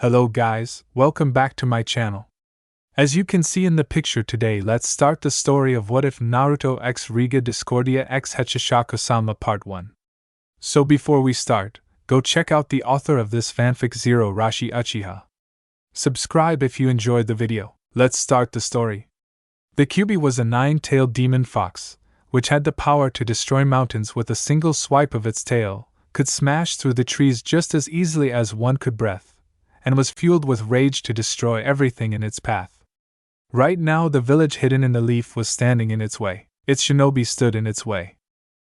Hello guys, welcome back to my channel. As you can see in the picture today, let's start the story of What If Naruto x Riga Discordia x Hachishaku-sama Part 1. So before we start, go check out the author of this fanfic Arashi Uchiha. Subscribe if you enjoyed the video. Let's start the story. The Kyuubi was a 9-tailed demon fox, which had the power to destroy mountains with a single swipe of its tail, could smash through the trees just as easily as one could breath, and was fueled with rage to destroy everything in its path. Right now the village hidden in the leaf was standing in its way. Its shinobi stood in its way.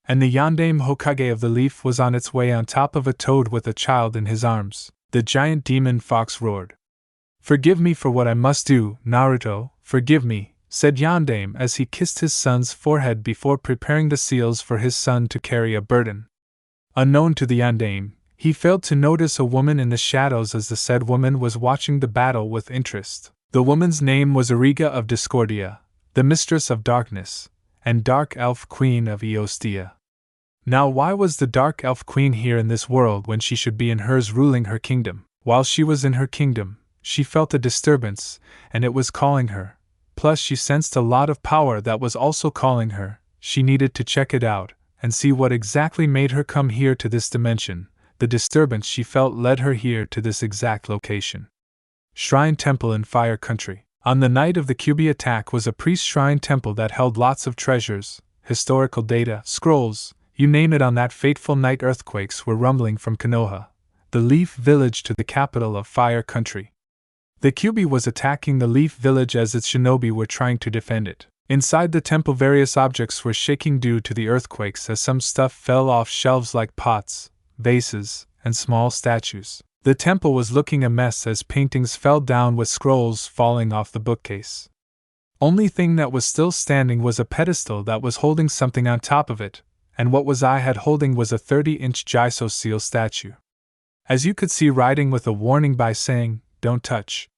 And the Yandame Hokage of the leaf was on its way on top of a toad with a child in his arms. The giant demon fox roared. "Forgive me for what I must do, Naruto, forgive me," said Yandame as he kissed his son's forehead before preparing the seals for his son to carry a burden. Unknown to the Yandame, he failed to notice a woman in the shadows as the said woman was watching the battle with interest. The woman's name was Origa of Discordia, the mistress of darkness, and Dark Elf Queen of Eostia. Now why was the Dark Elf Queen here in this world when she should be in hers ruling her kingdom? While she was in her kingdom, she felt a disturbance, and it was calling her. Plus she sensed a lot of power that was also calling her. She needed to check it out, and see what exactly made her come here to this dimension. The disturbance she felt led her here to this exact location. Shrine Temple in Fire Country. On the night of the Kyuubi attack was a priest shrine temple that held lots of treasures, historical data, scrolls, you name it. On that fateful night earthquakes were rumbling from Konoha, the Leaf Village, to the capital of Fire Country. The Kyuubi was attacking the Leaf Village as its shinobi were trying to defend it. Inside the temple various objects were shaking due to the earthquakes as some stuff fell off shelves like pots, vases, and small statues. The temple was looking a mess as paintings fell down with scrolls falling off the bookcase. Only thing that was still standing was a pedestal that was holding something on top of it, and what was I had holding was a 30-inch Jiso seal statue. As you could see, writing with a warning by saying, "Don't touch.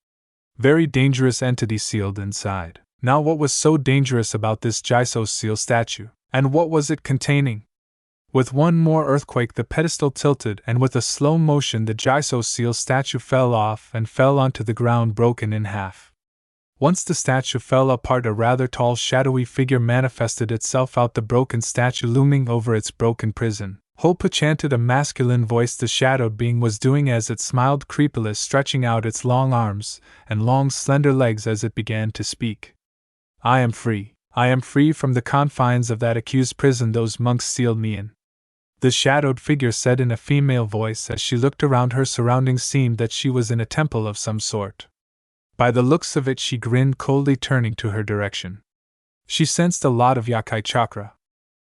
Very dangerous entity sealed inside." Now what was so dangerous about this Jiso seal statue, and what was it containing? With one more earthquake the pedestal tilted, and with a slow motion the Jiso seal statue fell off and fell onto the ground, broken in half. Once the statue fell apart, a rather tall shadowy figure manifested itself out the broken statue, looming over its broken prison. Hope chanted a masculine voice the shadowed being was doing as it smiled creepily, stretching out its long arms and long slender legs as it began to speak. "I am free. I am free from the confines of that accused prison those monks sealed me in," the shadowed figure said in a female voice. As she looked around, her surroundings seemed that she was in a temple of some sort. By the looks of it she grinned coldly, turning to her direction. She sensed a lot of Yakai chakra.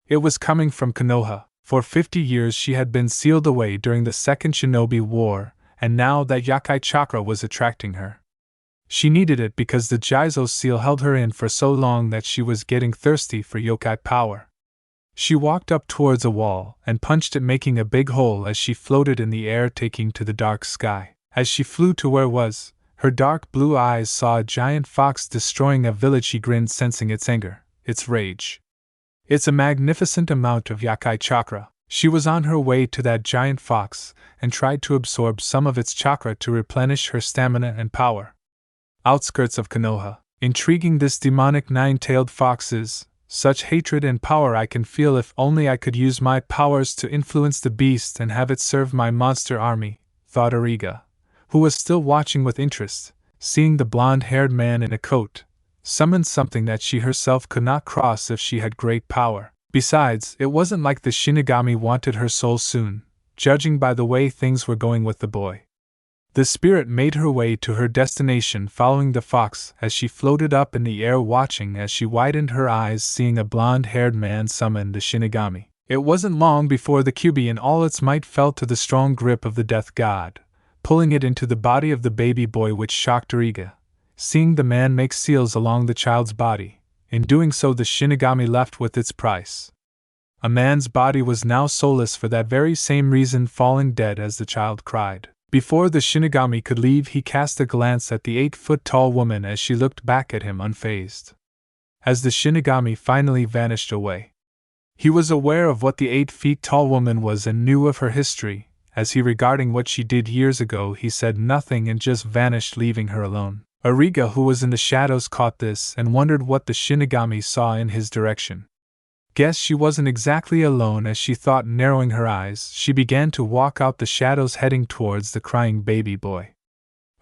It was coming from Konoha. For 50 years she had been sealed away during the Second Shinobi War, and now that Yakai chakra was attracting her. She needed it because the Jiso seal held her in for so long that she was getting thirsty for yokai power. She walked up towards a wall and punched it, making a big hole as she floated in the air, taking to the dark sky. As she flew to where was, her dark blue eyes saw a giant fox destroying a village. She grinned, sensing its anger, its rage. It's a magnificent amount of Yakai chakra. She was on her way to that giant fox and tried to absorb some of its chakra to replenish her stamina and power. Outskirts of Konoha. Intriguing, this demonic 9-tailed fox is. Such hatred and power I can feel. If only I could use my powers to influence the beast and have it serve my monster army, thought Origa, who was still watching with interest. Seeing the blonde-haired man in a coat summoned something that she herself could not cross if she had great power. Besides, it wasn't like the Shinigami wanted her soul soon, judging by the way things were going with the boy. The spirit made her way to her destination, following the fox as she floated up in the air, watching as she widened her eyes, seeing a blonde-haired man summon the Shinigami. It wasn't long before the Kyuubi in all its might fell to the strong grip of the death god, pulling it into the body of the baby boy, which shocked Origa. Seeing the man make seals along the child's body, in doing so the Shinigami left with its price. A man's body was now soulless for that very same reason, falling dead as the child cried. Before the Shinigami could leave, he cast a glance at the 8-foot-tall woman as she looked back at him unfazed. As the Shinigami finally vanished away, he was aware of what the 8-feet-tall woman was and knew of her history, as he regarding what she did years ago. He said nothing and just vanished, leaving her alone. Origa, who was in the shadows, caught this and wondered what the Shinigami saw in his direction. Guess she wasn't exactly alone, as she thought, narrowing her eyes. She began to walk out the shadows, heading towards the crying baby boy.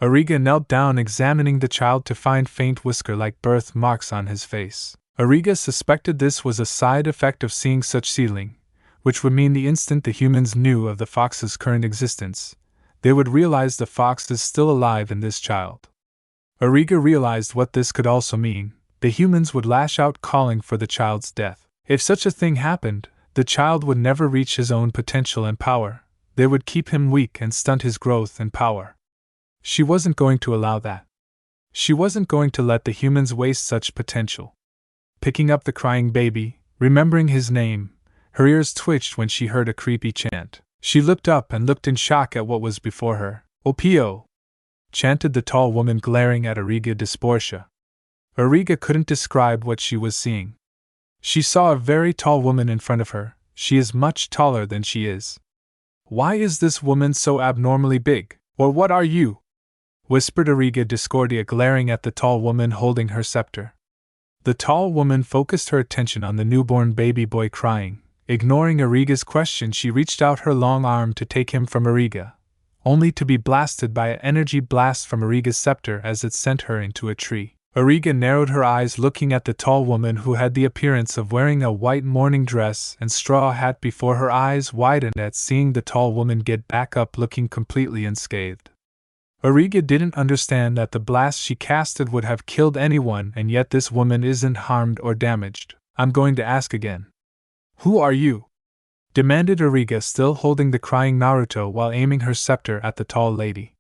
Origa knelt down, examining the child to find faint whisker-like birthmarks on his face. Origa suspected this was a side effect of seeing such seedling, which would mean the instant the humans knew of the fox's current existence, they would realize the fox is still alive in this child. Origa realized what this could also mean: the humans would lash out, calling for the child's death. If such a thing happened, the child would never reach his own potential and power. They would keep him weak and stunt his growth and power. She wasn't going to allow that. She wasn't going to let the humans waste such potential. Picking up the crying baby, remembering his name, her ears twitched when she heard a creepy chant. She looked up and looked in shock at what was before her. "Opio!" chanted the tall woman, glaring at Origa Dysportia. Origa couldn't describe what she was seeing. She saw a very tall woman in front of her. She is much taller than she is. Why is this woman so abnormally big? Or what are you? Whispered Origa Discordia, glaring at the tall woman holding her scepter. The tall woman focused her attention on the newborn baby boy crying. Ignoring Origa's question, she reached out her long arm to take him from Origa, only to be blasted by an energy blast from Origa's scepter as it sent her into a tree. Origa narrowed her eyes, looking at the tall woman, who had the appearance of wearing a white morning dress and straw hat. Before her eyes widened at seeing the tall woman get back up, looking completely unscathed. Origa didn't understand that the blast she casted would have killed anyone, and yet this woman isn't harmed or damaged. "I'm going to ask again. Who are you?" demanded Origa, still holding the crying Naruto while aiming her scepter at the tall lady.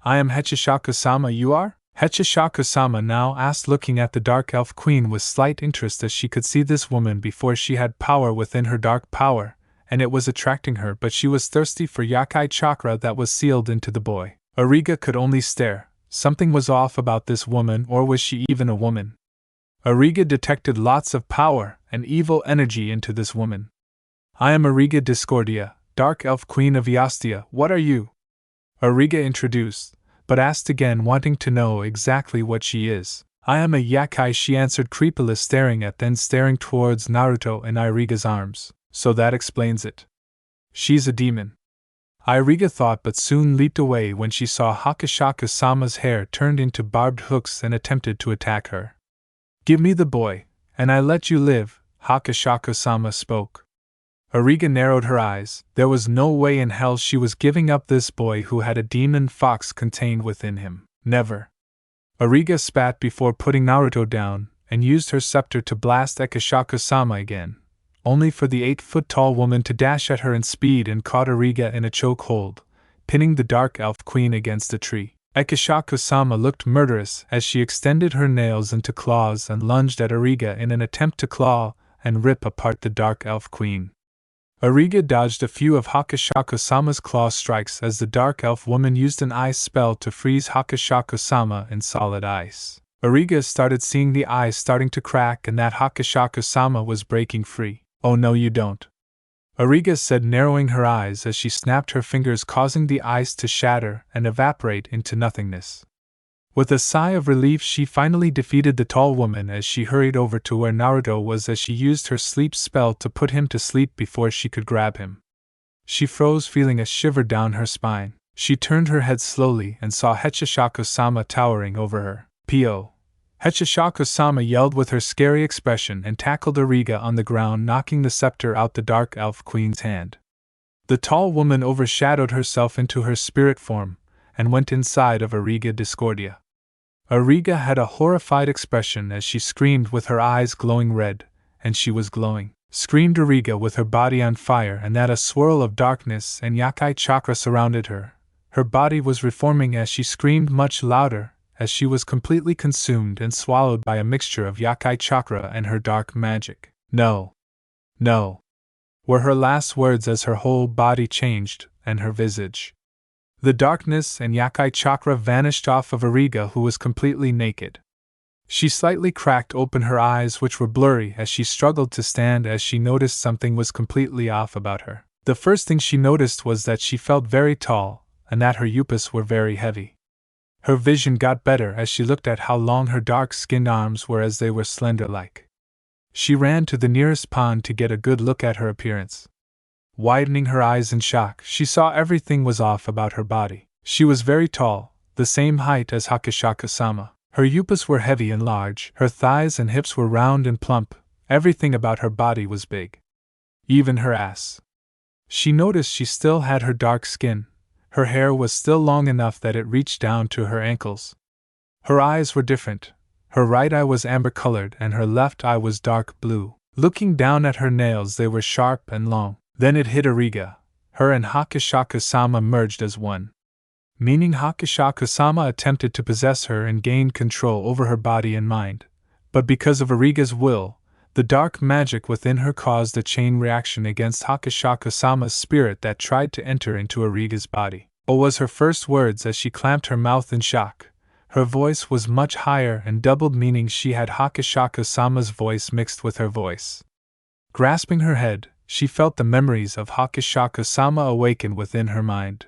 "I am Hachishaku-sama. You are?" Hachishaku-sama now asked, looking at the Dark Elf Queen with slight interest, as she could see this woman before she had power within her dark power, and it was attracting her, but she was thirsty for Yakai chakra that was sealed into the boy. Origa could only stare. Something was off about this woman, or was she even a woman? Origa detected lots of power and evil energy into this woman. "I am Origa Discordia, Dark Elf Queen of Eostia. What are you?" Origa introduced, but asked again, wanting to know exactly what she is. "I am a Yakai," she answered creepily, staring towards Naruto in Origa's arms. "So that explains it. She's a demon," Origa thought, but soon leaped away when she saw Hachishaku-sama's hair turned into barbed hooks and attempted to attack her. "Give me the boy, and I let you live," Hachishaku-sama spoke. Origa narrowed her eyes. There was no way in hell she was giving up this boy who had a demon fox contained within him. Never. Origa spat before putting Naruto down, and used her scepter to blast Hachishaku-sama again, only for the 8-foot-tall woman to dash at her in speed and caught Origa in a chokehold, pinning the Dark Elf Queen against a tree. Hachishaku-sama looked murderous as she extended her nails into claws and lunged at Origa in an attempt to claw and rip apart the Dark Elf Queen. Origa dodged a few of Hachishaku-sama's claw strikes as the Dark Elf woman used an ice spell to freeze Hachishaku-sama in solid ice. Origa started seeing the ice starting to crack and that Hachishaku-sama was breaking free. "Oh no, you don't," Origa said, narrowing her eyes as she snapped her fingers, causing the ice to shatter and evaporate into nothingness. With a sigh of relief, she finally defeated the tall woman as she hurried over to where Naruto was, as she used her sleep spell to put him to sleep before she could grab him. She froze, feeling a shiver down her spine. She turned her head slowly and saw Hachishaku-sama towering over her. "P.O." Hachishaku-sama yelled with her scary expression and tackled Origa on the ground, knocking the scepter out the Dark Elf Queen's hand. The tall woman overshadowed herself into her spirit form and went inside of Origa Discordia. Origa had a horrified expression as she screamed with her eyes glowing red, and she was glowing. Screamed Origa with her body on fire, and that a swirl of darkness and Yakai chakra surrounded her. Her body was reforming as she screamed much louder, as she was completely consumed and swallowed by a mixture of Yakai chakra and her dark magic. "No. No," were her last words as her whole body changed, and her visage. The darkness and Yakai chakra vanished off of Origa, who was completely naked. She slightly cracked open her eyes, which were blurry as she struggled to stand, as she noticed something was completely off about her. The first thing she noticed was that she felt very tall, and that her yuppies were very heavy. Her vision got better as she looked at how long her dark-skinned arms were as they were slender-like. She ran to the nearest pond to get a good look at her appearance. Widening her eyes in shock, she saw everything was off about her body. She was very tall, the same height as Hachishaku-sama. Her yuppies were heavy and large, her thighs and hips were round and plump, everything about her body was big. Even her ass. She noticed she still had her dark skin. Her hair was still long enough that it reached down to her ankles. Her eyes were different. Her right eye was amber-colored and her left eye was dark blue. Looking down at her nails, they were sharp and long. Then it hit Origa. Her and Hachishaku-sama merged as one. Meaning Hachishaku-sama attempted to possess her and gain control over her body and mind. But because of Origa's will, the dark magic within her caused a chain reaction against Hachishaku-sama's spirit that tried to enter into Origa's body. "Oh," was her first words as she clamped her mouth in shock. Her voice was much higher and doubled, meaning she had Hachishaku-sama's voice mixed with her voice. Grasping her head, she felt the memories of Hachishaku-sama awaken within her mind.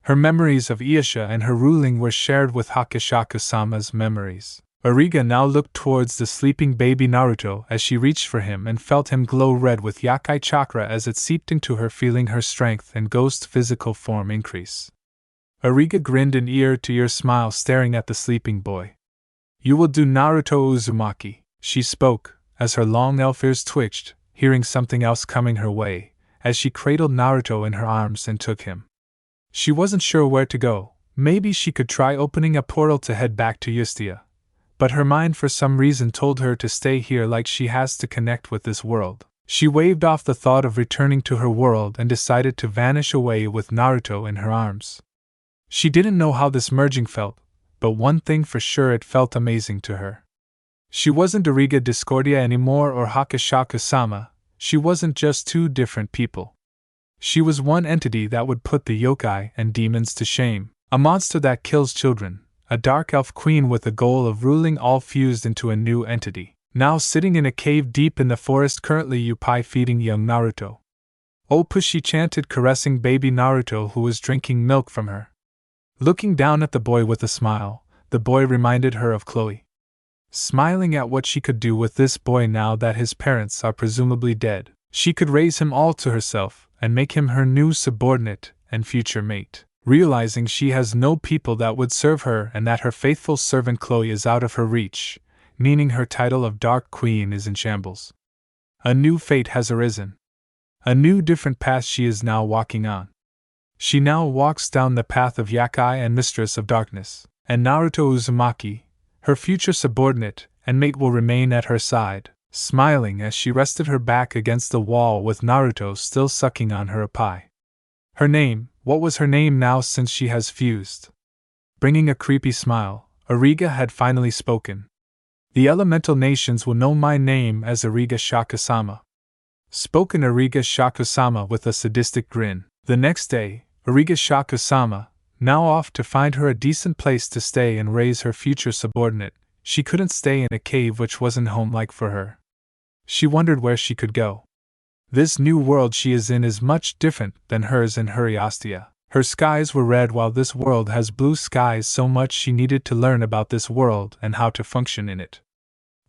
Her memories of Uchiha and her ruling were shared with Hachishaku-sama's memories. Origa now looked towards the sleeping baby Naruto as she reached for him and felt him glow red with Yakai chakra as it seeped into her, feeling her strength and ghost physical form increase. Origa grinned an ear-to-ear smile staring at the sleeping boy. "You will do, Naruto Uzumaki," she spoke, as her long elf ears twitched, hearing something else coming her way, as she cradled Naruto in her arms and took him. She wasn't sure where to go. Maybe she could try opening a portal to head back to Uchiha. But her mind for some reason told her to stay here, like she has to connect with this world. She waved off the thought of returning to her world and decided to vanish away with Naruto in her arms. She didn't know how this merging felt, but one thing for sure, it felt amazing to her. She wasn't Origa Discordia anymore or Hachishaku-sama. She wasn't just two different people. She was one entity that would put the yokai and demons to shame. A monster that kills children. A dark elf queen with the goal of ruling all fused into a new entity. Now sitting in a cave deep in the forest, currently Yupai feeding young Naruto. "Oh push," she chanted, caressing baby Naruto who was drinking milk from her. Looking down at the boy with a smile, the boy reminded her of Chloe. Smiling at what she could do with this boy now that his parents are presumably dead, she could raise him all to herself and make him her new subordinate and future mate. Realizing she has no people that would serve her and that her faithful servant Chloe is out of her reach, meaning her title of Dark Queen is in shambles. A new fate has arisen. A new different path she is now walking on. She now walks down the path of Yakai and Mistress of Darkness, and Naruto Uzumaki, her future subordinate and mate, will remain at her side, smiling as she rested her back against the wall with Naruto still sucking on her appai. Her name, what was her name now since she has fused? Bringing a creepy smile, Origa had finally spoken. "The elemental nations will know my name as Origa Shaku-sama." Spoken Origa Shaku-sama with a sadistic grin. The next day, Origa Shaku-sama, now off to find her a decent place to stay and raise her future subordinate. She couldn't stay in a cave which wasn't home-like for her. She wondered where she could go. This new world she is in is much different than hers in Huriastia. Her skies were red while this world has blue skies, so much she needed to learn about this world and how to function in it.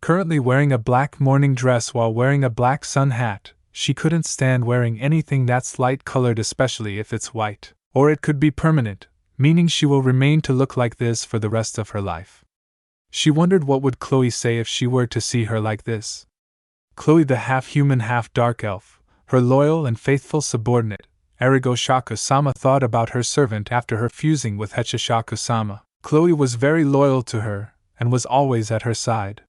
Currently wearing a black morning dress while wearing a black sun hat, she couldn't stand wearing anything that's light-colored, especially if it's white. Or it could be permanent, meaning she will remain to look like this for the rest of her life. She wondered what would Chloe say if she were to see her like this. Chloe, the half-human half-dark elf, her loyal and faithful subordinate, Origa Shaku-sama, thought about her servant after her fusing with Hachishaku-sama. Chloe was very loyal to her, and was always at her side.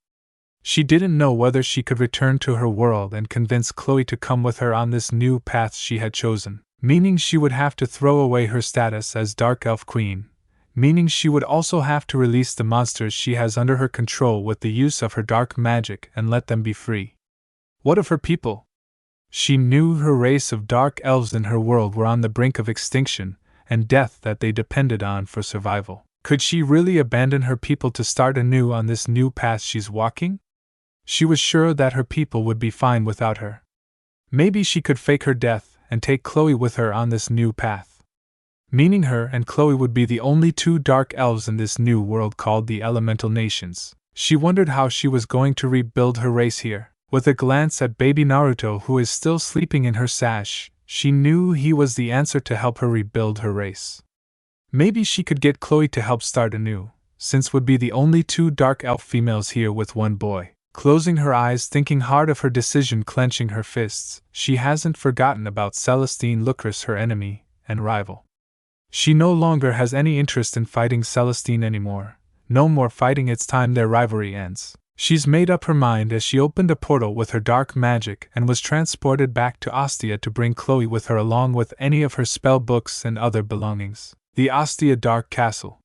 She didn't know whether she could return to her world and convince Chloe to come with her on this new path she had chosen, meaning she would have to throw away her status as Dark Elf Queen, meaning she would also have to release the monsters she has under her control with the use of her dark magic and let them be free. What of her people? She knew her race of dark elves in her world were on the brink of extinction and death that they depended on for survival. Could she really abandon her people to start anew on this new path she's walking? She was sure that her people would be fine without her. Maybe she could fake her death and take Chloe with her on this new path. Meaning her and Chloe would be the only two dark elves in this new world called the Elemental Nations. She wondered how she was going to rebuild her race here. With a glance at baby Naruto, who is still sleeping in her sash, she knew he was the answer to help her rebuild her race. Maybe she could get Chloe to help start anew, since would be the only two dark elf females here with one boy. Closing her eyes, thinking hard of her decision, clenching her fists, she hasn't forgotten about Celestine Lucris, her enemy and rival. She no longer has any interest in fighting Celestine anymore. No more fighting, it's time their rivalry ends. She's made up her mind as she opened a portal with her dark magic and was transported back to Ostia to bring Chloe with her along with any of her spell books and other belongings. The Ostia Dark Castle.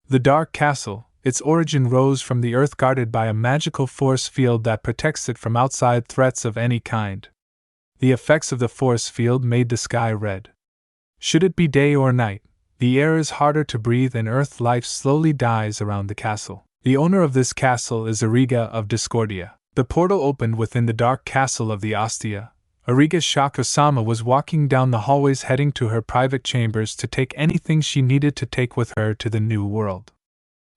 The Dark Castle, its origin rose from the earth, guarded by a magical force field that protects it from outside threats of any kind. The effects of the force field made the sky red. Should it be day or night, the air is harder to breathe and earth life slowly dies around the castle. The owner of this castle is Origa of Discordia. The portal opened within the dark castle of the Ostia. Hachishaku-sama was walking down the hallways heading to her private chambers to take anything she needed to take with her to the new world.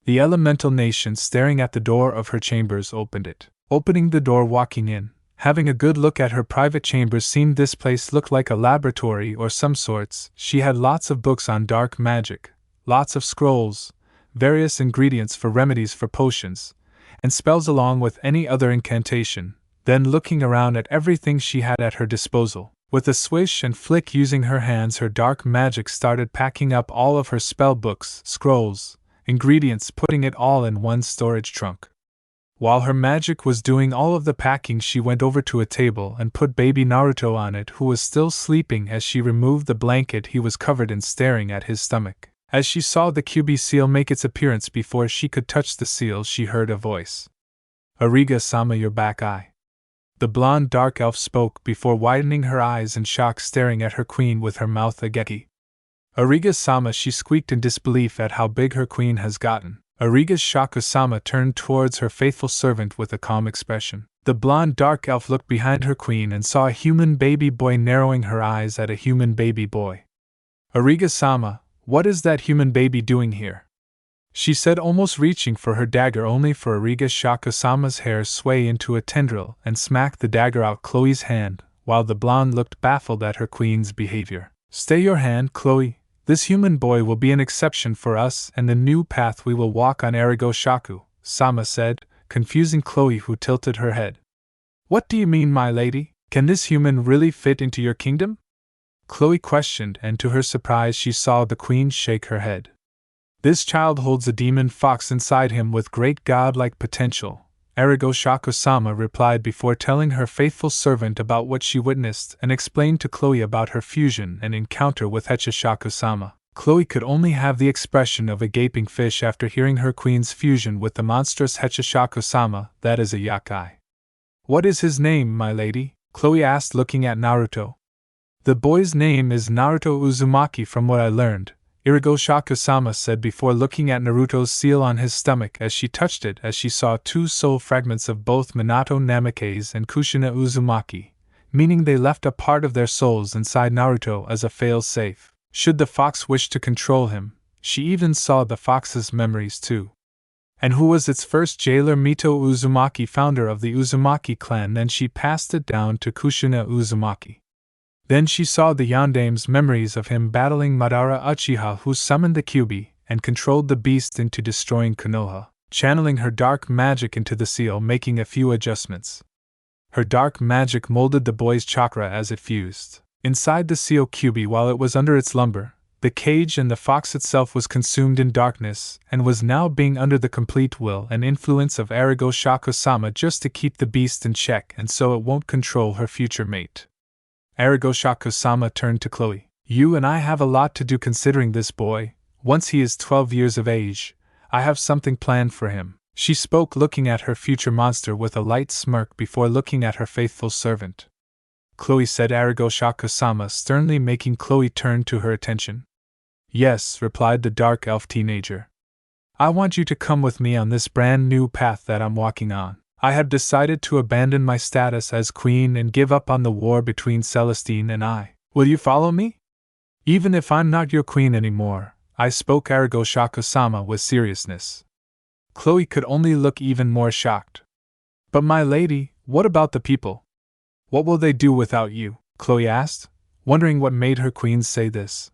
The elemental nation staring at the door of her chambers opened it. Opening the door, walking in, having a good look at her private chambers, seemed this place looked like a laboratory or some sorts. She had lots of books on dark magic, lots of scrolls, various ingredients for remedies for potions, and spells along with any other incantation. Then looking around at everything she had at her disposal, with a swish and flick using her hands, her dark magic started packing up all of her spell books, scrolls, ingredients, putting it all in one storage trunk. While her magic was doing all of the packing, she went over to a table and put baby Naruto on it, who was still sleeping. As she removed the blanket he was covered in, staring at his stomach. As she saw the QB seal make its appearance, before she could touch the seal she heard a voice. "Origa-sama, you're back." The blonde dark elf spoke before widening her eyes in shock, staring at her queen with her mouth agape. "Origa-sama," she squeaked in disbelief at how big her queen has gotten. Hachishaku-sama turned towards her faithful servant with a calm expression. The blonde dark elf looked behind her queen and saw a human baby boy, narrowing her eyes at a human baby boy. "Origa-sama, what is that human baby doing here?" she said, almost reaching for her dagger, only for Hachishaku-sama's hair sway into a tendril and smack the dagger out Chloe's hand, while the blonde looked baffled at her queen's behavior. "Stay your hand, Chloe. This human boy will be an exception for us and the new path we will walk on," Hachishaku-sama said, confusing Chloe, who tilted her head. "What do you mean, my lady? Can this human really fit into your kingdom?" Chloe questioned, and to her surprise she saw the queen shake her head. "This child holds a demon fox inside him with great godlike potential," Hachishaku-sama replied, before telling her faithful servant about what she witnessed and explained to Chloe about her fusion and encounter with Hachishaku-sama. Chloe could only have the expression of a gaping fish after hearing her queen's fusion with the monstrous Hachishaku-sama, that is a yakai. "What is his name, my lady?" Chloe asked, looking at Naruto. "The boy's name is Naruto Uzumaki, from what I learned," Hachishaku-sama said, before looking at Naruto's seal on his stomach. As she touched it, as she saw two soul fragments of both Minato Namikaze and Kushina Uzumaki, meaning they left a part of their souls inside Naruto as a fail-safe, should the fox wish to control him. She even saw the fox's memories too. And who was its first jailer? Mito Uzumaki, founder of the Uzumaki clan. Then she passed it down to Kushina Uzumaki. Then she saw the Yandame's memories of him battling Madara Uchiha, who summoned the Kyuubi and controlled the beast into destroying Konoha, channeling her dark magic into the seal, making a few adjustments. Her dark magic molded the boy's chakra as it fused inside the seal Kyuubi while it was under its lumber. The cage and the fox itself was consumed in darkness and was now being under the complete will and influence of Hachishaku-sama, just to keep the beast in check and so it won't control her future mate. Hachishaku-sama turned to Chloe. "You and I have a lot to do considering this boy. Once he is 12 years of age, I have something planned for him." She spoke, looking at her future monster with a light smirk before looking at her faithful servant. "Chloe," said Hachishaku-sama sternly, making Chloe turn to her attention. "Yes," replied the dark elf teenager. "I want you to come with me on this brand new path that I'm walking on. I have decided to abandon my status as queen and give up on the war between Celestine and I." Will you follow me? Even if I'm not your queen anymore, I spoke Hachishaku-sama with seriousness. Chloe could only look even more shocked. But my lady, what about the people? What will they do without you? Chloe asked, wondering what made her queen say this.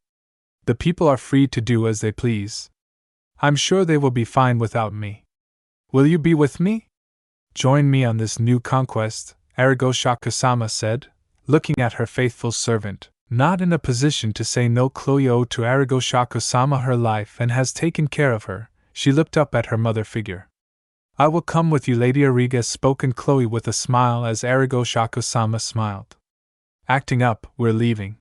The people are free to do as they please. I'm sure they will be fine without me. Will you be with me? Join me on this new conquest, Hachishaku-sama said, looking at her faithful servant. Not in a position to say no, Chloe owed to Hachishaku-sama her life and has taken care of her. She looked up at her mother figure. I will come with you, Lady Origa spoke, and Chloe with a smile as Hachishaku-sama smiled. Acting up, we're leaving.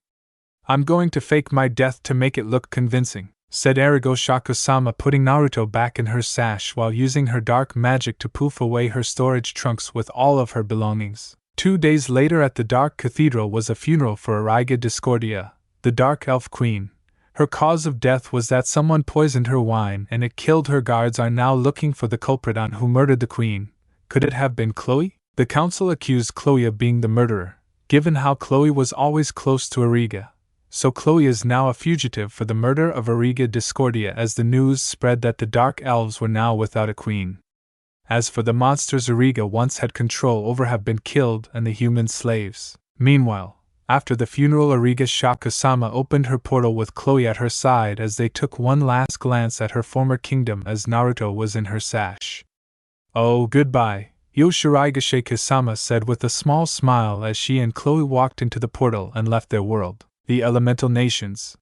I'm going to fake my death to make it look convincing, said Hachishaku-sama, putting Naruto back in her sash while using her dark magic to poof away her storage trunks with all of her belongings. 2 days later at the Dark Cathedral was a funeral for Origa Discordia, the Dark Elf Queen. Her cause of death was that someone poisoned her wine and it killed her. Guards are now looking for the culprit on who murdered the queen. Could it have been Chloe? The council accused Chloe of being the murderer, given how Chloe was always close to Origa. So Chloe is now a fugitive for the murder of Origa Discordia as the news spread that the Dark Elves were now without a queen. As for the monsters Origa once had control over have been killed and the human slaves. Meanwhile, after the funeral, Hachishaku-sama opened her portal with Chloe at her side as they took one last glance at her former kingdom as Naruto was in her sash. Oh, goodbye, Hachishaku-sama said with a small smile as she and Chloe walked into the portal and left their world, the elemental nations.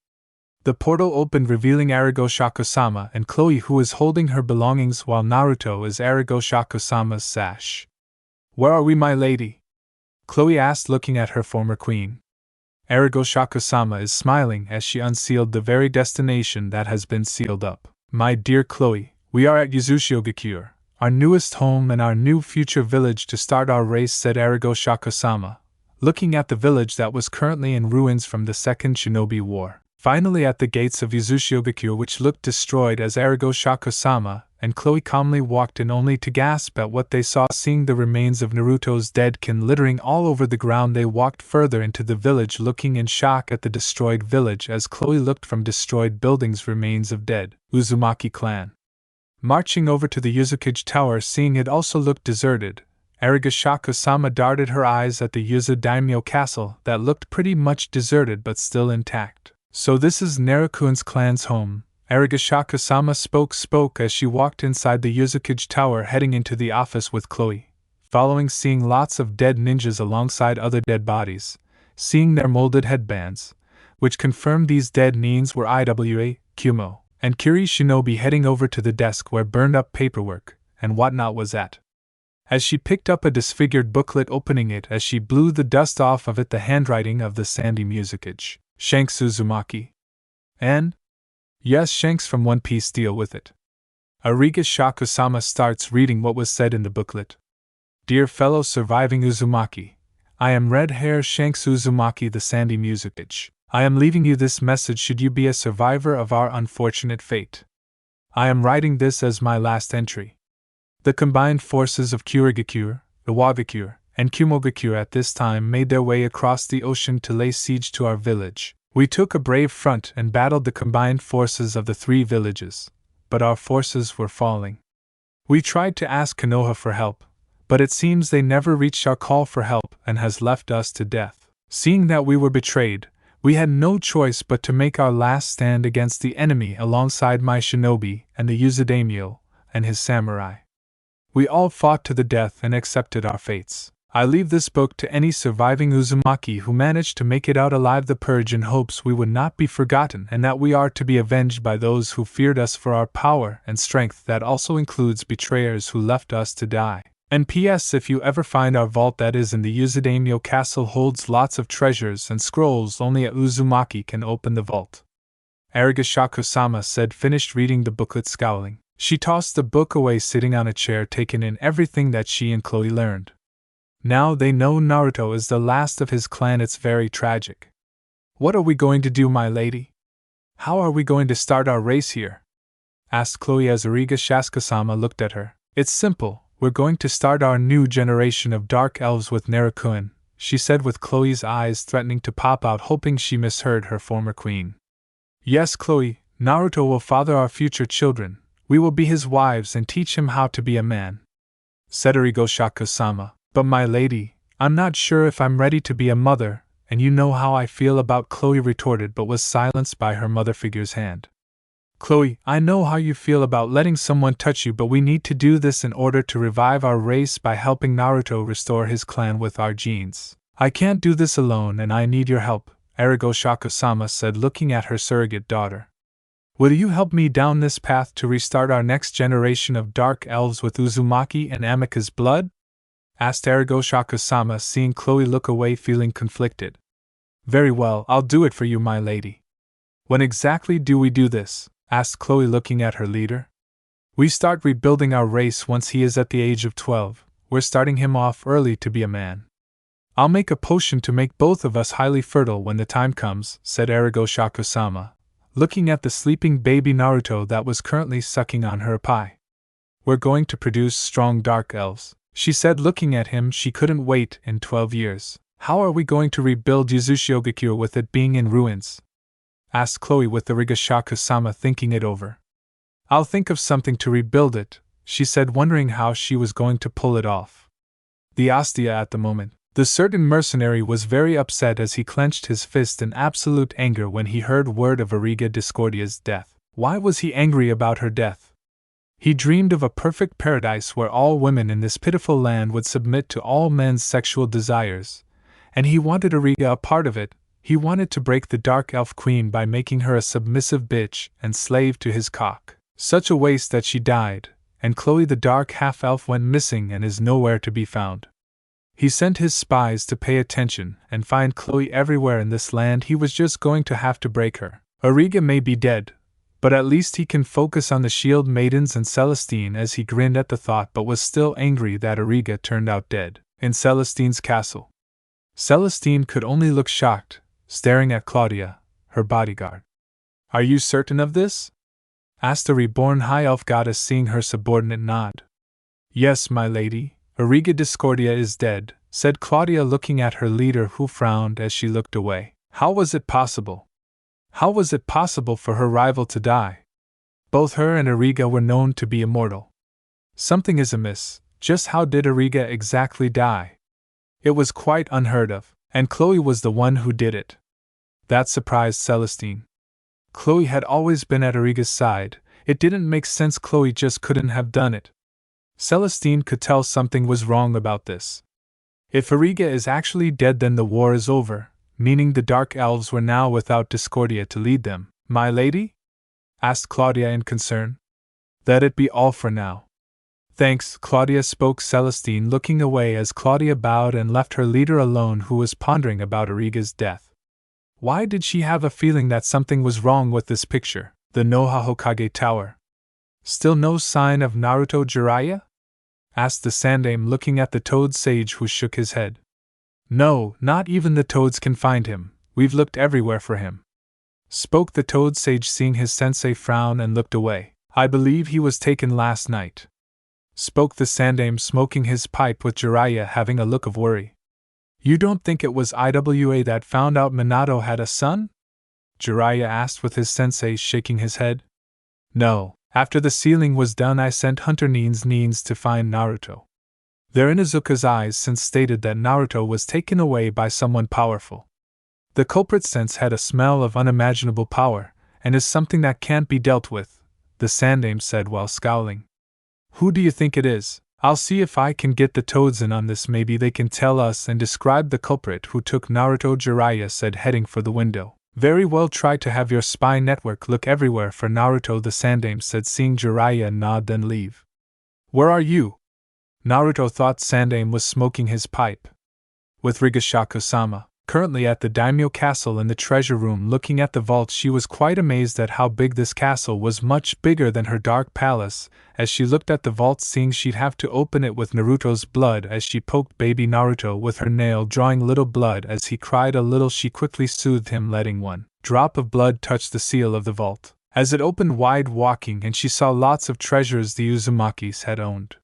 The portal opened, revealing Hachishaku-sama and Chloe, who is holding her belongings while Naruto is Hachishaku-sama's sash. Where are we, my lady? Chloe asked, looking at her former queen. Hachishaku-sama is smiling as she unsealed the very destination that has been sealed up. My dear Chloe, we are at Yuzushio-gakure, our newest home and our new future village to start our race, said Hachishaku-sama, looking at the village that was currently in ruins from the Second Shinobi War. Finally at the gates of Yuzushio-gakure, which looked destroyed, as Hachishaku-sama and Chloe calmly walked in only to gasp at what they saw, seeing the remains of Naruto's dead kin littering all over the ground. They walked further into the village, looking in shock at the destroyed village as Chloe looked from destroyed buildings, remains of dead Uzumaki clan. Marching over to the Yuzukage Tower, seeing it also looked deserted, Hachishaku-sama darted her eyes at the Yuzu Daimyo Castle that looked pretty much deserted but still intact. So this is Naruto's clan's home, Hachishaku-sama spoke as she walked inside the Yuzukage Tower, heading into the office with Chloe, following, seeing lots of dead ninjas alongside other dead bodies, seeing their molded headbands, which confirmed these dead nins were Iwa, Kumo, and Kiri Shinobi, heading over to the desk where burned up paperwork and whatnot was at. As she picked up a disfigured booklet, opening it as she blew the dust off of it, the handwriting of the Sandy Musicage. Shanks Uzumaki. And? Yes, Shanks from One Piece, deal with it. Hachishaku-sama starts reading what was said in the booklet. Dear fellow surviving Uzumaki, I am Red Hair Shanks Uzumaki, the Sandy Musicage. I am leaving you this message should you be a survivor of our unfortunate fate. I am writing this as my last entry. The combined forces of Kurigakure, Iwagakure, and Kumogakure at this time made their way across the ocean to lay siege to our village. We took a brave front and battled the combined forces of the 3 villages, but our forces were falling. We tried to ask Konoha for help, but it seems they never reached our call for help and has left us to death. Seeing that we were betrayed, we had no choice but to make our last stand against the enemy alongside my shinobi and the Yuzudaimyo and his samurai. We all fought to the death and accepted our fates. I leave this book to any surviving Uzumaki who managed to make it out alive the purge, in hopes we would not be forgotten and that we are to be avenged by those who feared us for our power and strength. That also includes betrayers who left us to die. And P.S. If you ever find our vault that is in the Yuzudaimyo Castle holds lots of treasures and scrolls, only a Uzumaki can open the vault. Hachishaku-sama said, finished reading the booklet, scowling. She tossed the book away, sitting on a chair, taking in everything that she and Chloe learned. Now they know Naruto is the last of his clan. It's very tragic. What are we going to do, my lady? How are we going to start our race here? Asked Chloe as Hachishaku-sama looked at her. It's simple, we're going to start our new generation of dark elves with Naruto she said with Chloe's eyes threatening to pop out, hoping she misheard her former queen. Yes, Chloe, Naruto will father our future children. We will be his wives and teach him how to be a man, said Hachishaku-sama. But my lady, I'm not sure if I'm ready to be a mother, and you know how I feel about Chloe retorted, but was silenced by her mother figure's hand. Chloe, I know how you feel about letting someone touch you, but we need to do this in order to revive our race by helping Naruto restore his clan with our genes. I can't do this alone and I need your help, Hachishaku-sama said, looking at her surrogate daughter. Will you help me down this path to restart our next generation of dark elves with Uzumaki and Amika's blood? Asked Hachishaku-sama, seeing Chloe look away, feeling conflicted. Very well, I'll do it for you, my lady. When exactly do we do this? Asked Chloe, looking at her leader. We start rebuilding our race once he is at the age of 12. We're starting him off early to be a man. I'll make a potion to make both of us highly fertile when the time comes, said Hachishaku-sama, looking at the sleeping baby Naruto that was currently sucking on her pie. We're going to produce strong dark elves, she said, looking at him. She couldn't wait. In 12 years. How are we going to rebuild Uzushiogakure with it being in ruins? Asked Chloe, with the Hachishaku-sama thinking it over. I'll think of something to rebuild it, she said, wondering how she was going to pull it off. The Ostia at the moment. The certain mercenary was very upset as he clenched his fist in absolute anger when he heard word of Origa Discordia's death. Why was he angry about her death? He dreamed of a perfect paradise where all women in this pitiful land would submit to all men's sexual desires, and he wanted Origa a part of it. He wanted to break the Dark Elf Queen by making her a submissive bitch and slave to his cock. Such a waste that she died, and Chloe the Dark Half-Elf went missing and is nowhere to be found. He sent his spies to pay attention and find Chloe everywhere in this land. He was just going to have to break her. Origa may be dead, but at least he can focus on the Shield Maidens and Celestine, as he grinned at the thought, but was still angry that Origa turned out dead. In Celestine's castle, Celestine could only look shocked, staring at Claudia, her bodyguard. Are you certain of this? Asked a reborn high elf goddess, seeing her subordinate nod. Yes, my lady, Origa Discordia is dead, said Claudia, looking at her leader, who frowned as she looked away. How was it possible? How was it possible for her rival to die? Both her and Origa were known to be immortal. Something is amiss. Just how did Origa exactly die? It was quite unheard of, and Chloe was the one who did it. That surprised Celestine. Chloe had always been at Origa's side. It didn't make sense. Chloe just couldn't have done it. Celestine could tell something was wrong about this. If Origa is actually dead, then the war is over, meaning the Dark Elves were now without Discordia to lead them. My lady? Asked Claudia in concern. Let it be all for now. Thanks, Claudia, spoke Celestine, looking away as Claudia bowed and left her leader alone, who was pondering about Origa's death. Why did she have a feeling that something was wrong with this picture? The Noha Hokage Tower. Still no sign of Naruto Jiraiya? Asked the Sandaime, looking at the Toad Sage, who shook his head. No, not even the Toads can find him. We've looked everywhere for him, spoke the Toad Sage, seeing his sensei frown and looked away. I believe he was taken last night, spoke the Sandaime, smoking his pipe, with Jiraiya having a look of worry. You don't think it was IWA that found out Minato had a son? Jiraiya asked, with his sensei shaking his head. No, after the sealing was done I sent Hunter Neens to find Naruto. They're in Izuka's eyes since stated that Naruto was taken away by someone powerful. The culprit's sense had a smell of unimaginable power, and is something that can't be dealt with, the Sandaime said while scowling. Who do you think it is? I'll see if I can get the Toads in on this. Maybe they can tell us and describe the culprit who took Naruto. Jiraiya said, heading for the window. Very well, try to have your spy network look everywhere for Naruto, the Sandaime said, seeing Jiraiya nod, then leave. Where are you? Naruto thought Sandaime was smoking his pipe. With Hachishaku-sama. Currently at the daimyo castle in the treasure room, looking at the vault, she was quite amazed at how big this castle was, much bigger than her dark palace. As she looked at the vault, seeing she'd have to open it with Naruto's blood, as she poked baby Naruto with her nail, drawing little blood. As he cried a little, she quickly soothed him, letting one drop of blood touch the seal of the vault. As it opened wide, walking, and she saw lots of treasures the Uzumakis had owned.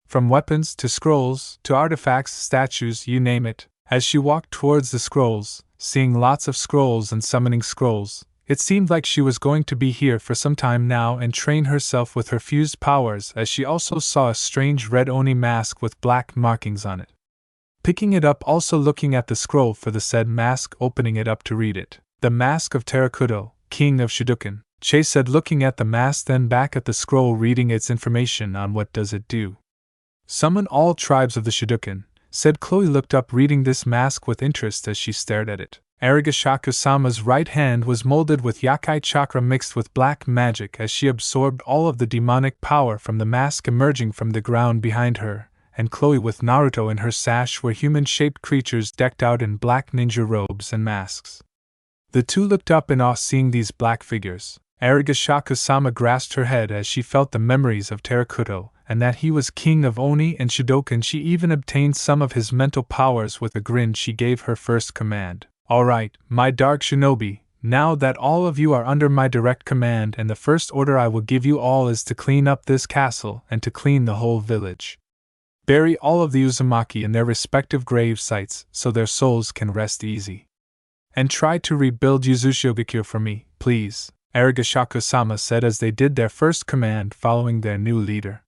From weapons to scrolls to artifacts, statues, you name it. As she walked towards the scrolls, seeing lots of scrolls and summoning scrolls, it seemed like she was going to be here for some time now and train herself with her fused powers, as she also saw a strange red oni mask with black markings on it. Picking it up, also looking at the scroll for the said mask, opening it up to read it. The Mask of Terakudo, King of Shidoken, Chase said, looking at the mask, then back at the scroll, reading its information on what does it do. Summon all tribes of the Shidoken, said Chloe, looked up reading this mask with interest as she stared at it. Hachishaku-sama's right hand was molded with Yakai chakra mixed with black magic as she absorbed all of the demonic power from the mask emerging from the ground behind her, and Chloe with Naruto in her sash were human-shaped creatures decked out in black ninja robes and masks. The two looked up in awe seeing these black figures. Hachishaku-sama grasped her head as she felt the memories of Terakudo, and that he was king of Oni and Shidoken. She even obtained some of his mental powers. With a grin she gave her first command. Alright, my dark shinobi, now that all of you are under my direct command, and the first order I will give you all is to clean up this castle and to clean the whole village. Bury all of the Uzumaki in their respective grave sites so their souls can rest easy. And try to rebuild Yuzushigakure for me, please, Hachishaku-sama said as they did their first command following their new leader.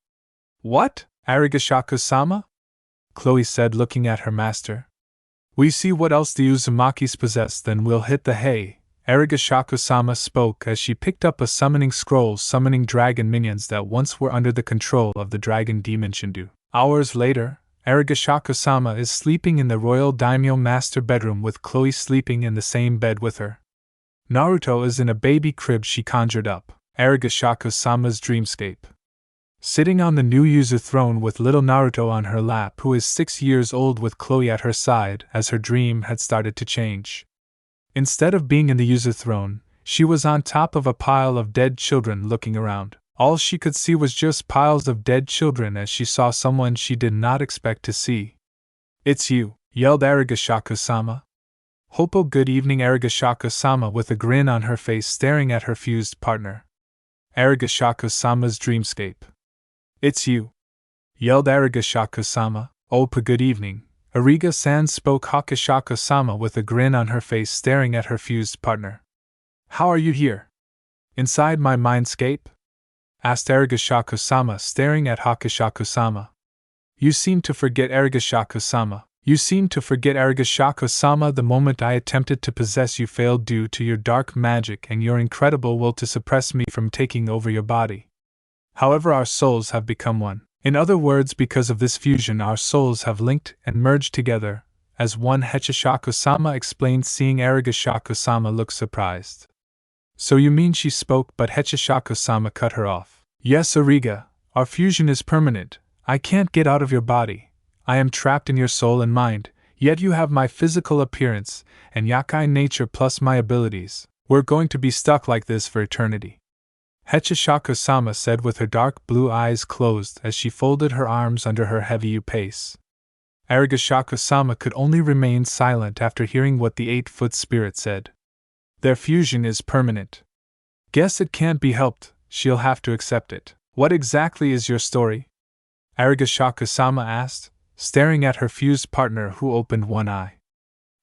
What? Hachishaku-sama? Chloe said, looking at her master. We see what else the Uzumakis possess, then we'll hit the hay, Hachishaku-sama spoke as she picked up a summoning scroll summoning dragon minions that once were under the control of the dragon demon Shindu. Hours later, Hachishaku-sama is sleeping in the royal daimyo master bedroom with Chloe sleeping in the same bed with her. Naruto is in a baby crib she conjured up, Hachishaku-sama's dreamscape. Sitting on the new Yuzu throne with little Naruto on her lap, who is 6 years old, with Chloe at her side, as her dream had started to change. Instead of being in the Yuzu throne, she was on top of a pile of dead children looking around. All she could see was just piles of dead children as she saw someone she did not expect to see. It's you, yelled Hachishaku-sama. Hoppo, good evening, Hachishaku-sama with a grin on her face staring at her fused partner. Hachishaku-sama's dreamscape. It's you, yelled Hachishaku-sama. Oppa, good evening, Origa-san spoke Hachishaku-sama with a grin on her face staring at her fused partner. How are you here? Inside my mindscape? Asked Hachishaku-sama staring at Hachishaku-sama. You seem to forget Hachishaku-sama. You seem to forget Hachishaku-sama. The moment I attempted to possess you failed due to your dark magic and your incredible will to suppress me from taking over your body. However, our souls have become one. In other words, because of this fusion our souls have linked and merged together, as one, Hachishaku-sama explained, seeing Hachishaku-sama look surprised. So you mean, she spoke, but Hachishaku-sama cut her off. Yes, Origa, our fusion is permanent. I can't get out of your body. I am trapped in your soul and mind, yet you have my physical appearance and yakai nature plus my abilities. We're going to be stuck like this for eternity. Hachishaku-sama said with her dark blue eyes closed as she folded her arms under her heavy pace. Hachishaku-sama could only remain silent after hearing what the 8-foot spirit said. Their fusion is permanent. Guess it can't be helped, she'll have to accept it. What exactly is your story? Hachishaku-sama asked, staring at her fused partner who opened one eye.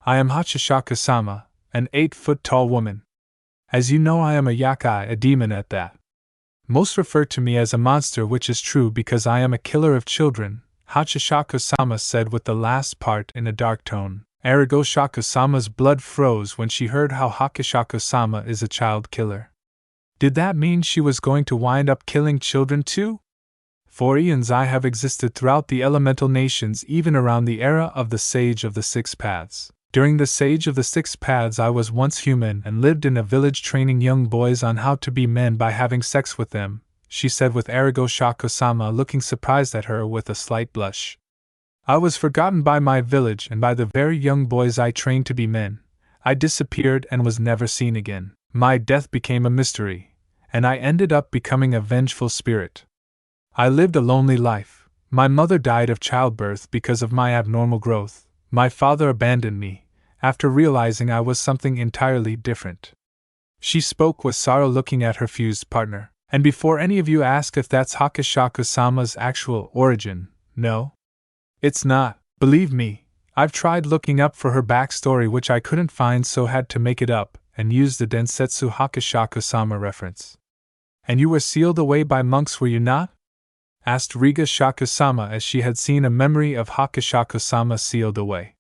I am Hachishaku-sama, an 8-foot-tall woman. As you know, I am a yakai, a demon at that. Most refer to me as a monster, which is true because I am a killer of children, Hachishaku-sama said with the last part in a dark tone. Hachishaku-sama's blood froze when she heard how Hachishaku-sama is a child killer. Did that mean she was going to wind up killing children too? For eons I have existed throughout the elemental nations, even around the era of the Sage of the Six Paths. During the Sage of the Six Paths I was once human and lived in a village training young boys on how to be men by having sex with them, she said with Hachishaku-sama looking surprised at her with a slight blush. I was forgotten by my village and by the very young boys I trained to be men. I disappeared and was never seen again. My death became a mystery, and I ended up becoming a vengeful spirit. I lived a lonely life. My mother died of childbirth because of my abnormal growth. My father abandoned me, after realizing I was something entirely different. She spoke with sorrow looking at her fused partner. And before any of you ask if that's Hachishaku-sama's actual origin, no. It's not. Believe me, I've tried looking up for her backstory, which I couldn't find, so had to make it up, and use the Densetsu Hachishaku-sama reference. And you were sealed away by monks, were you not? Asked Shaku-sama as she had seen a memory of Hachishaku-sama sealed away.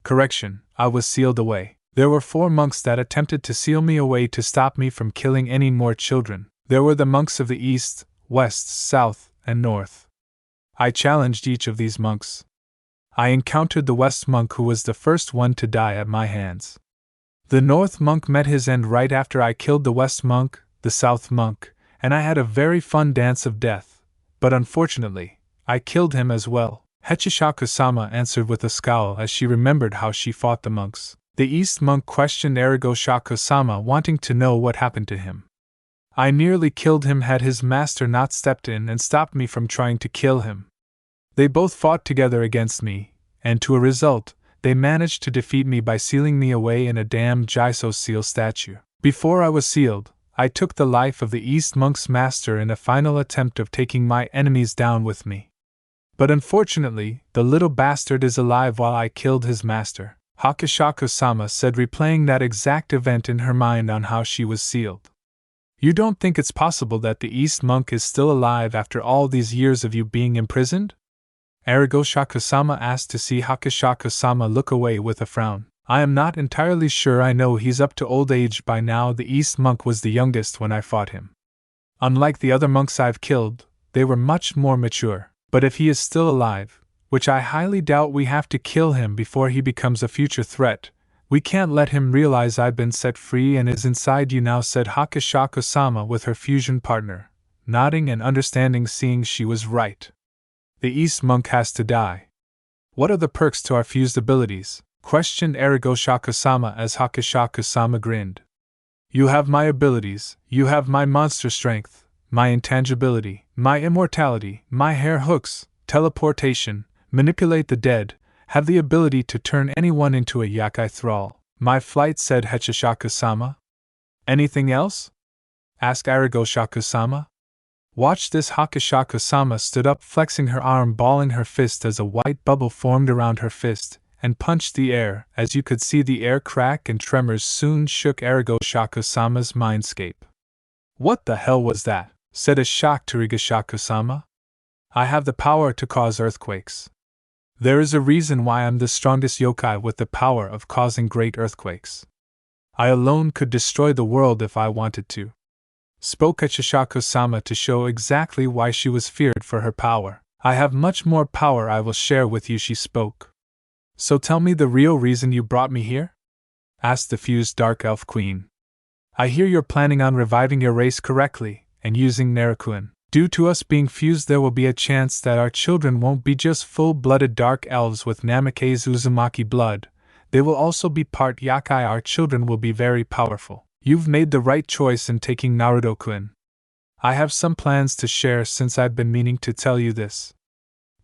Correction, I was sealed away. There were 4 monks that attempted to seal me away to stop me from killing any more children. There were the monks of the east, west, south, and north. I challenged each of these monks. I encountered the west monk, who was the first one to die at my hands. The north monk met his end right after I killed the west monk, the south monk, and I had a very fun dance of death. But unfortunately, I killed him as well. Hachishaku-sama answered with a scowl as she remembered how she fought the monks. The east monk questioned Shaku-sama, wanting to know what happened to him. I nearly killed him had his master not stepped in and stopped me from trying to kill him. They both fought together against me, and to a result, they managed to defeat me by sealing me away in a damned Jiso seal statue. Before I was sealed, I took the life of the east monk's master in a final attempt of taking my enemies down with me. But unfortunately, the little bastard is alive while I killed his master, Hachishaku-sama said, replaying that exact event in her mind on how she was sealed. You don't think it's possible that the east monk is still alive after all these years of you being imprisoned? Shaku-sama asked, to see Hachishaku-sama look away with a frown. I am not entirely sure. I know he's up to old age by now. The east monk was the youngest when I fought him. Unlike the other monks I've killed, they were much more mature. But if he is still alive, which I highly doubt, we have to kill him before he becomes a future threat. We can't let him realize I've been set free and is inside you now, said Hachishaku-sama with her fusion partner, nodding and understanding, seeing she was right. The east monk has to die. What are the perks to our fused abilities? Questioned Shaku-sama as Hachishaku-sama grinned. You have my abilities, you have my monster strength, my intangibility, my immortality, my hair hooks, teleportation, manipulate the dead, have the ability to turn anyone into a yakai thrall. My flight, said Hachishaku-sama. Anything else? Asked Shaku-sama. Watch this. Hachishaku-sama stood up, flexing her arm, balling her fist as a white bubble formed around her fist, and punched the air. As you could see, the air crack and tremors soon shook Shaku-sama's mindscape. What the hell was that? Said a shocked Shaku-sama. I have the power to cause earthquakes. There is a reason why I'm the strongest yokai with the power of causing great earthquakes. I alone could destroy the world if I wanted to. Spoke Hachishaku-sama to show exactly why she was feared for her power. I have much more power I will share with you, she spoke. So tell me the real reason you brought me here? Asked the fused Dark Elf Queen. I hear you're planning on reviving your race correctly, and using Naruto. Due to us being fused, there will be a chance that our children won't be just full-blooded dark elves with Namikaze Uzumaki blood, they will also be part yakai. Our children will be very powerful. You've made the right choice in taking Naruto-kun. I have some plans to share since I've been meaning to tell you this.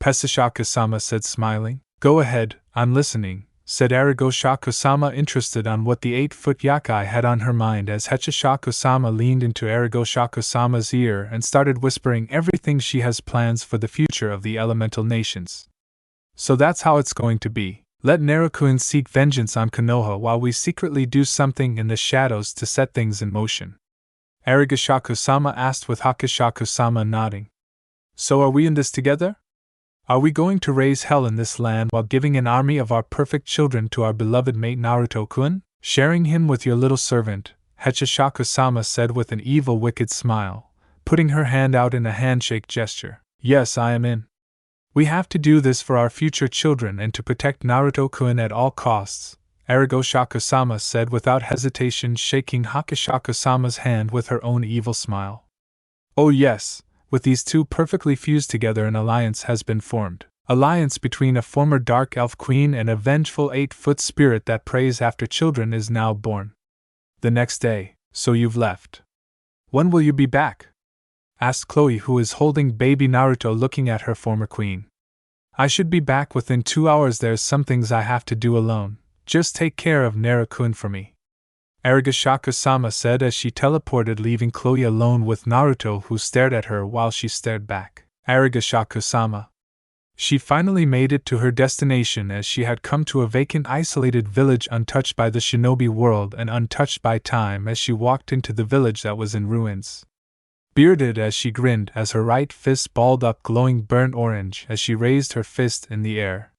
Hachishaku-sama said, smiling. Go ahead, I'm listening, said Shaku-sama, interested on what the 8-foot yakai had on her mind, as Hachishaku-sama leaned into Shaku-sama's ear and started whispering everything she has plans for the future of the elemental nations. So that's how it's going to be. Let Naruto seek vengeance on Konoha while we secretly do something in the shadows to set things in motion. Shaku-sama asked, with Hachishaku-sama nodding. So are we in this together? Are we going to raise hell in this land while giving an army of our perfect children to our beloved mate Naruto-kun? Sharing him with your little servant, Hachishaku-sama said with an evil, wicked smile, putting her hand out in a handshake gesture. Yes, I am in. We have to do this for our future children and to protect Naruto-kun at all costs, Shaku-sama said without hesitation, shaking Hachishaku-sama's hand with her own evil smile. Oh yes. With these two perfectly fused together, an alliance has been formed. Alliance between a former Dark Elf Queen and a vengeful 8-foot spirit that preys after children is now born. The next day, so you've left. When will you be back? Asked Chloe, who is holding baby Naruto, looking at her former queen. I should be back within 2 hours. There's some things I have to do alone. Just take care of Naruto-kun for me. Shaku-sama said as she teleported, leaving Chloe alone with Naruto, who stared at her while she stared back. Shaku-sama. She finally made it to her destination, as she had come to a vacant, isolated village untouched by the shinobi world and untouched by time. As she walked into the village that was in ruins, bearded as she grinned as her right fist balled up, glowing burnt orange as she raised her fist in the air.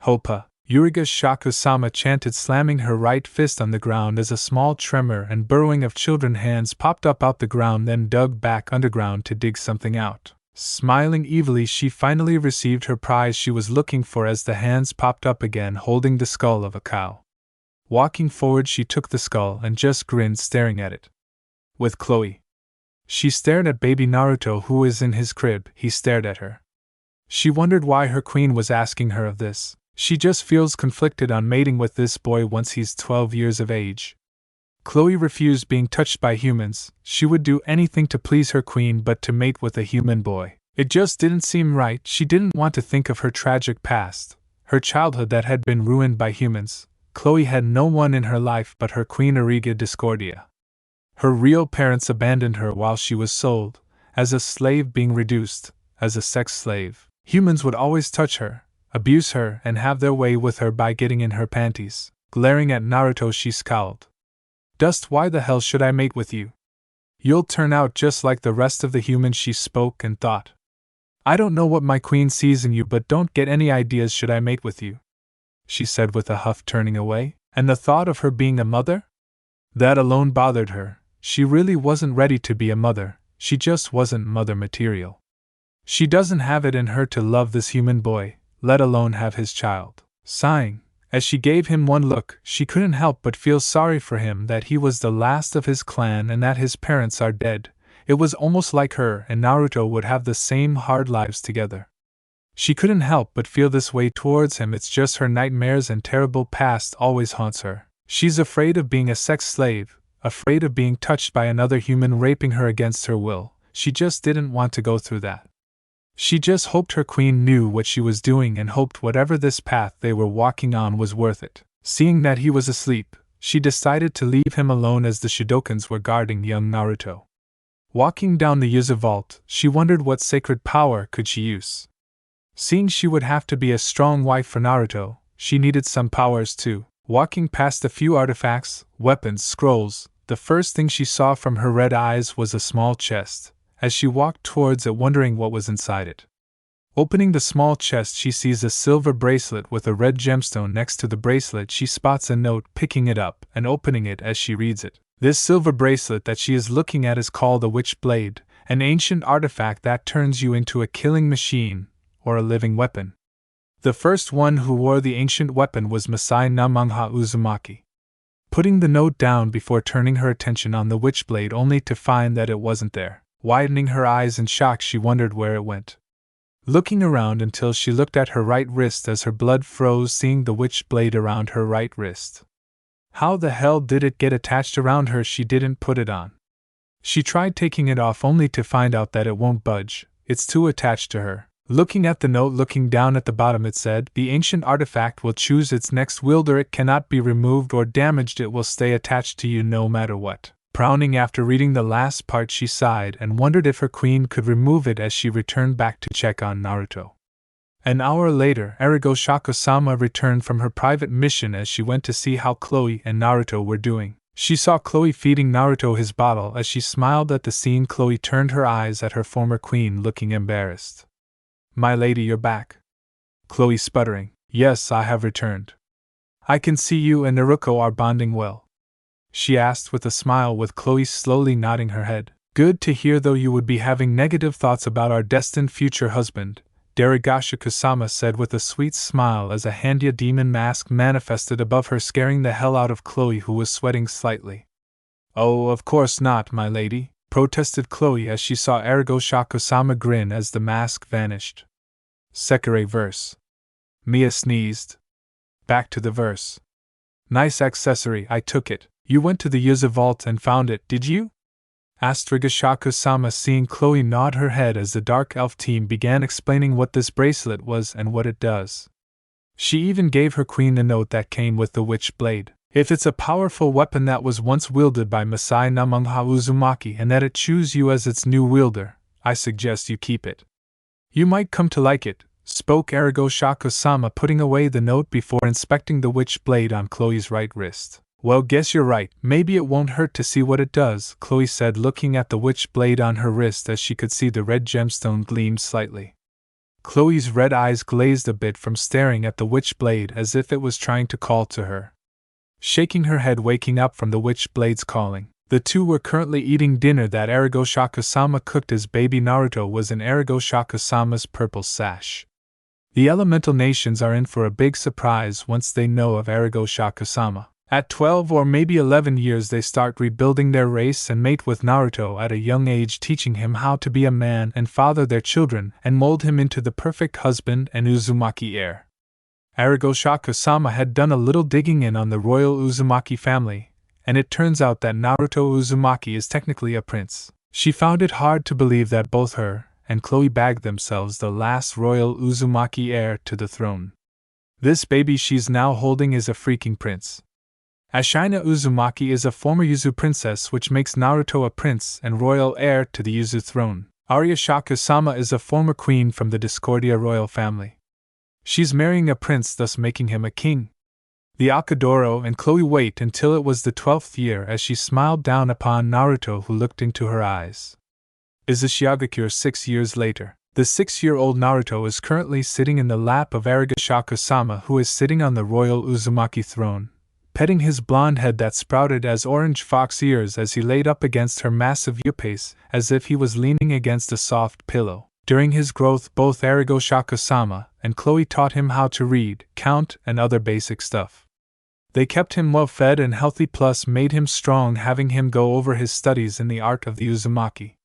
Hopa! Hachishaku-sama chanted, slamming her right fist on the ground as a small tremor and burrowing of children's hands popped up out the ground, then dug back underground to dig something out. Smiling evilly, she finally received her prize she was looking for as the hands popped up again, holding the skull of a cow. Walking forward, she took the skull and just grinned, staring at it. With Chloe. She stared at baby Naruto, who was in his crib. He stared at her. She wondered why her queen was asking her of this. She just feels conflicted on mating with this boy once he's 12 years of age. Chloe refused being touched by humans. She would do anything to please her queen, but to mate with a human boy, it just didn't seem right. She didn't want to think of her tragic past, her childhood that had been ruined by humans. Chloe had no one in her life but her queen Origa Discordia. Her real parents abandoned her while she was sold, as a slave, being reduced, as a sex slave. Humans would always touch her, abuse her, and have their way with her by getting in her panties. Glaring at Naruto, she scowled. Dust, why the hell should I mate with you? You'll turn out just like the rest of the humans. She spoke and thought. I don't know what my queen sees in you, but don't get any ideas should I mate with you, she said with a huff, turning away. And the thought of her being a mother? That alone bothered her. She really wasn't ready to be a mother, she just wasn't mother material. She doesn't have it in her to love this human boy, let alone have his child. Sighing, as she gave him one look, she couldn't help but feel sorry for him, that he was the last of his clan and that his parents are dead. It was almost like her and Naruto would have the same hard lives together. She couldn't help but feel this way towards him. It's just her nightmares and terrible past always haunts her. She's afraid of being a sex slave, afraid of being touched by another human raping her against her will. She just didn't want to go through that. She just hoped her queen knew what she was doing and hoped whatever this path they were walking on was worth it. Seeing that he was asleep, she decided to leave him alone as the Shidokans were guarding young Naruto. Walking down the Yuzu vault, she wondered what sacred power could she use. Seeing she would have to be a strong wife for Naruto, she needed some powers too. Walking past a few artifacts, weapons, scrolls, the first thing she saw from her red eyes was a small chest. As she walked towards it, wondering what was inside it. Opening the small chest, she sees a silver bracelet with a red gemstone next to the bracelet. She spots a note, picking it up and opening it as she reads it. This silver bracelet that she is looking at is called a witch blade, an ancient artifact that turns you into a killing machine, or a living weapon. The first one who wore the ancient weapon was Masai Namangha Uzumaki. Putting the note down before turning her attention on the witch blade, only to find that it wasn't there. Widening her eyes in shock, she wondered where it went. Looking around until she looked at her right wrist as her blood froze, seeing the witch blade around her right wrist. How the hell did it get attached around her? She didn't put it on. She tried taking it off only to find out that it won't budge, it's too attached to her. Looking at the note, looking down at the bottom, it said, "The ancient artifact will choose its next wielder. It cannot be removed or damaged. It will stay attached to you no matter what." Frowning after reading the last part, she sighed and wondered if her queen could remove it as she returned back to check on Naruto. An hour later, Hachishaku-sama returned from her private mission as she went to see how Chloe and Naruto were doing. She saw Chloe feeding Naruto his bottle. As she smiled at the scene, Chloe turned her eyes at her former queen, looking embarrassed. "My lady, you're back." Chloe sputtering, "Yes, I have returned. I can see you and Naruto are bonding well," she asked with a smile, with Chloe slowly nodding her head. "Good to hear, though you would be having negative thoughts about our destined future husband," Hachishaku-sama said with a sweet smile as a Handia demon mask manifested above her, scaring the hell out of Chloe, who was sweating slightly. "Oh, of course not, my lady," protested Chloe as she saw Hachishaku-sama grin as the mask vanished. Sekirei verse. Mia sneezed. Back to the verse. "Nice accessory, I took it. You went to the Yuzu vault and found it, did you?" asked Hachishaku-sama, seeing Chloe nod her head as the Dark Elf team began explaining what this bracelet was and what it does. She even gave her queen the note that came with the witch blade. "If it's a powerful weapon that was once wielded by Masai Namangha Uzumaki and that it chose you as its new wielder, I suggest you keep it. You might come to like it, spoke Hachishaku-sama, putting away the note before inspecting the witch blade on Chloe's right wrist. Well, guess you're right, maybe it won't hurt to see what it does, Chloe said, looking at the witch blade on her wrist as she could see the red gemstone gleamed slightly. Chloe's red eyes glazed a bit from staring at the witch blade as if it was trying to call to her. Shaking her head, waking up from the witch blade's calling. The two were currently eating dinner that Hachishaku-sama cooked as baby Naruto was in Hachishaku-sama's purple sash. The elemental nations are in for a big surprise once they know of Hachishaku-sama. At 12 or maybe 11 years they start rebuilding their race and mate with Naruto at a young age, teaching him how to be a man and father their children and mold him into the perfect husband and Uzumaki heir. Hachishaku-sama had done a little digging in on the royal Uzumaki family, and it turns out that Naruto Uzumaki is technically a prince. She found it hard to believe that both her and Chloe bagged themselves the last royal Uzumaki heir to the throne. This baby she's now holding is a freaking prince. Ashina Uzumaki is a former Yuzu princess, which makes Naruto a prince and royal heir to the Yuzu throne. Hachishaku-sama is a former queen from the Discordia royal family. She's marrying a prince, thus making him a king. The Akadoro and Chloe wait until it was the 12th year as she smiled down upon Naruto, who looked into her eyes. Uchiha 6 years later. The 6-year-old Naruto is currently sitting in the lap of Hachishaku-sama, who is sitting on the royal Uzumaki throne, petting his blonde head that sprouted as orange fox ears as he laid up against her massive yuppes, as if he was leaning against a soft pillow. During his growth, both Hachishaku-sama and Chloe taught him how to read, count, and other basic stuff. They kept him well fed and healthy, plus made him strong, having him go over his studies in the art of the Uzumaki.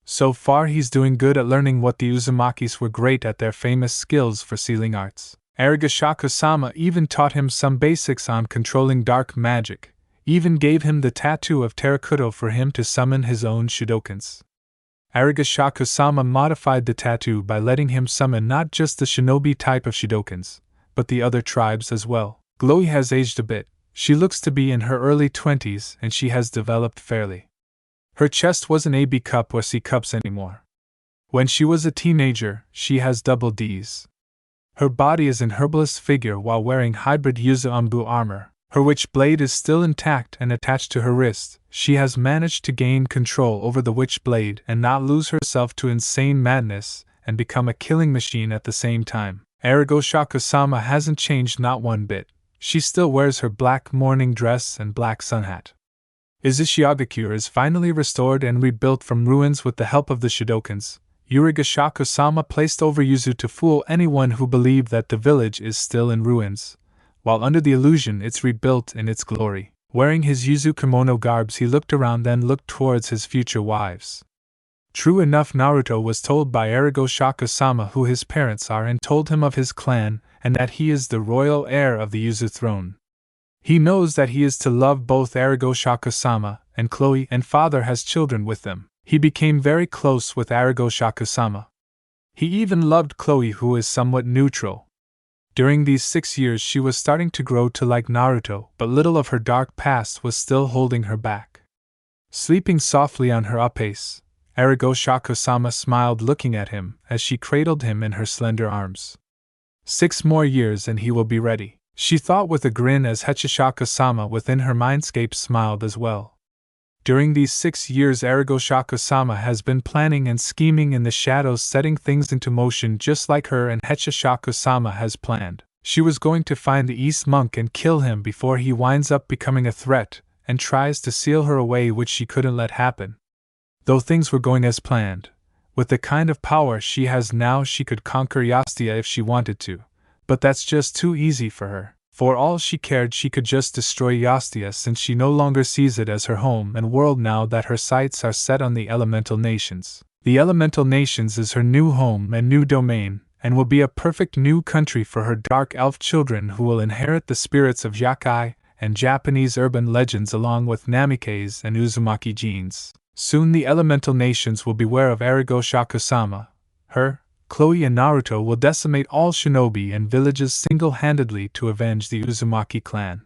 So far he's doing good at learning what the Uzumakis were great at, their famous skills for sealing arts. Hachishaku-sama even taught him some basics on controlling dark magic, even gave him the tattoo of Terrakuto for him to summon his own Shidokens. Hachishaku-sama modified the tattoo by letting him summon not just the shinobi type of Shidokens, but the other tribes as well. Chloe has aged a bit. She looks to be in her early 20s and she has developed fairly. Her chest wasn't A B cup or C cups anymore. When she was a teenager, she has double Ds. Her body is an herbalist figure while wearing hybrid Yuzu Umbu armor. Her witch blade is still intact and attached to her wrist. She has managed to gain control over the witch blade and not lose herself to insane madness and become a killing machine at the same time. Hachishaku-sama hasn't changed not one bit. She still wears her black mourning dress and black sun hat. Uchiha is finally restored and rebuilt from ruins with the help of the Shidokens. Hachishaku-sama placed over Yuzu to fool anyone who believed that the village is still in ruins, while under the illusion it's rebuilt in its glory. Wearing his Yuzu kimono garbs, he looked around, then looked towards his future wives. True enough, Naruto was told by Hachishaku-sama who his parents are and told him of his clan and that he is the royal heir of the Yuzu throne. He knows that he is to love both Hachishaku-sama and Chloe, and father has children with them. He became very close with Hachishaku-sama. He even loved Chloe, who is somewhat neutral. During these 6 years she was starting to grow to like Naruto, but little of her dark past was still holding her back. Sleeping softly on her upace, Hachishaku-sama smiled, looking at him as she cradled him in her slender arms. 6 more years and he will be ready, she thought with a grin as Hachishaku-sama within her mindscape smiled as well. During these 6 years Hachishaku-sama has been planning and scheming in the shadows, setting things into motion just like her and Hachishaku-sama has planned. She was going to find the East Monk and kill him before he winds up becoming a threat and tries to seal her away, which she couldn't let happen. Though things were going as planned, with the kind of power she has now she could conquer Yastia if she wanted to, but that's just too easy for her. For all she cared, she could just destroy Yastia, since she no longer sees it as her home and world now that her sights are set on the Elemental Nations. The Elemental Nations is her new home and new domain, and will be a perfect new country for her dark elf children who will inherit the spirits of yakai and Japanese urban legends along with Namikaze and Uzumaki genes. Soon the Elemental Nations will beware of Hachishaku-sama. Her, Chloe and Naruto will decimate all shinobi and villages single-handedly to avenge the Uzumaki clan.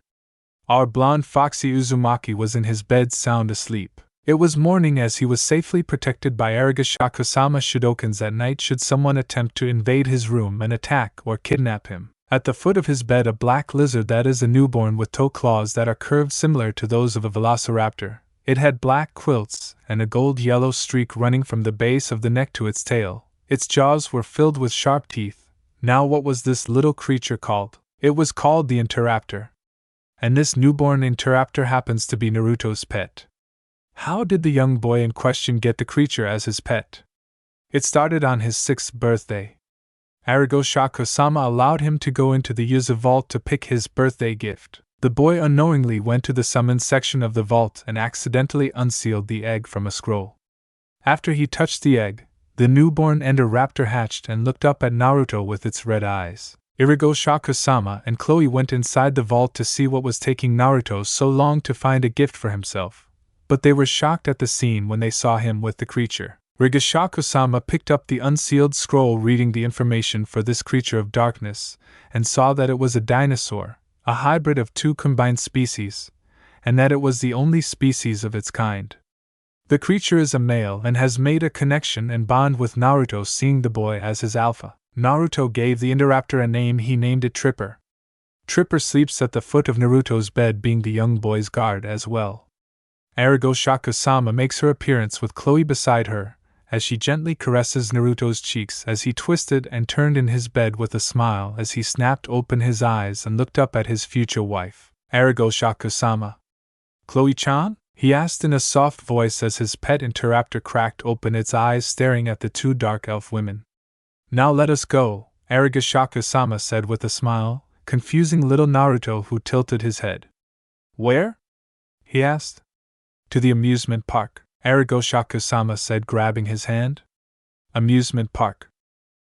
Our blonde foxy Uzumaki was in his bed sound asleep. It was morning as he was safely protected by Hachishaku-sama shurikens at night should someone attempt to invade his room and attack or kidnap him. At the foot of his bed a black lizard that is a newborn with toe claws that are curved similar to those of a velociraptor. It had black quilts and a gold-yellow streak running from the base of the neck to its tail. Its jaws were filled with sharp teeth. Now what was this little creature called? It was called the Interrupter. And this newborn Interrupter happens to be Naruto's pet. How did the young boy in question get the creature as his pet? It started on his 6th birthday. Hachishaku-sama allowed him to go into the Yuzu vault to pick his birthday gift. The boy unknowingly went to the summon section of the vault and accidentally unsealed the egg from a scroll. After he touched the egg, the newborn Ender Raptor hatched and looked up at Naruto with its red eyes. Hachishaku-sama and Chloe went inside the vault to see what was taking Naruto so long to find a gift for himself. But they were shocked at the scene when they saw him with the creature. Hachishaku-sama picked up the unsealed scroll reading the information for this creature of darkness, and saw that it was a dinosaur, a hybrid of 2 combined species, and that it was the only species of its kind. The creature is a male and has made a connection and bond with Naruto, seeing the boy as his alpha. Naruto gave the Interrupter a name. He named it Tripper. Tripper sleeps at the foot of Naruto's bed, being the young boy's guard as well. Hachishaku-sama makes her appearance with Chloe beside her, as she gently caresses Naruto's cheeks as he twisted and turned in his bed with a smile as he snapped open his eyes and looked up at his future wife. Hachishaku-sama. Chloe-chan? He asked in a soft voice as his pet Interrupter cracked open its eyes staring at the 2 dark elf women. Now let us go, Hachishaku-sama said with a smile, confusing little Naruto who tilted his head. Where? He asked. To the amusement park, Hachishaku-sama said, grabbing his hand. Amusement park.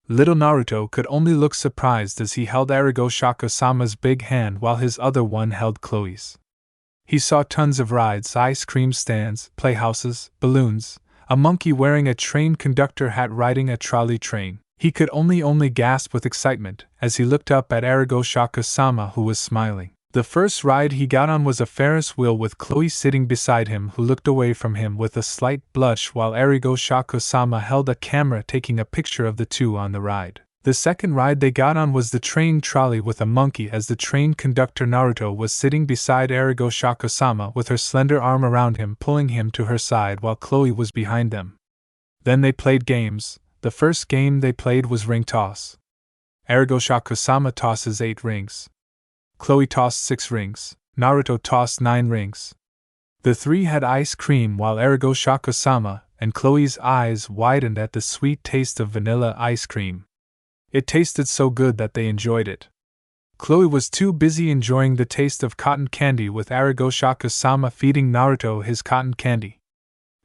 Little Naruto could only look surprised as he held Hachishaku-sama's big hand while his other one held Chloe's. He saw tons of rides, ice cream stands, playhouses, balloons, a monkey wearing a train conductor hat riding a trolley train. He could only gasp with excitement as he looked up at Hachishaku-sama, who was smiling. The first ride he got on was a Ferris wheel with Chloe sitting beside him, who looked away from him with a slight blush while Hachishaku-sama held a camera taking a picture of the 2 on the ride. The second ride they got on was the train trolley with a monkey, as the train conductor Naruto was sitting beside Hachishaku-sama with her slender arm around him, pulling him to her side while Chloe was behind them. Then they played games. The first game they played was ring toss. Hachishaku-sama tosses 8 rings. Chloe tossed 6 rings. Naruto tossed 9 rings. The 3 had ice cream while Hachishaku-sama and Chloe's eyes widened at the sweet taste of vanilla ice cream. It tasted so good that they enjoyed it. Chloe was too busy enjoying the taste of cotton candy with Hachishaku-sama feeding Naruto his cotton candy.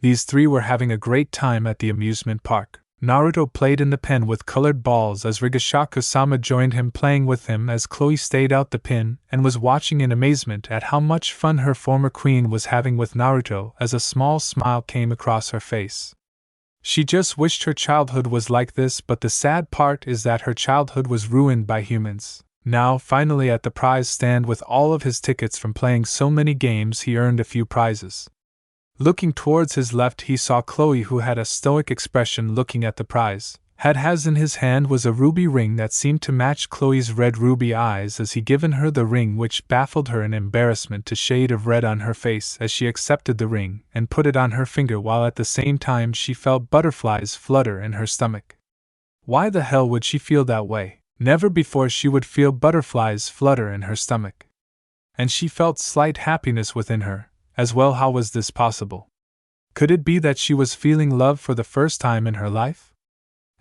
These 3 were having a great time at the amusement park. Naruto played in the pen with colored balls as Hachishaku-sama joined him, playing with him as Chloe stayed out the pin and was watching in amazement at how much fun her former queen was having with Naruto as a small smile came across her face. She just wished her childhood was like this, but the sad part is that her childhood was ruined by humans. Now, finally at the prize stand with all of his tickets from playing so many games, he earned a few prizes. Looking towards his left, he saw Chloe, who had a stoic expression looking at the prize. Has in his hand was a ruby ring that seemed to match Chloe's red ruby eyes as he given her the ring, which baffled her in embarrassment to shade of red on her face as she accepted the ring and put it on her finger, while at the same time she felt butterflies flutter in her stomach. Why the hell would she feel that way? Never before she would feel butterflies flutter in her stomach. And she felt slight happiness within her. As well, how was this possible? Could it be that she was feeling love for the first time in her life?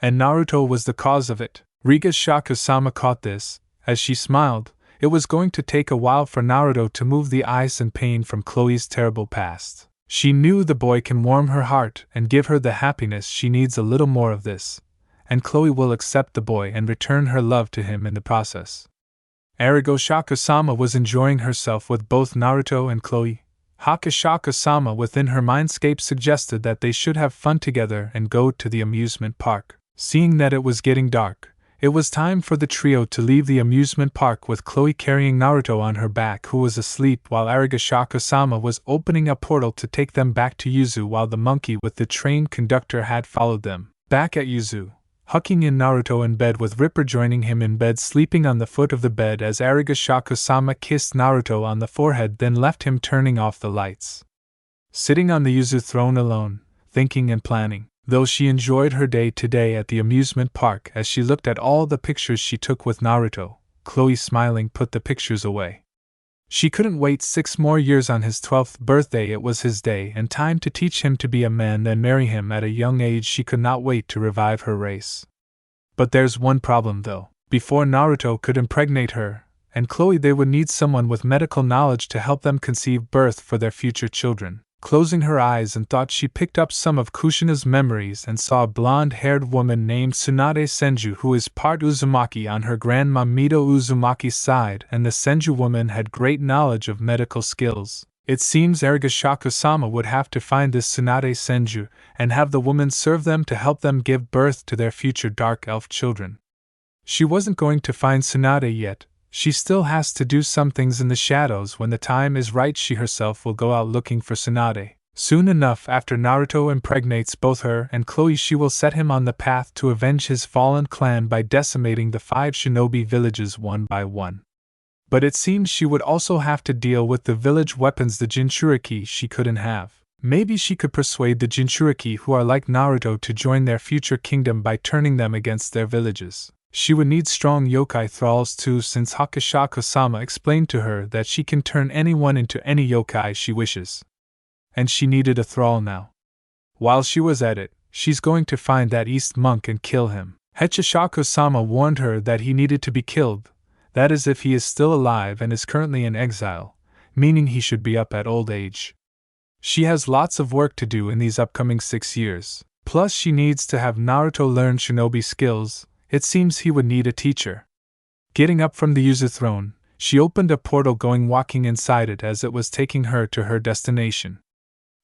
And Naruto was the cause of it. Hachishaku-sama caught this. As she smiled, it was going to take a while for Naruto to move the ice and pain from Chloe's terrible past. She knew the boy can warm her heart and give her the happiness she needs. A little more of this, and Chloe will accept the boy and return her love to him in the process. Hachishaku-sama was enjoying herself with both Naruto and Chloe. Hachishaku-sama within her mindscape suggested that they should have fun together and go to the amusement park. Seeing that it was getting dark, It was time for the trio to leave the amusement park with Chloe carrying Naruto on her back, who was asleep, while Hachishaku-sama was opening a portal to take them back to Yuzu, while the monkey with the train conductor had followed them. Back at Yuzu, hucking in Naruto in bed with Ripper joining him in bed, sleeping on the foot of the bed as Hachishaku-sama kissed Naruto on the forehead, then left him, turning off the lights. Sitting on the Yuzu throne alone, thinking and planning, though she enjoyed her day today at the amusement park as she looked at all the pictures she took with Naruto, Chloe, smiling, put the pictures away. She couldn't wait 6 more years on his 12th birthday. It was his day and time to teach him to be a man, then marry him at a young age. She could not wait to revive her race. But there's one problem though. Before Naruto could impregnate her and Chloe, they would need someone with medical knowledge to help them conceive birth for their future children. Closing her eyes in thought, she picked up some of Kushina's memories and saw a blonde-haired woman named Tsunade Senju, who is part Uzumaki on her grandma Mito Uzumaki's side, and the Senju woman had great knowledge of medical skills. It seems Hachishaku-sama would have to find this Tsunade Senju and have the woman serve them to help them give birth to their future dark elf children. She wasn't going to find Tsunade yet. She still has to do some things in the shadows. When the time is right, she herself will go out looking for Tsunade. Soon enough after Naruto impregnates both her and Chloe, she will set him on the path to avenge his fallen clan by decimating the 5 shinobi villages one by one. But it seems she would also have to deal with the village weapons, the Jinchuriki, she couldn't have. Maybe she could persuade the Jinchuriki, who are like Naruto, to join their future kingdom by turning them against their villages. She would need strong yokai thralls too, since Hachishaku-sama explained to her that she can turn anyone into any yokai she wishes. And she needed a thrall now. While she was at it, she's going to find that East monk and kill him. Hachishaku-sama warned her that he needed to be killed, that is if he is still alive and is currently in exile, meaning he should be up at old age. She has lots of work to do in these upcoming 6 years. Plus she needs to have Naruto learn shinobi skills. It seems he would need a teacher. Getting up from the Yuzu throne, she opened a portal, going walking inside it as it was taking her to her destination.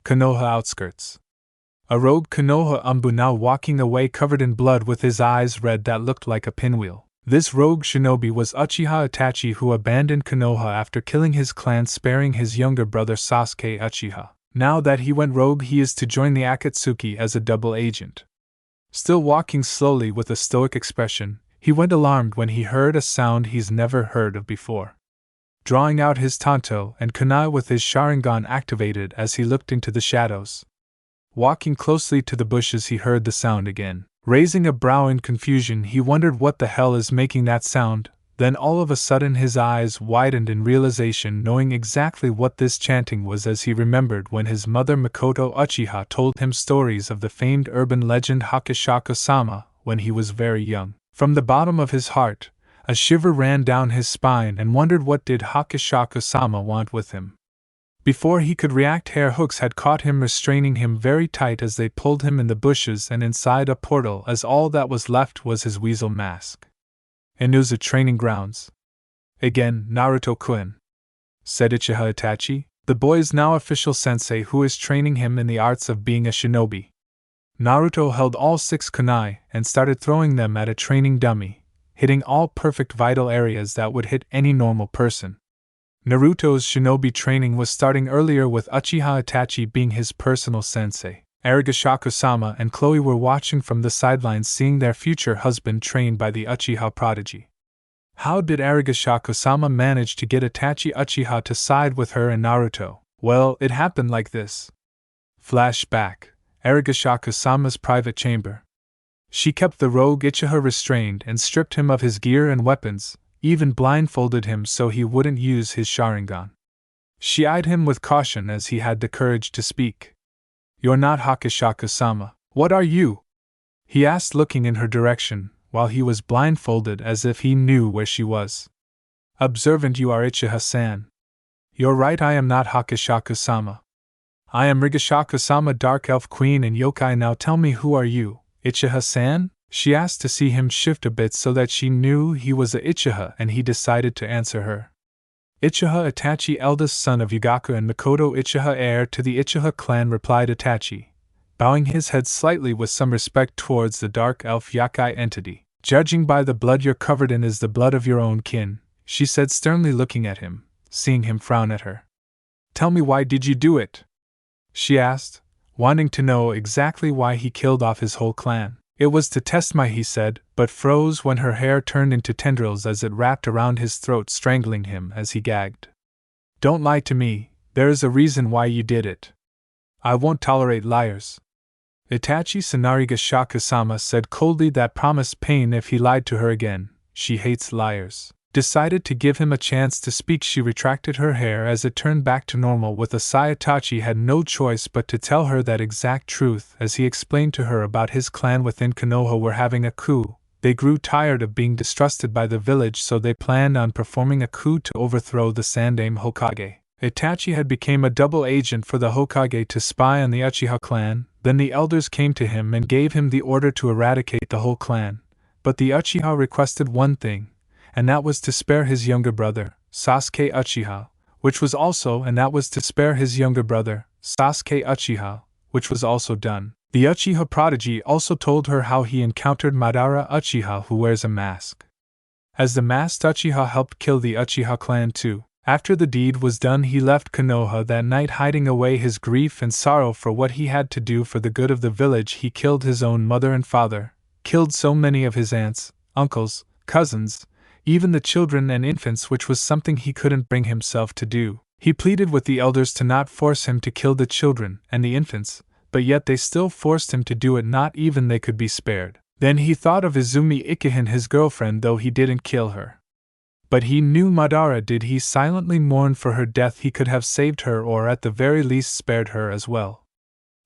Konoha outskirts. A rogue Konoha Umbu now walking away covered in blood with his eyes red that looked like a pinwheel. This rogue shinobi was Uchiha Itachi, who abandoned Konoha after killing his clan, sparing his younger brother Sasuke Uchiha. Now that he went rogue, he is to join the Akatsuki as a double agent. Still walking slowly with a stoic expression, he went alarmed when he heard a sound he's never heard of before. Drawing out his tanto and kunai with his Sharingan activated as he looked into the shadows. Walking closely to the bushes, he heard the sound again. Raising a brow in confusion, he wondered what the hell is making that sound. Then all of a sudden his eyes widened in realization, knowing exactly what this chanting was, as he remembered when his mother Mikoto Uchiha told him stories of the famed urban legend Hachishaku-sama when he was very young. From the bottom of his heart, a shiver ran down his spine and wondered what did Hachishaku-sama want with him. Before he could react, hair hooks had caught him, restraining him very tight as they pulled him in the bushes and inside a portal, as all that was left was his weasel mask. Inuzu training grounds. Again, Naruto-kun, said Uchiha Itachi, the boy's now official sensei who is training him in the arts of being a shinobi. Naruto held all 6 kunai and started throwing them at a training dummy, hitting all perfect vital areas that would hit any normal person. Naruto's shinobi training was starting earlier, with Uchiha Itachi being his personal sensei. Hachishaku-sama and Chloe were watching from the sidelines, seeing their future husband trained by the Uchiha prodigy. How did Hachishaku-sama manage to get Itachi Uchiha to side with her and Naruto? Well, it happened like this. Flashback. Hachishaku-sama's private chamber. She kept the rogue Uchiha restrained and stripped him of his gear and weapons, even blindfolded him so he wouldn't use his Sharingan. She eyed him with caution as he had the courage to speak. "You're not Hachishaku-sama. What are you?" he asked, looking in her direction, while he was blindfolded, as if he knew where she was. "Observant you are, Uchiha-san." "You're right, I am not Hachishaku-sama. I am Rigashaku-sama, Dark Elf Queen and Yokai. Now tell me, who are you, Uchiha-san?" She asked to see him shift a bit so that she knew he was a Uchiha, and he decided to answer her. "Uchiha Itachi, eldest son of Yugaku and Mikoto Uchiha, heir to the Uchiha clan," replied Itachi, bowing his head slightly with some respect towards the dark elf Yakai entity. Judging by the blood you're covered in is the blood of your own kin, she said sternly, looking at him, seeing him frown at her. Tell me, why did you do it? She asked, wanting to know exactly why he killed off his whole clan. It was to test he said, but froze when her hair turned into tendrils as it wrapped around his throat, strangling him as he gagged. Don't lie to me, there is a reason why you did it. I won't tolerate liars. Hachishaku-sama said coldly that promised pain if he lied to her again. She hates liars. Decided to give him a chance to speak. She retracted her hair as it turned back to normal with a sigh. Itachi had no choice but to tell her that exact truth as he explained to her about his clan within Konoha were having a coup. They grew tired of being distrusted by the village, so they planned on performing a coup to overthrow the Sandaime Hokage. Itachi had become a double agent for the Hokage to spy on the Uchiha clan. Then the elders came to him and gave him the order to eradicate the whole clan. But the Uchiha requested one thing, and that was to spare his younger brother, Sasuke Uchiha, which was also done. The Uchiha prodigy also told her how he encountered Madara Uchiha, who wears a mask. As the masked Uchiha helped kill the Uchiha clan too. After the deed was done, he left Konoha that night, hiding away his grief and sorrow for what he had to do for the good of the village. He killed his own mother and father, killed so many of his aunts, uncles, cousins, even the children and infants, which was something he couldn't bring himself to do. He pleaded with the elders to not force him to kill the children and the infants, but yet they still forced him to do it. Not even they could be spared. Then he thought of Izumi Ikihin, his girlfriend, though he didn't kill her. But he knew Madara did. He silently mourned for her death. He could have saved her, or at the very least spared her as well.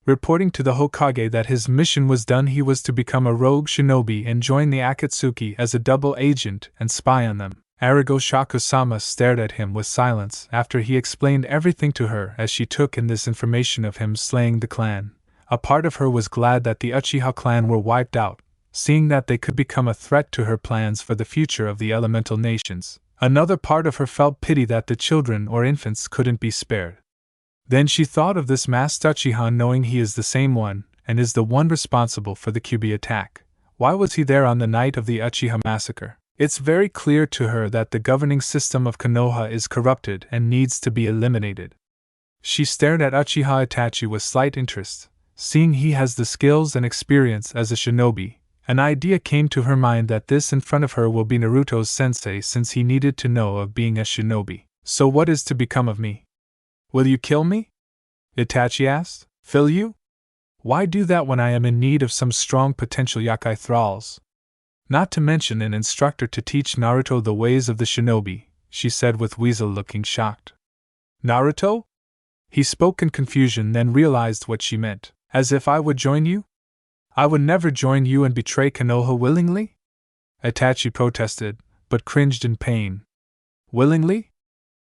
Reporting to the Hokage that his mission was done, he was to become a rogue shinobi and join the Akatsuki as a double agent and spy on them. Hachishaku-sama stared at him with silence after he explained everything to her as she took in this information of him slaying the clan. A part of her was glad that the Uchiha clan were wiped out, seeing that they could become a threat to her plans for the future of the elemental nations. Another part of her felt pity that the children or infants couldn't be spared. Then she thought of this masked Uchiha, knowing he is the same one, and is the one responsible for the Kyuubi attack. Why was he there on the night of the Uchiha massacre? It's very clear to her that the governing system of Konoha is corrupted and needs to be eliminated. She stared at Uchiha Itachi with slight interest, seeing he has the skills and experience as a shinobi. An idea came to her mind that this in front of her will be Naruto's sensei, since he needed to know of being a shinobi. So what is to become of me? Will you kill me? Itachi asked. Kill you? Why do that when I am in need of some strong potential yakai thralls? Not to mention an instructor to teach Naruto the ways of the shinobi, she said with Weasel looking shocked. Naruto? He spoke in confusion, then realized what she meant. As if I would join you? I would never join you and betray Konoha willingly? Itachi protested, but cringed in pain. Willingly?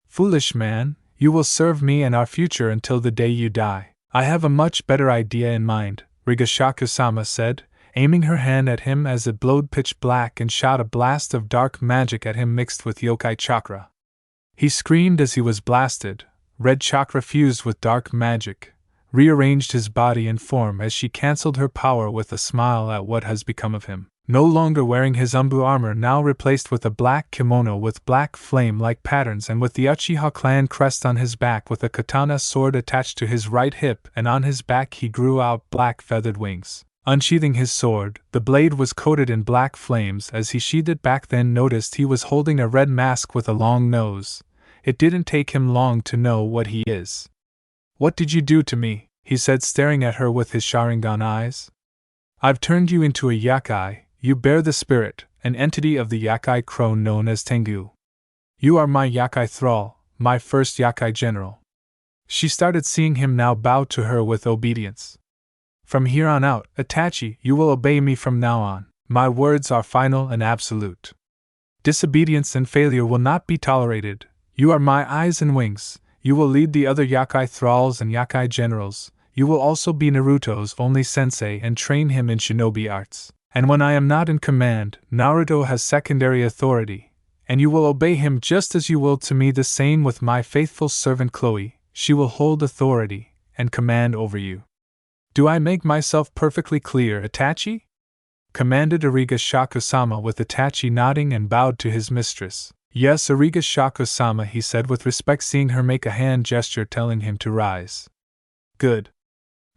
Foolish man, you will serve me and our future until the day you die. I have a much better idea in mind, Hachishaku-sama said, aiming her hand at him as it glowed pitch black and shot a blast of dark magic at him mixed with yokai chakra. He screamed as he was blasted. Red chakra fused with dark magic rearranged his body and form as she cancelled her power with a smile at what has become of him. No longer wearing his umbu armor, now replaced with a black kimono with black flame-like patterns, and with the Uchiha clan crest on his back with a katana sword attached to his right hip, and on his back he grew out black feathered wings. Unsheathing his sword, the blade was coated in black flames. As he sheathed it back, then noticed he was holding a red mask with a long nose. It didn't take him long to know what he is. What did you do to me? He said, staring at her with his Sharingan eyes. I've turned you into a yakai. You bear the spirit, an entity of the yakai crow known as Tengu. You are my yakai thrall, my first yakai general. She started seeing him now bow to her with obedience. From here on out, Itachi, you will obey me from now on. My words are final and absolute. Disobedience and failure will not be tolerated. You are my eyes and wings. You will lead the other yakai thralls and yakai generals. You will also be Naruto's only sensei and train him in shinobi arts. And when I am not in command, Naruto has secondary authority, and you will obey him just as you will to me. The same with my faithful servant Chloe. She will hold authority and command over you. Do I make myself perfectly clear, Itachi? commanded Hachishaku-sama with Itachi nodding and bowed to his mistress. Yes, Hachishaku-sama, he said with respect, seeing her make a hand gesture telling him to rise. Good.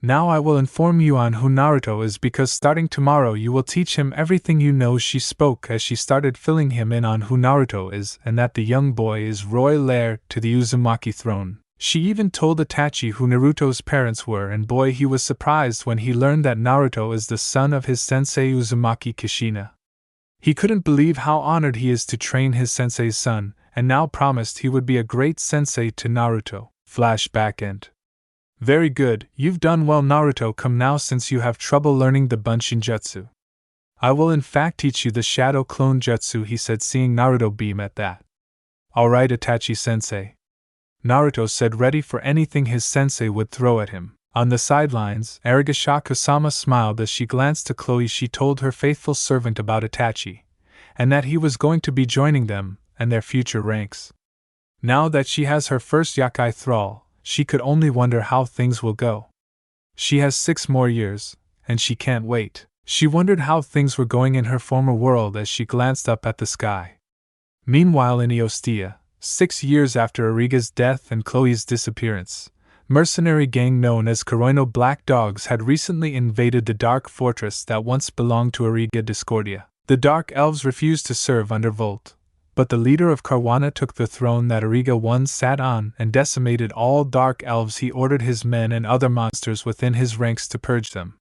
Now I will inform you on who Naruto is, because starting tomorrow you will teach him everything you know. She spoke as she started filling him in on who Naruto is and that the young boy is royal heir to the Uzumaki throne. She even told Itachi who Naruto's parents were, and boy, he was surprised when he learned that Naruto is the son of his sensei Uzumaki Kushina. He couldn't believe how honored he is to train his sensei's son, and now promised he would be a great sensei to Naruto. Flashback end. Very good, you've done well, Naruto. Come now, since you have trouble learning the Bunshin Jutsu. I will in fact teach you the Shadow Clone Jutsu, he said, seeing Naruto beam at that. Alright, Itachi-sensei. Naruto said, ready for anything his sensei would throw at him. On the sidelines, Hachishaku-sama smiled as she glanced to Chloe. She told her faithful servant about Itachi, and that he was going to be joining them and their future ranks. Now that she has her first Yakai thrall, she could only wonder how things will go. She has 6 more years, and she can't wait. She wondered how things were going in her former world as she glanced up at the sky. Meanwhile, in Eostia, 6 years after Origa's death and Chloe's disappearance, mercenary gang known as Kuroino Black Dogs had recently invaded the Dark Fortress that once belonged to Origa Discordia. The Dark Elves refused to serve under Volt, but the leader of Karwana took the throne that Origa once sat on and decimated all Dark Elves. He ordered his men and other monsters within his ranks to purge them.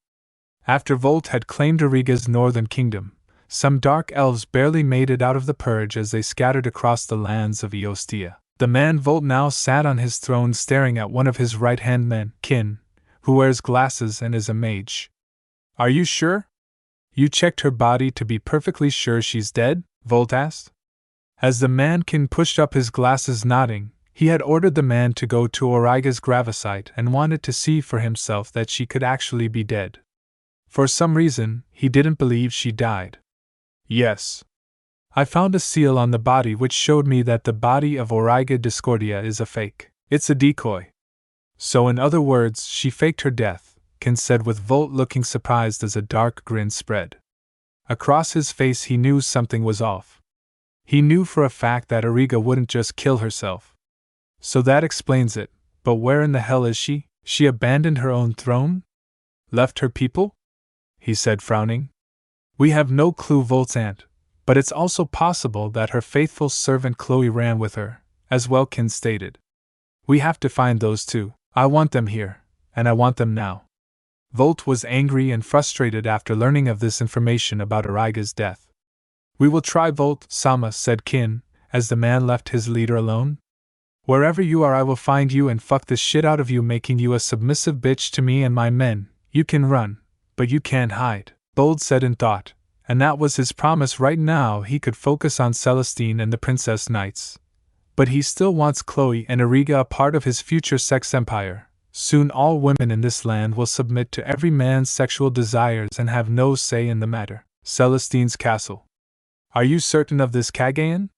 After Volt had claimed Origa's northern kingdom, some Dark Elves barely made it out of the purge as they scattered across the lands of Eostia. The man Volt now sat on his throne staring at one of his right-hand men, Kin, who wears glasses and is a mage. Are you sure? You checked her body to be perfectly sure she's dead? Volt asked. As the man Kin pushed up his glasses, nodding, he had ordered the man to go to Origa's gravesite and wanted to see for himself that she could actually be dead. For some reason, he didn't believe she died. Yes. I found a seal on the body which showed me that the body of Origa Discordia is a fake. It's a decoy. So in other words, she faked her death, Kin said with Volt looking surprised as a dark grin spread across his face. He knew something was off. He knew for a fact that Origa wouldn't just kill herself. So that explains it, but where in the hell is she? She abandoned her own throne? Left her people? He said, frowning. We have no clue, Volt's aunt, but it's also possible that her faithful servant Chloe ran with her, as well, Kin stated. We have to find those two. I want them here, and I want them now. Volt was angry and frustrated after learning of this information about Origa's death. We will try, Volt-sama, said Kin, as the man left his leader alone. Wherever you are, I will find you and fuck the shit out of you, making you a submissive bitch to me and my men. You can run, but you can't hide, Bold said in thought, and that was his promise. Right now he could focus on Celestine and the Princess Knights. But he still wants Chloe and Origa a part of his future sex empire. Soon all women in this land will submit to every man's sexual desires and have no say in the matter. Celestine's castle. Are you certain of this, Kagayan?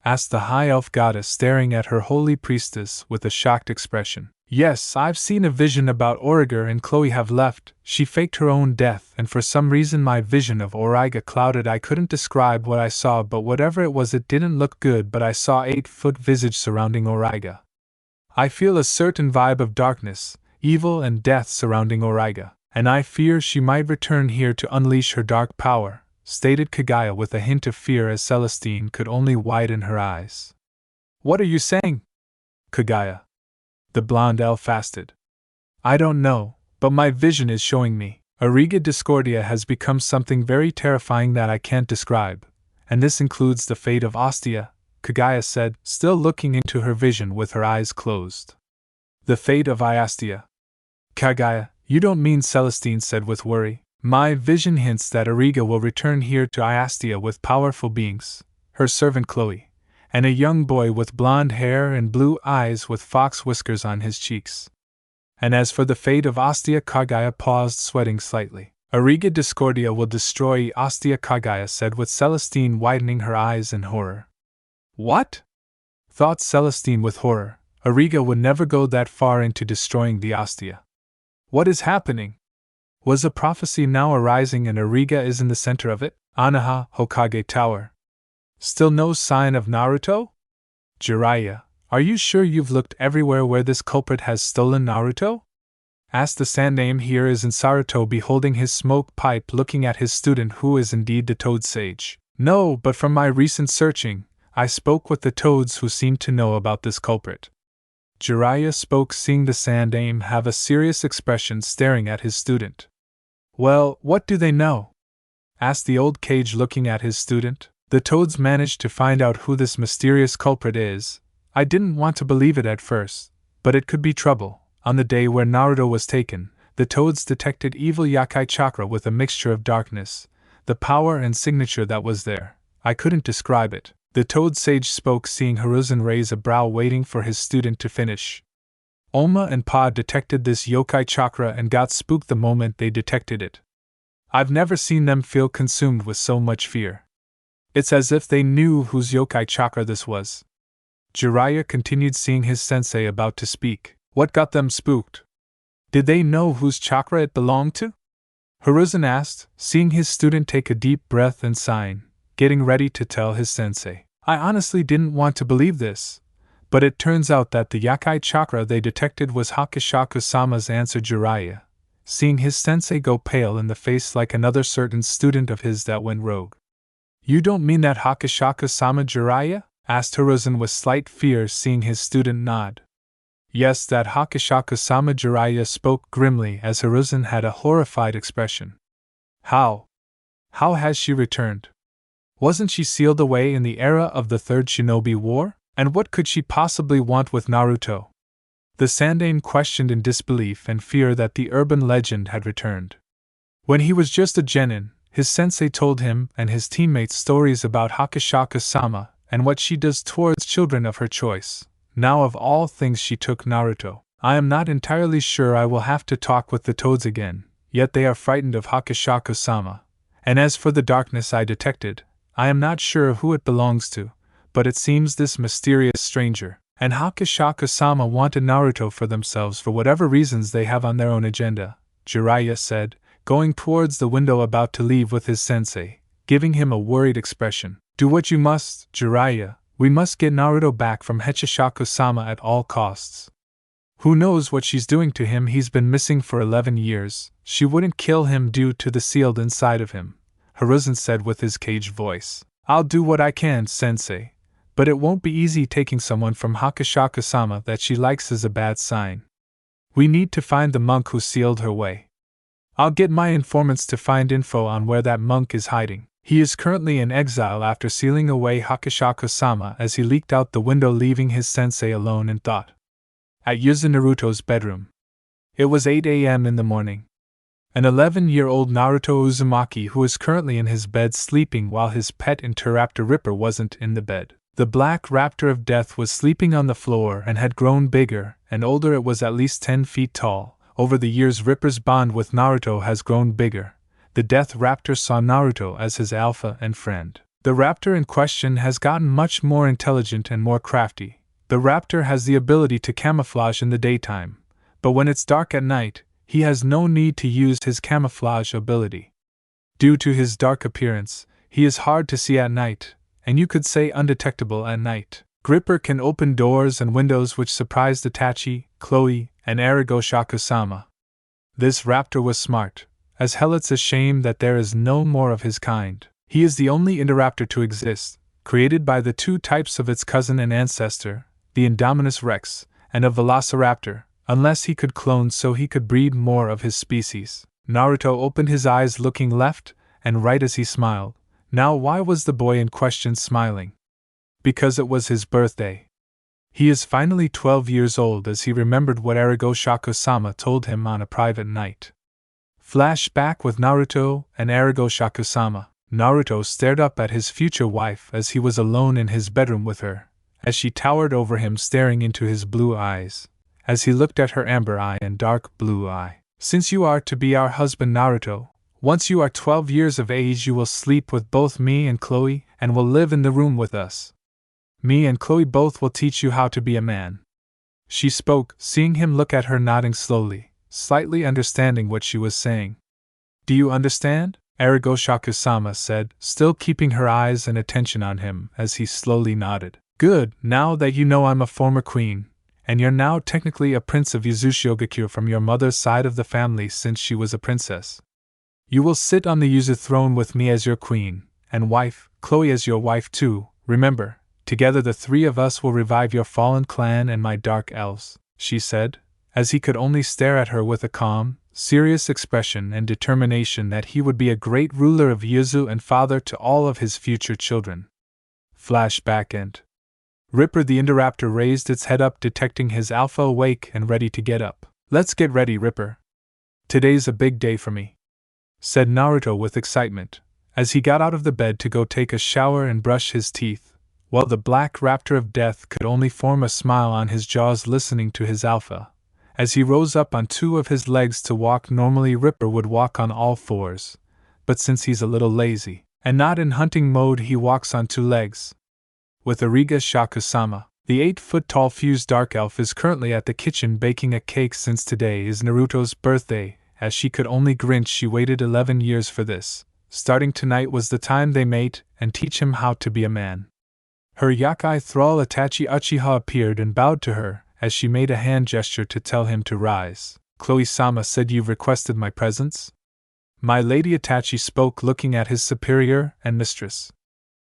Asked the high elf goddess, staring at her holy priestess with a shocked expression. Yes, I've seen a vision about Origa and Chloe have left. She faked her own death, and for some reason my vision of Origa clouded. I couldn't describe what I saw, but whatever it was, it didn't look good. But I saw 8-foot visage surrounding Origa. I feel a certain vibe of darkness, evil and death surrounding Origa, and I fear she might return here to unleash her dark power, stated Kagaya with a hint of fear as Celestine could only widen her eyes. What are you saying, Kagaya? The blonde elf fasted. I don't know, but my vision is showing me. Origa Discordia has become something very terrifying that I can't describe, and this includes the fate of Ostia, Kagaya said, still looking into her vision with her eyes closed. The fate of Iastia. Kagaya, you don't mean, Celestine said with worry. My vision hints that Origa will return here to Iastia with powerful beings, her servant Chloe, and a young boy with blonde hair and blue eyes with fox whiskers on his cheeks. And as for the fate of Ostia, Kagaya paused, sweating slightly. Origa Discordia will destroy Ostia, Kagaya said with Celestine widening her eyes in horror. What? Thought Celestine with horror. Origa would never go that far into destroying the Ostia. What is happening? Was a prophecy now arising and Origa is in the center of it? Anaha, Hokage Tower. Still no sign of Naruto? Jiraiya, are you sure you've looked everywhere where this culprit has stolen Naruto? Asked the Sandaime. Here is in Sarutobi holding his smoke pipe looking at his student who is indeed the Toad Sage. No, but from my recent searching, I spoke with the Toads who seemed to know about this culprit. Jiraiya spoke, seeing the Sandaime have a serious expression staring at his student. Well, what do they know? Asked the old Cage looking at his student. The Toads managed to find out who this mysterious culprit is. I didn't want to believe it at first, but it could be trouble. On the day where Naruto was taken, the Toads detected evil Yakai chakra with a mixture of darkness. The power and signature that was there, I couldn't describe it. The Toad Sage spoke, seeing Hiruzen raise a brow waiting for his student to finish. Oma and Pa detected this yokai chakra and got spooked the moment they detected it. I've never seen them feel consumed with so much fear. It's as if they knew whose yokai chakra this was. Jiraiya continued, seeing his sensei about to speak. What got them spooked? Did they know whose chakra it belonged to? Hiruzen asked, seeing his student take a deep breath and sighing, getting ready to tell his sensei. I honestly didn't want to believe this, but it turns out that the Yakai chakra they detected was Hachishaku-sama's, answered Jiraiya, seeing his sensei go pale in the face like another certain student of his that went rogue. You don't mean that Hachishaku-sama, Jiraiya? Asked Hiruzen with slight fear, seeing his student nod. Yes, that Hachishaku-sama, Jiraiya spoke grimly as Hiruzen had a horrified expression. How? How has she returned? Wasn't she sealed away in the era of the Third Shinobi War? And what could she possibly want with Naruto? The Sandaime questioned in disbelief and fear that the urban legend had returned. When he was just a genin, his sensei told him and his teammates stories about Hachishaku-sama and what she does towards children of her choice. Now of all things she took Naruto. I am not entirely sure. I will have to talk with the Toads again, yet they are frightened of Hachishaku-sama. And as for the darkness I detected, I am not sure who it belongs to, but it seems this mysterious stranger and Hachishaku-sama wanted Naruto for themselves for whatever reasons they have on their own agenda, Jiraiya said, going towards the window about to leave with his sensei, giving him a worried expression. Do what you must, Jiraiya. We must get Naruto back from Hachishaku-sama at all costs. Who knows what she's doing to him? He's been missing for 11 years. She wouldn't kill him due to the sealed inside of him, Hiruzen said with his caged voice. I'll do what I can, sensei. But it won't be easy. Taking someone from Hachishaku-sama that she likes is a bad sign. We need to find the monk who sealed her away. I'll get my informants to find info on where that monk is hiding. He is currently in exile after sealing away Hachishaku-sama, as he leaked out the window, leaving his sensei alone in thought. At Yuzu Naruto's bedroom. It was 8 a.m. in the morning. An 11-year-old Naruto Uzumaki, who is currently in his bed sleeping while his pet Interraptor Ripper wasn't in the bed. The black raptor of death was sleeping on the floor and had grown bigger and older. It was at least 10 feet tall. Over the years, Ripper's bond with Naruto has grown bigger. The Death Raptor saw Naruto as his alpha and friend. The raptor in question has gotten much more intelligent and more crafty. The raptor has the ability to camouflage in the daytime, but when it's dark at night, he has no need to use his camouflage ability. Due to his dark appearance, he is hard to see at night, and you could say undetectable at night. Gripper can open doors and windows, which surprised Itachi, Chloe, and Arashi-sama. This raptor was smart. As hell, it's a shame that there is no more of his kind. He is the only Indoraptor to exist, created by the two types of its cousin and ancestor, the Indominus Rex, and a Velociraptor, unless he could clone so he could breed more of his species. Naruto opened his eyes, looking left and right as he smiled. Now, why was the boy in question smiling? Because it was his birthday. He is finally 12 years old, as he remembered what Arashi-sama told him on a private night. Flashback with Naruto and Arashi-sama. Naruto stared up at his future wife as he was alone in his bedroom with her, as she towered over him, staring into his blue eyes, as he looked at her amber eye and dark blue eye. Since you are to be our husband, Naruto, once you are 12 years of age, you will sleep with both me and Chloe and will live in the room with us. Me and Chloe both will teach you how to be a man. She spoke, seeing him look at her, nodding slowly, slightly understanding what she was saying. Do you understand? Hachishaku-sama said, still keeping her eyes and attention on him as he slowly nodded. Good, now that you know I'm a former queen, and you're now technically a prince of Yuzushigakure from your mother's side of the family since she was a princess. You will sit on the Yuzu throne with me as your queen, and wife, Chloe as your wife too, remember, together the three of us will revive your fallen clan and my dark elves, she said, as he could only stare at her with a calm, serious expression and determination that he would be a great ruler of Yuzu and father to all of his future children. Flashback end. Ripper the Indoraptor raised its head up, detecting his alpha awake and ready to get up. Let's get ready, Ripper. Today's a big day for me, said Naruto with excitement, as he got out of the bed to go take a shower and brush his teeth, while the black raptor of death could only form a smile on his jaws listening to his alpha. As he rose up on two of his legs to walk, normally Ripper would walk on all fours, but since he's a little lazy, and not in hunting mode, he walks on 2 legs. With Origa Shaku-sama, the 8-foot-tall fused dark elf is currently at the kitchen baking a cake since today is Naruto's birthday. As she could only grin, she waited 11 years for this. Starting tonight was the time they mate and teach him how to be a man. Her yakai thrall Itachi Uchiha appeared and bowed to her, as she made a hand gesture to tell him to rise. Chloe-sama said, "You've requested my presence?" My lady, Itachi spoke, looking at his superior and mistress.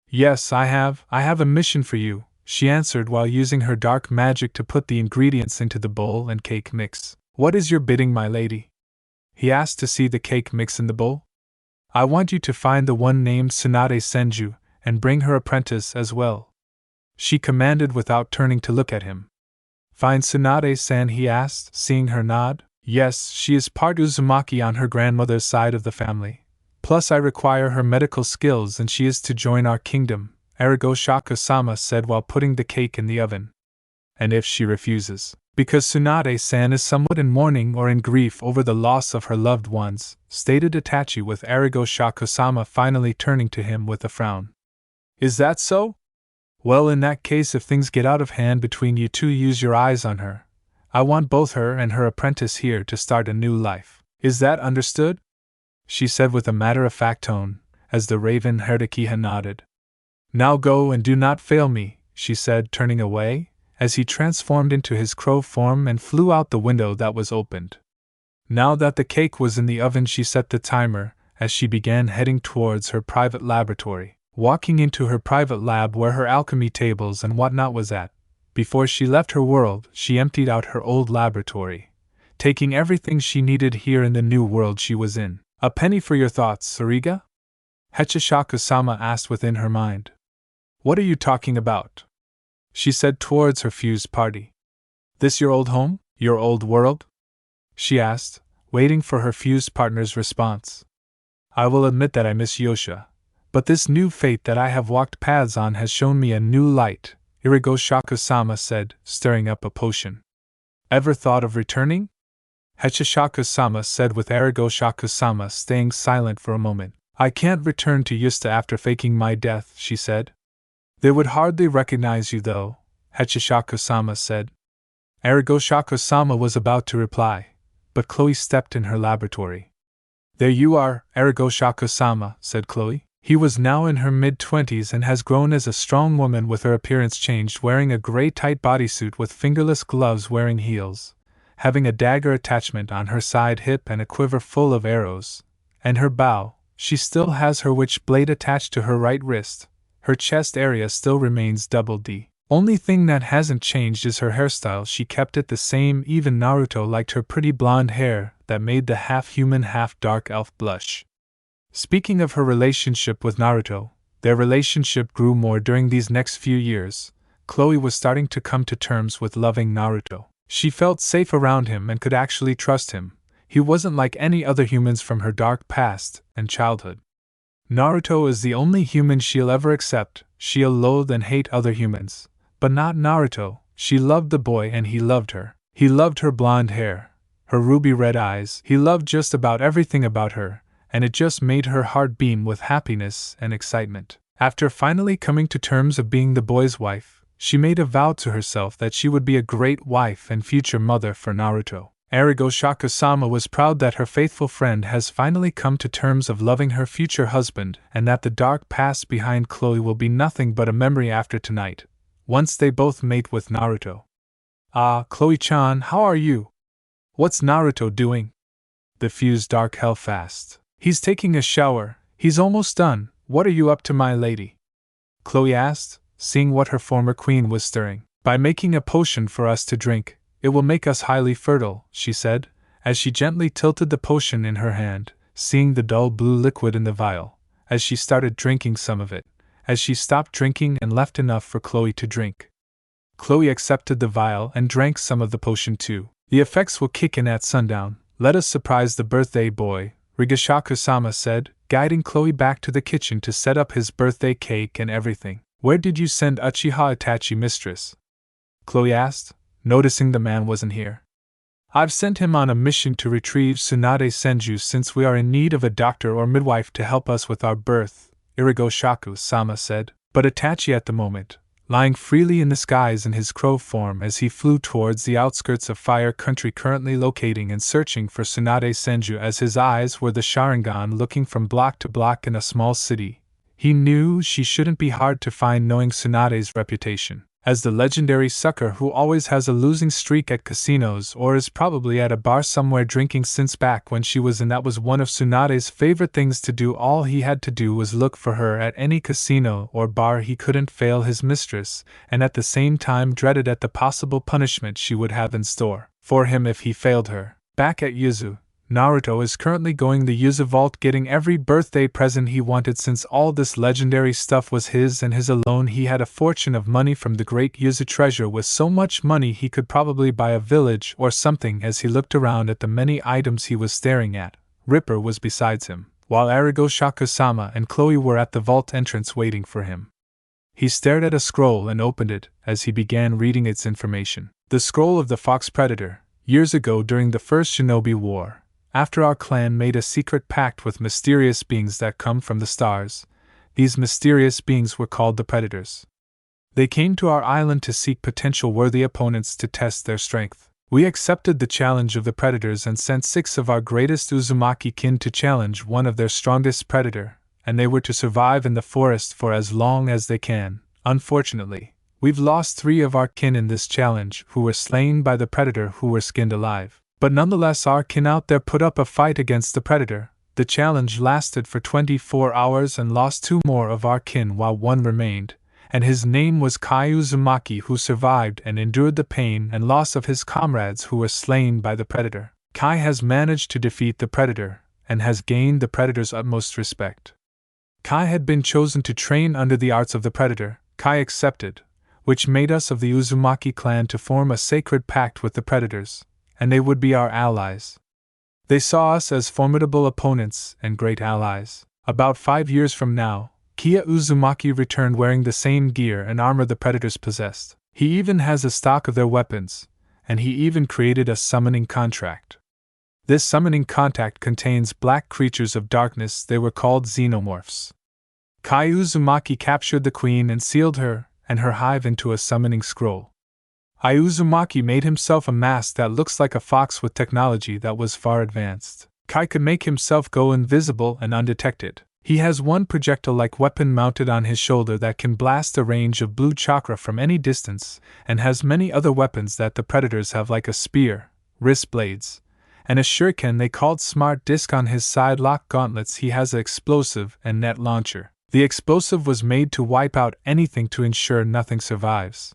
"Yes, I have a mission for you," she answered while using her dark magic to put the ingredients into the bowl and cake mix. "What is your bidding, my lady?" he asked to see the cake mix in the bowl. "I want you to find the one named Tsunade Senju, and bring her apprentice as well," she commanded without turning to look at him. "Find Tsunade-san?" he asked, seeing her nod. "Yes, she is part Uzumaki on her grandmother's side of the family. Plus I require her medical skills and she is to join our kingdom," Hachishaku-sama said while putting the cake in the oven. "And if she refuses?" "Because Tsunade-san is somewhat in mourning or in grief over the loss of her loved ones," stated Itachi, with Hachishaku-sama finally turning to him with a frown. "Is that so? Well, in that case, if things get out of hand between you two, use your eyes on her. I want both her and her apprentice here to start a new life. Is that understood?" she said with a matter-of-fact tone, as the raven-haired Uchiha nodded. "Now go and do not fail me," she said, turning away, as he transformed into his crow form and flew out the window that was opened. Now that the cake was in the oven, she set the timer, as she began heading towards her private laboratory. Walking into her private lab where her alchemy tables and whatnot was at, before she left her world, she emptied out her old laboratory, taking everything she needed here in the new world she was in. "A penny for your thoughts, Origa?" Hachishaku-sama asked within her mind. "What are you talking about?" she said towards her fused party. "This your old home? Your old world?" she asked, waiting for her fused partner's response. "I will admit that I miss Yosha, but this new fate that I have walked paths on has shown me a new light," Hachishaku-sama said, stirring up a potion. "Ever thought of returning?" Hachishaku-sama said, with Hachishaku-sama staying silent for a moment. "I can't return to Yusta after faking my death," she said. "They would hardly recognize you, though," Hachishaku-sama said. Hachishaku-sama was about to reply, but Chloe stepped in her laboratory. "There you are, Hachishaku-sama," said Chloe. He was now in her mid-20s and has grown as a strong woman, with her appearance changed, wearing a gray tight bodysuit with fingerless gloves, wearing heels, having a dagger attachment on her side hip and a quiver full of arrows, and her bow, she still has her witch blade attached to her right wrist. Her chest area still remains double D. Only thing that hasn't changed is her hairstyle. She kept it the same, even Naruto liked her pretty blonde hair that made the half-human half-dark elf blush. Speaking of her relationship with Naruto, their relationship grew more during these next few years. Chloe was starting to come to terms with loving Naruto. She felt safe around him and could actually trust him. He wasn't like any other humans from her dark past and childhood. Naruto is the only human she'll ever accept. She'll loathe and hate other humans, but not Naruto. She loved the boy and he loved her. He loved her blonde hair, her ruby red eyes. He loved just about everything about her, and it just made her heart beam with happiness and excitement. After finally coming to terms of being the boy's wife, she made a vow to herself that she would be a great wife and future mother for Naruto. Hachishaku-sama was proud that her faithful friend has finally come to terms of loving her future husband and that the dark past behind Chloe will be nothing but a memory after tonight, once they both mate with Naruto. Ah, Chloe-chan, how are you? What's Naruto doing? The fuse dark held fast. He's taking a shower, he's almost done. What are you up to, my lady? Chloe asked, seeing what her former queen was stirring. By making a potion for us to drink, it will make us highly fertile, she said, as she gently tilted the potion in her hand, seeing the dull blue liquid in the vial, as she started drinking some of it, as she stopped drinking and left enough for Chloe to drink. Chloe accepted the vial and drank some of the potion too. The effects will kick in at sundown. Let us surprise the birthday boy, Hachishaku-sama said, guiding Chloe back to the kitchen to set up his birthday cake and everything. Where did you send Uchiha Itachi, mistress? Chloe asked, noticing the man wasn't here. I've sent him on a mission to retrieve Tsunade Senju since we are in need of a doctor or midwife to help us with our birth, Hachishaku-sama said, but Itachi at the moment, lying freely in the skies in his crow form as he flew towards the outskirts of Fire Country, currently locating and searching for Tsunade Senju as his eyes were the Sharingan looking from block to block in a small city. He knew she shouldn't be hard to find knowing Tsunade's reputation as the legendary sucker who always has a losing streak at casinos or is probably at a bar somewhere drinking since back when she was in. That was one of Tsunade's favorite things to do. All he had to do was look for her at any casino or bar. He couldn't fail his mistress, and at the same time dreaded at the possible punishment she would have in store for him if he failed her. Back at Yuzu, Naruto is currently going the Yuzu Vault, getting every birthday present he wanted since all this legendary stuff was his and his alone. He had a fortune of money from the great Yuzu treasure. With so much money he could probably buy a village or something. As he looked around at the many items he was staring at, Ripper was beside him, while Hachishaku-sama and Chloe were at the vault entrance waiting for him. He stared at a scroll and opened it as he began reading its information. The scroll of the Fox Predator. Years ago, during the First Shinobi War, after our clan made a secret pact with mysterious beings that come from the stars, these mysterious beings were called the Predators. They came to our island to seek potential worthy opponents to test their strength. We accepted the challenge of the Predators and sent 6 of our greatest Uzumaki kin to challenge one of their strongest predator, and they were to survive in the forest for as long as they can. Unfortunately, we've lost 3 of our kin in this challenge who were slain by the Predator, who were skinned alive. But nonetheless our kin out there put up a fight against the Predator. The challenge lasted for 24 hours and lost 2 more of our kin while 1 remained, and his name was Kai Uzumaki, who survived and endured the pain and loss of his comrades who were slain by the Predator. Kai has managed to defeat the Predator, and has gained the Predator's utmost respect. Kai had been chosen to train under the arts of the Predator. Kai accepted, which made us of the Uzumaki clan to form a sacred pact with the Predators, and they would be our allies. They saw us as formidable opponents and great allies. About 5 years from now, Kiya Uzumaki returned wearing the same gear and armor the Predators possessed. He even has a stock of their weapons, and he even created a summoning contract. This summoning contract contains black creatures of darkness. They were called xenomorphs. Kai Uzumaki captured the queen and sealed her and her hive into a summoning scroll. Uzumaki made himself a mask that looks like a fox with technology that was far advanced. Kai could make himself go invisible and undetected. He has one projectile-like weapon mounted on his shoulder that can blast a range of blue chakra from any distance, and has many other weapons that the Predators have, like a spear, wrist blades, and a shuriken they called Smart Disc. On his side-lock gauntlets he has an explosive and net launcher. The explosive was made to wipe out anything to ensure nothing survives.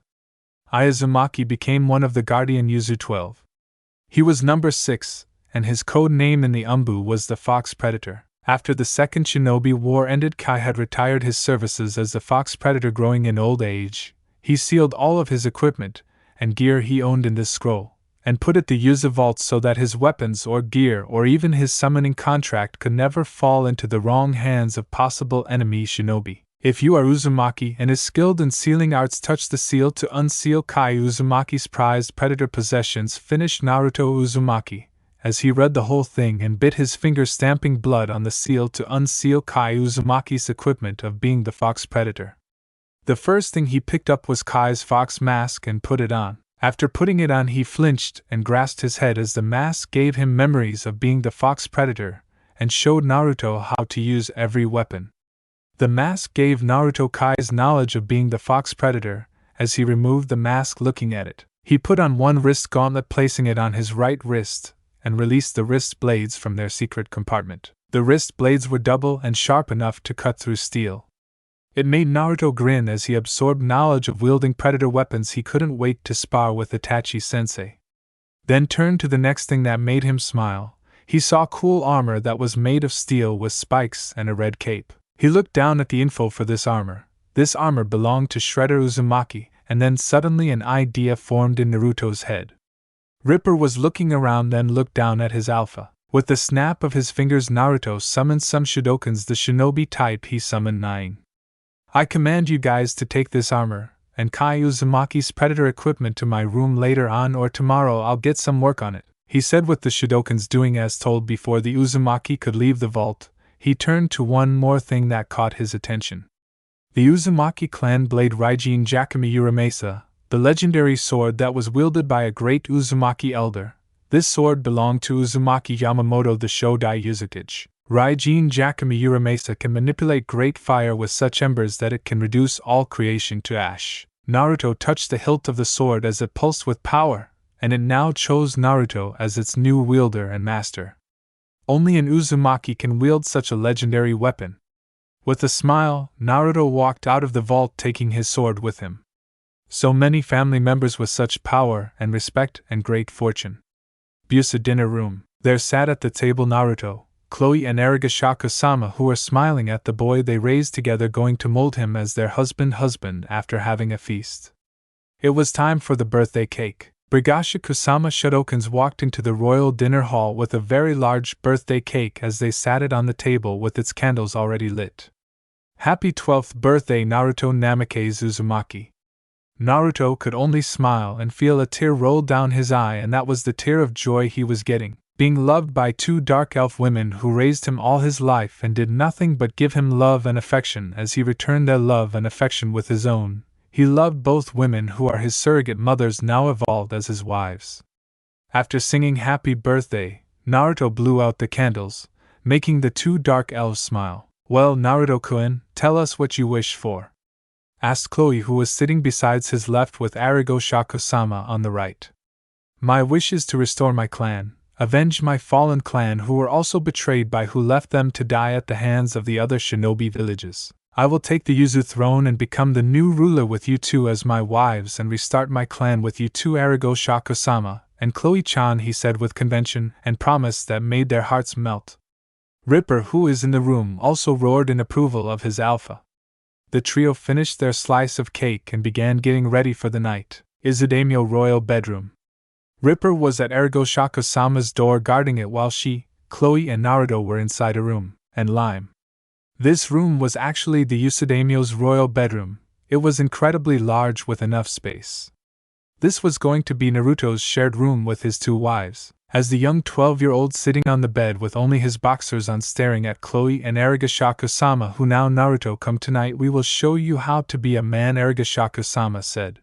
Uzumaki became one of the Guardian Yuzu 12. He was number 6, and his code name in the Umbu was the Fox Predator. After the Second Shinobi War ended, Kai had retired his services as the Fox Predator. Growing in old age, he sealed all of his equipment and gear he owned in this scroll, and put it the Yuzu Vault so that his weapons or gear or even his summoning contract could never fall into the wrong hands of possible enemy shinobi. If you are Uzumaki and is skilled in sealing arts, touch the seal to unseal Kai Uzumaki's prized predator possessions. Finished Naruto Uzumaki, as he read the whole thing and bit his finger, stamping blood on the seal to unseal Kai Uzumaki's equipment of being the Fox Predator. The first thing he picked up was Kai's fox mask and put it on. After putting it on, he flinched and grasped his head as the mask gave him memories of being the fox predator and showed Naruto how to use every weapon. The mask gave Naruto Kai's knowledge of being the fox predator. As he removed the mask looking at it, he put on one wrist gauntlet, placing it on his right wrist, and released the wrist blades from their secret compartment. The wrist blades were double and sharp enough to cut through steel. It made Naruto grin as he absorbed knowledge of wielding predator weapons. He couldn't wait to spar with Itachi-sensei. Then turned to the next thing that made him smile. He saw cool armor that was made of steel with spikes and a red cape. He looked down at the info for this armor. This armor belonged to Shredder Uzumaki, and then suddenly an idea formed in Naruto's head. Ripper was looking around, then looked down at his alpha. With the snap of his fingers, Naruto summoned some Shidokens. The shinobi type he summoned 9. I command you guys to take this armor and Kai Uzumaki's predator equipment to my room later on, or tomorrow I'll get some work on it, he said. With the Shidokens doing as told before the Uzumaki could leave the vault, he turned to one more thing that caught his attention. The Uzumaki clan blade Raijin Jakami Uramesa, the legendary sword that was wielded by a great Uzumaki elder. This sword belonged to Uzumaki Yamamoto, the Shodai Uzutage. Raijin Jakami Uramesa can manipulate great fire with such embers that it can reduce all creation to ash. Naruto touched the hilt of the sword as it pulsed with power, and it now chose Naruto as its new wielder and master. Only an Uzumaki can wield such a legendary weapon. With a smile, Naruto walked out of the vault, taking his sword with him. So many family members with such power and respect and great fortune. Busa dinner room. There sat at the table Naruto, Chloe and Hachishaku-sama, who were smiling at the boy they raised together, going to mold him as their husband after having a feast. It was time for the birthday cake. Hachishaku-sama Shidokens walked into the royal dinner hall with a very large birthday cake as they sat it on the table with its candles already lit. Happy 12th birthday, Naruto Namikaze Uzumaki. Naruto could only smile and feel a tear roll down his eye, and that was the tear of joy he was getting. Being loved by 2 dark elf women who raised him all his life and did nothing but give him love and affection as he returned their love and affection with his own. He loved both women who are his surrogate mothers, now evolved as his wives. After singing happy birthday, Naruto blew out the candles, making the 2 dark elves smile. Well, Naruto-kun, tell us what you wish for, asked Chloe, who was sitting beside his left with Hachishaku-sama on the right. My wish is to restore my clan, avenge my fallen clan who were also betrayed by who left them to die at the hands of the other shinobi villages. I will take the Yuzu throne and become the new ruler with you 2 as my wives and restart my clan with you 2, Hachishaku-sama and Chloe-chan, he said with convention and promise that made their hearts melt. Ripper, who is in the room, also roared in approval of his alpha. The trio finished their slice of cake and began getting ready for the night. Izudamyo royal bedroom. Ripper was at Hachishaku-sama's door guarding it while she, Chloe and Naruto were inside a room, and Lime. This room was actually the Usadamyo's royal bedroom. It was incredibly large with enough space. This was going to be Naruto's shared room with his 2 wives. As the young 12-year-old sitting on the bed with only his boxers on, staring at Chloe and Hachishaku-sama, who now Naruto, come tonight we will show you how to be a man, Hachishaku-sama said.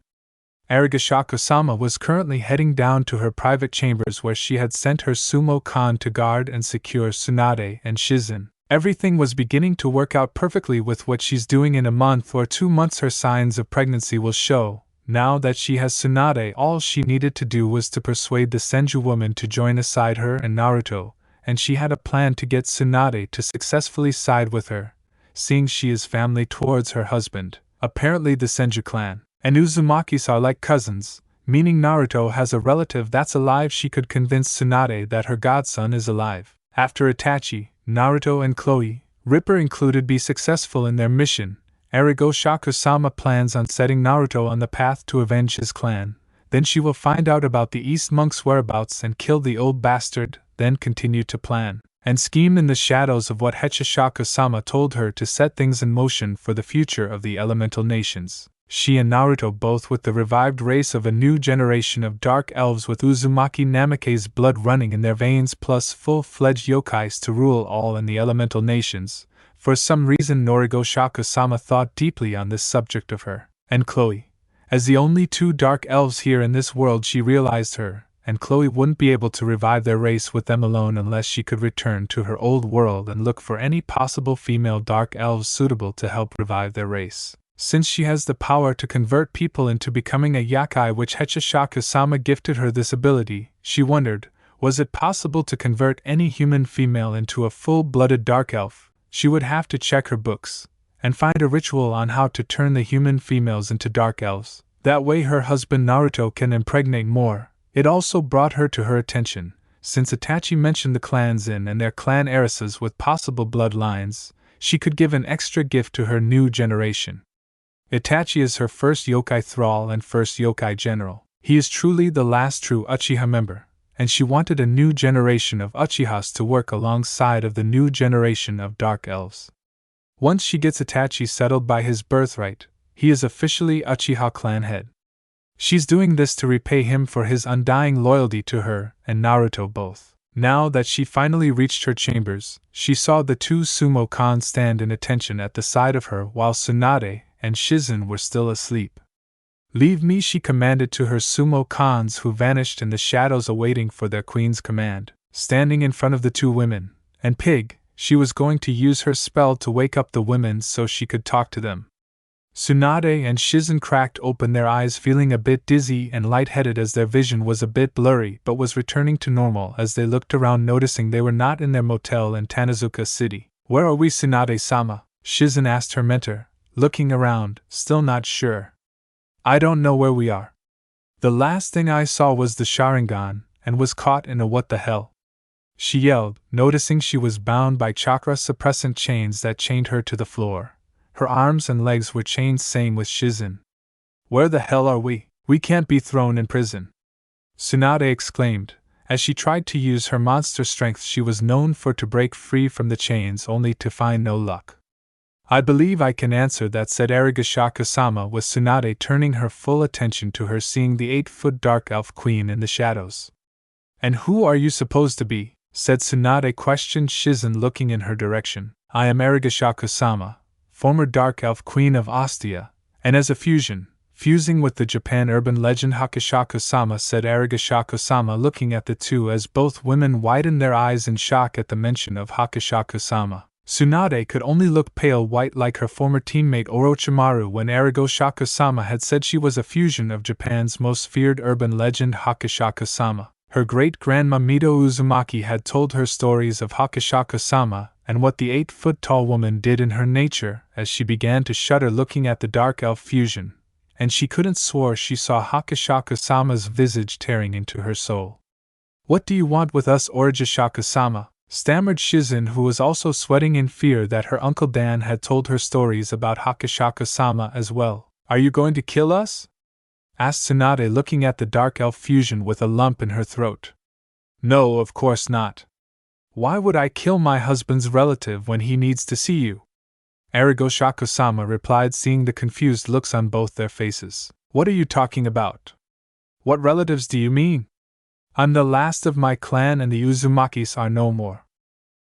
Hachishaku-sama was currently heading down to her private chambers where she had sent her sumo-kan to guard and secure Tsunade and Shizen. Everything was beginning to work out perfectly with what she's doing. In a month or 2 months her signs of pregnancy will show. Now that she has Tsunade, all she needed to do was to persuade the Senju woman to join aside her and Naruto, and she had a plan to get Tsunade to successfully side with her, seeing she is family towards her husband. Apparently the Senju clan and Uzumakis are like cousins, meaning Naruto has a relative that's alive. She could convince Tsunade that her godson is alive. After Itachi, Naruto and Chloe, Ripper included, be successful in their mission, Hachishaku-sama plans on setting Naruto on the path to avenge his clan. Then she will find out about the East Monk's whereabouts and kill the old bastard, then continue to plan and scheme in the shadows of what Hachishaku-sama told her to set things in motion for the future of the elemental nations. She and Naruto, both with the revived race of a new generation of dark elves with Uzumaki Namikaze blood running in their veins, plus full-fledged yokais to rule all in the elemental nations. For some reason Hachishaku-sama thought deeply on this subject of her and Chloe, As the only two dark elves here in this world, she realized her and Chloe wouldn't be able to revive their race with them alone unless she could return to her old world and look for any possible female dark elves suitable to help revive their race. Since she has the power to convert people into becoming a yakai, which Hachishaku-sama gifted her this ability, she wondered, was it possible to convert any human female into a full-blooded dark elf? She would have to check her books and find a ritual on how to turn the human females into dark elves. That way her husband Naruto can impregnate more. It also brought her to her attention, since Itachi mentioned the clans in and their clan heiresses with possible bloodlines, she could give an extra gift to her new generation. Itachi is her first yokai thrall and first yokai general. He is truly the last true Uchiha member, and she wanted a new generation of Uchihas to work alongside of the new generation of dark elves. Once she gets Itachi settled by his birthright, he is officially Uchiha clan head. She's doing this to repay him for his undying loyalty to her and Naruto both. Now that she finally reached her chambers, she saw the two sumo cons stand in attention at the side of her while Tsunade and Shizen were still asleep. "Leave me," she commanded to her sumo cons, who vanished in the shadows awaiting for their queen's command. Standing in front of the two women and Pig, she was going to use her spell to wake up the women so she could talk to them. Tsunade and Shizen cracked open their eyes, feeling a bit dizzy and lightheaded as their vision was a bit blurry but was returning to normal as they looked around, noticing they were not in their motel in Tanazuka City. "Where are we, Tsunade-sama?" Shizen asked her mentor, looking around, still not sure. "I don't know where we are. The last thing I saw was the Sharingan, and was caught in a what the hell," she yelled, noticing she was bound by chakra-suppressant chains that chained her to the floor. Her arms and legs were chained, same with Shizen. "Where the hell are we? We can't be thrown in prison," Tsunade exclaimed. As she tried to use her monster strength she was known for to break free from the chains only to find no luck. "I believe I can answer that," said Hachishaku-sama, with Tsunade turning her full attention to her, seeing the 8-foot dark elf queen in the shadows. "And who are you supposed to be?" said Tsunade, questioned Shizen, looking in her direction. "I am Hachishaku-sama, former dark elf queen of Ostia, and as a fusing with the Japan urban legend Hachishaku-sama," said Hachishaku-sama, looking at the two as both women widened their eyes in shock at the mention of Hachishaku-sama. Tsunade could only look pale white like her former teammate Orochimaru when Hachishaku-sama had said she was a fusion of Japan's most feared urban legend Hachishaku-sama. Her great-grandma Mito Uzumaki had told her stories of Hachishaku-sama and what the 8-foot-tall woman did in her nature as she began to shudder looking at the dark elf fusion, and she couldn't swear she saw Hachishaku-sama's visage tearing into her soul. "What do you want with us, Hachishaku-sama?" stammered Shizen, who was also sweating in fear that her Uncle Dan had told her stories about Hachishaku-sama as well. "Are you going to kill us?" asked Tsunade, looking at the dark elf fusion with a lump in her throat. "No, of course not. Why would I kill my husband's relative when he needs to see you?" Hachishaku-sama replied, seeing the confused looks on both their faces. "What are you talking about? What relatives do you mean? I'm the last of my clan and the Uzumakis are no more.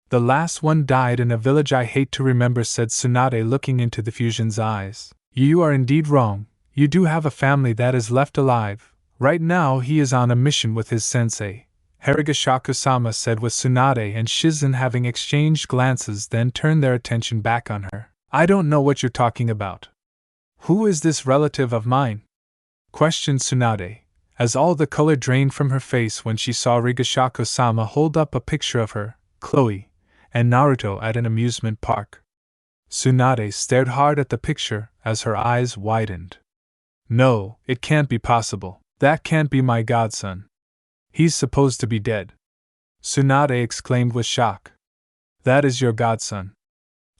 The last one died in a village I hate to remember," said Tsunade, looking into the fusion's eyes. "You are indeed wrong. You do have a family that is left alive. Right now he is on a mission with his sensei," Hachishaku-sama said, with Tsunade and Shizen having exchanged glances, then turned their attention back on her. "I don't know what you're talking about. Who is this relative of mine?" questioned Tsunade, as all the color drained from her face when she saw Hachishaku-sama hold up a picture of her, Chloe, and Naruto at an amusement park. Tsunade stared hard at the picture as her eyes widened. "No, it can't be possible. That can't be my godson. He's supposed to be dead," Tsunade exclaimed with shock. "That is your godson.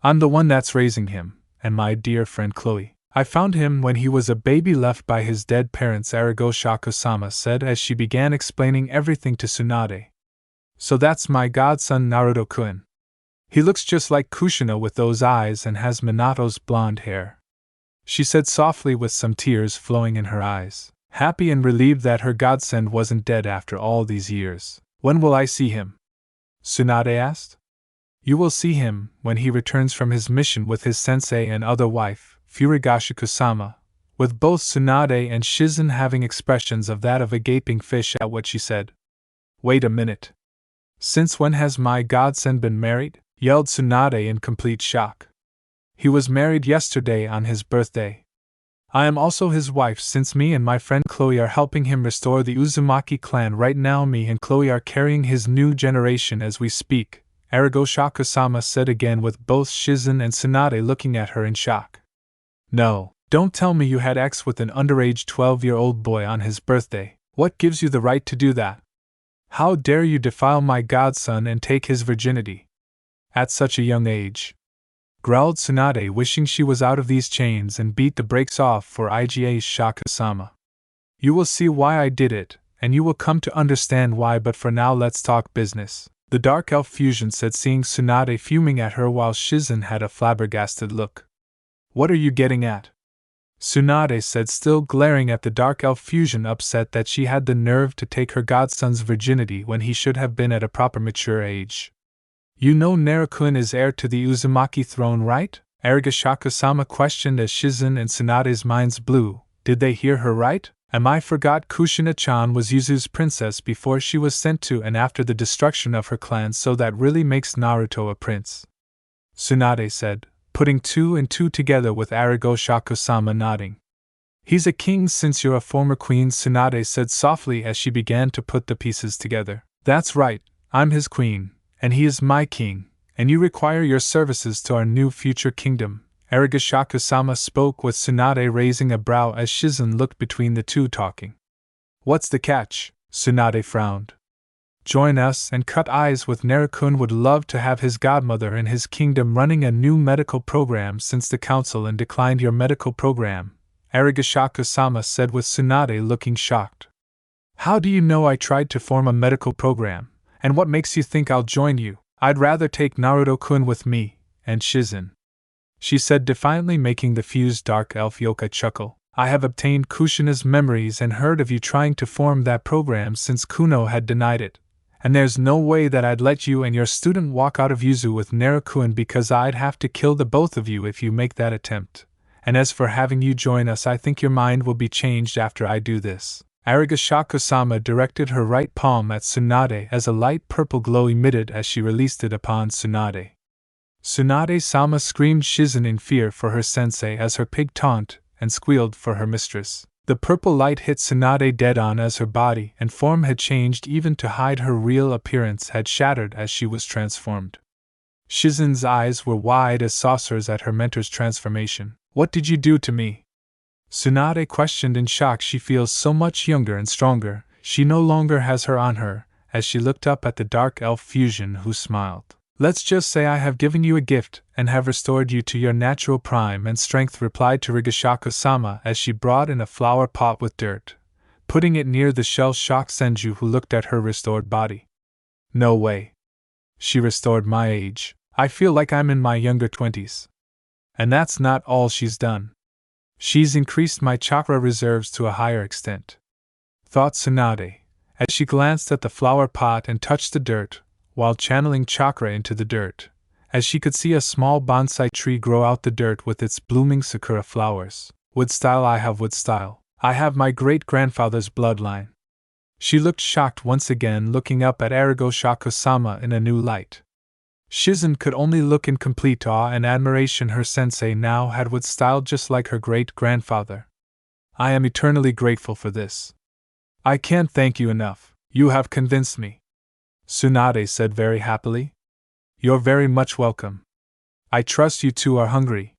I'm the one that's raising him, and my dear friend Chloe. I found him when he was a baby left by his dead parents," Hachishaku-sama said as she began explaining everything to Tsunade. "So that's my godson Naruto-kun. He looks just like Kushina with those eyes and has Minato's blonde hair," she said softly with some tears flowing in her eyes, happy and relieved that her godsend wasn't dead after all these years. "When will I see him?" Tsunade asked. "You will see him when he returns from his mission with his sensei and other wife, Furigashiko-sama, with both Tsunade and Shizen having expressions of that of a gaping fish at what she said. Wait a minute. Since when has my godson been married? Yelled Tsunade in complete shock. He was married yesterday on his birthday. I am also his wife since me and my friend Chloe are helping him restore the Uzumaki clan right now. Me and Chloe are carrying his new generation as we speak, Hachishaku-sama said again with both Shizen and Tsunade looking at her in shock. No, don't tell me you had sex with an underage 12-year-old boy on his birthday. What gives you the right to do that? How dare you defile my godson and take his virginity? At such a young age, growled Tsunade, wishing she was out of these chains and beat the brakes off for Hachishaku-sama. You will see why I did it, and you will come to understand why, but for now let's talk business, the Dark Elf Fusion said, seeing Tsunade fuming at her while Shizen had a flabbergasted look. What are you getting at? Tsunade said, still glaring at the Dark Elf Fusion, upset that she had the nerve to take her godson's virginity when he should have been at a proper mature age. You know Naruto is heir to the Uzumaki throne, right? Hachishaku-sama questioned as Shizen and Tsunade's minds blew. Did they hear her right? I forgot Kushina-chan was Yuzu's princess before she was sent to and after the destruction of her clan, so that really makes Naruto a prince. Tsunade said, putting two and two together with Hachishaku-sama nodding. He's a king since you're a former queen, Tsunade said softly as she began to put the pieces together. That's right, I'm his queen. And he is my king, and you require your services to our new future kingdom. Hachishaku-sama spoke with Tsunade raising a brow as Shizen looked between the two talking. What's the catch? Tsunade frowned. Join us and cut eyes with Naruto would love to have his godmother in his kingdom running a new medical program since the council and declined your medical program, Hachishaku-sama said with Tsunade looking shocked. How do you know I tried to form a medical program? And what makes you think I'll join you? I'd rather take Naruto-kun with me, and Shizen, she said defiantly, making the fused dark elf yokai chuckle. I have obtained Kushina's memories and heard of you trying to form that program since Kuno had denied it, and there's no way that I'd let you and your student walk out of Yuzu with Naruto because I'd have to kill the both of you if you make that attempt. And as for having you join us, I think your mind will be changed after I do this. Hachishaku-sama directed her right palm at Tsunade as a light purple glow emitted as she released it upon Tsunade. Tsunade-sama screamed Shizen in fear for her sensei as her pig taunt, and squealed for her mistress. The purple light hit Tsunade dead on as her body and form had changed, even to hide her real appearance had shattered as she was transformed. Shizen's eyes were wide as saucers at her mentor's transformation. What did you do to me? Tsunade questioned in shock. She feels so much younger and stronger, she no longer has her on her, as she looked up at the Dark Elf Fusion, who smiled. Let's just say I have given you a gift, and have restored you to your natural prime and strength, replied to Hachishaku-sama as she brought in a flower pot with dirt, putting it near the shell-shocked Senju, who looked at her restored body. No way. She restored my age. I feel like I'm in my younger 20s. And that's not all she's done. She's increased my chakra reserves to a higher extent, thought Tsunade, as she glanced at the flower pot and touched the dirt, while channeling chakra into the dirt, as she could see a small bonsai tree grow out the dirt with its blooming sakura flowers. Wood style, I have wood style. I have my great-grandfather's bloodline. She looked shocked once again, looking up at Hachishaku-sama in a new light. Shizen could only look in complete awe and admiration. Her sensei now had wood style just like her great-grandfather. I am eternally grateful for this. I can't thank you enough. You have convinced me, Tsunade said very happily. You're very much welcome. I trust you two are hungry.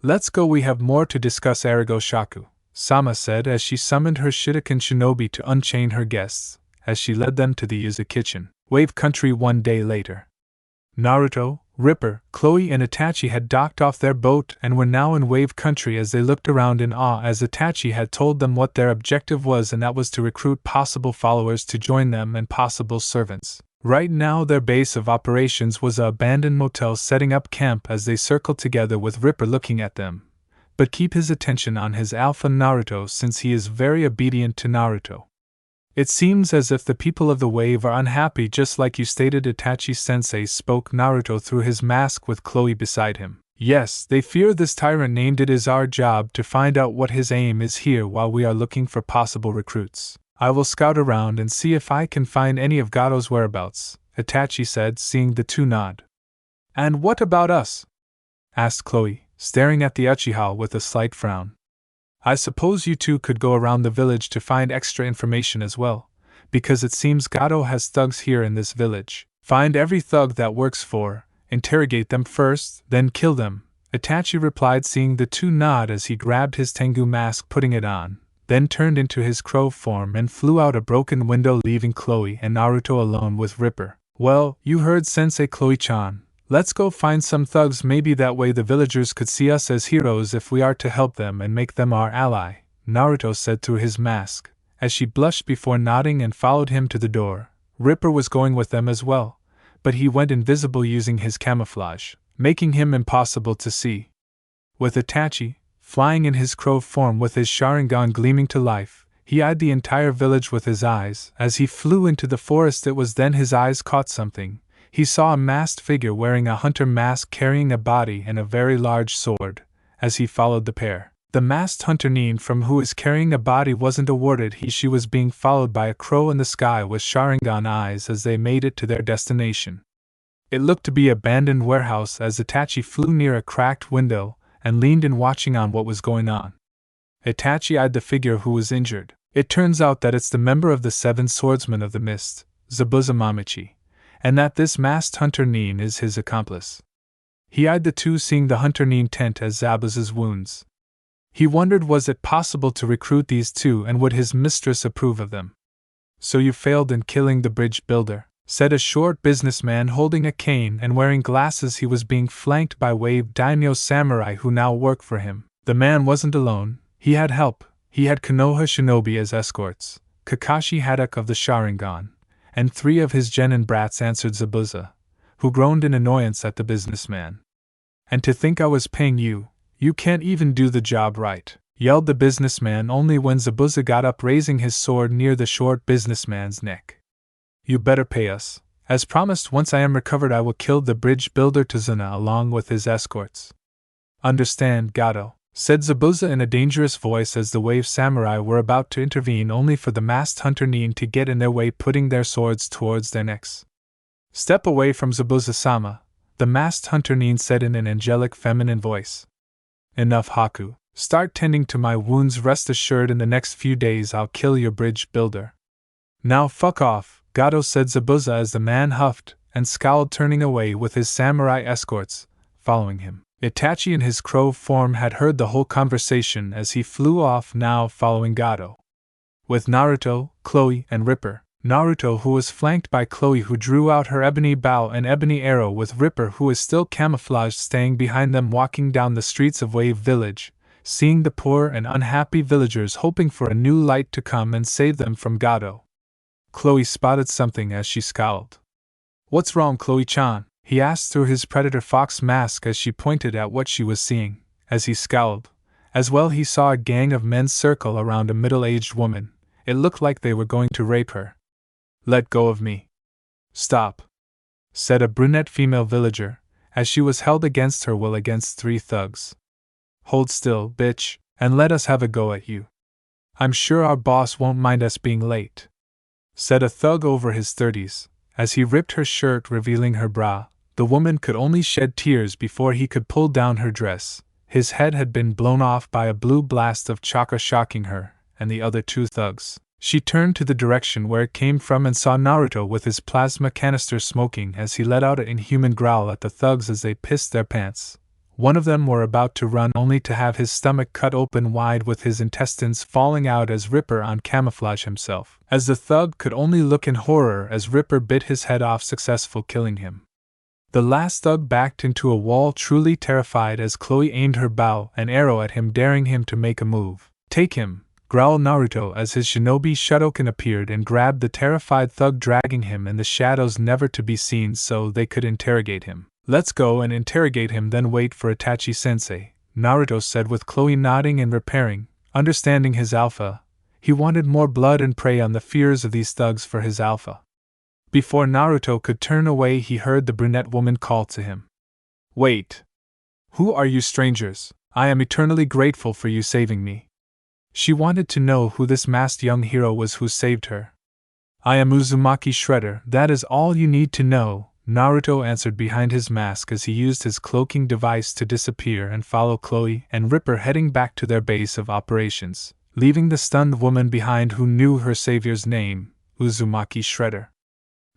Let's go, we have more to discuss, Hachishaku-sama said as she summoned her Shuriken shinobi to unchain her guests, as she led them to the Yuzu kitchen. Wave Country. One day later, Naruto, Ripper, Chloe and Itachi had docked off their boat and were now in Wave Country as they looked around in awe, as Itachi had told them what their objective was, and that was to recruit possible followers to join them and possible servants. Right now their base of operations was a abandoned motel, setting up camp as they circled together with Ripper looking at them, but keep his attention on his alpha Naruto since he is very obedient to Naruto. It seems as if the people of the wave are unhappy, just like you stated, Itachi-sensei spoke Naruto through his mask with Chloe beside him. Yes, they fear this tyrant named. It is our job to find out what his aim is here while we are looking for possible recruits. I will scout around and see if I can find any of Gado's whereabouts, Itachi said, seeing the two nod. And what about us? Asked Chloe, staring at the Uchiha with a slight frown. I suppose you two could go around the village to find extra information as well, because it seems Gado has thugs here in this village. Find every thug that works for, interrogate them first, then kill them, Itachi replied, seeing the two nod as he grabbed his Tengu mask, putting it on, then turned into his crow form and flew out a broken window, leaving Chloe and Naruto alone with Ripper. Well, you heard Sensei, Chloe-chan. Let's go find some thugs, maybe that way the villagers could see us as heroes if we are to help them and make them our ally, Naruto said through his mask, as she blushed before nodding and followed him to the door. Ripper was going with them as well, but he went invisible using his camouflage, making him impossible to see. With Itachi, flying in his crow form with his Sharingan gleaming to life, he eyed the entire village with his eyes. As he flew into the forest, it was then his eyes caught something. He saw a masked figure wearing a hunter mask, carrying a body and a very large sword. As he followed the pair, the masked hunter Nin, from who is carrying a body, wasn't awarded. She was being followed by a crow in the sky with Sharingan eyes as they made it to their destination. It looked to be an abandoned warehouse as Itachi flew near a cracked window and leaned in, watching on what was going on. Itachi eyed the figure who was injured. It turns out that it's the member of the Seven Swordsmen of the Mist, Zabuza Mamichi, and that this masked hunter Nin is his accomplice. He eyed the two, seeing the hunter Nin tent as Zabuza's wounds. He wondered, was it possible to recruit these two, and would his mistress approve of them? So you failed in killing the bridge builder, said a short businessman holding a cane and wearing glasses. He was being flanked by wave daimyo samurai who now work for him. The man wasn't alone, he had help. He had Konoha shinobi as escorts, Kakashi Haddock of the Sharingan, and 3 of his genin brats, answered Zabuza, who groaned in annoyance at the businessman. And to think I was paying you, you can't even do the job right, yelled the businessman, only when Zabuza got up, raising his sword near the short businessman's neck. You better pay us. As promised, once I am recovered I will kill the bridge builder Tazuna along with his escorts. Understand, Gado, said Zabuza in a dangerous voice as the wave samurai were about to intervene, only for the masked hunter Nin to get in their way, putting their swords towards their necks. Step away from Zabuza-sama, the masked hunter Nin said in an angelic feminine voice. Enough, Haku. Start tending to my wounds. Rest assured in the next few days I'll kill your bridge builder. Now fuck off, Gado, said Zabuza as the man huffed and scowled, turning away with his samurai escorts following him. Itachi in his crow form had heard the whole conversation as he flew off, now following Gado. With Naruto, Chloe, and Ripper, Naruto, who was flanked by Chloe, who drew out her ebony bow and ebony arrow, with Ripper, who is still camouflaged, staying behind them, walking down the streets of Wave Village, seeing the poor and unhappy villagers, hoping for a new light to come and save them from Gado. Chloe spotted something as she scowled. What's wrong, Chloe-chan? He asked through his predator fox mask as she pointed at what she was seeing. As he scowled, as well, he saw a gang of men circle around a middle-aged woman. It looked like they were going to rape her. Let go of me. Stop, said a brunette female villager, as she was held against her will against 3 thugs. Hold still, bitch, and let us have a go at you. I'm sure our boss won't mind us being late, said a thug over his 30s, as he ripped her shirt, revealing her bra. The woman could only shed tears before he could pull down her dress. His head had been blown off by a blue blast of chakra, shocking her and the other 2 thugs. She turned to the direction where it came from and saw Naruto with his plasma canister smoking as he let out an inhuman growl at the thugs as they pissed their pants. One of them were about to run, only to have his stomach cut open wide with his intestines falling out as Ripper on camouflage himself, as the thug could only look in horror as Ripper bit his head off, successful killing him. The last thug backed into a wall, truly terrified, as Chloe aimed her bow and arrow at him, daring him to make a move. Take him, growled Naruto as his shinobi Shotokan appeared and grabbed the terrified thug, dragging him in the shadows never to be seen so they could interrogate him. Let's go and interrogate him, then wait for Itachi-sensei, Naruto said, with Chloe nodding and repairing, understanding his alpha. He wanted more blood and prey on the fears of these thugs for his alpha. Before Naruto could turn away, he heard the brunette woman call to him. Wait! Who are you strangers? I am eternally grateful for you saving me. She wanted to know who this masked young hero was who saved her. I am Uzumaki Shredder, that is all you need to know, Naruto answered behind his mask as he used his cloaking device to disappear and follow Chloe and Ripper heading back to their base of operations, leaving the stunned woman behind who knew her savior's name, Uzumaki Shredder.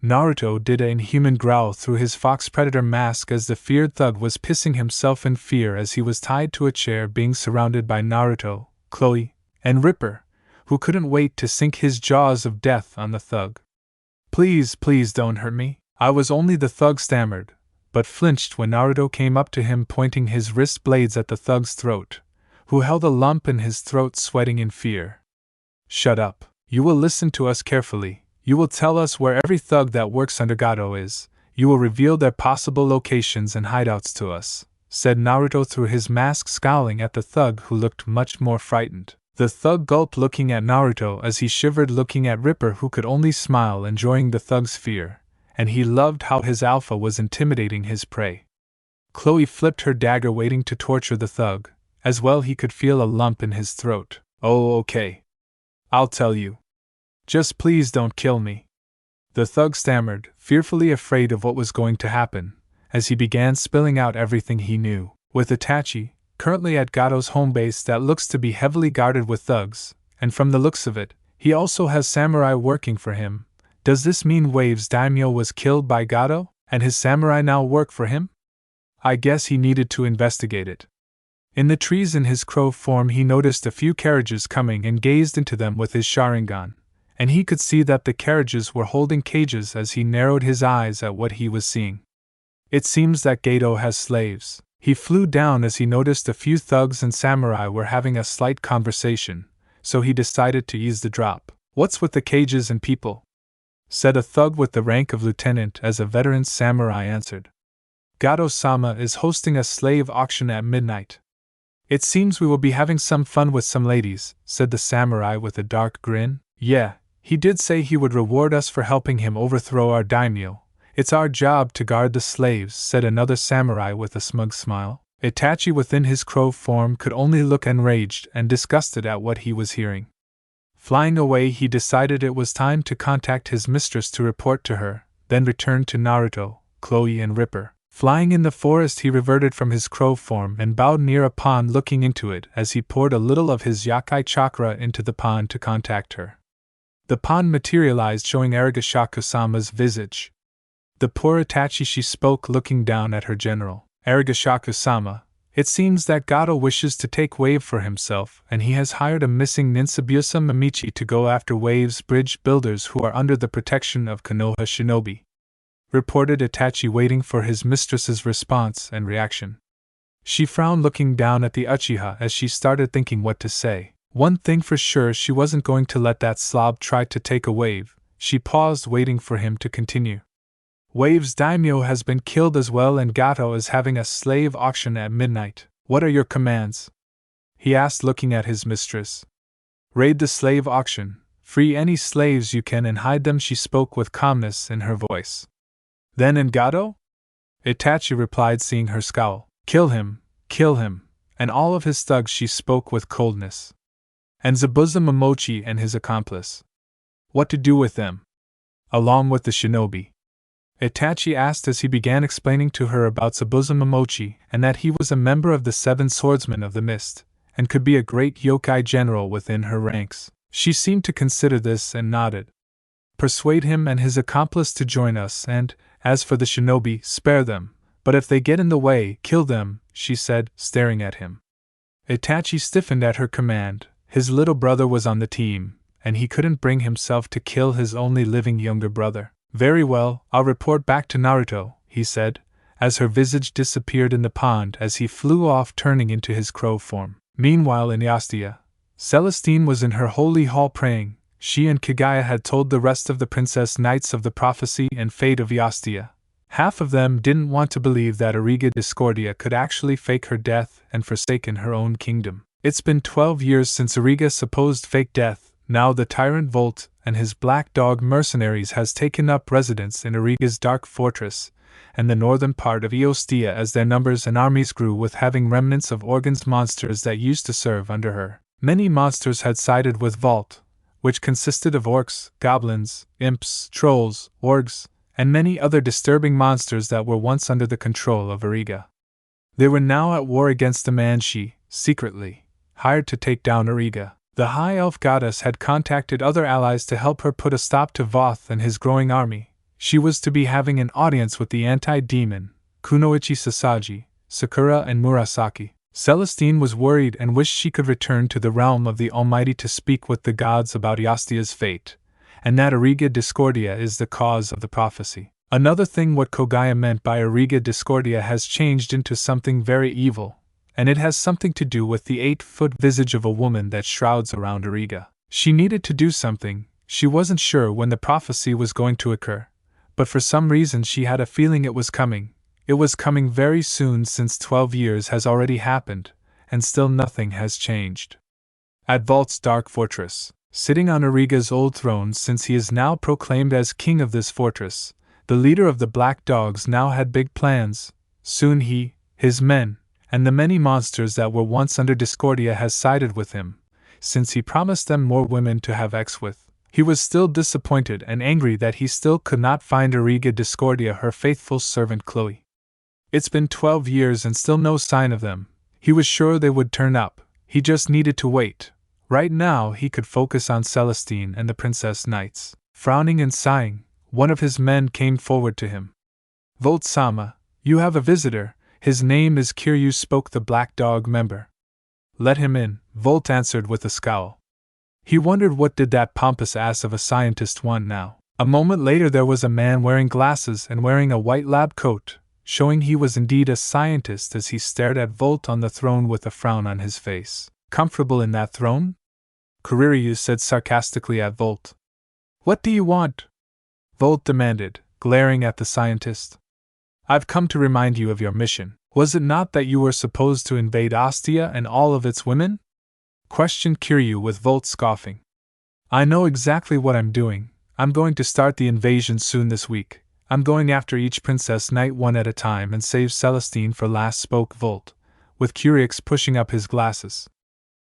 Naruto did an inhuman growl through his fox predator mask as the feared thug was pissing himself in fear as he was tied to a chair being surrounded by Naruto, Chloe, and Ripper, who couldn't wait to sink his jaws of death on the thug. Please, please don't hurt me. I was only the thug stammered, but flinched when Naruto came up to him pointing his wrist blades at the thug's throat, who held a lump in his throat sweating in fear. Shut up. You will listen to us carefully. You will tell us where every thug that works under Gato is. You will reveal their possible locations and hideouts to us, said Naruto through his mask, scowling at the thug who looked much more frightened. The thug gulped looking at Naruto as he shivered looking at Ripper who could only smile enjoying the thug's fear, and he loved how his alpha was intimidating his prey. Chloe flipped her dagger waiting to torture the thug, as well he could feel a lump in his throat. Oh, okay. I'll tell you. Just please don't kill me. The thug stammered, fearfully afraid of what was going to happen, as he began spilling out everything he knew. With Itachi, currently at Gato's home base that looks to be heavily guarded with thugs, and from the looks of it, he also has samurai working for him. Does this mean Wave's daimyo was killed by Gato, and his samurai now work for him? I guess he needed to investigate it. In the trees in his crow form he noticed a few carriages coming and gazed into them with his Sharingan, and he could see that the carriages were holding cages as he narrowed his eyes at what he was seeing. It seems that Gato has slaves. He flew down as he noticed a few thugs and samurai were having a slight conversation, so he decided to ease the drop. What's with the cages and people? Said a thug with the rank of lieutenant as a veteran samurai answered. Gato-sama is hosting a slave auction at midnight. It seems we will be having some fun with some ladies, said the samurai with a dark grin. Yeah, he did say he would reward us for helping him overthrow our daimyo. It's our job to guard the slaves, said another samurai with a smug smile. Itachi within his crow form could only look enraged and disgusted at what he was hearing. Flying away he decided it was time to contact his mistress to report to her, then returned to Naruto, Chloe and Ripper. Flying in the forest he reverted from his crow form and bowed near a pond looking into it as he poured a little of his Yakai chakra into the pond to contact her. The pond materialized showing Hachishaku-sama's visage. The poor Itachi, she spoke looking down at her general. Hachishaku-sama, it seems that Gato wishes to take Wave for himself and he has hired a missing Ninsabusa Mamichi to go after Wave's bridge builders who are under the protection of Konoha Shinobi. Reported Itachi waiting for his mistress's response and reaction. She frowned looking down at the Uchiha as she started thinking what to say. One thing for sure, she wasn't going to let that slob try to take a Wave. She paused waiting for him to continue. Wave's daimyo has been killed as well and Gato is having a slave auction at midnight. What are your commands? He asked looking at his mistress. Raid the slave auction, free any slaves you can and hide them, she spoke with calmness in her voice. Then in Gato? Itachi replied seeing her scowl. Kill him, and all of his thugs, she spoke with coldness. And Zabuza Momochi and his accomplice. What to do with them? Along with the shinobi. Itachi asked as he began explaining to her about Zabuza Momochi and that he was a member of the Seven Swordsmen of the Mist, and could be a great yokai general within her ranks. She seemed to consider this and nodded. Persuade him and his accomplice to join us and, as for the shinobi, spare them, but if they get in the way, kill them, she said, staring at him. Itachi stiffened at her command. His little brother was on the team, and he couldn't bring himself to kill his only living younger brother. Very well, I'll report back to Naruto, he said, as her visage disappeared in the pond as he flew off turning into his crow form. Meanwhile in Yastia, Celestine was in her holy hall praying. She and Kagaya had told the rest of the princess knights of the prophecy and fate of Yastia. Half of them didn't want to believe that Origa Discordia could actually fake her death and forsaken her own kingdom. It's been 12 years since Origa's supposed fake death. Now the tyrant Volt and his black dog mercenaries has taken up residence in Origa's dark fortress, and the northern part of Eostia as their numbers and armies grew, with having remnants of Organ's monsters that used to serve under her. Many monsters had sided with Vault, which consisted of orcs, goblins, imps, trolls, orgs, and many other disturbing monsters that were once under the control of Origa. They were now at war against the man she, secretly, hired to take down Origa. The High Elf Goddess had contacted other allies to help her put a stop to Voth and his growing army. She was to be having an audience with the anti-demon, Kunoichi Sasagi, Sakura and Murasaki. Celestine was worried and wished she could return to the realm of the Almighty to speak with the gods about Yastia's fate, and that Origa Discordia is the cause of the prophecy. Another thing, what Kogaya meant by Origa Discordia has changed into something very evil, and it has something to do with the 8-foot visage of a woman that shrouds around Origa. She needed to do something. She wasn't sure when the prophecy was going to occur, but for some reason she had a feeling it was coming. It was coming very soon, since 12 years has already happened, and still nothing has changed. At Vault's dark fortress, sitting on Origa's old throne, since he is now proclaimed as king of this fortress, the leader of the Black Dogs now had big plans. Soon he, his men, and the many monsters that were once under Discordia has sided with him, since he promised them more women to have sex with. He was still disappointed and angry that he still could not find Origa Discordia, her faithful servant Chloe. It's been 12 years and still no sign of them. He was sure they would turn up. He just needed to wait. Right now he could focus on Celestine and the Princess Knights. Frowning and sighing, one of his men came forward to him. Volt-sama, you have a visitor. His name is Kiryu, spoke the Black Dog member. Let him in, Volt answered with a scowl. He wondered what did that pompous ass of a scientist want now. A moment later there was a man wearing glasses and wearing a white lab coat, showing he was indeed a scientist, as he stared at Volt on the throne with a frown on his face. Comfortable in that throne? Kiryu said sarcastically at Volt. What do you want? Volt demanded, glaring at the scientist. I've come to remind you of your mission. Was it not that you were supposed to invade Ostia and all of its women? Questioned Kiryu with Volt scoffing. I know exactly what I'm doing. I'm going to start the invasion soon this week. I'm going after each Princess Knight one at a time and save Celestine for last, spoke Volt, with Curix pushing up his glasses.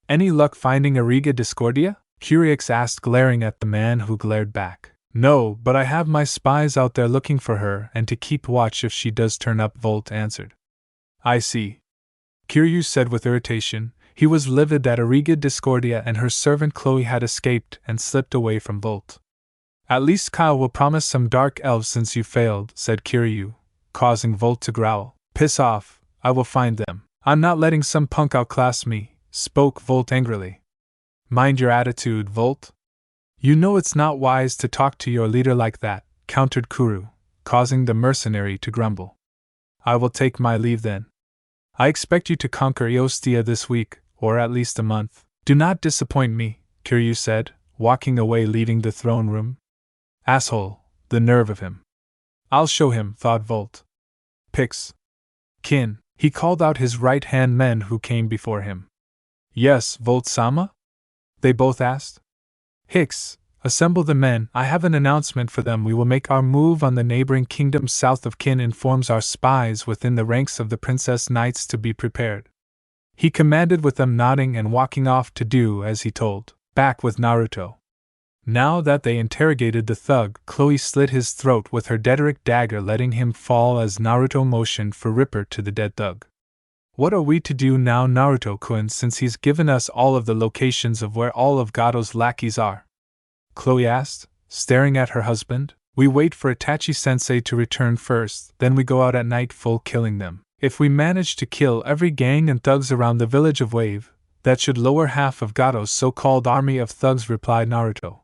Any luck finding Origa Discordia? Curix asked, glaring at the man who glared back. No, but I have my spies out there looking for her and to keep watch if she does turn up, Volt answered. I see. Kiryu said with irritation. He was livid that Origa Discordia and her servant Chloe had escaped and slipped away from Volt. At least Kyle will promise some dark elves since you failed, said Kiryu, causing Volt to growl. Piss off, I will find them. I'm not letting some punk outclass me, spoke Volt angrily. Mind your attitude, Volt. You know it's not wise to talk to your leader like that, countered Kuru, causing the mercenary to grumble. I will take my leave then. I expect you to conquer Eostia this week, or at least a month. Do not disappoint me, Kiryu said, walking away, leaving the throne room. Asshole, the nerve of him. I'll show him, thought Volt. Pix. Kin, he called out his right-hand men who came before him. Yes, Volt-sama? They both asked. Hicks, assemble the men. I have an announcement for them. We will make our move on the neighboring kingdom south of Kin. Informs our spies within the ranks of the Princess Knights to be prepared. He commanded, with them nodding and walking off to do as he told. Back with Naruto. Now that they interrogated the thug, Chloe slit his throat with her Dederic dagger, letting him fall as Naruto motioned for Ripper to the dead thug. What are we to do now, Naruto-kun, since he's given us all of the locations of where all of Gado's lackeys are? Chloe asked, staring at her husband. We wait for Itachi-sensei to return first, then we go out at nightfall killing them. If we manage to kill every gang and thugs around the village of Wave, that should lower half of Gado's so-called army of thugs, replied Naruto,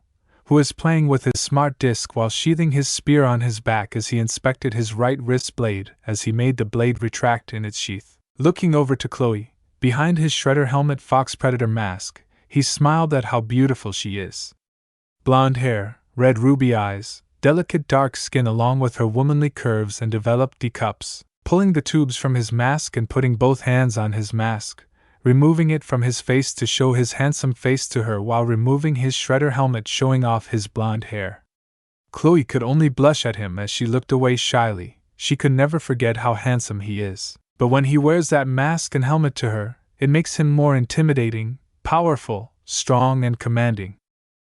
who was playing with his smart disc while sheathing his spear on his back as he inspected his right wrist blade as he made the blade retract in its sheath. Looking over to Chloe, behind his shredder helmet fox predator mask, he smiled at how beautiful she is. Blonde hair, red ruby eyes, delicate dark skin along with her womanly curves and developed D-cups. Pulling the tubes from his mask and putting both hands on his mask, removing it from his face to show his handsome face to her while removing his shredder helmet, showing off his blonde hair. Chloe could only blush at him as she looked away shyly. she could never forget how handsome he is. But when he wears that mask and helmet to her, it makes him more intimidating, powerful, strong, and commanding.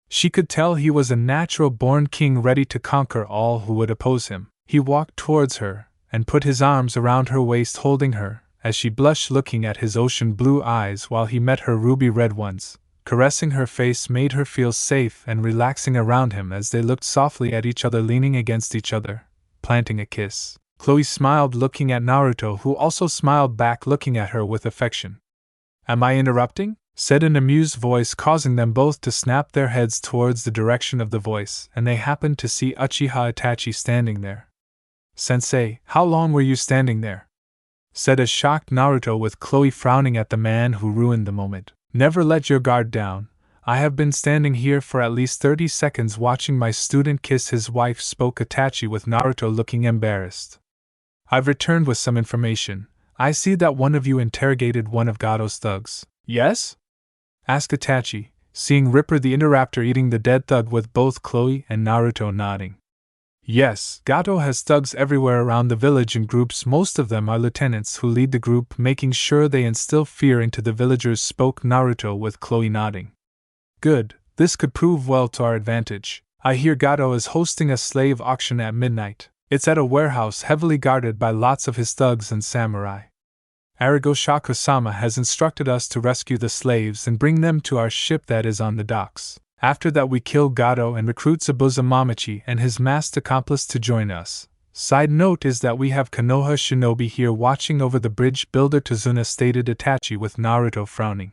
She could tell he was a natural-born king ready to conquer all who would oppose him. He walked towards her, and put his arms around her waist holding her, as she blushed looking at his ocean-blue eyes while he met her ruby-red ones. Caressing her face made her feel safe and relaxing around him as they looked softly at each other leaning against each other, planting a kiss. Chloe smiled looking at Naruto, who also smiled back looking at her with affection. "Am I interrupting?" said an amused voice, causing them both to snap their heads towards the direction of the voice, and they happened to see Uchiha Itachi standing there. "Sensei, how long were you standing there?" said a shocked Naruto, with Chloe frowning at the man who ruined the moment. "Never let your guard down. I have been standing here for at least 30 seconds watching my student kiss his wife," spoke Itachi, with Naruto looking embarrassed. "I've returned with some information. I see that one of you interrogated one of Gado's thugs." "Yes?" asked Itachi, seeing Ripper the Interrupter eating the dead thug, with both Chloe and Naruto nodding. "Yes, Gado has thugs everywhere around the village in groups. Most of them are lieutenants who lead the group, making sure they instill fear into the villagers," spoke Naruto, with Chloe nodding. "Good, this could prove well to our advantage. I hear Gado is hosting a slave auction at midnight. It's at a warehouse heavily guarded by lots of his thugs and samurai. Hachishaku-sama has instructed us to rescue the slaves and bring them to our ship that is on the docks. After that we kill Gado and recruit Zabuza Mamachi and his masked accomplice to join us. Side note is that we have Konoha Shinobi here watching over the bridge," builder Tazuna stated Itachi, with Naruto frowning.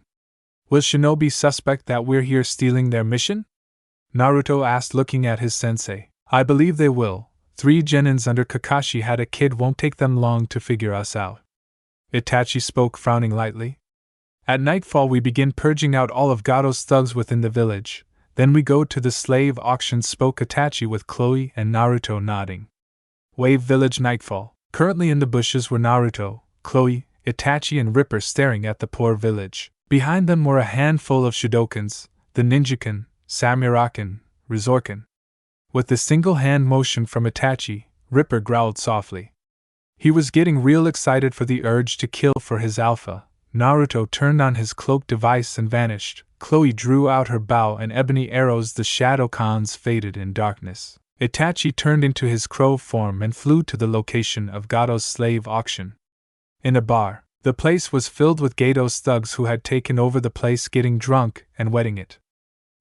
"Will Shinobi suspect that we're here stealing their mission?" Naruto asked looking at his sensei. "I believe they will. 3 genins under Kakashi had a kid, won't take them long to figure us out." Itachi spoke, frowning lightly. "At nightfall we begin purging out all of Gado's thugs within the village. Then we go to the slave auction," spoke Itachi, with Chloe and Naruto nodding. Wave Village nightfall. Currently in the bushes were Naruto, Chloe, Itachi and Ripper staring at the poor village. Behind them were a handful of Shidokins, the Ninjakin, Samurakin, Rizorkin. With the single hand motion from Itachi, Ripper growled softly. He was getting real excited for the urge to kill for his alpha. Naruto turned on his cloak device and vanished. Chloe drew out her bow and ebony arrows. The shadow cons faded in darkness. Itachi turned into his crow form and flew to the location of Gado's slave auction. In a bar, the place was filled with Gado's thugs who had taken over the place, getting drunk and wetting it.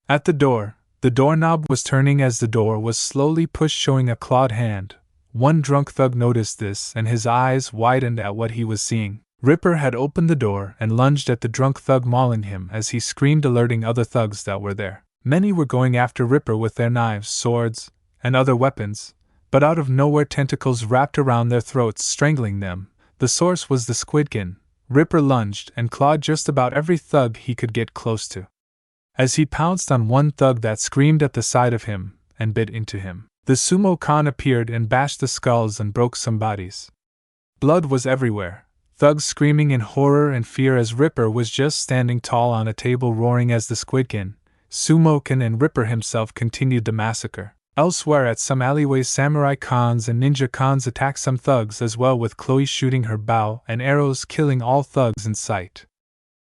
At the door, the doorknob was turning as the door was slowly pushed, showing a clawed hand. One drunk thug noticed this and his eyes widened at what he was seeing. Ripper had opened the door and lunged at the drunk thug, mauling him as he screamed, alerting other thugs that were there. Many were going after Ripper with their knives, swords, and other weapons, but out of nowhere tentacles wrapped around their throats, strangling them. The source was the Squidkin. Ripper lunged and clawed just about every thug he could get close to. As he pounced on one thug that screamed at the side of him and bit into him, the sumo Khan appeared and bashed the skulls and broke some bodies. Blood was everywhere, thugs screaming in horror and fear as Ripper was just standing tall on a table roaring as the Squidkin, Sumokin and Ripper himself continued the massacre. Elsewhere at some alleyways, samurai Khans and ninja Khans attacked some thugs as well, with Chloe shooting her bow and arrows, killing all thugs in sight.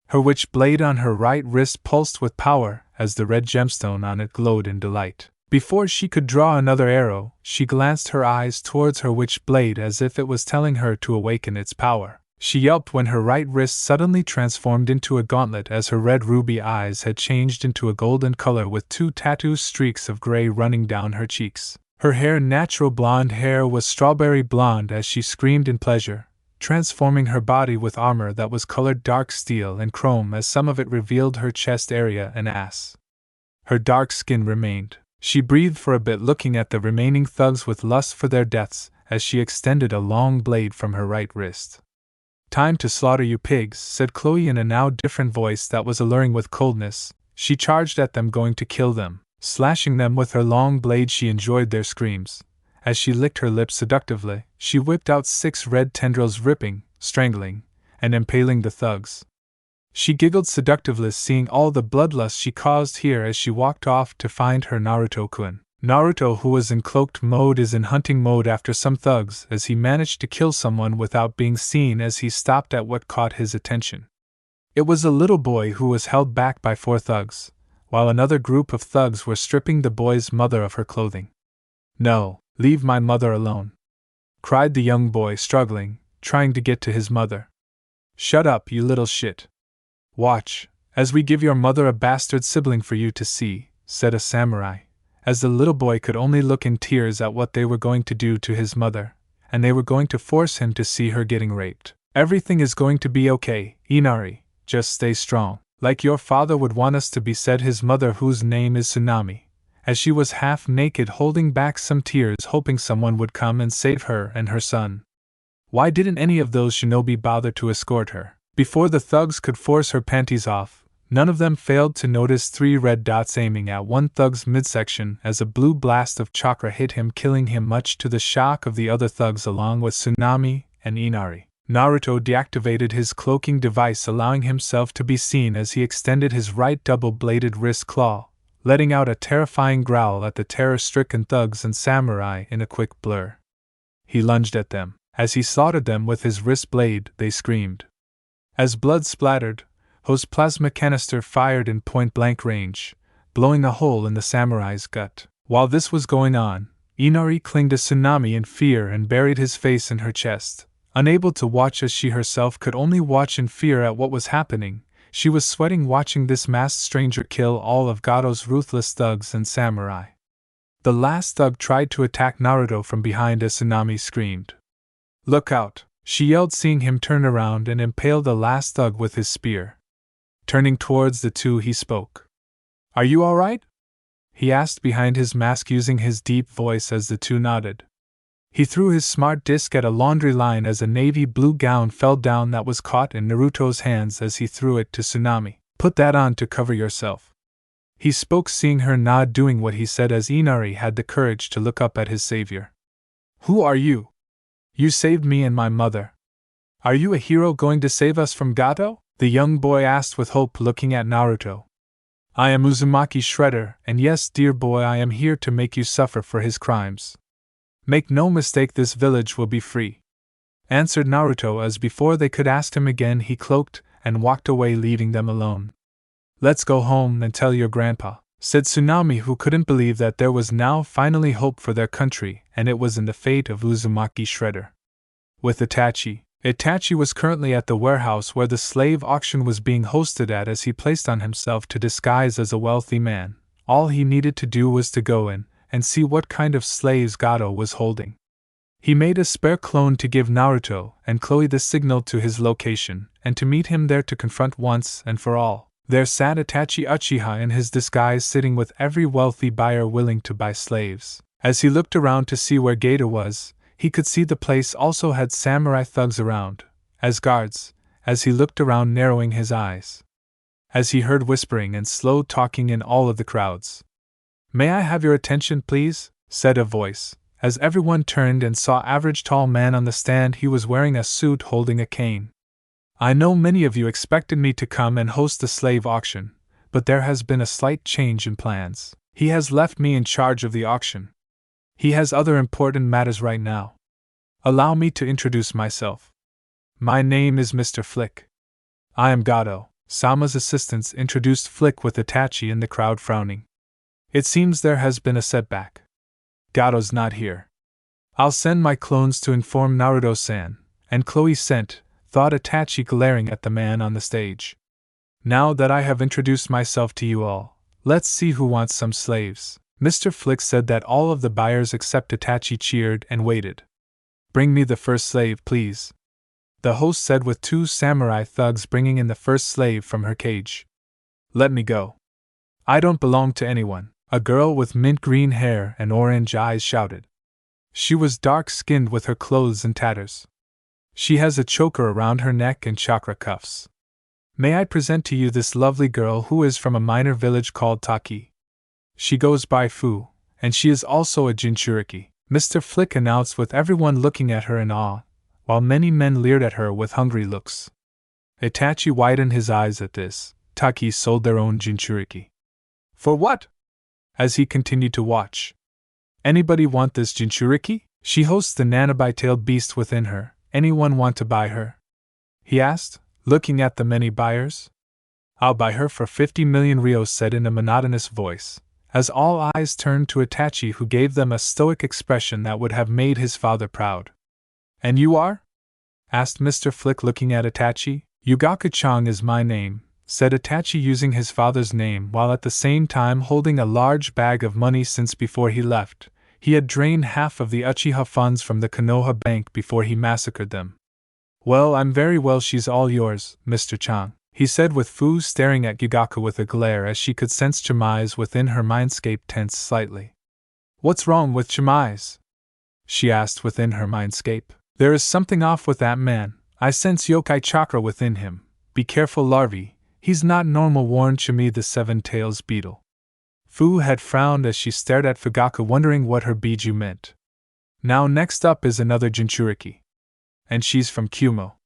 Her witch blade on her right wrist pulsed with power as the red gemstone on it glowed in delight. Before she could draw another arrow, she glanced her eyes towards her witch blade as if it was telling her to awaken its power. She yelped when her right wrist suddenly transformed into a gauntlet as her red ruby eyes had changed into a golden color with 2 tattoo streaks of gray running down her cheeks. Her hair, natural blonde hair, was strawberry blonde as she screamed in pleasure, transforming her body with armor that was colored dark steel and chrome as some of it revealed her chest area and ass. Her dark skin remained. She breathed for a bit, looking at the remaining thugs with lust for their deaths as she extended a long blade from her right wrist. "Time to slaughter you pigs," said Chloe in a now different voice that was alluring with coldness. She charged at them, going to kill them. Slashing them with her long blade, she enjoyed their screams. As she licked her lips seductively, she whipped out 6 red tendrils, ripping, strangling, and impaling the thugs. She giggled seductively, seeing all the bloodlust she caused here as she walked off to find her Naruto-kun. Naruto, who was in cloaked mode, is in hunting mode after some thugs as he managed to kill someone without being seen as he stopped at what caught his attention. It was a little boy who was held back by 4 thugs, while another group of thugs were stripping the boy's mother of her clothing. "No, leave my mother alone," cried the young boy, struggling, trying to get to his mother. "Shut up, you little shit. Watch, as we give your mother a bastard sibling for you to see," said a samurai, as the little boy could only look in tears at what they were going to do to his mother, and they were going to force him to see her getting raped. "Everything is going to be okay, Inari, just stay strong, like your father would want us to be," said his mother, whose name is Tsunami, as she was half naked, holding back some tears, hoping someone would come and save her and her son. Why didn't any of those shinobi bother to escort her? Before the thugs could force her panties off, none of them failed to notice 3 red dots aiming at one thug's midsection as a blue blast of chakra hit him, killing him, much to the shock of the other thugs along with Tsunami and Inari. Naruto deactivated his cloaking device, allowing himself to be seen as he extended his right double-bladed wrist claw, letting out a terrifying growl at the terror-stricken thugs and samurai in a quick blur. He lunged at them. As he slaughtered them with his wrist blade, they screamed. As blood splattered, Ho's plasma canister fired in point-blank range, blowing a hole in the samurai's gut. While this was going on, Inari clung to Tsunami in fear and buried his face in her chest, unable to watch, as she herself could only watch in fear at what was happening. She was sweating watching this masked stranger kill all of Gado's ruthless thugs and samurai. The last thug tried to attack Naruto from behind as Tsunami screamed. "Look out!" she yelled, seeing him turn around and impale the last thug with his spear. Turning towards the two, he spoke. "Are you all right?" he asked behind his mask, using his deep voice as the two nodded. He threw his smart disc at a laundry line as a navy blue gown fell down that was caught in Naruto's hands as he threw it to Tsunami. "Put that on to cover yourself," he spoke, seeing her nod, doing what he said as Inari had the courage to look up at his savior. "Who are you? You saved me and my mother. Are you a hero going to save us from Gato?" the young boy asked with hope, looking at Naruto. "I am Uzumaki Shredder, and yes, dear boy, I am here to make you suffer for his crimes. Make no mistake, this village will be free," answered Naruto, as before they could ask him again he cloaked and walked away, leaving them alone. "Let's go home and tell your grandpa," said Tsunami, who couldn't believe that there was now finally hope for their country, and it was in the fate of Uzumaki Shredder. With Itachi was currently at the warehouse where the slave auction was being hosted at, as he placed on himself to disguise as a wealthy man. All he needed to do was to go in and see what kind of slaves Gato was holding. He made a spare clone to give Naruto and Chloe the signal to his location, and to meet him there to confront once and for all. There sat Itachi Uchiha in his disguise, sitting with every wealthy buyer willing to buy slaves. As he looked around to see where Gato was, he could see the place also had samurai thugs around, as guards, as he looked around, narrowing his eyes, as he heard whispering and slow talking in all of the crowds. "May I have your attention, please?" said a voice, as everyone turned and saw average tall man on the stand. He was wearing a suit, holding a cane. "I know many of you expected me to come and host the slave auction, but there has been a slight change in plans. He has left me in charge of the auction. He has other important matters right now. Allow me to introduce myself. My name is Mr. Flick. I am Gato, Sama's assistant," introduced Flick, with Itachi in the crowd frowning. "It seems there has been a setback. Gato's not here. I'll send my clones to inform Naruto-san," and Chloe sent, thought Itachi, glaring at the man on the stage. "Now that I have introduced myself to you all, let's see who wants some slaves." Mr. Flick said that all of the buyers except Itachi cheered and waited. "Bring me the first slave, please," the host said, with 2 samurai thugs bringing in the first slave from her cage. "Let me go. I don't belong to anyone," a girl with mint green hair and orange eyes shouted. She was dark-skinned with her clothes in tatters. She has a choker around her neck and chakra cuffs. "May I present to you this lovely girl who is from a minor village called Taki. She goes by Fu, and she is also a Jinchuriki," Mr. Flick announced, with everyone looking at her in awe, while many men leered at her with hungry looks. Itachi widened his eyes at this. Taki sold their own Jinchuriki. For what? As he continued to watch, Anybody want this Jinchuriki? She hosts the nanabi-tailed beast within her. Anyone want to buy her? He asked, looking at the many buyers. I'll buy her for 50 million rios, said in a monotonous voice, as all eyes turned to Itachi, who gave them a stoic expression that would have made his father proud. And you are? Asked Mr. Flick, looking at Itachi. Yugaku-chan is my name, said Itachi, using his father's name while at the same time holding a large bag of money, since before he left, he had drained half of the Uchiha funds from the Konoha bank before he massacred them. Well, I'm very well, she's all yours, Mr. Chang, he said, with Fu staring at Yugaku with a glare as she could sense Chimai's within her mindscape tense slightly. What's wrong with Chimai's? She asked within her mindscape. There is something off with that man. I sense yokai chakra within him. Be careful, larvae. He's not normal, warned Chimai the seven-tails beetle. Fu had frowned as she stared at Fugaku, wondering what her biju meant. Now next up is another Jinchuriki. And she's from Kumo.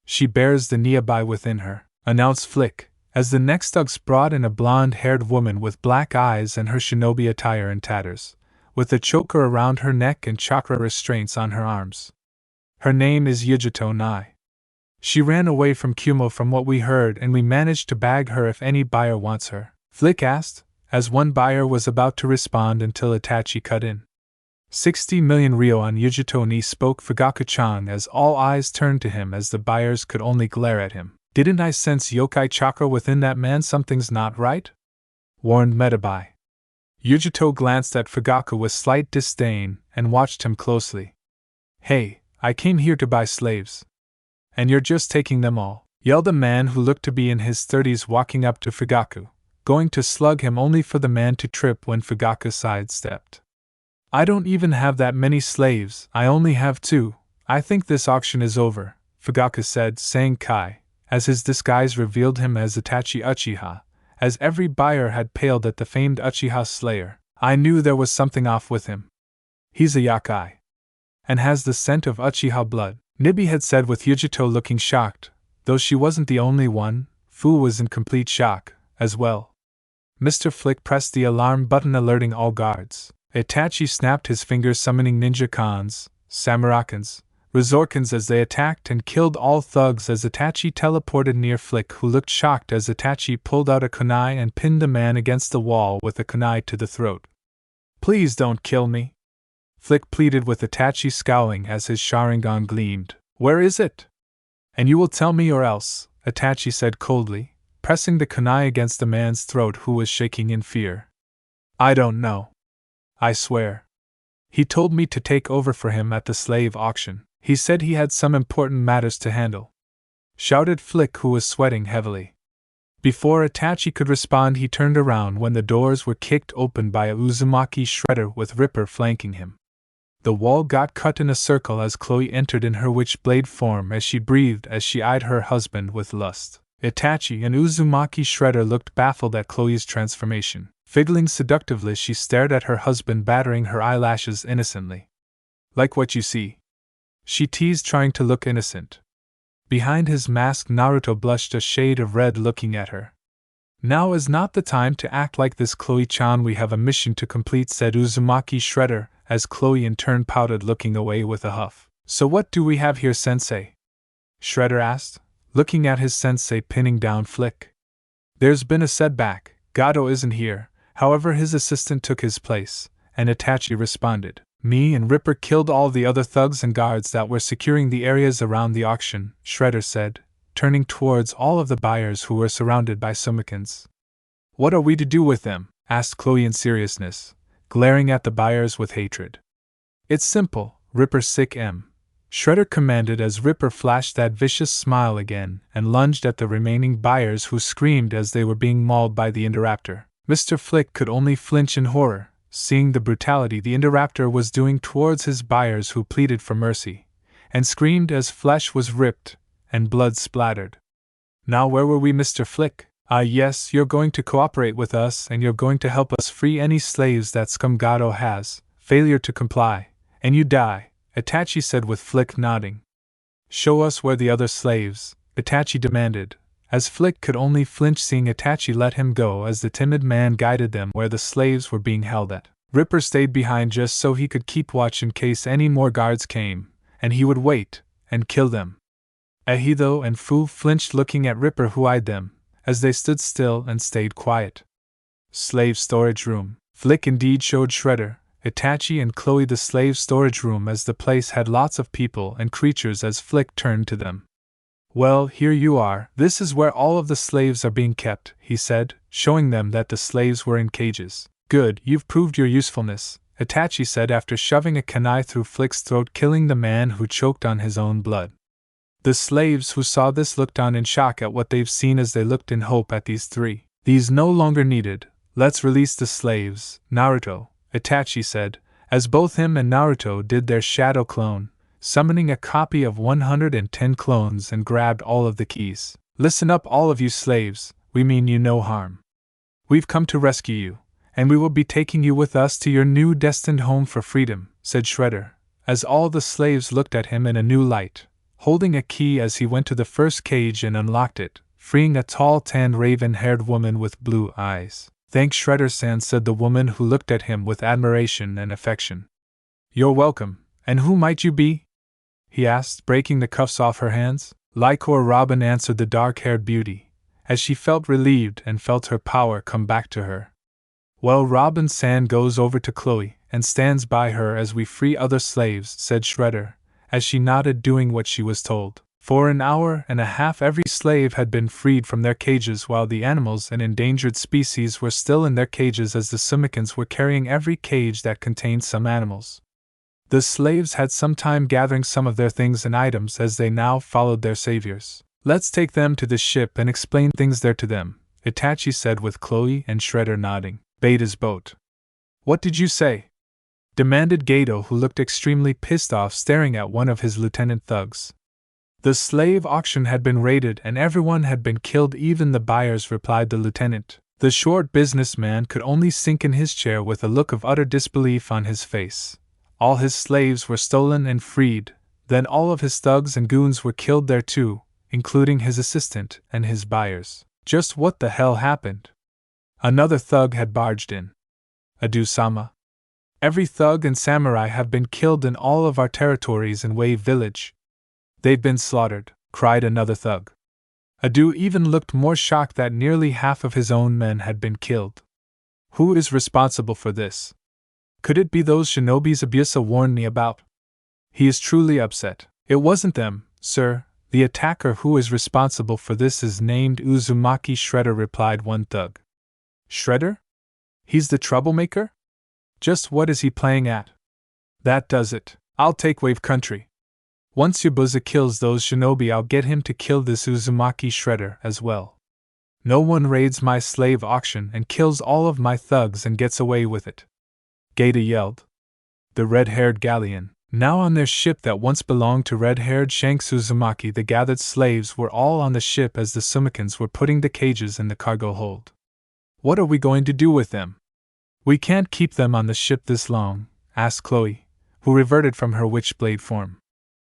She bears the Niabai within her, announced Flick, as the next Ugs brought in a blonde-haired woman with black eyes and her shinobi attire in tatters, with a choker around her neck and chakra restraints on her arms. Her name is Yujito Nai. She ran away from Kumo from what we heard, and we managed to bag her if any buyer wants her, Flick asked, as one buyer was about to respond until Itachi cut in. 60 million ryo on Yujito Ni, spoke Fugaku-chan, as all eyes turned to him as the buyers could only glare at him. Didn't I sense yokai chakra within that man? Something's not right? Warned Metabai. Yujito glanced at Fugaku with slight disdain and watched him closely. Hey, I came here to buy slaves. And you're just taking them all, yelled a man who looked to be in his 30s, walking up to Fugaku, going to slug him only for the man to trip when Fugaku sidestepped. I don't even have that many slaves, I only have 2. I think this auction is over, Fugaku said, saying Kai, as his disguise revealed him as Itachi Uchiha, as every buyer had paled at the famed Uchiha slayer. I knew there was something off with him. He's a yakai. And has the scent of Uchiha blood, Nibi had said, with Yujito looking shocked. Though she wasn't the only one, Fu was in complete shock, as well. Mr. Flick pressed the alarm button, alerting all guards. Itachi snapped his fingers, summoning ninja khans, samurakans, resorkans as they attacked and killed all thugs as Itachi teleported near Flick, who looked shocked as Itachi pulled out a kunai and pinned the man against the wall with a kunai to the throat. Please don't kill me, Flick pleaded, with Itachi scowling as his Sharingan gleamed. Where is it? And you will tell me or else, Itachi said coldly, pressing the kunai against the man's throat, who was shaking in fear. I don't know. I swear. He told me to take over for him at the slave auction. He said he had some important matters to handle, shouted Flick, who was sweating heavily. Before Itachi could respond, he turned around when the doors were kicked open by a Uzumaki shredder with Ripper flanking him. The wall got cut in a circle as Chloe entered in her witch-blade form, as she breathed as she eyed her husband with lust. Itachi and Uzumaki shredder looked baffled at Chloe's transformation. Fiddling seductively, she stared at her husband, battering her eyelashes innocently. Like what you see, she teased, trying to look innocent. Behind his mask, Naruto blushed a shade of red, looking at her. Now is not the time to act like this, Chloe-chan. We have a mission to complete, said Uzumaki shredder, as Chloe in turn pouted, looking away with a huff. So what do we have here, sensei? Shredder asked, looking at his sensei pinning down Flick. There's been a setback. Gato isn't here, however his assistant took his place, and Itachi responded. Me and Ripper killed all the other thugs and guards that were securing the areas around the auction, Shredder said, turning towards all of the buyers who were surrounded by Sumikans. What are we to do with them? Asked Chloe in seriousness, glaring at the buyers with hatred. It's simple, Ripper sick M. Shredder commanded, as Ripper flashed that vicious smile again and lunged at the remaining buyers, who screamed as they were being mauled by the Indoraptor. Mr. Flick could only flinch in horror, seeing the brutality the Indoraptor was doing towards his buyers, who pleaded for mercy, and screamed as flesh was ripped and blood splattered. Now where were we, Mr. Flick? Ah yes, you're going to cooperate with us, and you're going to help us free any slaves that Scumgato has. Failure to comply, and you die, Itachi said, with Flick nodding. Show us where the other slaves, Itachi demanded, as Flick could only flinch, seeing Itachi let him go as the timid man guided them where the slaves were being held at. Ripper stayed behind just so he could keep watch in case any more guards came, and he would wait and kill them. Ahito and Fu flinched looking at Ripper, who eyed them, as they stood still and stayed quiet. Slave storage room. Flick indeed showed Shredder, Itachi and Chloe the slave storage room, as the place had lots of people and creatures. As Flick turned to them. Well, here you are. This is where all of the slaves are being kept, he said, showing them that the slaves were in cages. Good, you've proved your usefulness, Itachi said after shoving a kunai through Flick's throat, killing the man who choked on his own blood. The slaves who saw this looked on in shock at what they've seen, as they looked in hope at these three. These no longer needed. Let's release the slaves, Naruto, Itachi said, as both him and Naruto did their shadow clone, summoning a copy of 110 clones, and grabbed all of the keys. Listen up, all of you slaves, we mean you no harm. We've come to rescue you, and we will be taking you with us to your new destined home for freedom, said Shredder, as all the slaves looked at him in a new light, holding a key as he went to the first cage and unlocked it, freeing a tall, tanned, raven-haired woman with blue eyes. Thanks, Shredder-san, said the woman, who looked at him with admiration and affection. You're welcome, and who might you be? He asked, breaking the cuffs off her hands. Lycor Robin, answered the dark-haired beauty, as she felt relieved and felt her power come back to her. Well, Robin-san goes over to Chloe and stands by her as we free other slaves, said Shredder, as she nodded, doing what she was told. For an hour and a half every slave had been freed from their cages, while the animals and endangered species were still in their cages, as the Sumikans were carrying every cage that contained some animals. The slaves had some time gathering some of their things and items as they now followed their saviors. Let's take them to the ship and explain things there to them, Itachi said, with Chloe and Shredder nodding. Beta's boat. What did you say? Demanded Gato, who looked extremely pissed off, staring at one of his lieutenant thugs. The slave auction had been raided and everyone had been killed, even the buyers, replied the lieutenant. The short businessman could only sink in his chair with a look of utter disbelief on his face. All his slaves were stolen and freed, then all of his thugs and goons were killed there too, including his assistant and his buyers. Just what the hell happened? Another thug had barged in. Adu-sama. Every thug and samurai have been killed in all of our territories in Wave Village. They've been slaughtered, cried another thug. Adu even looked more shocked that nearly half of his own men had been killed. Who is responsible for this? Could it be those shinobis Abusa warned me about? He is truly upset. It wasn't them, sir. The attacker who is responsible for this is named Uzumaki Shredder, replied one thug. Shredder? He's the troublemaker? Just what is he playing at? That does it. I'll take Wave Country. Once Yabusa kills those shinobi, I'll get him to kill this Uzumaki Shredder as well. No one raids my slave auction and kills all of my thugs and gets away with it. Gaeta yelled. The red-haired galleon, now on their ship that once belonged to red-haired Shanks Uzumaki, the gathered slaves were all on the ship as the Sumikans were putting the cages in the cargo hold. What are we going to do with them? We can't keep them on the ship this long, asked Chloe, who reverted from her witchblade form.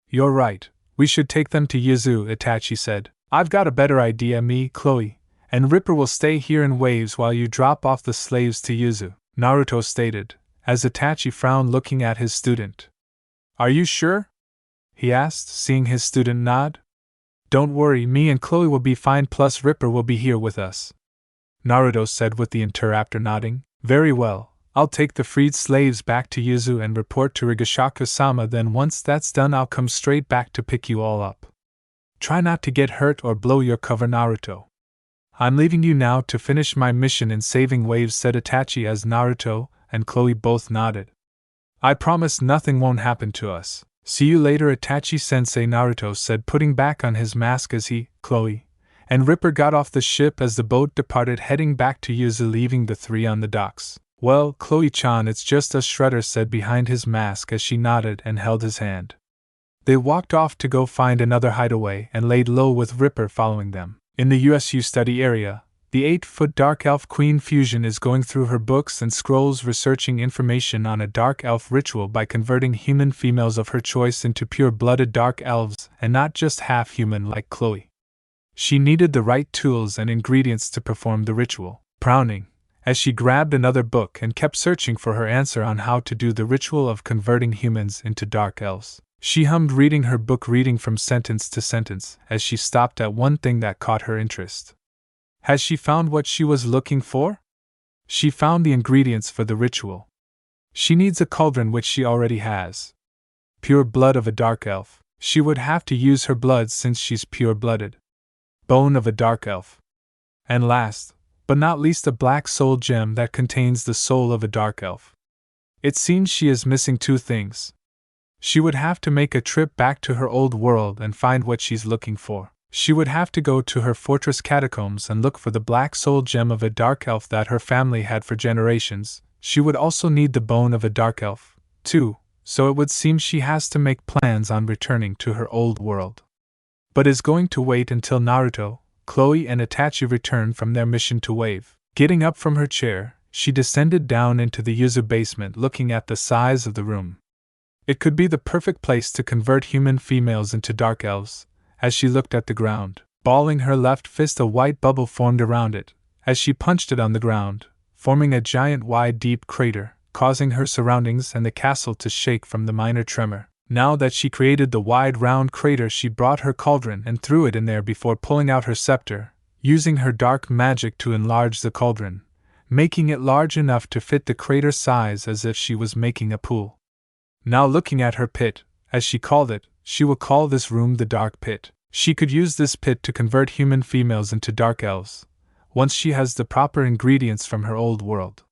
You're right, we should take them to Yuzu, Itachi said. I've got a better idea, me, Chloe, and Ripper will stay here in Waves while you drop off the slaves to Yuzu, Naruto stated, as Itachi frowned looking at his student. Are you sure? He asked, seeing his student nod. Don't worry, me and Chloe will be fine, plus Ripper will be here with us, Naruto said with the interrupter nodding. Very well, I'll take the freed slaves back to Yuzu and report to Hachishaku-sama, then once that's done I'll come straight back to pick you all up. Try not to get hurt or blow your cover, Naruto. I'm leaving you now to finish my mission in saving Waves, said Itachi as Naruto and Chloe both nodded. I promise nothing won't happen to us. See you later, Itachi-sensei, Naruto said, putting back on his mask as he, Chloe, and Ripper got off the ship as the boat departed, heading back to Yuzu, leaving the three on the docks. Well, Chloe-chan, it's just us, Shredder said behind his mask as she nodded and held his hand. They walked off to go find another hideaway and laid low with Ripper following them. In the USU study area, the 8-foot Dark Elf Queen Fusion is going through her books and scrolls, researching information on a Dark Elf ritual by converting human females of her choice into pure-blooded Dark Elves and not just half-human like Chloe. She needed the right tools and ingredients to perform the ritual. Frowning, as she grabbed another book and kept searching for her answer on how to do the ritual of converting humans into dark elves. She hummed reading her book, reading from sentence to sentence, as she stopped at one thing that caught her interest. Has she found what she was looking for? She found the ingredients for the ritual. She needs a cauldron, which she already has. Pure blood of a dark elf. She would have to use her blood since she's pure-blooded. Bone of a dark elf. And last, but not least, a black soul gem that contains the soul of a dark elf. It seems she is missing two things. She would have to make a trip back to her old world and find what she's looking for. She would have to go to her fortress catacombs and look for the black soul gem of a dark elf that her family had for generations. She would also need the bone of a dark elf, too, so it would seem she has to make plans on returning to her old world. But is going to wait until Naruto, Chloe, and Itachi return from their mission to Wave. Getting up from her chair, she descended down into the user basement, looking at the size of the room. It could be the perfect place to convert human females into dark elves. As she looked at the ground, balling her left fist, a white bubble formed around it, as she punched it on the ground, forming a giant wide deep crater, causing her surroundings and the castle to shake from the minor tremor. Now that she created the wide round crater, she brought her cauldron and threw it in there before pulling out her scepter, using her dark magic to enlarge the cauldron, making it large enough to fit the crater size as if she was making a pool. Now looking at her pit, as she called it, she will call this room the Dark Pit. She could use this pit to convert human females into dark elves, once she has the proper ingredients from her old world.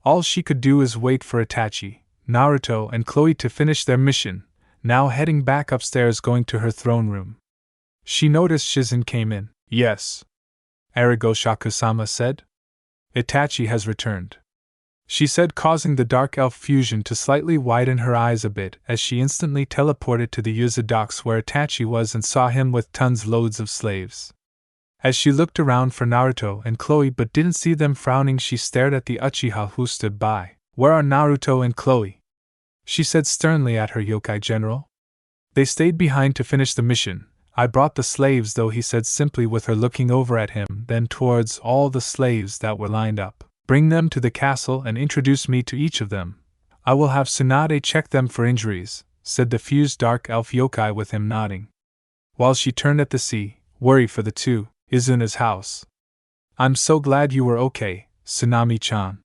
All she could do is wait for Itachi, Naruto, and Chloe to finish their mission, now heading back upstairs, going to her throne room. She noticed Shizen came in. Yes, Hachishaku-sama said. Itachi has returned, she said, causing the dark elf fusion to slightly widen her eyes a bit as she instantly teleported to the Yuza docks where Itachi was and saw him with loads of slaves. As she looked around for Naruto and Chloe but didn't see them frowning, she stared at the Uchiha who stood by. Where are Naruto and Chloe? She said sternly at her yokai general. They stayed behind to finish the mission. I brought the slaves, though, he said simply, with her looking over at him, then towards all the slaves that were lined up. Bring them to the castle and introduce me to each of them. I will have Tsunade check them for injuries, said the fused dark elf yokai with him nodding. While she turned at the sea, worry for the two, Izuna's house. I'm so glad you were okay, Tsunami-chan,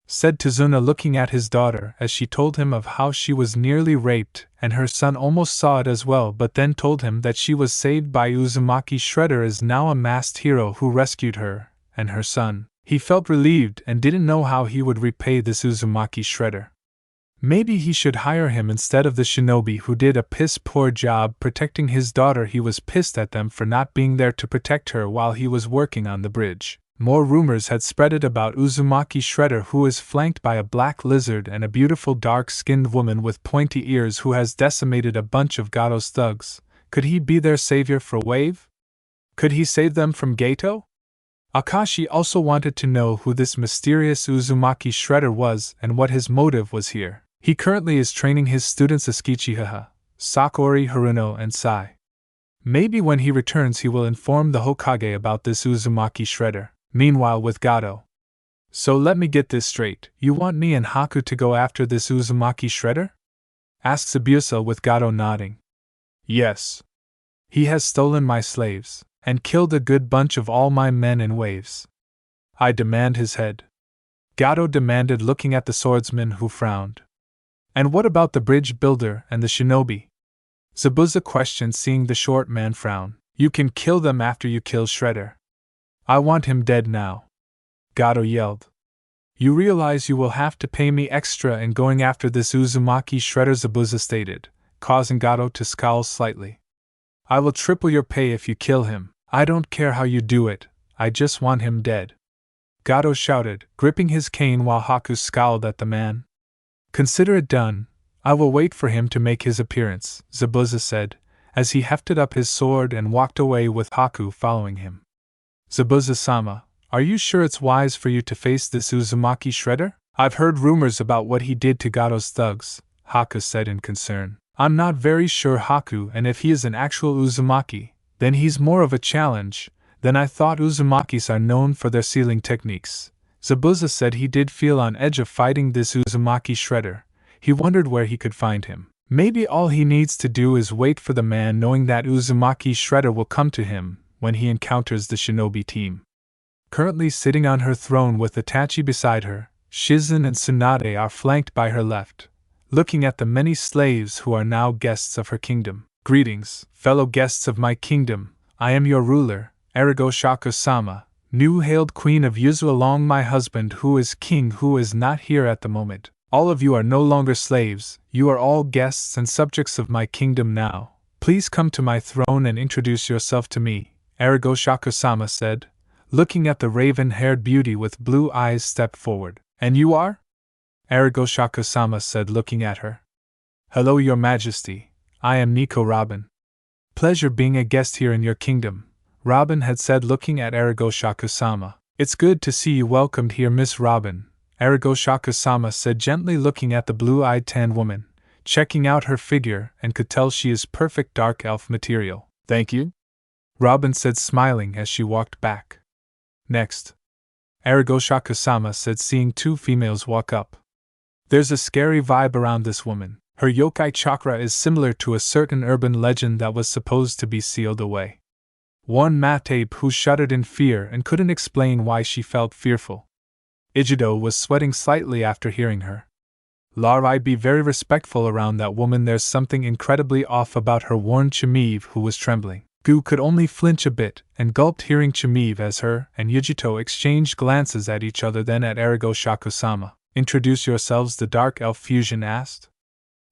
said Tazuna, looking at his daughter as she told him of how she was nearly raped, and her son almost saw it as well, but then told him that she was saved by Uzumaki. Shredder is now a masked hero who rescued her and her son. He felt relieved and didn't know how he would repay this Uzumaki Shredder. Maybe he should hire him instead of the shinobi who did a piss-poor job protecting his daughter. He was pissed at them for not being there to protect her while he was working on the bridge. More rumors had spreaded about Uzumaki Shredder, who is flanked by a black lizard and a beautiful dark-skinned woman with pointy ears who has decimated a bunch of Gato's thugs. Could he be their savior for Wave? Could he save them from Gato? Akashi also wanted to know who this mysterious Uzumaki Shredder was and what his motive was here. He currently is training his students Uchiha, Sakori, Haruno, and Sai. Maybe when he returns he will inform the Hokage about this Uzumaki Shredder. Meanwhile, with Gato. So let me get this straight, you want me and Haku to go after this Uzumaki Shredder? Asked Zabuza with Gato nodding. Yes. He has stolen my slaves and killed a good bunch of all my men in Waves. I demand his head. Gato demanded, looking at the swordsman who frowned. And what about the bridge builder and the shinobi? Zabuza questioned, seeing the short man frown. You can kill them after you kill Shredder. I want him dead now. Gato yelled. You realize you will have to pay me extra in going after this Uzumaki Shredder, Zabuza stated, causing Gato to scowl slightly. I will triple your pay if you kill him. I don't care how you do it, I just want him dead. Gato shouted, gripping his cane while Haku scowled at the man. Consider it done. I will wait for him to make his appearance, Zabuza said, as he hefted up his sword and walked away with Haku following him. Zabuza-sama, are you sure it's wise for you to face this Uzumaki Shredder? I've heard rumors about what he did to Gato's thugs, Haku said in concern. I'm not very sure, Haku, and if he is an actual Uzumaki, then he's more of a challenge than I thought. Uzumakis are known for their sealing techniques, Zabuza said he did feel on edge of fighting this Uzumaki shredder. He wondered where he could find him. Maybe all he needs to do is wait for the man, knowing that Uzumaki shredder will come to him when he encounters the shinobi team. Currently sitting on her throne with Itachi beside her, Shizen and Tsunade are flanked by her left, looking at the many slaves who are now guests of her kingdom. Greetings, fellow guests of my kingdom. I am your ruler, Hachishaku-sama, new-hailed queen of Yuzu, along my husband who is king, who is not here at the moment. All of you are no longer slaves, you are all guests and subjects of my kingdom now. Please come to my throne and introduce yourself to me, Hachishaku-sama said. Looking at the raven-haired beauty with blue eyes stepped forward. And you are? Hachishaku-sama said, looking at her. Hello, your majesty. I am Nico Robin. Pleasure being a guest here in your kingdom, Robin had said, looking at Hachishaku-sama. It's good to see you welcomed here, Miss Robin, Hachishaku-sama said, gently looking at the blue-eyed tan woman, checking out her figure, and could tell she is perfect dark elf material. Thank you, Robin said, smiling as she walked back. Next, Hachishaku-sama said, seeing two females walk up. There's a scary vibe around this woman. Her yokai chakra is similar to a certain urban legend that was supposed to be sealed away. One Matabe who shuddered in fear and couldn't explain why she felt fearful. Ichido was sweating slightly after hearing her. Larai, be very respectful around that woman, there's something incredibly off about her, warned Chimive, who was trembling. Gu could only flinch a bit and gulped, hearing Chimive as her and Yujito exchanged glances at each other, then at Hachishaku-sama. Introduce yourselves, the Dark Elf Fusion asked.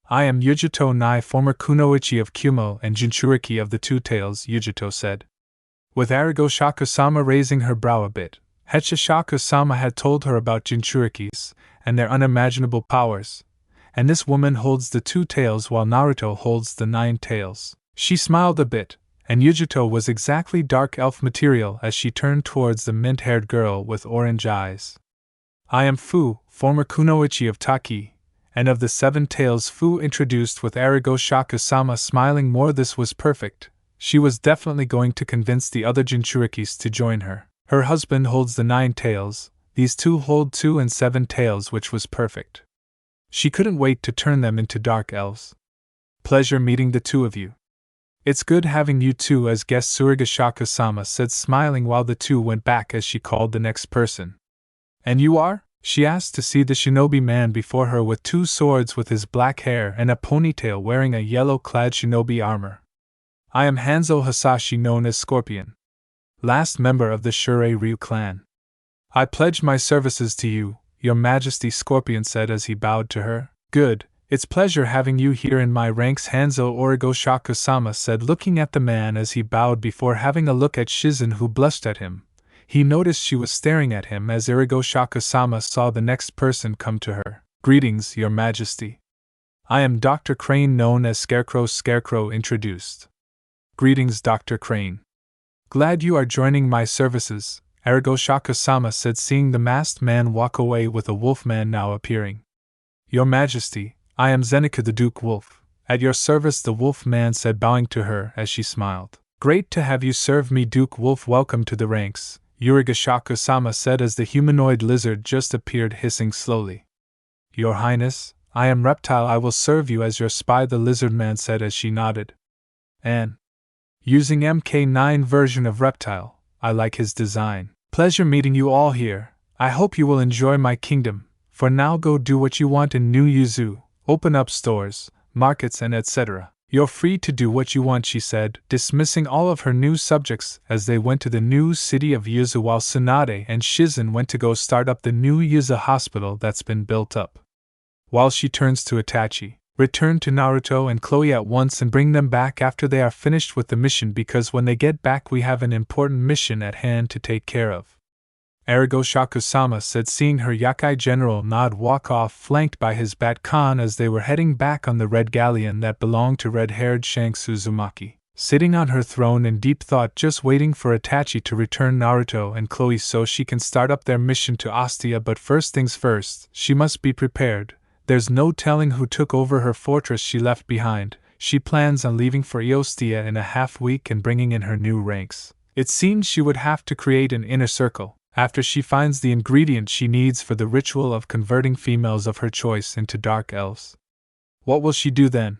I am Yujito Nai, former Kunoichi of Kumo and Jinchuriki of the Two Tails, Yujito said. With Hachishaku-sama raising her brow a bit, Hachishaku-sama had told her about Jinchurikis and their unimaginable powers, and this woman holds the Two Tails while Naruto holds the 9 tails. She smiled a bit, and Yujito was exactly dark elf material as she turned towards the mint-haired girl with orange eyes. I am Fu, former Kunoichi of Taki, and of the 7 tails, Fu introduced with Hachishaku-sama smiling more. This was perfect. She was definitely going to convince the other Jinchurikis to join her. Her husband holds the 9 tails, these two hold 2 and 7 tails, which was perfect. She couldn't wait to turn them into dark elves. Pleasure meeting the two of you. It's good having you two as guests, Hachishaku-sama said, smiling while the two went back as she called the next person. And you are? She asked to see the shinobi man before her with 2 swords, with his black hair and a ponytail, wearing a yellow-clad shinobi armor. I am Hanzo Hasashi, known as Scorpion, last member of the Shurei Ryu clan. I pledge my services to you, your majesty, Scorpion said as he bowed to her. Good, it's pleasure having you here in my ranks, Hanzo Hachishaku-sama said, looking at the man as he bowed before having a look at Shizen, who blushed at him. He noticed she was staring at him as Hachishaku-sama saw the next person come to her. Greetings, your majesty. I am Dr. Crane, known as Scarecrow. Scarecrow introduced. Greetings, Dr. Crane. Glad you are joining my services, Hachishaku-sama said, seeing the masked man walk away with a wolfman now appearing. Your majesty, I am Zenika the Duke Wolf. At your service, the wolf man said, bowing to her as she smiled. Great to have you serve me, Duke Wolf. Welcome to the ranks, Hachishaku-sama said as the humanoid lizard just appeared, hissing slowly. Your Highness, I am Reptile. I will serve you as your spy, the lizard man said as she nodded. And using MK9 version of Reptile, I like his design. Pleasure meeting you all here. I hope you will enjoy my kingdom. For now, go do what you want in New Yuzu, open up stores, markets and etc. You're free to do what you want, she said, dismissing all of her new subjects as they went to the new city of Yuzu, while Tsunade and Shizen went to go start up the new Yuzu hospital that's been built up. While she turns to Itachi, return to Naruto and Chloe at once and bring them back after they are finished with the mission, because when they get back we have an important mission at hand to take care of. Hachishaku-sama said, seeing her Yakai general nod walk off, flanked by his Bat-Khan as they were heading back on the red galleon that belonged to red-haired Shanks Uzumaki. Sitting on her throne in deep thought, just waiting for Itachi to return Naruto and Chloe so she can start up their mission to Ostia. But first things first, she must be prepared. There's no telling who took over her fortress she left behind. She plans on leaving for Ostia in a half week and bringing in her new ranks. It seemed she would have to create an inner circle. After she finds the ingredient she needs for the ritual of converting females of her choice into dark elves. What will she do then?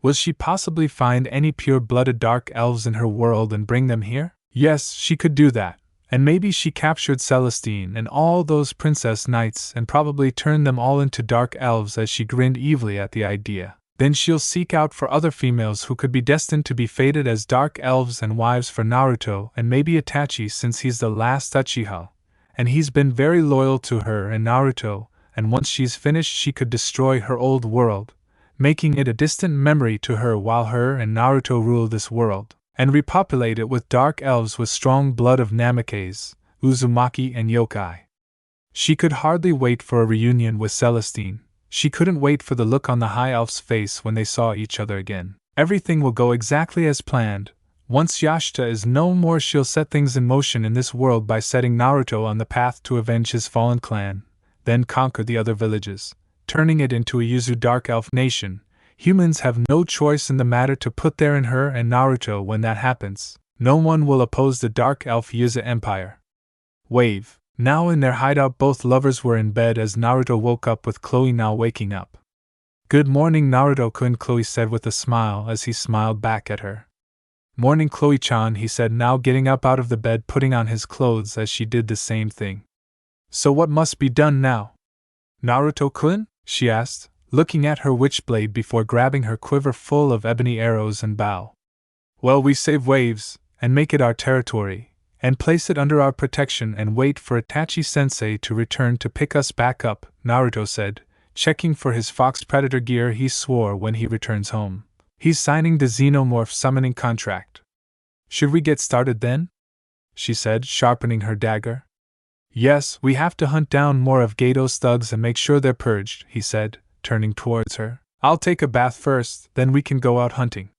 Will she possibly find any pure-blooded dark elves in her world and bring them here? Yes, she could do that. And maybe she captured Celestine and all those princess knights and probably turned them all into dark elves as she grinned evilly at the idea. Then she'll seek out for other females who could be destined to be fated as dark elves and wives for Naruto and maybe Itachi, since he's the last Uchiha, and he's been very loyal to her and Naruto, and once she's finished she could destroy her old world, making it a distant memory to her while her and Naruto rule this world, and repopulate it with dark elves with strong blood of Namikes, Uzumaki and yokai. She could hardly wait for a reunion with Celestine. She couldn't wait for the look on the High Elf's face when they saw each other again. Everything will go exactly as planned. Once Yashita is no more, she'll set things in motion in this world by setting Naruto on the path to avenge his fallen clan, then conquer the other villages, turning it into a Yuzu Dark Elf nation. Humans have no choice in the matter to put there in her and Naruto. When that happens, no one will oppose the Dark Elf Yuzu Empire. Wave. Now in their hideout, both lovers were in bed as Naruto woke up with Chloe now waking up. "Good morning, Naruto-kun," Chloe said with a smile as he smiled back at her. "Morning, Chloe-chan," he said, now getting up out of the bed, putting on his clothes as she did the same thing. "So what must be done now?" "Naruto-kun?" she asked, looking at her witchblade before grabbing her quiver full of ebony arrows and bow. "Well, we save waves, and make it our territory, and place it under our protection and wait for Itachi-sensei to return to pick us back up," Naruto said, checking for his fox predator gear he swore when he returns home. "He's signing the xenomorph summoning contract." "Should we get started then?" she said, sharpening her dagger. "Yes, we have to hunt down more of Gato's thugs and make sure they're purged," he said, turning towards her. "I'll take a bath first, then we can go out hunting,"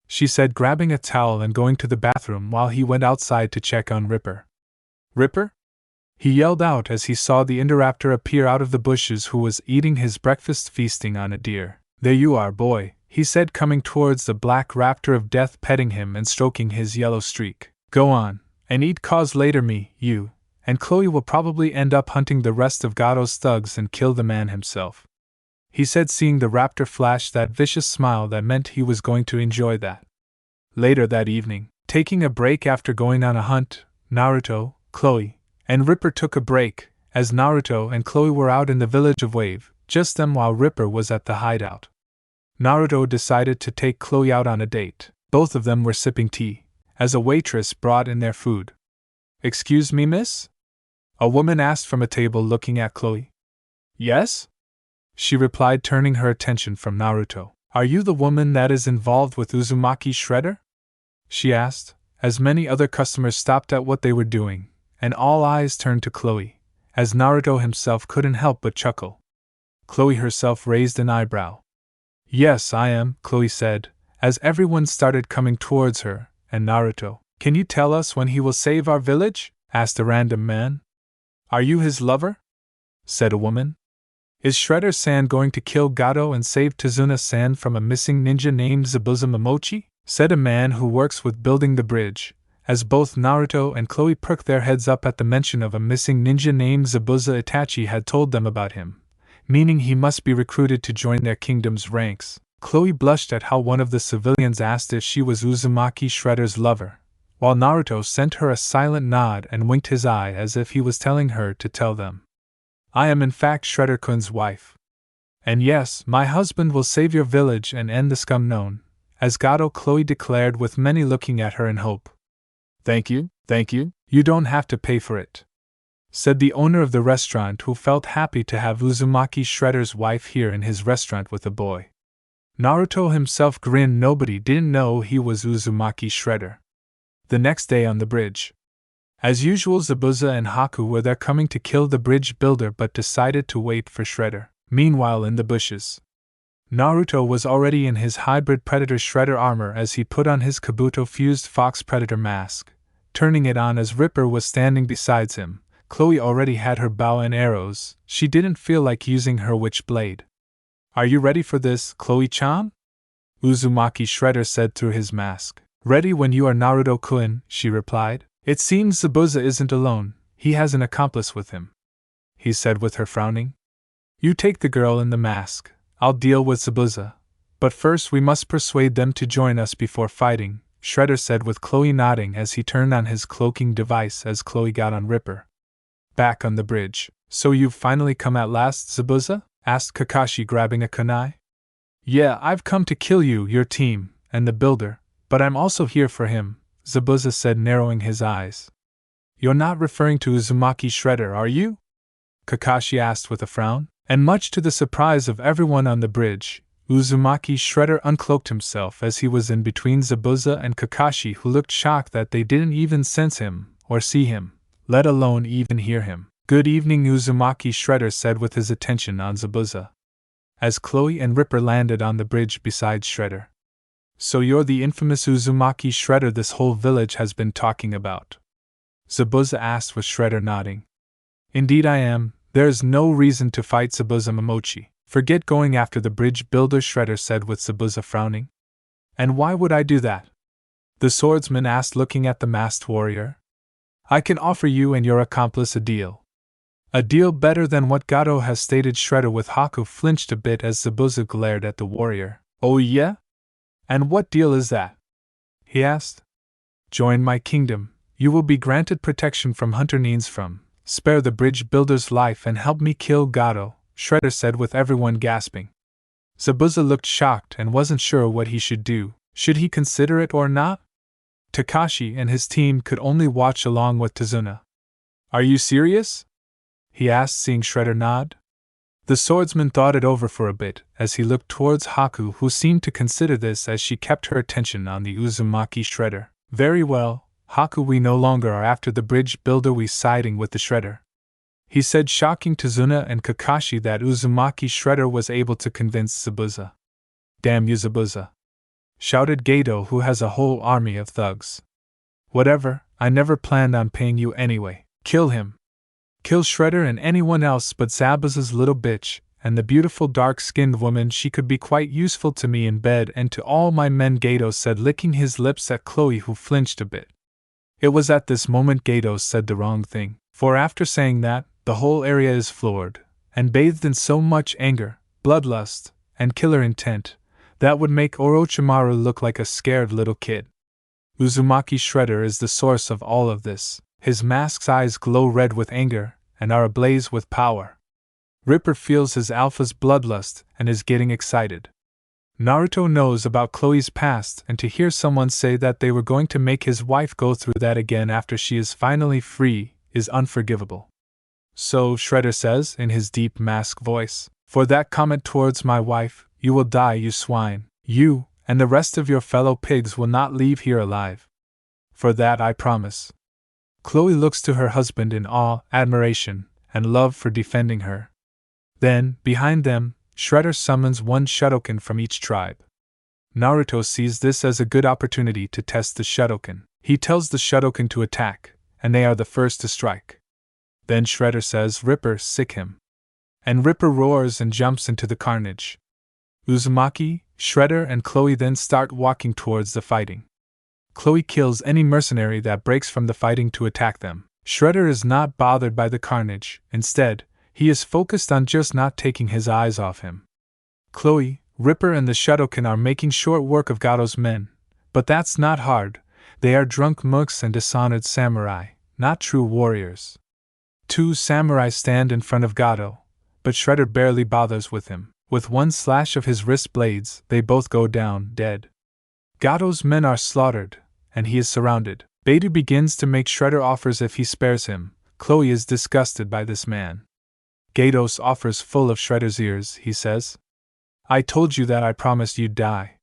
she said, grabbing a towel and going to the bathroom while he went outside to check on Ripper. "Ripper?" he yelled out as he saw the Indoraptor appear out of the bushes, who was eating his breakfast feasting on a deer. "There you are, boy," he said, coming towards the black raptor of death, petting him and stroking his yellow streak. "Go on, and eat, cause later you and Chloe will probably end up hunting the rest of Gato's thugs and kill the man himself," he said, seeing the raptor flash that vicious smile that meant he was going to enjoy that. Later that evening, taking a break after going on a hunt, Naruto, Chloe, and Ripper took a break, as Naruto and Chloe were out in the village of Wave, just them, while Ripper was at the hideout. Naruto decided to take Chloe out on a date. Both of them were sipping tea, as a waitress brought in their food. "Excuse me, miss?" a woman asked from a table, looking at Chloe. "Yes?" she replied, turning her attention from Naruto. "Are you the woman that is involved with Uzumaki Shredder?" she asked, as many other customers stopped at what they were doing, and all eyes turned to Chloe, as Naruto himself couldn't help but chuckle. Chloe herself raised an eyebrow. "Yes, I am," Chloe said, as everyone started coming towards her, and Naruto. "Can you tell us when he will save our village?" asked a random man. "Are you his lover?" said a woman. "Is Shredder-san going to kill Gato and save Tazuna-san from a missing ninja named Zabuza Momochi?" said a man who works with building the bridge, as both Naruto and Chloe perked their heads up at the mention of a missing ninja named Zabuza. Itachi had told them about him, meaning he must be recruited to join their kingdom's ranks. Chloe blushed at how one of the civilians asked if she was Uzumaki Shredder's lover, while Naruto sent her a silent nod and winked his eye as if he was telling her to tell them. "I am in fact Shredder-kun's wife. And yes, my husband will save your village and end the scum known as Gato," Chloe declared, with many looking at her in hope. Thank you, you don't have to pay for it," said the owner of the restaurant, who felt happy to have Uzumaki Shredder's wife here in his restaurant with a boy. Naruto himself grinned. Nobody didn't know he was Uzumaki Shredder. The next day on the bridge, as usual, Zabuza and Haku were there, coming to kill the bridge builder, but decided to wait for Shredder. Meanwhile, in the bushes, Naruto was already in his hybrid predator Shredder armor as he put on his Kabuto-fused fox predator mask, turning it on as Ripper was standing beside him. Chloe already had her bow and arrows. She didn't feel like using her witch blade. "Are you ready for this, Chloe-chan?" Uzumaki Shredder said through his mask. "Ready when you are, Naruto-kun," she replied. "It seems Zabuza isn't alone. he has an accomplice with him," he said with her frowning. "You take the girl in the mask, I'll deal with Zabuza. But first we must persuade them to join us before fighting," Shredder said with Chloe nodding as he turned on his cloaking device as Chloe got on Ripper. Back on the bridge. "So you've finally come at last, Zabuza?" asked Kakashi, grabbing a kunai. "Yeah, I've come to kill you, your team, and the builder, but I'm also here for him," Zabuza said, narrowing his eyes. "You're not referring to Uzumaki Shredder, are you?" Kakashi asked with a frown. And much to the surprise of everyone on the bridge, Uzumaki Shredder uncloaked himself as he was in between Zabuza and Kakashi, who looked shocked that they didn't even sense him, or see him, let alone even hear him. "Good evening," Uzumaki Shredder said with his attention on Zabuza, as Chloe and Ripper landed on the bridge beside Shredder. "So you're the infamous Uzumaki Shredder this whole village has been talking about?" Zabuza asked with Shredder nodding. "Indeed I am. There's no reason to fight Zabuza Momochi. Forget going after the bridge builder," Shredder said with Zabuza frowning. "And why would I do that?" the swordsman asked, looking at the masked warrior. "I can offer you and your accomplice a deal. A deal better than what Gato has stated." Shredder with Haku flinched a bit as Zabuza glared at the warrior. "Oh yeah? And what deal is that?" he asked. "Join my kingdom. You will be granted protection from Hunter Neens from. Spare the bridge builder's life and help me kill Gato," Shredder said with everyone gasping. Zabuza looked shocked and wasn't sure what he should do. Should he consider it or not? Takashi and his team could only watch along with Tazuna. "Are you serious?" he asked, seeing Shredder nod. The swordsman thought it over for a bit as he looked towards Haku, who seemed to consider this as she kept her attention on the Uzumaki Shredder. "Very well, Haku, we no longer are after the bridge builder, we siding with the Shredder," he said, shocking Tazuna and Kakashi that Uzumaki Shredder was able to convince Zabuza. "Damn you, Zabuza!" shouted Gato, who has a whole army of thugs. "Whatever, I never planned on paying you anyway. Kill him. Kill Shredder and anyone else but Zabuza's little bitch, and the beautiful dark-skinned woman. She could be quite useful to me in bed and to all my men," Gato said, licking his lips at Chloe, who flinched a bit. It was at this moment Gato said the wrong thing, for after saying that, the whole area is floored, and bathed in so much anger, bloodlust, and killer intent, that would make Orochimaru look like a scared little kid. Uzumaki Shredder is the source of all of this. His mask's eyes glow red with anger, and are ablaze with power. Ripper feels his alpha's bloodlust, and is getting excited. Naruto knows about Chloe's past, and to hear someone say that they were going to make his wife go through that again after she is finally free is unforgivable. "So," Shredder says in his deep mask voice, "for that comment towards my wife, you will die, you swine. You, and the rest of your fellow pigs will not leave here alive. For that I promise." Chloe looks to her husband in awe, admiration, and love for defending her. Then, behind them, Shredder summons one Shotokan from each tribe. Naruto sees this as a good opportunity to test the Shotokan. He tells the Shotokan to attack, and they are the first to strike. Then Shredder says, "Ripper, sick him." And Ripper roars and jumps into the carnage. Uzumaki, Shredder, and Chloe then start walking towards the fighting. Chloe kills any mercenary that breaks from the fighting to attack them. Shredder is not bothered by the carnage. Instead, he is focused on just not taking his eyes off him. Chloe, Ripper, and the Shotokan are making short work of Gato's men, but that's not hard. They are drunk mooks and dishonored samurai, not true warriors. 2 samurai stand in front of Gato, but Shredder barely bothers with him. With one slash of his wrist blades, they both go down, dead. Gato's men are slaughtered, and he is surrounded. Beidou begins to make Shredder offers if he spares him. Chloe is disgusted by this man. Gatos offers full of Shredder's ears, he says. "I told you that I promised you'd die.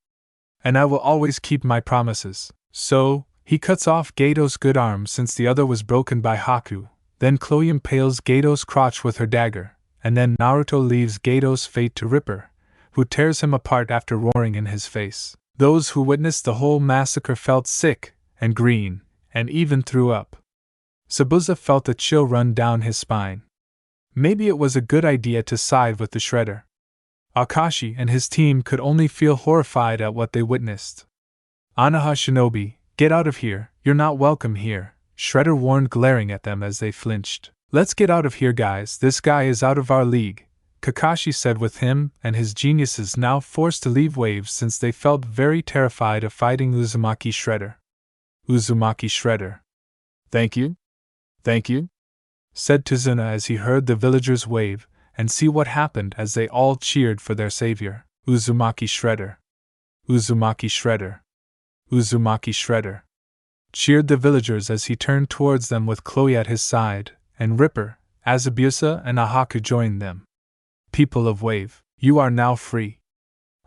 And I will always keep my promises." So, he cuts off Gato's good arm since the other was broken by Haku. Then Chloe impales Gato's crotch with her dagger, and then Naruto leaves Gato's fate to Ripper, who tears him apart after roaring in his face. Those who witnessed the whole massacre felt sick, and green, and even threw up. Zabuza felt a chill run down his spine. Maybe it was a good idea to side with the Shredder. Akashi and his team could only feel horrified at what they witnessed. "Anaha Shinobi, get out of here, you're not welcome here," Shredder warned, glaring at them as they flinched. "Let's get out of here, guys. This guy is out of our league," Kakashi said, with him and his geniuses now forced to leave Wave since they felt very terrified of fighting Uzumaki Shredder. Uzumaki Shredder. "Thank you? Thank you?" said Tazuna as he heard the villagers wave and see what happened as they all cheered for their savior. "Uzumaki Shredder. Uzumaki Shredder. Uzumaki Shredder," cheered the villagers as he turned towards them with Chloe at his side, and Ripper, Azabusa, and Ahaku joined them. "People of Wave, you are now free.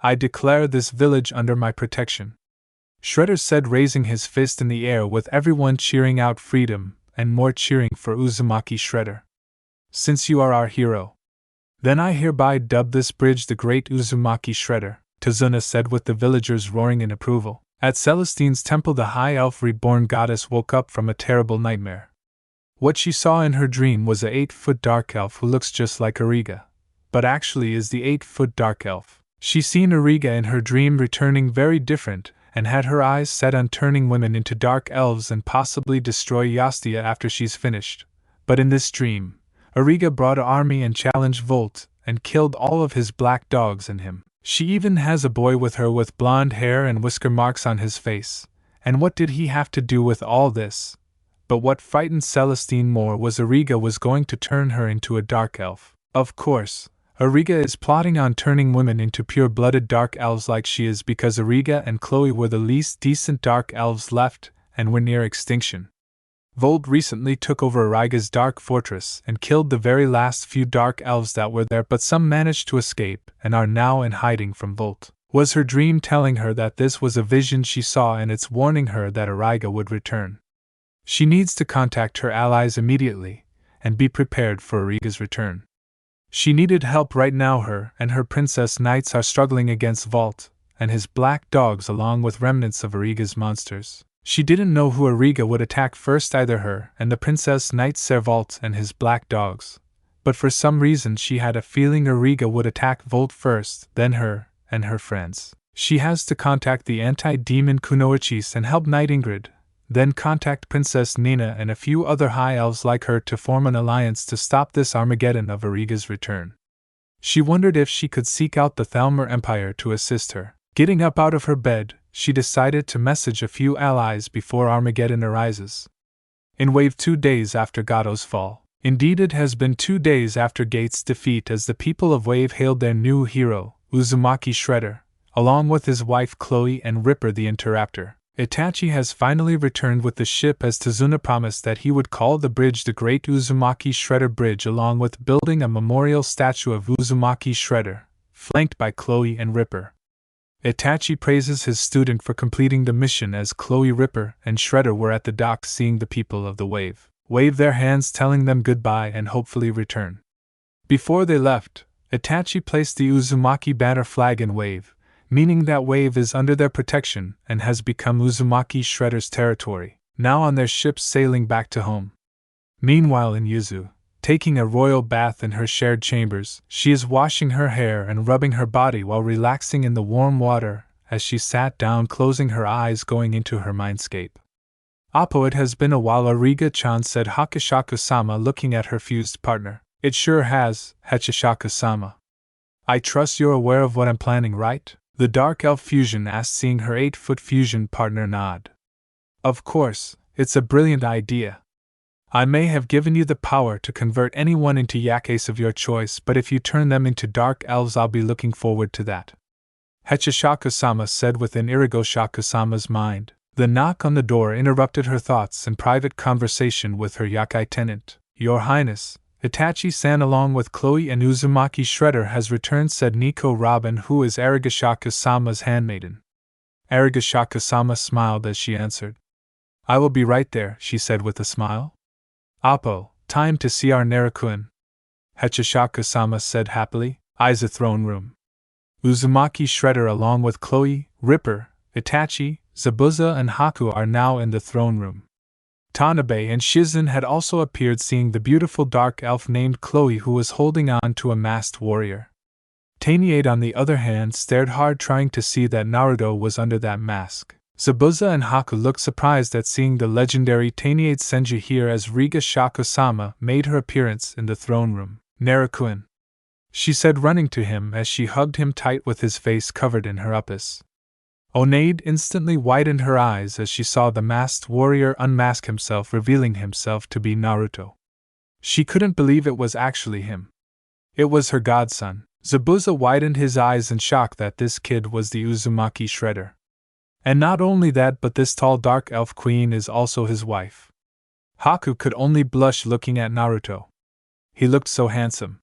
I declare this village under my protection," Shredder said, raising his fist in the air with everyone cheering out freedom, and more cheering for Uzumaki Shredder. "Since you are our hero, then I hereby dub this bridge the Great Uzumaki Shredder," Tazuna said, with the villagers roaring in approval. At Celestine's temple, the high elf reborn goddess woke up from a terrible nightmare. What she saw in her dream was a 8-foot dark elf who looks just like Origa, but actually is the 8-foot dark elf. She seen Origa in her dream returning very different, and had her eyes set on turning women into dark elves and possibly destroy Yastia after she's finished. But in this dream, Origa brought an army and challenged Volt, and killed all of his black dogs and him. She even has a boy with her with blonde hair and whisker marks on his face. And what did he have to do with all this? But what frightened Celestine more was Origa was going to turn her into a dark elf. Of course, Origa is plotting on turning women into pure-blooded dark elves like she is because Origa and Chloe were the least decent dark elves left and were near extinction. Volt recently took over Origa's dark fortress and killed the very last few dark elves that were there, but some managed to escape and are now in hiding from Volt. Was her dream telling her that this was a vision she saw, and it's warning her that Origa would return? She needs to contact her allies immediately and be prepared for Origa's return. She needed help right now. Her and her princess knights are struggling against Volt and his black dogs along with remnants of Origa's monsters. She didn't know who Origa would attack first, either her and the princess knight Servault and his black dogs, but for some reason she had a feeling Origa would attack Volt first, then her and her friends. She has to contact the anti-demon Kunoichis and help Knight Ingrid, then contact Princess Nina and a few other high elves like her to form an alliance to stop this Armageddon of Origa's return. She wondered if she could seek out the Thalmor Empire to assist her. Getting up out of her bed, she decided to message a few allies before Armageddon arises. In Wave 2 days after Gado's fall. Indeed, it has been 2 days after Gate's defeat as the people of Wave hailed their new hero, Uzumaki Shredder, along with his wife Chloe and Ripper the Interrupter. Itachi has finally returned with the ship as Tazuna promised that he would call the bridge the Great Uzumaki Shredder Bridge, along with building a memorial statue of Uzumaki Shredder, flanked by Chloe and Ripper. Itachi praises his student for completing the mission as Chloe, Ripper, and Shredder were at the docks seeing the people of the Wave wave their hands, telling them goodbye and hopefully return. Before they left, Itachi placed the Uzumaki banner flag in Wave, meaning that Wave is under their protection and has become Uzumaki Shredder's territory, now on their ships sailing back to home. Meanwhile in Yuzu, taking a royal bath in her shared chambers, she is washing her hair and rubbing her body while relaxing in the warm water as she sat down, closing her eyes, going into her mindscape. "Oppo, it has been a while," Origa-chan said, Hachishaku-sama looking at her fused partner. "It sure has, Hachishaku-sama. I trust you're aware of what I'm planning, right?" The Dark Elf Fusion asked, seeing her 8-foot fusion partner nod. "Of course, it's a brilliant idea. I may have given you the power to convert anyone into yakeis of your choice, but if you turn them into dark elves, I'll be looking forward to that," Hachishaku-sama said within Irigo-shaku-sama's mind. The knock on the door interrupted her thoughts and private conversation with her yakai tenant. "Your Highness, Itachi-san along with Chloe and Uzumaki Shredder has returned," said Nico Robin, who is Arigashaku-sama's handmaiden. Arigashaku-sama smiled as she answered. "I will be right there," she said with a smile. "Oppo, time to see our Naruto-kun," Hachishaku-sama said happily. "Eyes a throne room." Uzumaki Shredder along with Chloe, Ripper, Itachi, Zabuza and Haku are now in the throne room. Tanabe and Shizen had also appeared, seeing the beautiful dark elf named Chloe who was holding on to a masked warrior. Taniade on the other hand stared hard, trying to see that Naruto was under that mask. Zabuza and Haku looked surprised at seeing the legendary Tainate Senju here as Hachishaku-sama made her appearance in the throne room. "Naruto-kun," she said, running to him as she hugged him tight with his face covered in her uppus. Oneide instantly widened her eyes as she saw the masked warrior unmask himself, revealing himself to be Naruto. She couldn't believe it was actually him. It was her godson. Zabuza widened his eyes in shock that this kid was the Uzumaki Shredder. And not only that, but this tall dark elf queen is also his wife. Haku could only blush looking at Naruto. He looked so handsome.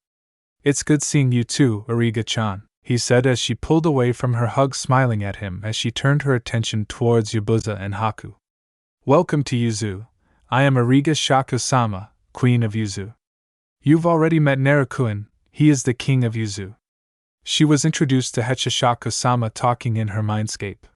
"It's good seeing you too, Origa-chan," he said as she pulled away from her hug, smiling at him as she turned her attention towards Zabuza and Haku. "Welcome to Yuzu. I am Hachishaku-sama, Queen of Yuzu. You've already met Naruto-kun, he is the King of Yuzu." She was introduced to Hachishaku-sama talking in her mindscape.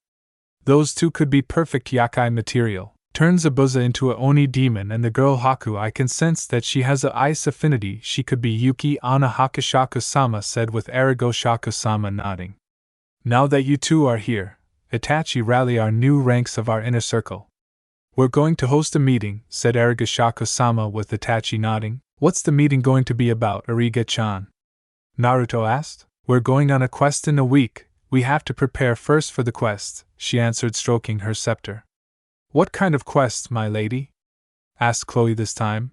Those two could be perfect yakai material. "Turn Zabuza into a Oni demon and the girl Haku, I can sense that she has a ice affinity, she could be Yuki Ana," Hachishaku-sama said with Arashi-sama nodding. "Now that you two are here, Itachi, rally our new ranks of our inner circle." "We're going to host a meeting," said Arashi-sama with Itachi nodding. "What's the meeting going to be about, Origa-chan?" Naruto asked. "We're going on a quest in a week. We have to prepare first for the quest," she answered, stroking her scepter. "What kind of quest, my lady?" asked Chloe this time.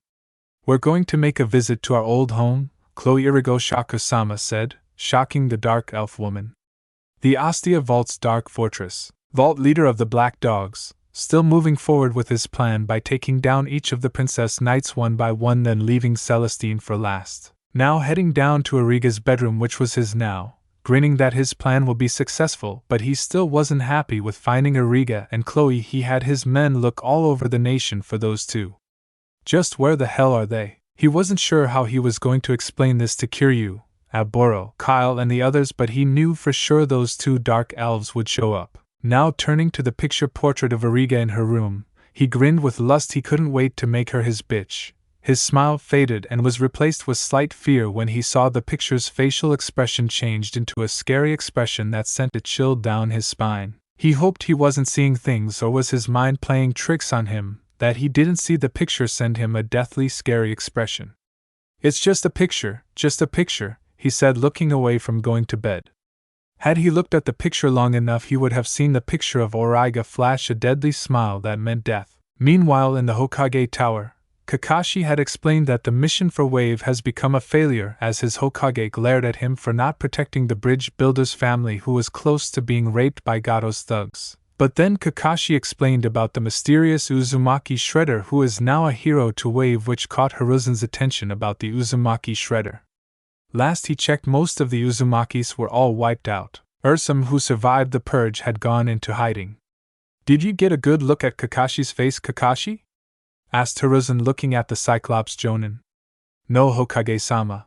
"We're going to make a visit to our old home," Chloe Arashi-sama said, shocking the dark elf woman. "The Ostia Vault's dark fortress." Vault leader of the Black Dogs, still moving forward with his plan by taking down each of the princess knights one by one, then leaving Celestine for last. Now heading down to Origa's bedroom, which was his now, grinning that his plan will be successful, but he still wasn't happy with finding Origa and Chloe. He had his men look all over the nation for those two. Just where the hell are they? He wasn't sure how he was going to explain this to Kiryu, Aboro, Kyle and the others, but he knew for sure those two dark elves would show up. Now turning to the picture portrait of Origa in her room, he grinned with lust. He couldn't wait to make her his bitch. His smile faded and was replaced with slight fear when he saw the picture's facial expression changed into a scary expression that sent a chill down his spine. He hoped he wasn't seeing things, or was his mind playing tricks on him, that he didn't see the picture send him a deathly scary expression. "It's just a picture, he said, looking away from going to bed. Had he looked at the picture long enough, he would have seen the picture of Origa flash a deadly smile that meant death. Meanwhile, in the Hokage Tower, Kakashi had explained that the mission for Wave has become a failure as his Hokage glared at him for not protecting the bridge builder's family, who was close to being raped by Gato's thugs. But then Kakashi explained about the mysterious Uzumaki Shredder, who is now a hero to Wave, which caught Hiruzen's attention about the Uzumaki Shredder. Last he checked, most of the Uzumakis were all wiped out. Ursum, who survived the purge, had gone into hiding. "Did you get a good look at Kakashi's face, Kakashi?" asked Hiruzen, looking at the Cyclops Jonin. "No, Hokage-sama.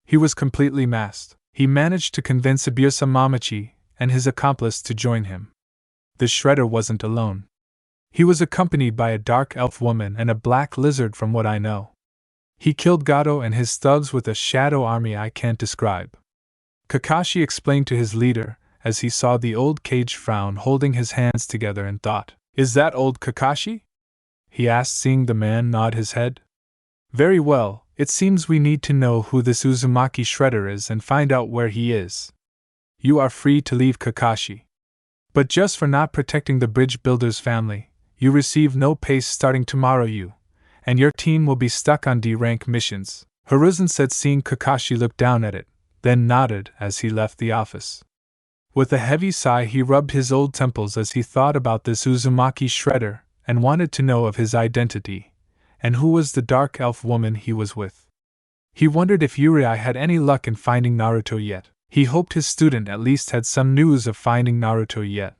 He was completely masked. He managed to convince Ibirsa Mamachi and his accomplice to join him. The Shredder wasn't alone. He was accompanied by a dark elf woman and a black lizard, from what I know. He killed Gato and his thugs with a shadow army I can't describe," Kakashi explained to his leader, as he saw the old caged frown holding his hands together and thought, "Is that old Kakashi?" he asked, seeing the man nod his head. "Very well, it seems we need to know who this Uzumaki Shredder is and find out where he is. You are free to leave, Kakashi. But just for not protecting the bridge builder's family, you receive no pay starting tomorrow. You and your team will be stuck on D-rank missions," Hiruzen said, seeing Kakashi look down at it, then nodded as he left the office. With a heavy sigh, he rubbed his old temples as he thought about this Uzumaki Shredder and wanted to know of his identity, and who was the dark elf woman he was with. He wondered if Uriai had any luck in finding Naruto yet. He hoped his student at least had some news of finding Naruto yet.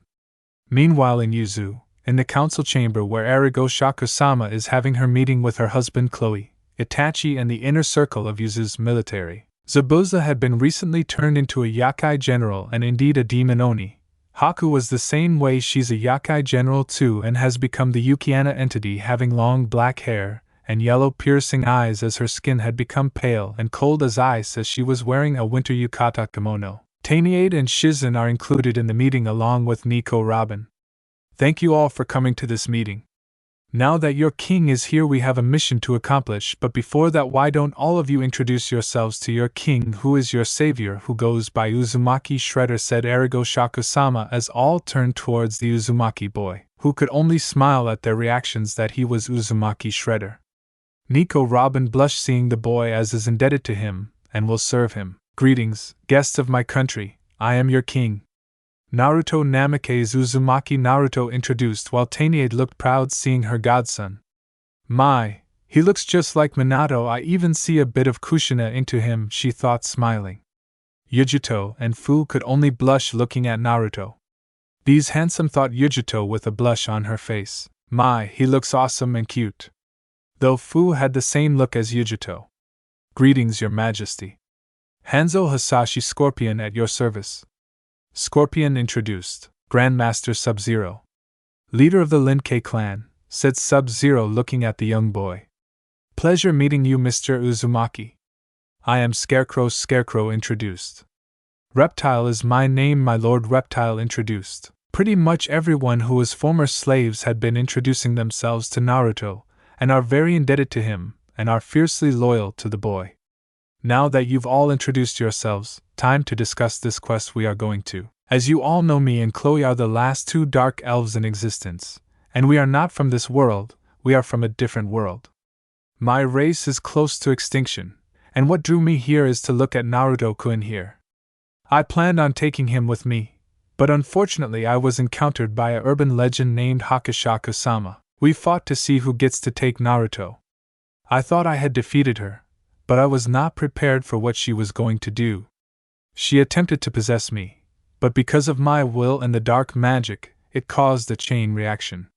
Meanwhile in Yuzu, in the council chamber where Hachishaku-sama is having her meeting with her husband Chloe, Itachi and the inner circle of Yuzu's military, Zabuza had been recently turned into a yakai general and indeed a demon Oni. Haku was the same way, she's a yakai general too and has become the Yukiana entity, having long black hair and yellow piercing eyes as her skin had become pale and cold as ice as she was wearing a winter yukata kimono. Tainade and Shizen are included in the meeting along with Nico Robin. Thank you all for coming to this meeting. Now that your king is here, we have a mission to accomplish, but before that, why don't all of you introduce yourselves to your king, who is your savior, who goes by Uzumaki Shredder, said Hachishaku-sama as all turned towards the Uzumaki boy, who could only smile at their reactions that he was Uzumaki Shredder. Nico Robin blushed, seeing the boy as is indebted to him, and will serve him. Greetings, guests of my country, I am your king. Naruto Namikaze Uzumaki Naruto introduced, while Taniade looked proud seeing her godson. My, he looks just like Minato. I even see a bit of Kushina into him, she thought, smiling. Yujito and Fu could only blush looking at Naruto. These handsome, thought Yujito with a blush on her face. My, he looks awesome and cute. Though Fu had the same look as Yujito. Greetings, your majesty. Hanzo Hasashi Scorpion at your service. Scorpion introduced. Grandmaster Sub-Zero. Leader of the Linkei clan, said Sub-Zero looking at the young boy. Pleasure meeting you, Mr. Uzumaki. I am Scarecrow. Scarecrow introduced. Reptile is my name, my lord. Reptile introduced. Pretty much everyone who was former slaves had been introducing themselves to Naruto, and are very indebted to him, and are fiercely loyal to the boy. Now that you've all introduced yourselves, time to discuss this quest we are going to. As you all know, me and Chloe are the last two dark elves in existence, and we are not from this world, we are from a different world. My race is close to extinction, and what drew me here is to look at Naruto-kun here. I planned on taking him with me, but unfortunately I was encountered by a urban legend named Hachishaku-sama. We fought to see who gets to take Naruto. I thought I had defeated her, but I was not prepared for what she was going to do. She attempted to possess me, but because of my will and the dark magic, it caused a chain reaction.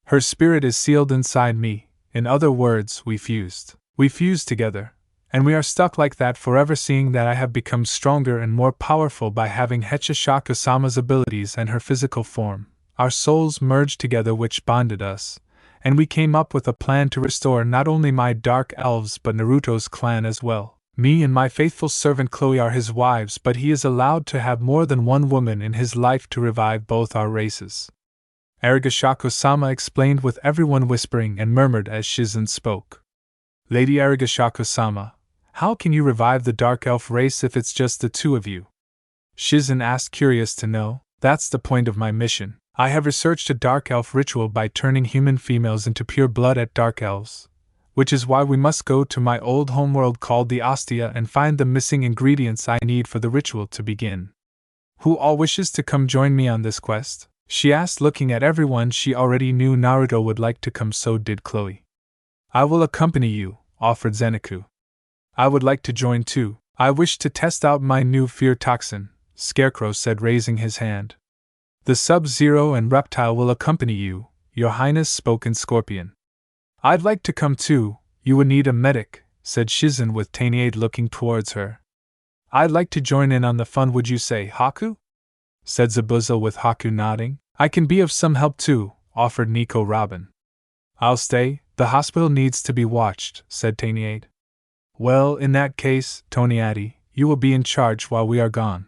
Her spirit is sealed inside me. In other words, we fused. We fused together, and we are stuck like that forever, seeing that I have become stronger and more powerful by having Hachishaku-sama's abilities and her physical form. Our souls merged together, which bonded us, and we came up with a plan to restore not only my dark elves but Naruto's clan as well. Me and my faithful servant Chloe are his wives, but he is allowed to have more than one woman in his life to revive both our races. Hachishaku-sama explained, with everyone whispering and murmured as Shizen spoke. Lady Hachishaku-sama, how can you revive the dark elf race if it's just the two of you? Shizen asked, curious to know. That's the point of my mission. I have researched a dark elf ritual by turning human females into pure blood at dark elves, which is why we must go to my old homeworld called the Ostia and find the missing ingredients I need for the ritual to begin. Who all wishes to come join me on this quest? She asked, looking at everyone. She already knew Naruto would like to come, so did Chloe. I will accompany you, offered Zenitsu. I would like to join too. I wish to test out my new fear toxin, Scarecrow said, raising his hand. The Sub-Zero and Reptile will accompany you, Your Highness, spoke in Scorpion. I'd like to come too. You would need a medic, said Shizen with Taniade looking towards her. I'd like to join in on the fun, would you say, Haku? Said Zabuza with Haku nodding. I can be of some help too, offered Nico Robin. I'll stay, the hospital needs to be watched, said Taniade. Well, in that case, Toniade, you will be in charge while we are gone.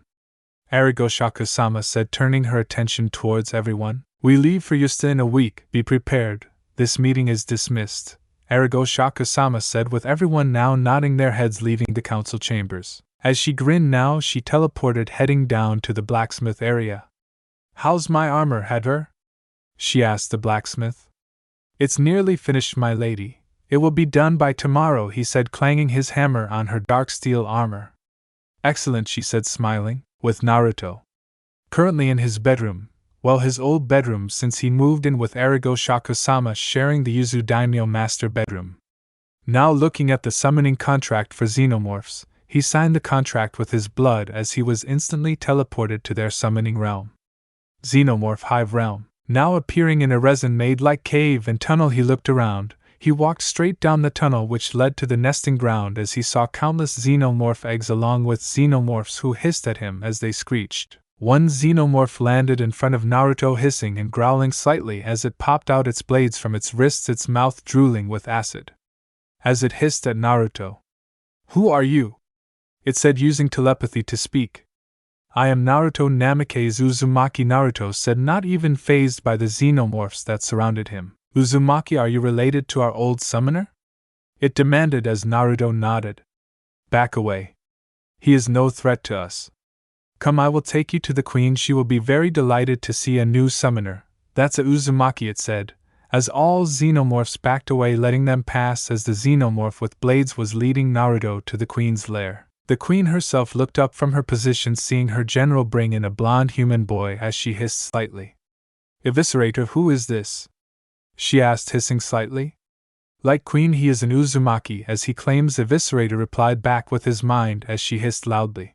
Hachishaku-sama said, turning her attention towards everyone. We leave for Yusta in a week, be prepared. This meeting is dismissed, Hachishaku-sama said, with everyone now nodding their heads, leaving the council chambers. As she grinned now, she teleported, heading down to the blacksmith area. How's my armor, Hadver? She asked the blacksmith. It's nearly finished, my lady. It will be done by tomorrow, he said, clanging his hammer on her dark steel armor. Excellent, she said, smiling, with Naruto currently in his bedroom. Well, his old bedroom, since he moved in with Hachishaku-sama, sharing the Yuzu Daimyo master bedroom. Now looking at the summoning contract for xenomorphs, he signed the contract with his blood as he was instantly teleported to their summoning realm. Xenomorph Hive Realm. Now appearing in a resin-made-like cave and tunnel, he looked around. He walked straight down the tunnel which led to the nesting ground as he saw countless xenomorph eggs along with xenomorphs who hissed at him as they screeched. One xenomorph landed in front of Naruto, hissing and growling slightly as it popped out its blades from its wrists, its mouth drooling with acid. As it hissed at Naruto. Who are you? It said, using telepathy to speak. I am Naruto Namikaze Uzumaki. Naruto said, not even fazed by the xenomorphs that surrounded him. Uzumaki, are you related to our old summoner? It demanded as Naruto nodded. Back away. He is no threat to us. Come, I will take you to the queen. She will be very delighted to see a new summoner. That's a Uzumaki, it said, as all xenomorphs backed away, letting them pass as the xenomorph with blades was leading Naruto to the queen's lair. The queen herself looked up from her position, seeing her general bring in a blonde human boy as she hissed slightly. Eviscerator, who is this? She asked, hissing slightly. Like queen, he is an Uzumaki, as he claims. Eviscerator replied back with his mind as she hissed loudly.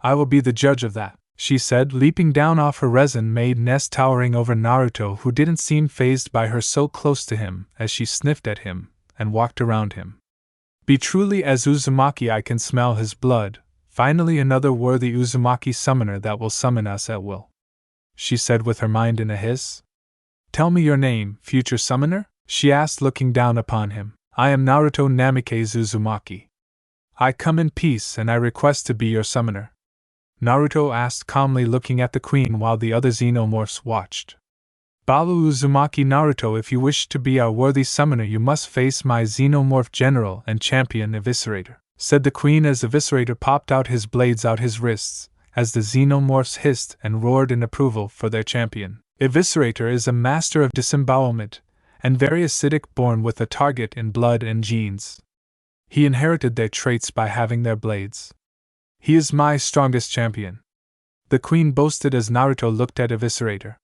I will be the judge of that, she said, leaping down off her resin-made nest, towering over Naruto, who didn't seem fazed by her so close to him, as she sniffed at him and walked around him. Be truly as Uzumaki, I can smell his blood. Finally another worthy Uzumaki summoner that will summon us at will, she said with her mind in a hiss. Tell me your name, future summoner? She asked, looking down upon him. I am Naruto Namikaze Uzumaki. I come in peace and I request to be your summoner, Naruto asked calmly, looking at the queen while the other xenomorphs watched. Balu Uzumaki. Naruto, if you wish to be our worthy summoner, you must face my xenomorph general and champion Eviscerator, said the queen as Eviscerator popped out his blades out his wrists, as the xenomorphs hissed and roared in approval for their champion. Eviscerator is a master of disembowelment, and very acidic, born with a target in blood and genes. He inherited their traits by having their blades. He is my strongest champion, the queen boasted as Naruto looked at Eviscerator.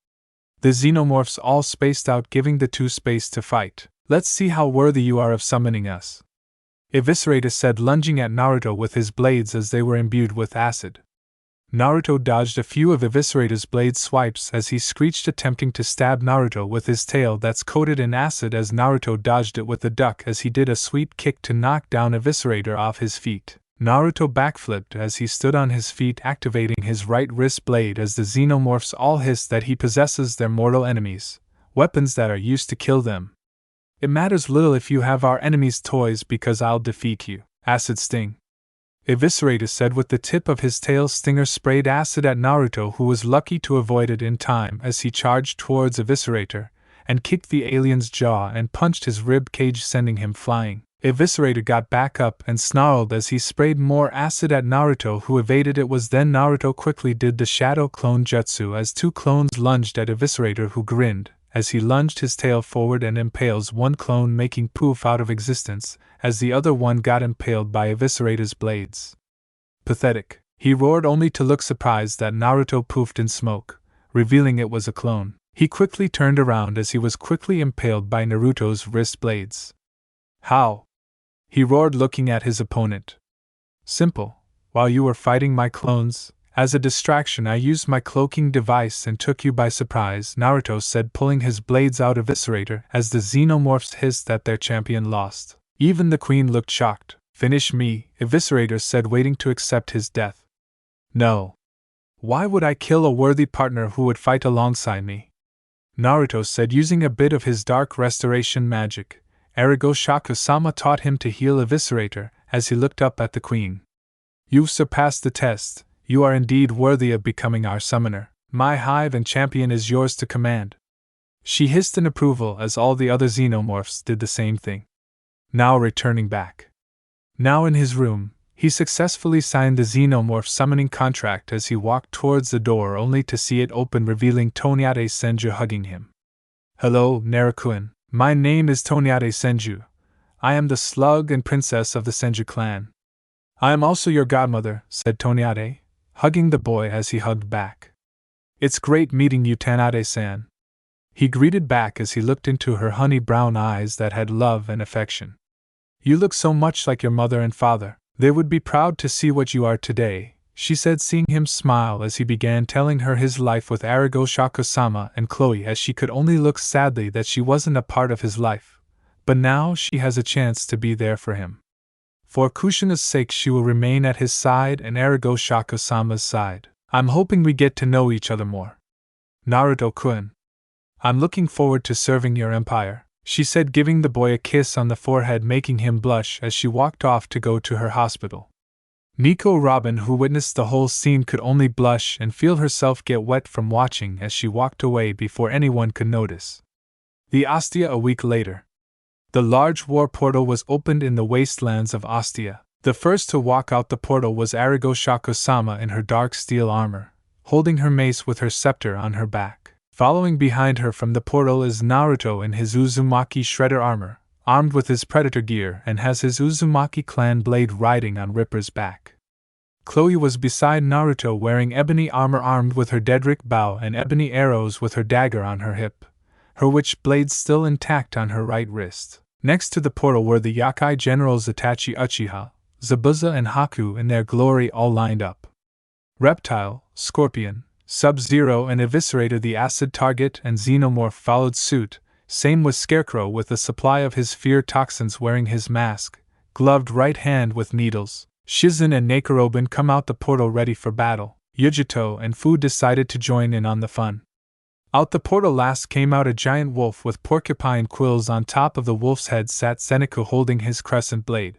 The xenomorphs all spaced out, giving the two space to fight. Let's see how worthy you are of summoning us, Eviscerator said, lunging at Naruto with his blades as they were imbued with acid. Naruto dodged a few of Eviscerator's blade swipes as he screeched, attempting to stab Naruto with his tail that's coated in acid, as Naruto dodged it with a duck as he did a sweep kick to knock down Eviscerator off his feet. Naruto backflipped as he stood on his feet, activating his right wrist blade as the xenomorphs all hissed that he possesses their mortal enemies, weapons that are used to kill them. It matters little if you have our enemies' toys, because I'll defeat you. Acid sting, Eviscerator said with the tip of his tail stinger sprayed acid at Naruto, who was lucky to avoid it in time as he charged towards Eviscerator and kicked the alien's jaw and punched his rib cage, sending him flying. Eviscerator got back up and snarled as he sprayed more acid at Naruto, who evaded it. Was then Naruto quickly did the shadow clone jutsu as two clones lunged at Eviscerator, who grinned as he lunged his tail forward and impales one clone, making poof out of existence, as the other one got impaled by Eviscerator's blades. Pathetic, he roared, only to look surprised that Naruto poofed in smoke, revealing it was a clone. He quickly turned around as he was quickly impaled by Naruto's wrist blades. How? He roared, looking at his opponent. Simple. While you were fighting my clones, as a distraction I used my cloaking device and took you by surprise, Naruto said, pulling his blades out of Eviscerator as the xenomorphs hissed that their champion lost. Even the queen looked shocked. Finish me, Eviscerator said, waiting to accept his death. No. Why would I kill a worthy partner who would fight alongside me? Naruto said, using a bit of his dark restoration magic. Hachishaku-sama taught him to heal Eviscerator as he looked up at the queen. You've surpassed the test. You are indeed worthy of becoming our summoner. My hive and champion is yours to command. She hissed in approval as all the other xenomorphs did the same thing. Now returning back. Now in his room, he successfully signed the xenomorph summoning contract as he walked towards the door, only to see it open, revealing Tonyade Senju hugging him. Hello, Naruto. My name is Tonyade Senju. I am the slug and princess of the Senju clan. I am also your godmother, said Tonyade, hugging the boy as he hugged back. It's great meeting you, Tonyade-san. He greeted back as he looked into her honey brown eyes that had love and affection. You look so much like your mother and father. They would be proud to see what you are today, she said, seeing him smile as he began telling her his life with Hachishaku-sama and Chloe, as she could only look sadly that she wasn't a part of his life. But now she has a chance to be there for him. For Kushina's sake she will remain at his side and Hachishaku-sama's side. I'm hoping we get to know each other more. Naruto-kun. I'm looking forward to serving your empire, she said, giving the boy a kiss on the forehead, making him blush as she walked off to go to her hospital. Nico Robin, who witnessed the whole scene, could only blush and feel herself get wet from watching as she walked away before anyone could notice. The Ostia. A week later. The large war portal was opened in the wastelands of Ostia. The first to walk out the portal was Hachishaku-sama in her dark steel armor, holding her mace with her scepter on her back. Following behind her from the portal is Naruto in his Uzumaki shredder armor, armed with his predator gear, and has his Uzumaki clan blade riding on Ripper's back. Chloe was beside Naruto wearing ebony armor armed with her Dedric bow and ebony arrows with her dagger on her hip, her witch blade still intact on her right wrist. Next to the portal were the Yakai generals Itachi, Uchiha, Zabuza, and Haku in their glory, all lined up. Reptile, Scorpion, Sub-Zero, and Eviscerator the Acid Target, and Xenomorph followed suit. Same with Scarecrow with a supply of his fear toxins wearing his mask, gloved right hand with needles. Shizen and Nakorobin come out the portal ready for battle. Yujito and Fu decided to join in on the fun. Out the portal last came out a giant wolf with porcupine quills. On top of the wolf's head sat Senku holding his crescent blade.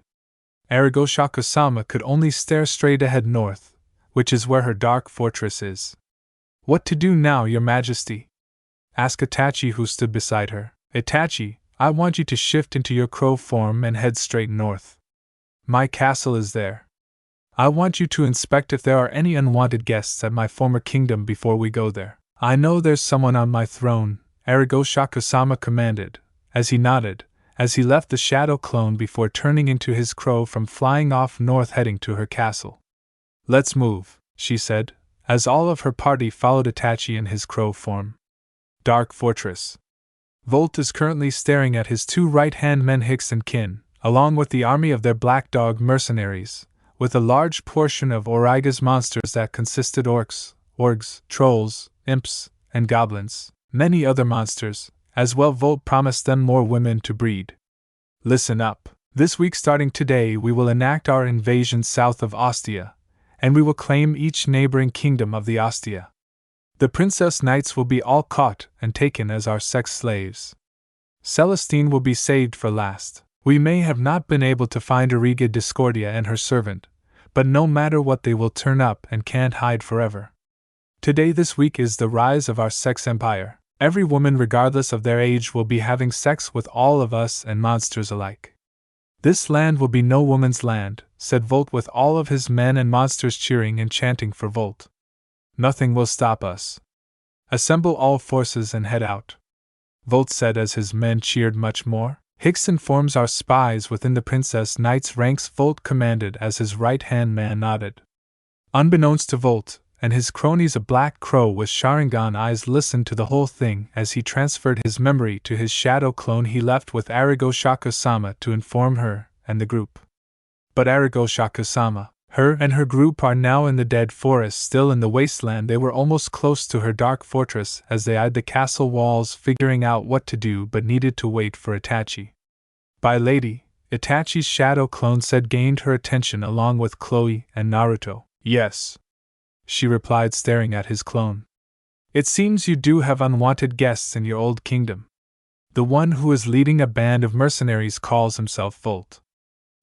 Hachishaku-sama could only stare straight ahead north, which is where her dark fortress is. "What to do now, your majesty?" asked Itachi, who stood beside her. "Itachi, I want you to shift into your crow form and head straight north. My castle is there. I want you to inspect if there are any unwanted guests at my former kingdom before we go there." "I know there's someone on my throne," Hachishaku-sama commanded, as he nodded, as he left the shadow clone before turning into his crow from flying off north heading to her castle. "Let's move," she said, as all of her party followed Itachi in his crow form. Dark Fortress. Volt is currently staring at his two right-hand men Hicks and Kin, along with the army of their Black Dog mercenaries, with a large portion of Origa's monsters that consisted orcs, trolls, imps, and goblins, many other monsters, as well. Volt promised them more women to breed. Listen up. This week starting today we will enact our invasion south of Ostia, and we will claim each neighboring kingdom of the Ostia. The princess knights will be all caught and taken as our sex slaves. Celestine will be saved for last. We may have not been able to find Origa Discordia and her servant, but no matter what, they will turn up and can't hide forever. Today this week is the rise of our sex empire. Every woman regardless of their age will be having sex with all of us and monsters alike. This land will be no woman's land, said Volt with all of his men and monsters cheering and chanting for Volt. Nothing will stop us. Assemble all forces and head out, Volt said as his men cheered much more. Hicks informs our spies within the Princess Knight's ranks, Volt commanded as his right-hand man nodded. Unbeknownst to Volt and his cronies, a black crow with Sharingan eyes listened to the whole thing as he transferred his memory to his shadow clone he left with Hachishaku-sama to inform her and the group. But Hachishaku-sama, her and her group are now in the dead forest, still in the wasteland. They were almost close to her dark fortress as they eyed the castle walls, figuring out what to do, but needed to wait for Itachi. "Bye, lady," Itachi's shadow clone said, gained her attention along with Chloe and Naruto. "Yes," she replied, staring at his clone. "It seems you do have unwanted guests in your old kingdom. The one who is leading a band of mercenaries calls himself Volt.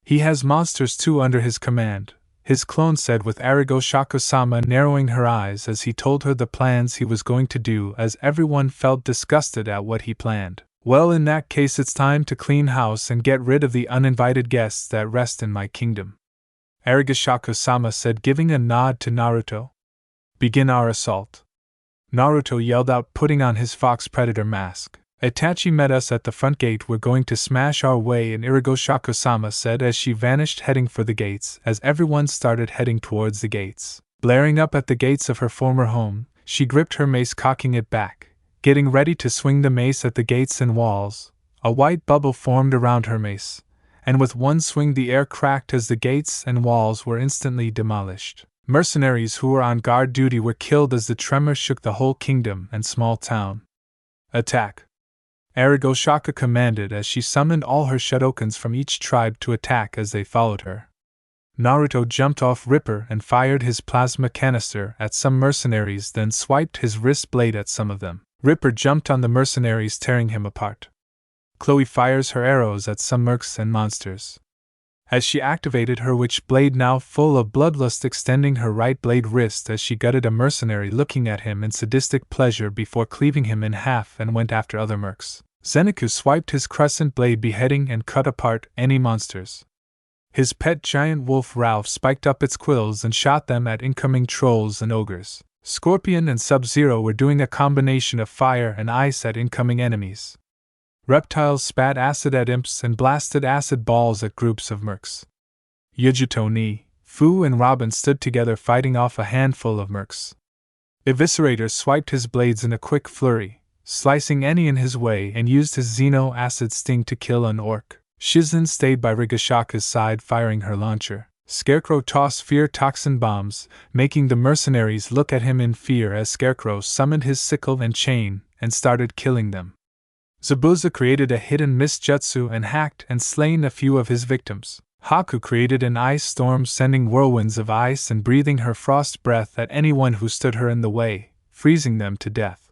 He has monsters too under his command," his clone said, with Hachishaku-sama narrowing her eyes as he told her the plans he was going to do, as everyone felt disgusted at what he planned. "Well, in that case it's time to clean house and get rid of the uninvited guests that rest in my kingdom," Hachishaku-sama said, giving a nod to Naruto. "Begin our assault," Naruto yelled out, putting on his fox predator mask. "Itachi met us at the front gate. We're going to smash our way in," Hachishaku-sama said as she vanished, heading for the gates. As everyone started heading towards the gates, blaring up at the gates of her former home, she gripped her mace, cocking it back, getting ready to swing the mace at the gates and walls. A white bubble formed around her mace, and with one swing the air cracked as the gates and walls were instantly demolished. Mercenaries who were on guard duty were killed as the tremor shook the whole kingdom and small town. "Attack!" Hachishaku commanded as she summoned all her Shadokans from each tribe to attack as they followed her. Naruto jumped off Ripper and fired his plasma canister at some mercenaries, then swiped his wrist blade at some of them. Ripper jumped on the mercenaries, tearing him apart. Chloe fires her arrows at some mercs and monsters. as she activated her witch blade, now full of bloodlust, extending her right blade wrist as she gutted a mercenary looking at him in sadistic pleasure before cleaving him in half and went after other mercs. Zenitsu swiped his crescent blade, beheading and cut apart any monsters. His pet giant wolf Ralph spiked up its quills and shot them at incoming trolls and ogres. Scorpion and Sub-Zero were doing a combination of fire and ice at incoming enemies. Reptiles spat acid at imps and blasted acid balls at groups of mercs. Yujuto Ni, Fu and Robin stood together fighting off a handful of mercs. Eviscerator swiped his blades in a quick flurry, slicing any in his way, and used his Xeno acid sting to kill an orc. Shizen stayed by Rigashaku's side, firing her launcher. Scarecrow tossed fear toxin bombs, making the mercenaries look at him in fear as Scarecrow summoned his sickle and chain and started killing them. Zabuza created a hidden mist jutsu and hacked and slain a few of his victims. Haku created an ice storm, sending whirlwinds of ice and breathing her frost breath at anyone who stood her in the way, freezing them to death.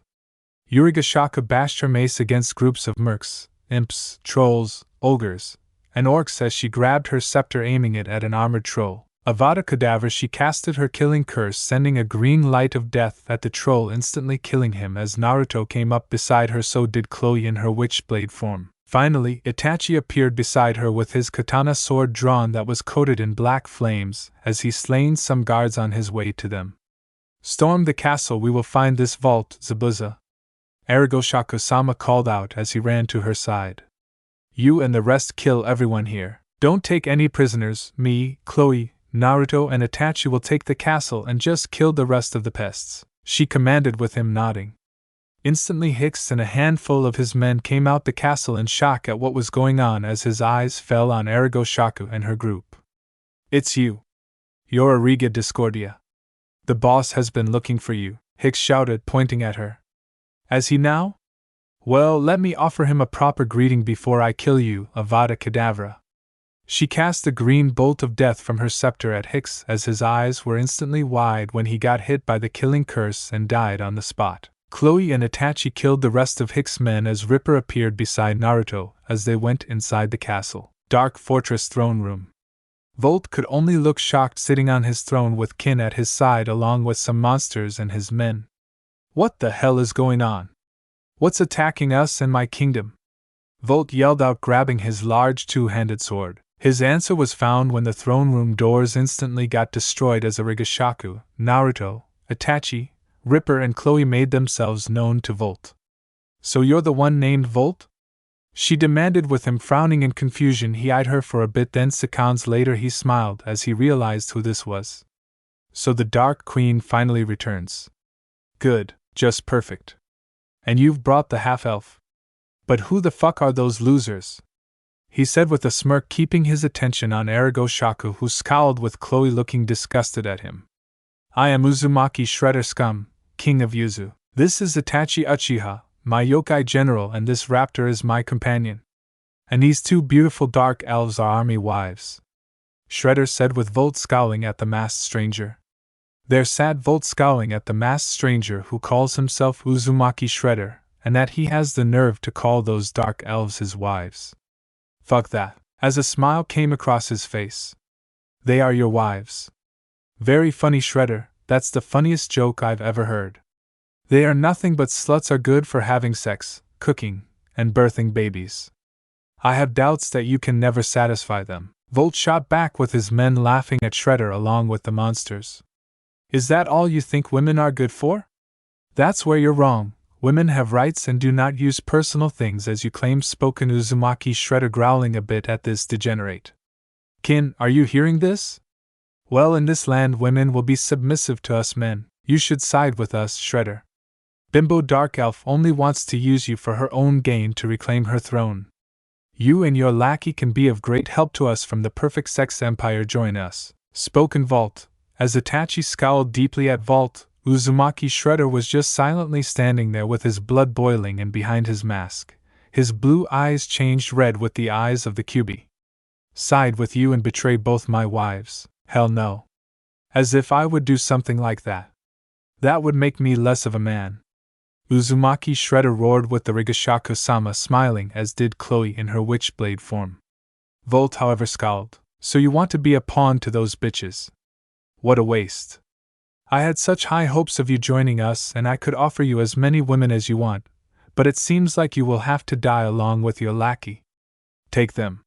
Urigashaku bashed her mace against groups of mercs, imps, trolls, ogres, and orcs as she grabbed her scepter, aiming it at an armored troll. Avada Kedavra, she casted her killing curse, sending a green light of death at the troll, instantly killing him. As Naruto came up beside her, so did Chloe in her witchblade form. Finally, Itachi appeared beside her with his katana sword drawn that was coated in black flames, as he slain some guards on his way to them. "Storm the castle, we will find this vault, Zabuza," Hachishaku-sama called out as he ran to her side. "You and the rest kill everyone here. Don't take any prisoners. Me, Chloe, Naruto and Itachi will take the castle and just kill the rest of the pests," she commanded, with him nodding. Instantly Hicks and a handful of his men came out the castle in shock at what was going on as his eyes fell on Aragoshaku and her group. "It's you. You're Origa Discordia. The boss has been looking for you," Hicks shouted, pointing at her. "As he now? Well, let me offer him a proper greeting before I kill you, Avada Kedavra." She cast a green bolt of death from her scepter at Hicks as his eyes were instantly wide when he got hit by the killing curse and died on the spot. Chloe and Itachi killed the rest of Hicks' men as Ripper appeared beside Naruto as they went inside the castle. Dark Fortress Throne Room. Volt could only look shocked, sitting on his throne with Kin at his side along with some monsters and his men. "What the hell is going on? What's attacking us and my kingdom?" Volt yelled out, grabbing his large two-handed sword. His answer was found when the throne room doors instantly got destroyed as Arigashaku, Naruto, Itachi, Ripper and Chloe made themselves known to Volt. "So you're the one named Volt?" she demanded, with him frowning in confusion. He eyed her for a bit, then seconds later he smiled as he realized who this was. "So the Dark Queen finally returns. Good, just perfect. And you've brought the half-elf. But who the fuck are those losers?" he said with a smirk, keeping his attention on Aragoshaku, who scowled with Chloe looking disgusted at him. "I am Uzumaki Shredder Scum, King of Yuzu. This is Itachi Uchiha, my yokai general, and this raptor is my companion. And these two beautiful dark elves are army wives," Shredder said, with Volt scowling at the masked stranger. There sat Volt scowling at the masked stranger who calls himself Uzumaki Shredder, and that he has the nerve to call those dark elves his wives. "Fuck that," as a smile came across his face. "They are your wives. Very funny, Shredder, that's the funniest joke I've ever heard. They are nothing but sluts, are good for having sex, cooking, and birthing babies. I have doubts that you can never satisfy them." Volt shot back, with his men laughing at Shredder along with the monsters. "Is that all you think women are good for? That's where you're wrong. Women have rights and do not use personal things as you claim," spoke Uzumaki Shredder, growling a bit at this degenerate. "Kin, are you hearing this? Well, in this land women will be submissive to us men. You should side with us, Shredder. Bimbo Dark Elf only wants to use you for her own gain to reclaim her throne. You and your lackey can be of great help to us from the Perfect Sex Empire. Join us," spoke Volt. As Itachi scowled deeply at Volt, Uzumaki Shredder was just silently standing there with his blood boiling, and behind his mask, his blue eyes changed red with the eyes of the Kyuubi. "Side with you and betray both my wives? Hell no. As if I would do something like that. That would make me less of a man," Uzumaki Shredder roared, with the Rigashaku-sama smiling, as did Chloe in her witchblade form. Volt, however, scowled. So you want to be a pawn to those bitches? What a waste. I had such high hopes of you joining us, and I could offer you as many women as you want, but it seems like you will have to die along with your lackey. Take them.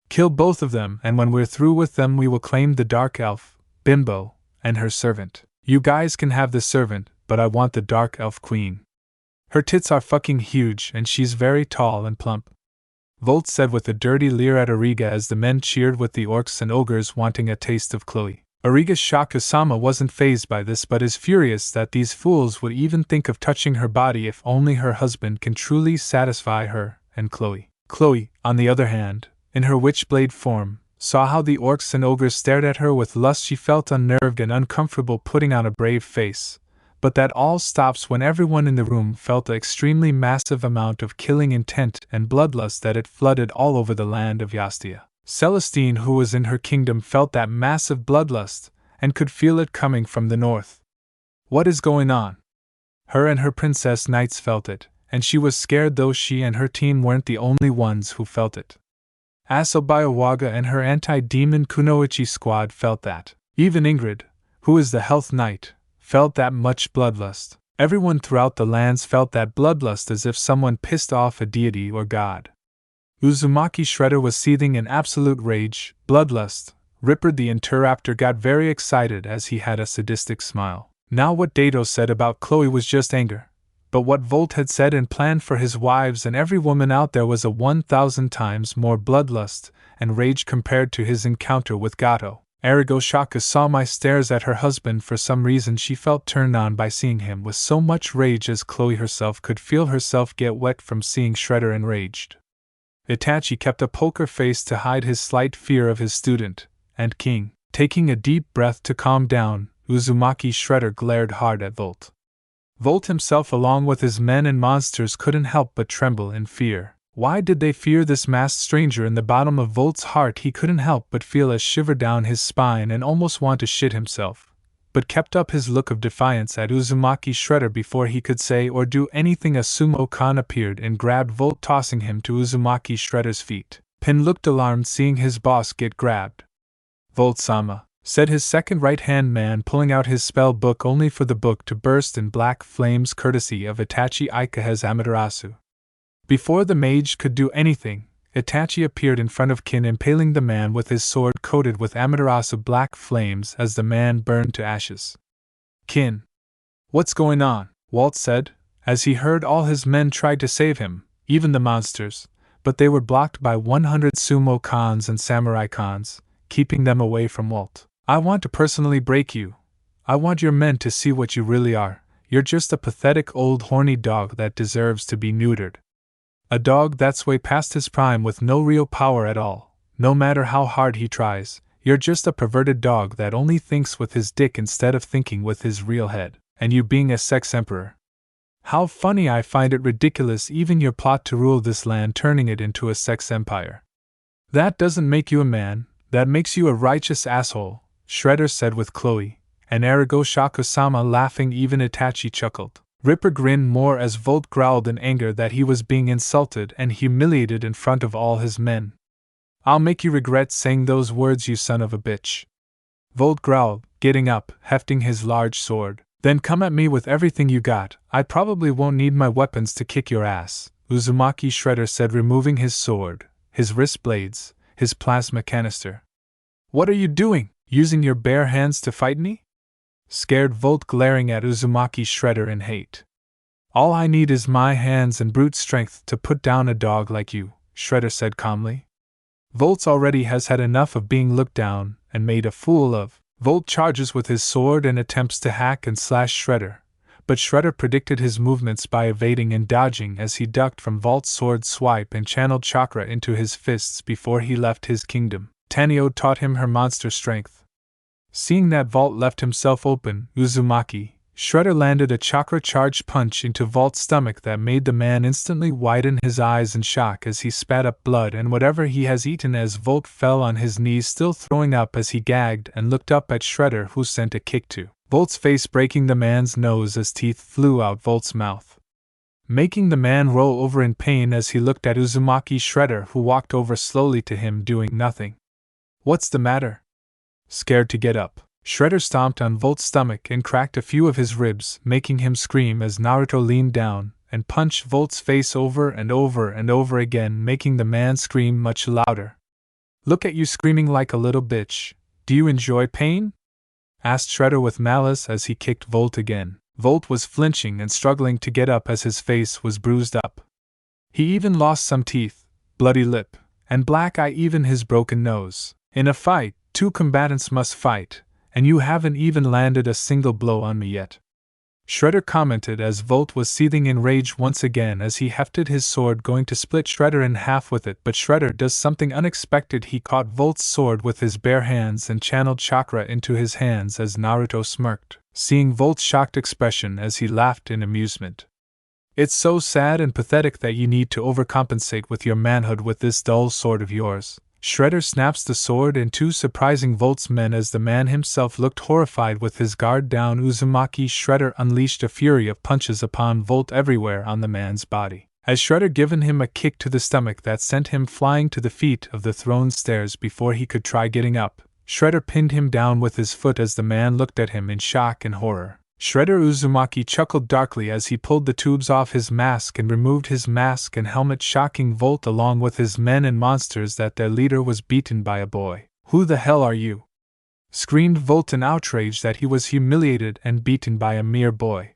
Kill both of them, and when we're through with them we will claim the dark elf, Bimbo, and her servant. You guys can have the servant, but I want the dark elf queen. Her tits are fucking huge and she's very tall and plump. Volt said with a dirty leer at Origa as the men cheered with the orcs and ogres wanting a taste of Chloe. Origa Shakusama wasn't fazed by this but is furious that these fools would even think of touching her body if only her husband can truly satisfy her and Chloe. Chloe, on the other hand, in her witchblade form, saw how the orcs and ogres stared at her with lust. She felt unnerved and uncomfortable putting on a brave face, but that all stops when everyone in the room felt the extremely massive amount of killing intent and bloodlust that it flooded all over the land of Yastia. Celestine, who was in her kingdom, felt that massive bloodlust, and could feel it coming from the north. What is going on? Her and her princess knights felt it, and she was scared, though she and her team weren't the only ones who felt it. Asobayawaga and her anti-demon Kunoichi squad felt that. Even Ingrid, who is the health knight, felt that much bloodlust. Everyone throughout the lands felt that bloodlust as if someone pissed off a deity or god. Uzumaki Shredder was seething in absolute rage. Bloodlust. Ripper the Interrupter got very excited as he had a sadistic smile. Now what Dato said about Chloe was just anger, but what Volt had said and planned for his wives and every woman out there was a 1,000 times more bloodlust and rage compared to his encounter with Gato. Arigo Shakusama stares at her husband. For some reason she felt turned on by seeing him with so much rage, as Chloe herself could feel herself get wet from seeing Shredder enraged. Itachi kept a poker face to hide his slight fear of his student and king. Taking a deep breath to calm down, Uzumaki Shredder glared hard at Volt. Volt himself, along with his men and monsters, couldn't help but tremble in fear. Why did they fear this masked stranger? In the bottom of Volt's heart he couldn't help but feel a shiver down his spine and almost want to shit himself, but kept up his look of defiance at Uzumaki Shredder. Before he could say or do anything, a sumo-kan appeared and grabbed Volt, tossing him to Uzumaki Shredder's feet. Pin looked alarmed seeing his boss get grabbed. Volt-sama, said his second right-hand man, pulling out his spell book, only for the book to burst in black flames courtesy of Itachi Ikaha's Amaterasu. Before the mage could do anything, Itachi appeared in front of Kin, impaling the man with his sword coated with Amaterasu black flames as the man burned to ashes. Kin. What's going on? Walt said, as he heard all his men tried to save him, even the monsters, but they were blocked by 100 sumo cons and samurai cons, keeping them away from Walt. I want to personally break you. I want your men to see what you really are. You're just a pathetic old horny dog that deserves to be neutered. A dog that's way past his prime with no real power at all. No matter how hard he tries, you're just a perverted dog that only thinks with his dick instead of thinking with his real head. And you being a sex emperor. How funny! I find it ridiculous, even your plot to rule this land, turning it into a sex empire. That doesn't make you a man, that makes you a righteous asshole, Shredder said with Chloe, and Arigo Shakusama laughing. Even Itachi chuckled. Ripper grinned more as Volt growled in anger that he was being insulted and humiliated in front of all his men. I'll make you regret saying those words, you son of a bitch. Volt growled, getting up, hefting his large sword. Then come at me with everything you got. I probably won't need my weapons to kick your ass, Uzumaki Shredder said, removing his sword, his wrist blades, his plasma canister. What are you doing? Using your bare hands to fight me? Scared Volt, glaring at Uzumaki Shredder in hate. All I need is my hands and brute strength to put down a dog like you, Shredder said calmly. Volt already has had enough of being looked down and made a fool of. Volt charges with his sword and attempts to hack and slash Shredder, but Shredder predicted his movements by evading and dodging as he ducked from Volt's sword swipe and channeled chakra into his fists before he left his kingdom. Tanio taught him her monster strength. Seeing that Volt left himself open, Uzumaki Shredder landed a chakra-charged punch into Volt's stomach that made the man instantly widen his eyes in shock as he spat up blood and whatever he has eaten, as Volt fell on his knees, still throwing up as he gagged and looked up at Shredder, who sent a kick to Volt's face, breaking the man's nose as teeth flew out Volt's mouth, making the man roll over in pain as he looked at Uzumaki Shredder, who walked over slowly to him, doing nothing. What's the matter? Scared to get up, Shredder stomped on Volt's stomach and cracked a few of his ribs, making him scream as Naruto leaned down and punched Volt's face over and over and over again, making the man scream much louder. Look at you screaming like a little bitch. Do you enjoy pain? Asked Shredder with malice as he kicked Volt again. Volt was flinching and struggling to get up as his face was bruised up. He even lost some teeth, bloody lip, and black eye, even his broken nose. In a fight, two combatants must fight, and you haven't even landed a single blow on me yet. Shredder commented as Volt was seething in rage once again as he hefted his sword, going to split Shredder in half with it, but Shredder does something unexpected. He caught Volt's sword with his bare hands and channeled chakra into his hands as Naruto smirked, seeing Volt's shocked expression as he laughed in amusement. It's so sad and pathetic that you need to overcompensate with your manhood with this dull sword of yours. Shredder snaps the sword in two, surprising Volt's men as the man himself looked horrified with his guard down. Uzumaki Shredder unleashed a fury of punches upon Volt everywhere on the man's body, as Shredder given him a kick to the stomach that sent him flying to the feet of the throne stairs before he could try getting up. Shredder pinned him down with his foot as the man looked at him in shock and horror. Shredder Uzumaki chuckled darkly as he pulled the tubes off his mask and removed his mask and helmet, shocking Volt along with his men and monsters that their leader was beaten by a boy. Who the hell are you? Screamed Volt in outrage that he was humiliated and beaten by a mere boy.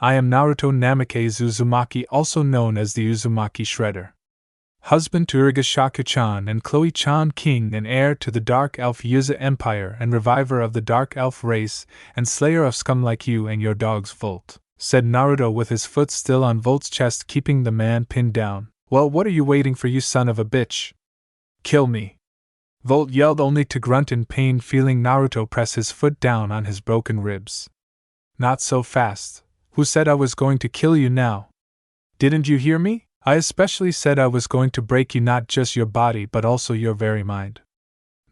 I am Naruto Namikaze Uzumaki, also known as the Uzumaki Shredder. Husband to Origa Shaku-chan and Chloe-chan, king and heir to the Dark Elf Yuza Empire and reviver of the Dark Elf race and slayer of scum like you and your dogs, Volt, said Naruto with his foot still on Volt's chest, keeping the man pinned down. Well, what are you waiting for, you son of a bitch? Kill me! Volt yelled, only to grunt in pain, feeling Naruto press his foot down on his broken ribs. Not so fast. Who said I was going to kill you now? Didn't you hear me? I especially said I was going to break you, not just your body but also your very mind.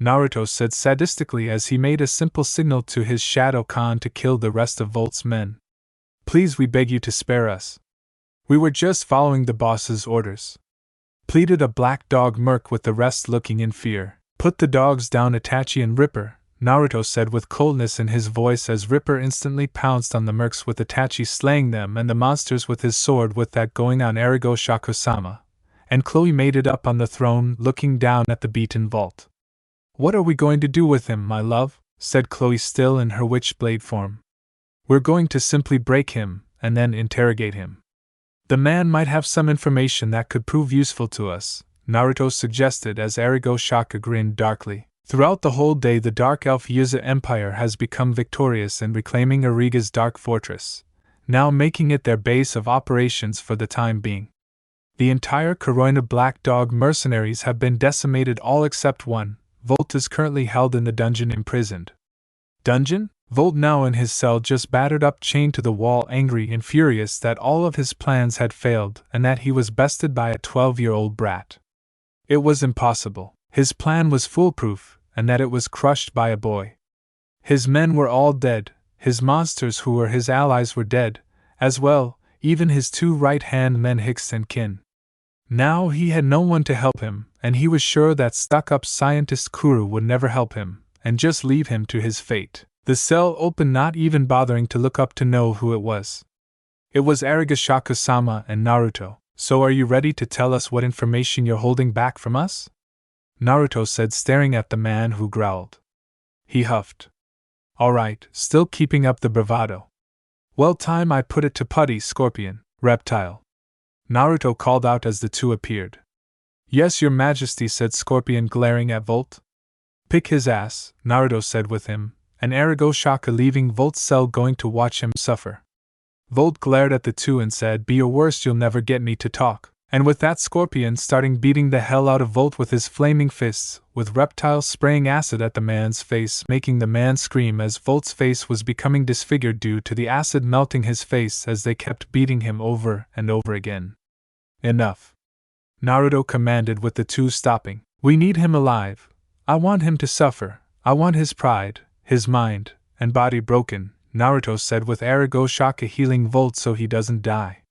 Naruto said sadistically as he made a simple signal to his Shadow-kan to kill the rest of Volt's men. Please, we beg you to spare us. We were just following the boss's orders. Pleaded a black dog merc with the rest looking in fear. Put the dogs down, Itachi and Ripper, Naruto said with coldness in his voice as Ripper instantly pounced on the mercs with Itachi slaying them and the monsters with his sword, with that going on Arigo Shakusama, and Chloe made it up on the throne looking down at the beaten Volt. What are we going to do with him, my love? Said Chloe still in her witchblade form. We're going to simply break him and then interrogate him. The man might have some information that could prove useful to us, Naruto suggested as Arigo Shaka grinned darkly. Throughout the whole day, the Dark Elf Yuza Empire has become victorious in reclaiming Origa's Dark Fortress, now making it their base of operations for the time being. The entire Kuroina Black Dog mercenaries have been decimated, all except one. Volt is currently held in the dungeon, imprisoned. Dungeon? Volt, now in his cell, just battered up, chained to the wall, angry and furious that all of his plans had failed and that he was bested by a 12-year-old brat. It was impossible. His plan was foolproof, and that it was crushed by a boy. His men were all dead, his monsters who were his allies were dead, as well, even his two right-hand men Hicks and Kin. Now he had no one to help him, and he was sure that stuck-up scientist Kuru would never help him, and just leave him to his fate. The cell opened, not even bothering to look up to know who it was. It was Hachishaku-sama and Naruto. So are you ready to tell us what information you're holding back from us? Naruto said, staring at the man who growled. He huffed. All right, still keeping up the bravado. Well, time I put it to putty, Scorpion, Reptile. Naruto called out as the two appeared. Yes, your majesty, said Scorpion, glaring at Volt. Pick his ass, Naruto said with him, and Arigo Shaka leaving Volt's cell going to watch him suffer. Volt glared at the two and said, be your worst, you'll never get me to talk. And with that, Scorpion starting beating the hell out of Volt with his flaming fists, with Reptile spraying acid at the man's face, making the man scream as Volt's face was becoming disfigured due to the acid melting his face as they kept beating him over and over again. Enough, Naruto commanded with the two stopping. We need him alive. I want him to suffer. I want his pride, his mind, and body broken, Naruto said with Arigo Shaka healing Volt so he doesn't die.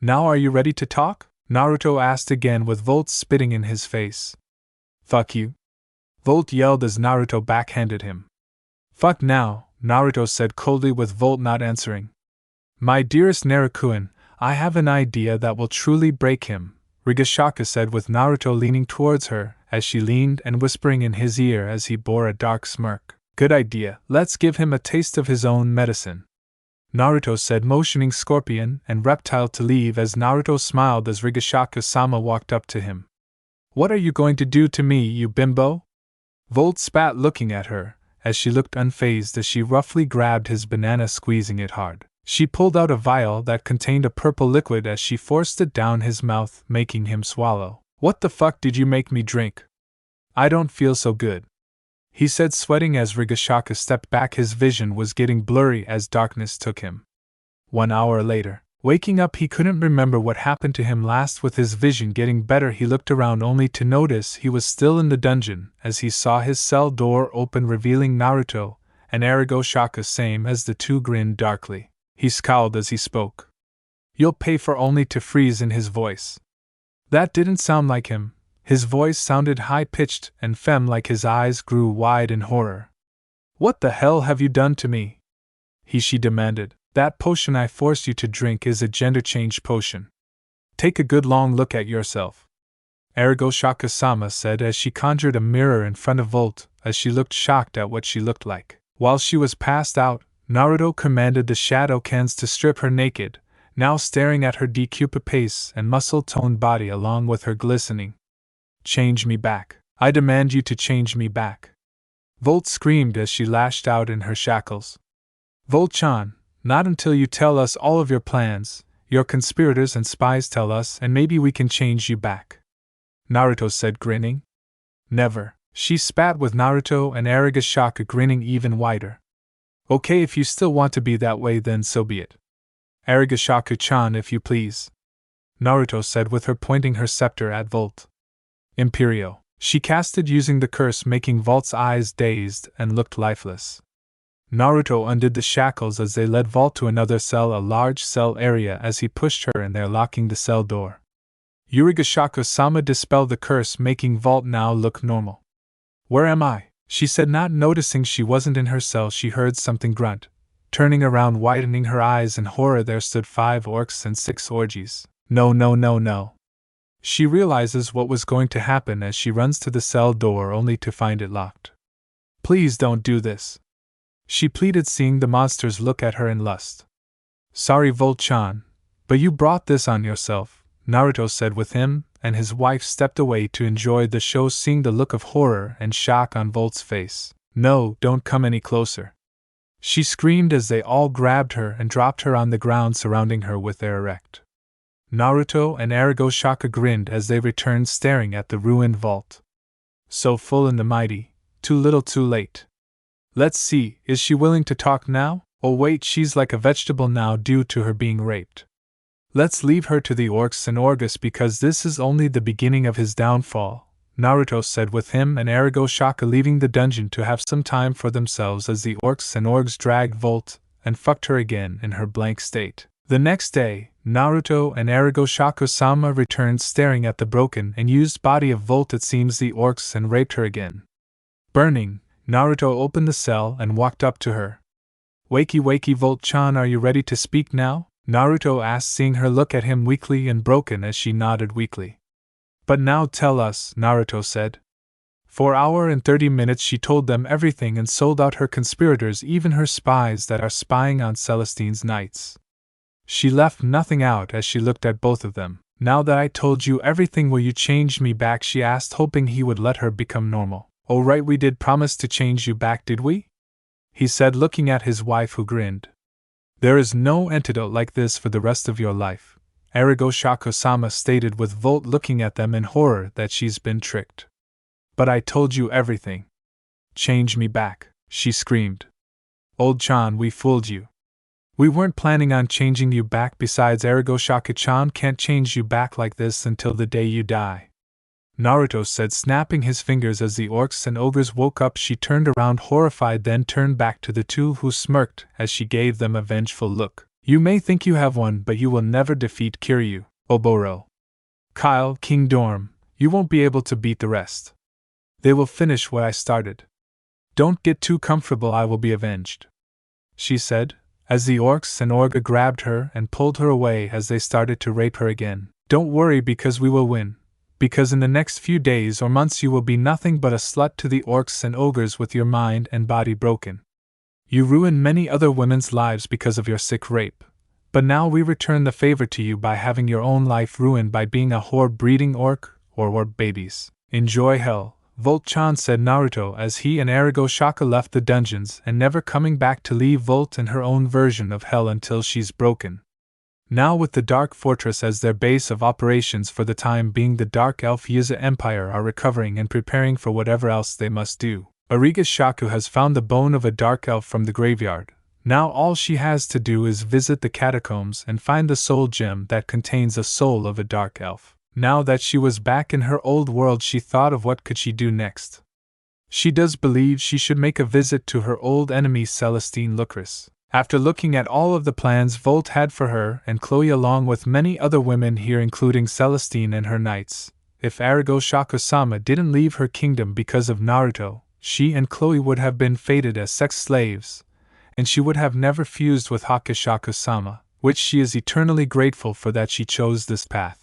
Now are you ready to talk? Naruto asked again with Volt spitting in his face. Fuck you. Volt yelled as Naruto backhanded him. Fuck now, Naruto said coldly with Volt not answering. My dearest Naruto-kun, I have an idea that will truly break him, Hachishaku said with Naruto leaning towards her as she leaned and whispering in his ear as he bore a dark smirk. Good idea, let's give him a taste of his own medicine, Naruto said motioning Scorpion and Reptile to leave as Naruto smiled as Hachishaku-sama walked up to him. What are you going to do to me, you bimbo? Volt spat looking at her, as she looked unfazed as she roughly grabbed his banana squeezing it hard. She pulled out a vial that contained a purple liquid as she forced it down his mouth, making him swallow. What the fuck did you make me drink? I don't feel so good, he said sweating as Hachishaku stepped back. His vision was getting blurry as darkness took him. 1 hour later, waking up he couldn't remember what happened to him last. With his vision getting better he looked around only to notice he was still in the dungeon as he saw his cell door open revealing Naruto and Hachishaku same as the two grinned darkly. He scowled as he spoke. You'll pay for only to freeze in his voice. That didn't sound like him. His voice sounded high-pitched and femme-like. His eyes grew wide in horror. What the hell have you done to me? She demanded. That potion I forced you to drink is a gender change potion. Take a good long look at yourself, Hachishaku-sama said as she conjured a mirror in front of Volt as she looked shocked at what she looked like. While she was passed out, Naruto commanded the Shadowkans to strip her naked, now staring at her decuped and muscle-toned body along with her glistening. Change me back. I demand you to change me back, Volt screamed as she lashed out in her shackles. Volt-chan, not until you tell us all of your plans, your conspirators and spies tell us, and maybe we can change you back, Naruto said grinning. Never, she spat with Naruto and Hachishaku grinning even wider. Okay, if you still want to be that way then so be it. Hachishaku-chan, if you please, Naruto said with her pointing her scepter at Volt. Imperio, she casted using the curse making Volt's eyes dazed and looked lifeless. Naruto undid the shackles as they led Volt to another cell, a large cell area as he pushed her in there locking the cell door. Hachishaku-sama dispelled the curse making Volt now look normal. Where am I? She said not noticing she wasn't in her cell. She heard something grunt. Turning around widening her eyes in horror there stood 5 orcs and 6 orgies. No. She realizes what was going to happen as she runs to the cell door only to find it locked. Please don't do this, she pleaded seeing the monsters look at her in lust. Sorry Volt-chan, but you brought this on yourself, Naruto said with him and his wife stepped away to enjoy the show seeing the look of horror and shock on Volt's face. No, don't come any closer, she screamed as they all grabbed her and dropped her on the ground surrounding her with their erect. Naruto and Hachishaku grinned as they returned staring at the ruined vault. So full and mighty, too little too late. Let's see, is she willing to talk now? Oh wait, she's like a vegetable now due to her being raped. Let's leave her to the orcs and orgus because this is only the beginning of his downfall, Naruto said with him and Hachishaku leaving the dungeon to have some time for themselves as the orcs and orgs dragged Volt and fucked her again in her blank state. The next day, Naruto and Hachishaku-sama returned staring at the broken and used body of Volt. It seems the orcs and raped her again. Burning, Naruto opened the cell and walked up to her. Wakey Volt-chan, are you ready to speak now? Naruto asked seeing her look at him weakly and broken as she nodded weakly. But now tell us, Naruto said. For an hour and 30 minutes she told them everything and sold out her conspirators, even her spies that are spying on Celestine's knights. She left nothing out as she looked at both of them. Now that I told you everything, will you change me back? She asked, hoping he would let her become normal. Oh right, we did promise to change you back, did we? He said looking at his wife who grinned. There is no antidote like this for the rest of your life, Hachishaku-sama stated with Volt looking at them in horror that she's been tricked. But I told you everything. Change me back, she screamed. Old-chan, we fooled you. We weren't planning on changing you back. Besides, Hachishaku-chan can't change you back like this until the day you die, Naruto said, snapping his fingers as the orcs and ogres woke up. She turned around horrified, then turned back to the two who smirked as she gave them a vengeful look. You may think you have won, but you will never defeat Kiryu, Oboro, Kyle, King Dorm. You won't be able to beat the rest. They will finish what I started. Don't get too comfortable, I will be avenged," she said, as the orcs and Origa grabbed her and pulled her away as they started to rape her again. "Don't worry, because we will win. Because in the next few days or months you will be nothing but a slut to the orcs and ogres with your mind and body broken. You ruined many other women's lives because of your sick rape. But now we return the favor to you by having your own life ruined by being a whore-breeding orc or orb babies. Enjoy hell," Volt-chan said Naruto as he and Hachishaku left the dungeons and never coming back to leave Volt in her own version of hell until she's broken. Now with the Dark Fortress as their base of operations for the time being, the Dark Elf Yuza Empire are recovering and preparing for whatever else they must do. Hachishaku has found the bone of a Dark Elf from the graveyard. Now all she has to do is visit the catacombs and find the soul gem that contains the soul of a Dark Elf. Now that she was back in her old world, she thought of what could she do next. She does believe she should make a visit to her old enemy Celestine Lucris. After looking at all of the plans Volt had for her and Chloe along with many other women here including Celestine and her knights, if Hachishaku-sama didn't leave her kingdom because of Naruto, she and Chloe would have been fated as sex slaves, and she would have never fused with Hachishaku-sama, which she is eternally grateful for that she chose this path.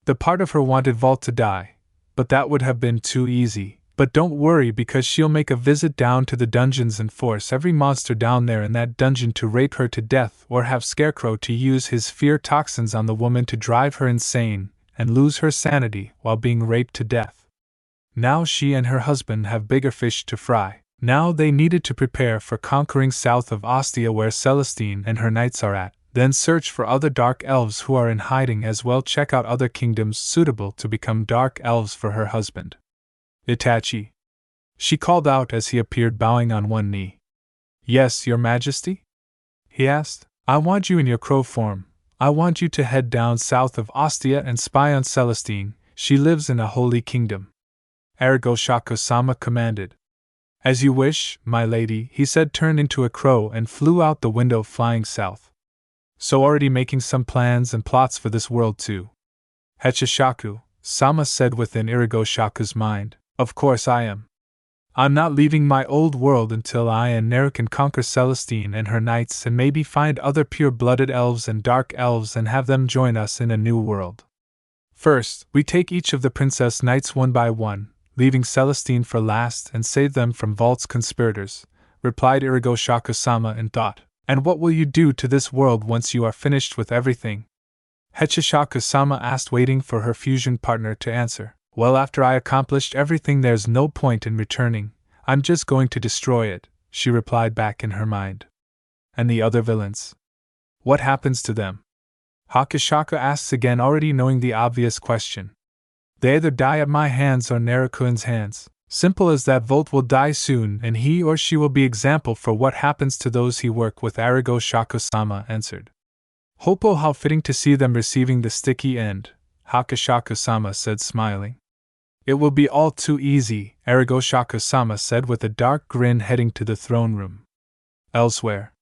The part of her wanted Volt to die, but that would have been too easy. But don't worry, because she'll make a visit down to the dungeons and force every monster down there in that dungeon to rape her to death or have Scarecrow to use his fear toxins on the woman to drive her insane and lose her sanity while being raped to death. Now she and her husband have bigger fish to fry. Now they needed to prepare for conquering south of Ostia where Celestine and her knights are at, then search for other dark elves who are in hiding, as well check out other kingdoms suitable to become dark elves for her husband. "Itachi," she called out as he appeared bowing on one knee. "Yes, your majesty?" he asked. "I want you in your crow form. I want you to head down south of Ostia and spy on Celestine. She lives in a holy kingdom," Hachishaku-sama commanded. "As you wish, my lady," he said, turned into a crow and flew out the window flying south. "So already making some plans and plots for this world too?" Hachishaku-sama said within Hachishaku's mind. "Of course I am. I'm not leaving my old world until I and Naru can conquer Celestine and her knights and maybe find other pure-blooded elves and dark elves and have them join us in a new world. First, we take each of the princess knights one by one, leaving Celestine for last, and save them from Volt's conspirators," replied Hachishaku-sama in thought. "And what will you do to this world once you are finished with everything?" Hachishaku-sama asked, waiting for her fusion partner to answer. "Well, after I accomplished everything, there's no point in returning. I'm just going to destroy it," she replied back in her mind. "And the other villains? What happens to them?" Hachishaku asks again, already knowing the obvious question. "They either die at my hands or Narukun's hands. Simple as that. Volt will die soon, and he or she will be example for what happens to those he work with," Hachishaku-sama answered. "Hopo, how fitting to see them receiving the sticky end," Hachishaku-sama said, smiling. "It will be all too easy," Hachishaku-sama said with a dark grin, heading to the throne room. Elsewhere.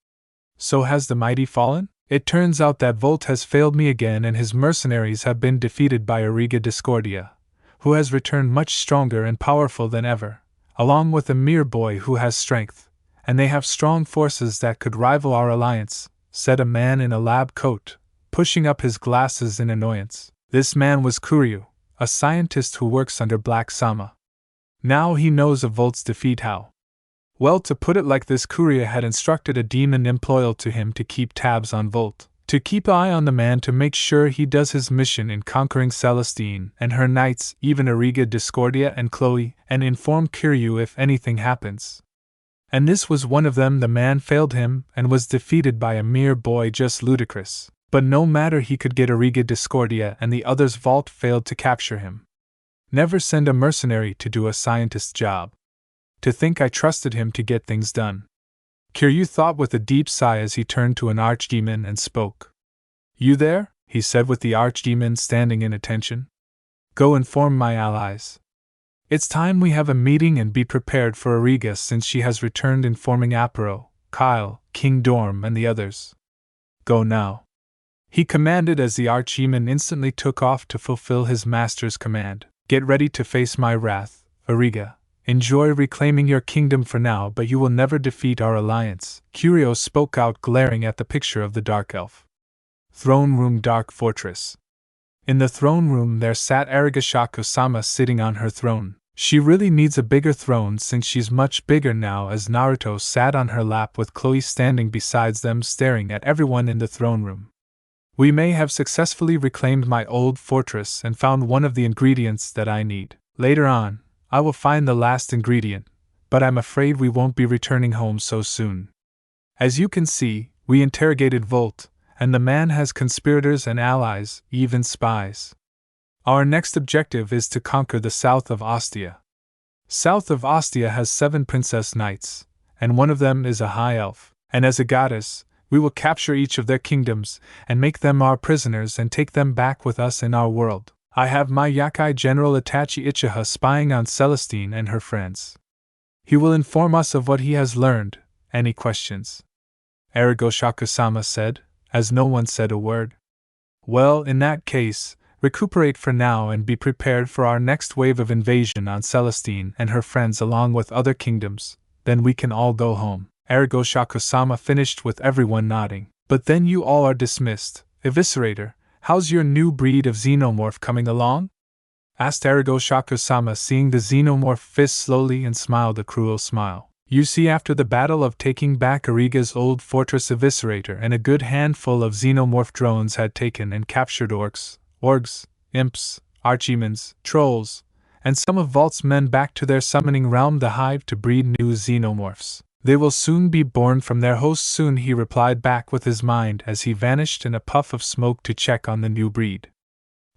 "So has the mighty fallen? It turns out that Volt has failed me again, and his mercenaries have been defeated by Origa Discordia, who has returned much stronger and powerful than ever, along with a mere boy who has strength, and they have strong forces that could rival our alliance," said a man in a lab coat, pushing up his glasses in annoyance. This man was Kuryu, a scientist who works under Black Sama. Now he knows of Volt's defeat. How? Well, to put it like this, Kuryu had instructed a demon employee to him to keep tabs on Volt, to keep eye on the man to make sure he does his mission in conquering Celestine and her knights, even Origa Discordia and Chloe, and inform Kuryu if anything happens. And this was one of them. The man failed him and was defeated by a mere boy, just ludicrous. But no matter, he could get Origa Discordia and the others. Volt failed to capture him. Never send a mercenary to do a scientist's job. To think I trusted him to get things done. Kuryu thought with a deep sigh as he turned to an archdemon and spoke. "You there?" he said with the archdemon standing in attention. "Go inform my allies. It's time we have a meeting and be prepared for Origa, since she has returned, informing Aparo, Kyle, King Dorm and the others. Go now," he commanded as the archdemon instantly took off to fulfill his master's command. "Get ready to face my wrath," Origa. Enjoy reclaiming your kingdom for now, but you will never defeat our alliance, Curio spoke out, glaring at the picture of the dark elf. Throne room, dark fortress. In the throne room there sat Hachishaku-sama sitting on her throne. She really needs a bigger throne since she's much bigger now, as Naruto sat on her lap with Chloe standing beside them staring at everyone in the throne room. We may have successfully reclaimed my old fortress and found one of the ingredients that I need. Later on, I will find the last ingredient, but I'm afraid we won't be returning home so soon. As you can see, we interrogated Volt, and the man has conspirators and allies, even spies. Our next objective is to conquer the south of Ostia. South of Ostia has 7 princess knights, and one of them is a high elf, and as a goddess, we will capture each of their kingdoms and make them our prisoners and take them back with us in our world. I have my Yakai General Itachi Uchiha spying on Celestine and her friends. He will inform us of what he has learned. Any questions? Hachishaku-sama said, as no one said a word. Well, in that case, recuperate for now and be prepared for our next wave of invasion on Celestine and her friends along with other kingdoms, then we can all go home. Hachishaku-sama finished with everyone nodding. But then you all are dismissed. Eviscerator, how's your new breed of xenomorph coming along? Asked Hachishaku-sama, seeing the xenomorph fist slowly, and smiled a cruel smile. You see, after the battle of taking back Origa's old fortress, Eviscerator and a good handful of xenomorph drones had taken and captured orcs, imps, archimans, trolls, and some of Vault's men back to their summoning realm, the Hive, to breed new xenomorphs. They will soon be born from their host soon, he replied back with his mind as he vanished in a puff of smoke to check on the new breed.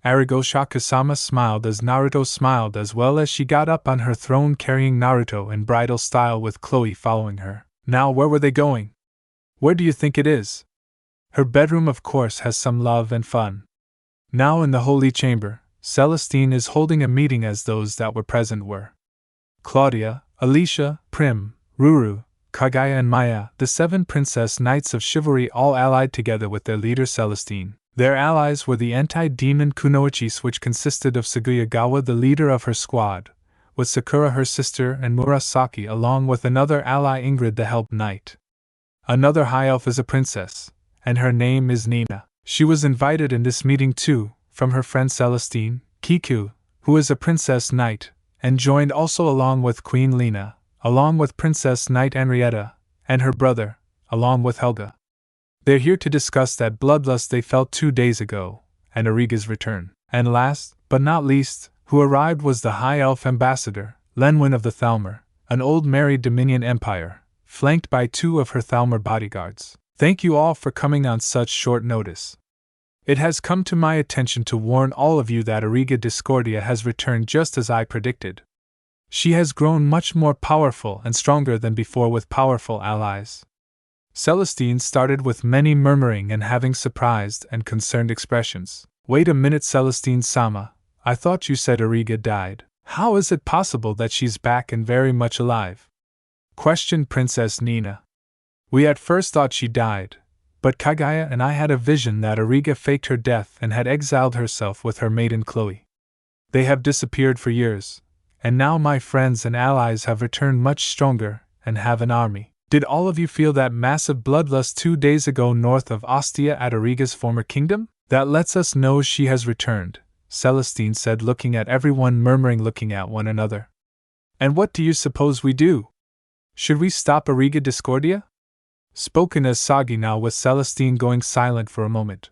Hachishaku-sama smiled as Naruto smiled as well as she got up on her throne carrying Naruto in bridal style with Chloe following her. Now where were they going? Where do you think it is? Her bedroom, of course, has some love and fun. Now in the Holy Chamber, Celestine is holding a meeting as those that were present were Claudia, Alicia, Prim, Ruru, Kagaya and Maya, the 7 princess knights of chivalry, all allied together with their leader Celestine. Their allies were the anti-demon Kunoichis, which consisted of Suguyagawa, the leader of her squad, with Sakura her sister and Murasaki along with another ally, Ingrid the help knight. Another high elf is a princess, and her name is Nina. She was invited in this meeting too, from her friend Celestine, Kiku, who is a princess knight, and joined also along with Queen Lena, along with Princess Knight Henrietta, and her brother, along with Helga. They're here to discuss that bloodlust they felt 2 days ago, and Origa's return. And last, but not least, who arrived was the High Elf Ambassador, Lenwyn of the Thalmor, an old married Dominion Empire, flanked by 2 of her Thalmor bodyguards. Thank you all for coming on such short notice. It has come to my attention to warn all of you that Origa Discordia has returned just as I predicted. She has grown much more powerful and stronger than before with powerful allies. Celestine started with many murmuring and having surprised and concerned expressions. Wait a minute, Celestine-sama, I thought you said Origa died. How is it possible that she's back and very much alive? Questioned Princess Nina. We at first thought she died, but Kagaya and I had a vision that Origa faked her death and had exiled herself with her maiden Chloe. They have disappeared for years, and now my friends and allies have returned much stronger and have an army. Did all of you feel that massive bloodlust 2 days ago north of Ostia at Origa's former kingdom? That lets us know she has returned, Celestine said, looking at everyone, murmuring, looking at one another. And what do you suppose we do? Should we stop Origa Discordia? Spoken as Sagi now, with Celestine going silent for a moment.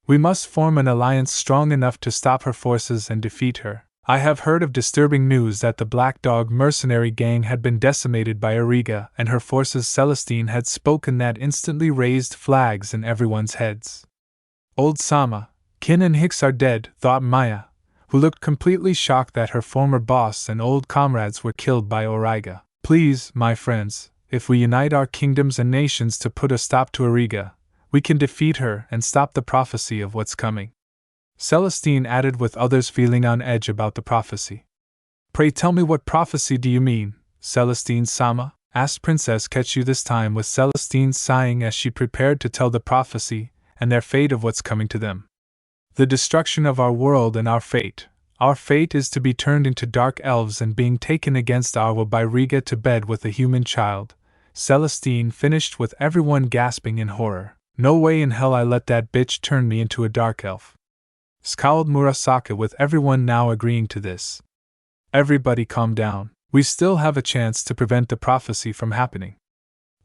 We must form an alliance strong enough to stop her forces and defeat her. I have heard of disturbing news that the Black Dog mercenary gang had been decimated by Origa and her forces. Celestine had spoken that instantly raised flags in everyone's heads. Old Sama, Kin and Hicks are dead, thought Maya, who looked completely shocked that her former boss and old comrades were killed by Origa. Please, my friends, if we unite our kingdoms and nations to put a stop to Origa, we can defeat her and stop the prophecy of what's coming. Celestine added, with others feeling on edge about the prophecy. Pray tell me, what prophecy do you mean, Celestine-sama? Asked Princess Ketchu this time, with Celestine sighing as she prepared to tell the prophecy and their fate of what's coming to them. The destruction of our world and our fate, Our fate is to be turned into dark elves and being taken against our will by Riga to bed with a human child, Celestine finished with everyone gasping in horror. No way in hell I let that bitch turn me into a dark elf. Scowled Murasaka with everyone now agreeing to this. Everybody calm down. We still have a chance to prevent the prophecy from happening.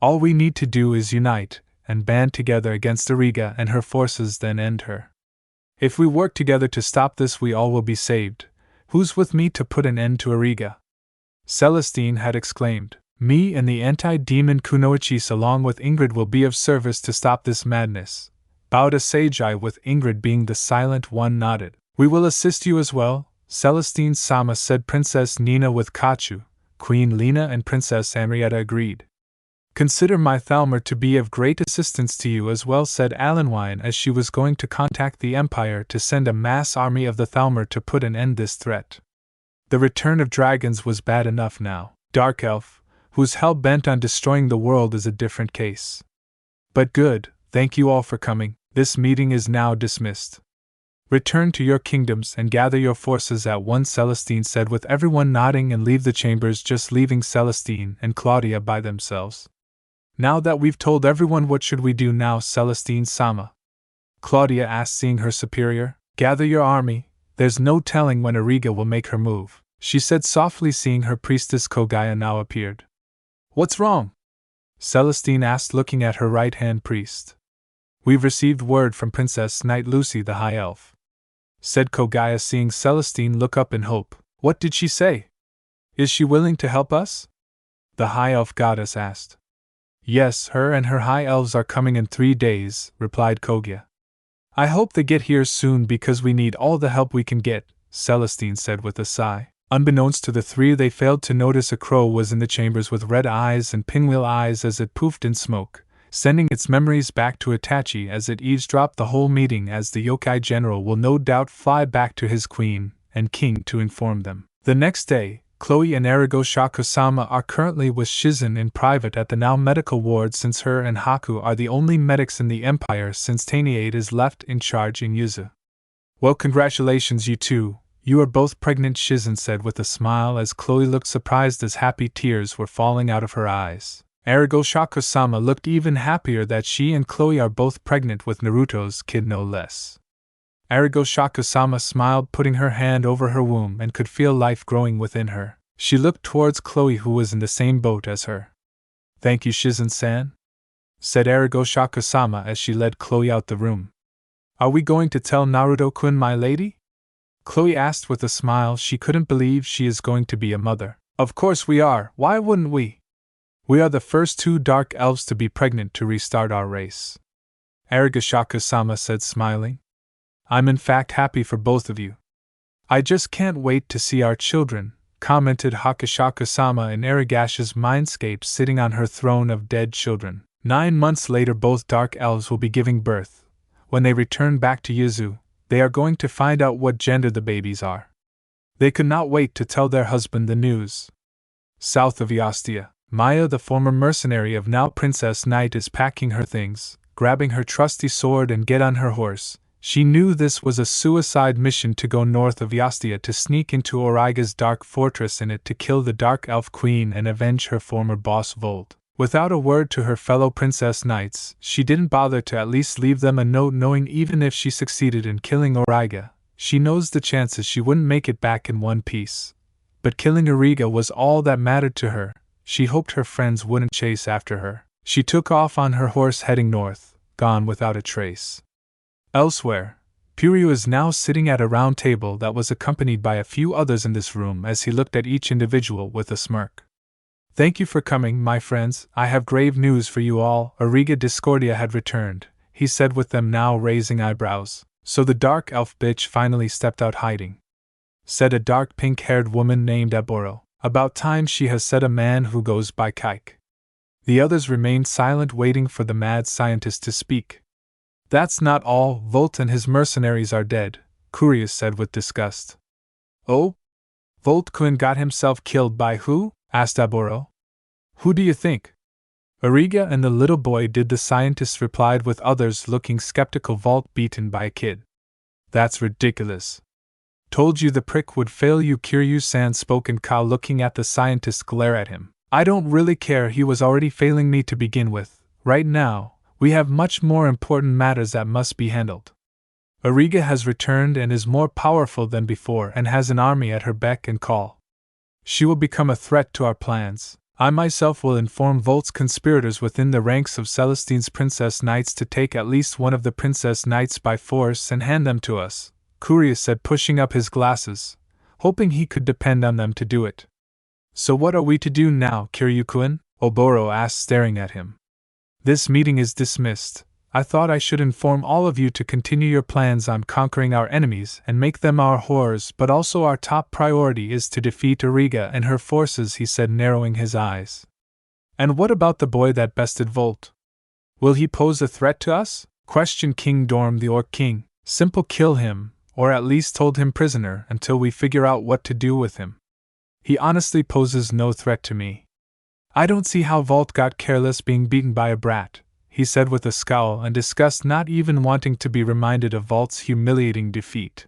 All we need to do is unite and band together against Origa and her forces, then end her. If we work together to stop this, we all will be saved. Who's with me to put an end to Origa? Celestine had exclaimed. Me and the anti-demon Kunoichis along with Ingrid will be of service to stop this madness. Bowed Sage-Eye with Ingrid being the silent one nodded. We will assist you as well, Celestine-sama said. Princess Nina with Kachu, Queen Lena and Princess Henrietta agreed. Consider my Thalmor to be of great assistance to you as well, said Alanwine as she was going to contact the Empire to send a mass army of the Thalmor to put an end this threat. The return of dragons was bad enough now. Dark Elf, who's hell-bent on destroying the world, is a different case. But good, thank you all for coming. This meeting is now dismissed. Return to your kingdoms and gather your forces at once, Celestine said with everyone nodding, and leave the chambers, just leaving Celestine and Claudia by themselves. Now that we've told everyone, what should we do now, Celestine-sama? Claudia asked, seeing her superior. Gather your army, there's no telling when Origa will make her move, she said softly, seeing her priestess Kogaya now appeared. What's wrong? Celestine asked, looking at her right-hand priest. We've received word from Princess Knight Lucy the High Elf, said Kogaya, seeing Celestine look up in hope. What did she say? Is she willing to help us? The High Elf goddess asked. Yes, her and her High Elves are coming in 3 days, replied Kogya. I hope they get here soon because we need all the help we can get, Celestine said with a sigh. Unbeknownst to the three, they failed to notice a crow was in the chambers with red eyes and pinwheel eyes as it poofed in smoke, sending its memories back to Itachi as it eavesdropped the whole meeting, as the yokai general will no doubt fly back to his queen and king to inform them. The next day, Chloe and Hachishaku-sama are currently with Shizen in private at the now medical ward, since her and Haku are the only medics in the Empire since Taniade is left in charge in Yuzu. Well, congratulations you two, you are both pregnant, Shizen said with a smile as Chloe looked surprised as happy tears were falling out of her eyes. Hachishaku-sama looked even happier that she and Chloe are both pregnant with Naruto's kid no less. Hachishaku-sama smiled, putting her hand over her womb, and could feel life growing within her. She looked towards Chloe, who was in the same boat as her. Thank you, Shizen-san, said Hachishaku-sama as she led Chloe out the room. Are we going to tell Naruto-kun, my lady? Chloe asked with a smile. She couldn't believe she is going to be a mother. Of course we are, why wouldn't we? We are the first 2 dark elves to be pregnant to restart our race, Hachishaku-sama said, smiling. I'm in fact happy for both of you. I just can't wait to see our children, commented Hachishaku-sama in Aragash's mindscape, sitting on her throne of dead children. 9 months later, both dark elves will be giving birth. When they return back to Yuzu, they are going to find out what gender the babies are. They could not wait to tell their husband the news. South of Yastia, Maya, the former mercenary of now Princess Knight, is packing her things, grabbing her trusty sword and get on her horse. She knew this was a suicide mission to go north of Yastia to sneak into Origa's dark fortress in it to kill the Dark Elf Queen and avenge her former boss Vold. Without a word to her fellow Princess Knights, she didn't bother to at least leave them a note, knowing even if she succeeded in killing Origa, she knows the chances she wouldn't make it back in one piece. But killing Origa was all that mattered to her. She hoped her friends wouldn't chase after her. She took off on her horse, heading north, gone without a trace. Elsewhere, Puryu is now sitting at a round table that was accompanied by a few others in this room as he looked at each individual with a smirk. Thank you for coming, my friends. I have grave news for you all. Origa Discordia had returned, he said with them now raising eyebrows. So the dark elf bitch finally stepped out hiding, said a dark pink-haired woman named Aboro. About time she has, said a man who goes by Kike. The others remained silent, waiting for the mad scientist to speak. That's not all, Volt and his mercenaries are dead, Curious said with disgust. Oh? Volt-kun got himself killed by who? Asked Aboro. Who do you think? Origa and the little boy did, the scientist replied, with others looking skeptical. Volt beaten by a kid. That's ridiculous. Told you the prick would fail you, Kiryu-san spoke, and Kao, looking at the scientist, glare at him. I don't really care, he was already failing me to begin with. Right now, we have much more important matters that must be handled. Origa has returned and is more powerful than before and has an army at her beck and call. She will become a threat to our plans. I myself will inform Volt's conspirators within the ranks of Celestine's Princess Knights to take at least one of the Princess Knights by force and hand them to us, Kurya said, pushing up his glasses, hoping he could depend on them to do it. So what are we to do now, Kiryu-kun? Oboro asked, staring at him. This meeting is dismissed. I thought I should inform all of you to continue your plans on conquering our enemies and make them our horrors, but also our top priority is to defeat Origa and her forces, he said, narrowing his eyes. And what about the boy that bested Volt? Will he pose a threat to us? Questioned King Dorm, the Orc King. Simple, kill him, or at least hold him prisoner until we figure out what to do with him. He honestly poses no threat to me. I don't see how Volt got careless being beaten by a brat, he said with a scowl and disgust, not even wanting to be reminded of Volt's humiliating defeat.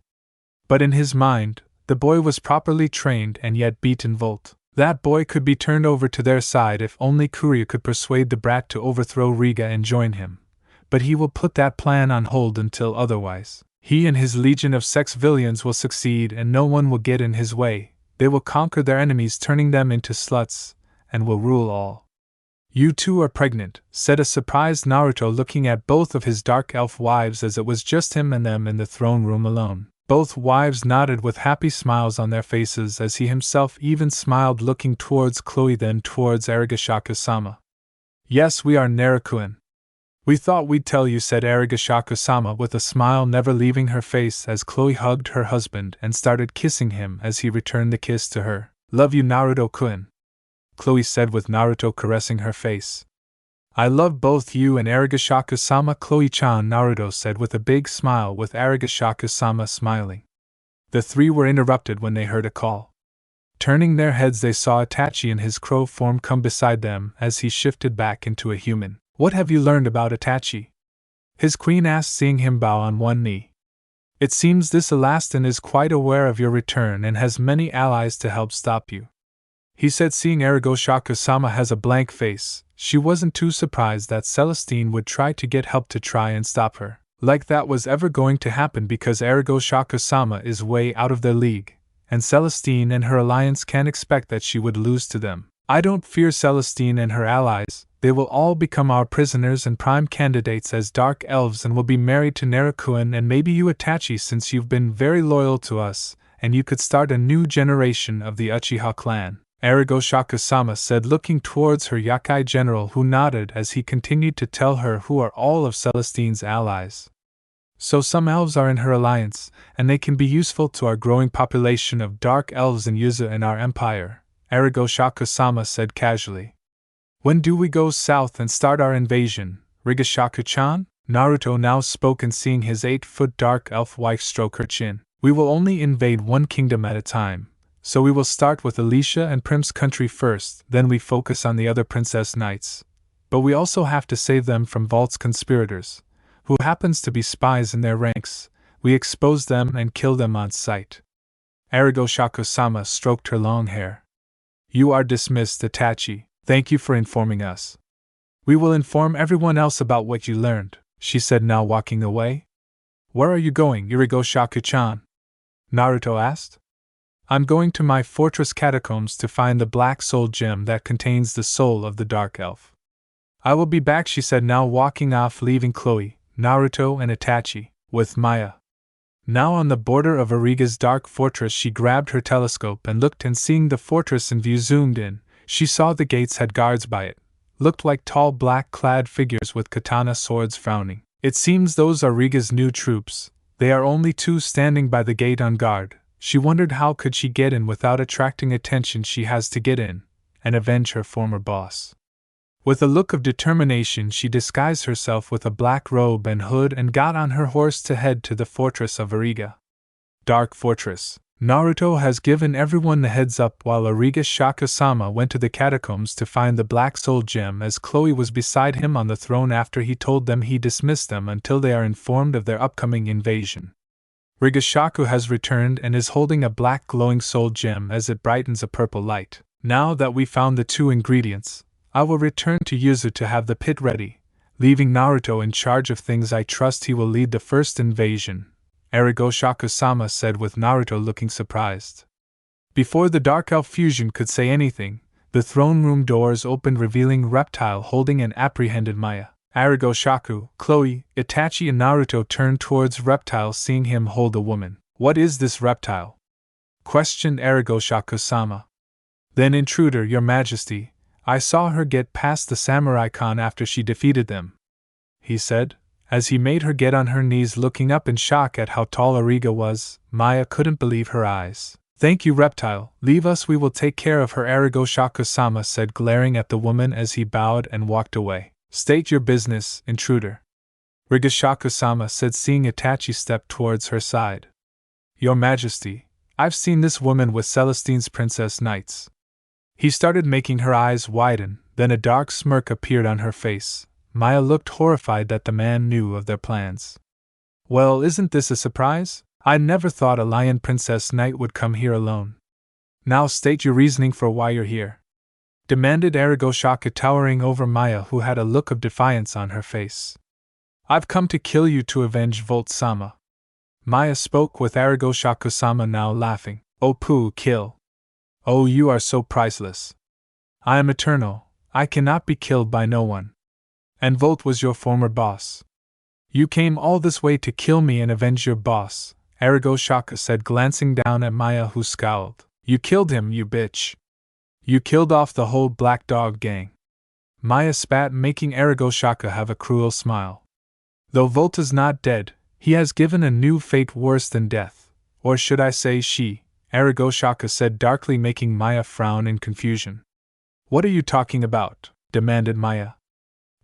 But in his mind, the boy was properly trained and yet beaten Volt. That boy could be turned over to their side if only Kurya could persuade the brat to overthrow Riga and join him. But he will put that plan on hold until otherwise. He and his legion of sex villains will succeed and no one will get in his way. They will conquer their enemies, turning them into sluts, and will rule all. You two are pregnant, said a surprised Naruto, looking at both of his dark elf wives as it was just him and them in the throne room alone. Both wives nodded with happy smiles on their faces as he himself even smiled, looking towards Chloe then towards Hachishaku-sama. Yes, we are, Naruto-kun. We thought we'd tell you, said Hachishaku-sama with a smile never leaving her face as Chloe hugged her husband and started kissing him as he returned the kiss to her. Love you, Naruto-kun, Chloe said with Naruto caressing her face. I love both you and Hachishaku-sama, Chloe-chan, Naruto said with a big smile, with Hachishaku-sama smiling. The three were interrupted when they heard a call. Turning their heads, they saw Itachi in his crow form come beside them as he shifted back into a human. What have you learned about Itachi? His queen asked, seeing him bow on one knee. It seems this Elastin is quite aware of your return and has many allies to help stop you, he said, seeing Hachishaku-sama has a blank face. She wasn't too surprised that Celestine would try to get help to try and stop her. Like that was ever going to happen, because Hachishaku-sama is way out of their league, and Celestine and her alliance can't expect that she would lose to them. I don't fear Celestine and her allies. They will all become our prisoners and prime candidates as dark elves and will be married to Naruto-kun and maybe you, Itachi, since you've been very loyal to us, and you could start a new generation of the Uchiha clan, Hachishaku-sama said, looking towards her Yakai general, who nodded as he continued to tell her who are all of Celestine's allies. So some elves are in her alliance, and they can be useful to our growing population of dark elves and Yuzu in our empire, Hachishaku-sama said casually. When do we go south and start our invasion, Rigashaku-chan? Naruto now spoke, and seeing his 8-foot dark elf wife stroke her chin. We will only invade one kingdom at a time. So we will start with Alicia and Prim's country first, then we focus on the other Princess Knights. But we also have to save them from Volt's conspirators, who happens to be spies in their ranks. We expose them and kill them on sight. Hachishaku-sama stroked her long hair. You are dismissed, Itachi. Thank you for informing us. We will inform everyone else about what you learned, she said, now walking away. Where are you going, Hachishaku-chan? Naruto asked. I'm going to my fortress catacombs to find the black soul gem that contains the soul of the dark elf. I will be back, she said, now walking off, leaving Chloe, Naruto and Itachi with Maya. Now on the border of Origa's dark fortress, she grabbed her telescope and looked, and seeing the fortress in view zoomed in, she saw the gates had guards by it. Looked like tall black-clad figures with katana swords frowning. It seems those are Riga's new troops. They are only two standing by the gate on guard. She wondered how could she get in without attracting attention. She has to get in and avenge her former boss. With a look of determination, she disguised herself with a black robe and hood and got on her horse to head to the fortress of Origa. Dark Fortress. Naruto has given everyone the heads up while Hachishaku-sama went to the catacombs to find the Black Soul Gem, as Chloe was beside him on the throne after he told them he dismissed them until they are informed of their upcoming invasion. Rigashaku has returned and is holding a black glowing soul gem as it brightens a purple light. Now that we found the two ingredients, I will return to Yuzu to have the pit ready, leaving Naruto in charge of things. I trust he will lead the first invasion, Hachishaku-sama said with Naruto looking surprised. Before the Dark Elf fusion could say anything, the throne room doors opened revealing Reptile holding an apprehended Maya. Hachishaku, Chloe, Itachi and Naruto turned towards Reptile seeing him hold a woman. What is this Reptile? Questioned Hachishaku-sama. Then intruder, your majesty, I saw her get past the samurai Khan after she defeated them, he said, as he made her get on her knees looking up in shock at how tall Origa was. Maya couldn't believe her eyes. Thank you, Reptile, leave us, we will take care of her, Hachishaku-sama said glaring at the woman as he bowed and walked away. State your business, intruder, Rigashaku-sama said seeing Itachi step towards her side. Your majesty, I've seen this woman with Celestine's princess knights. He started making her eyes widen, then a dark smirk appeared on her face. Maya looked horrified that the man knew of their plans. Well, isn't this a surprise? I never thought a lion princess knight would come here alone. Now state your reasoning for why you're here, demanded Hachishaku towering over Maya who had a look of defiance on her face. I've come to kill you to avenge Volt-sama. Maya spoke with Hachishaku-sama now laughing. Oh pooh, kill. Oh, you are so priceless. I am eternal, I cannot be killed by no one. And Volt was your former boss. You came all this way to kill me and avenge your boss, Hachishaku said glancing down at Maya who scowled. You killed him, you bitch. You killed off the whole Black Dog gang. Maya spat making Hachishaku have a cruel smile. Though Volt is not dead, he has given a new fate worse than death, or should I say she, Hachishaku said darkly making Maya frown in confusion. What are you talking about? Demanded Maya.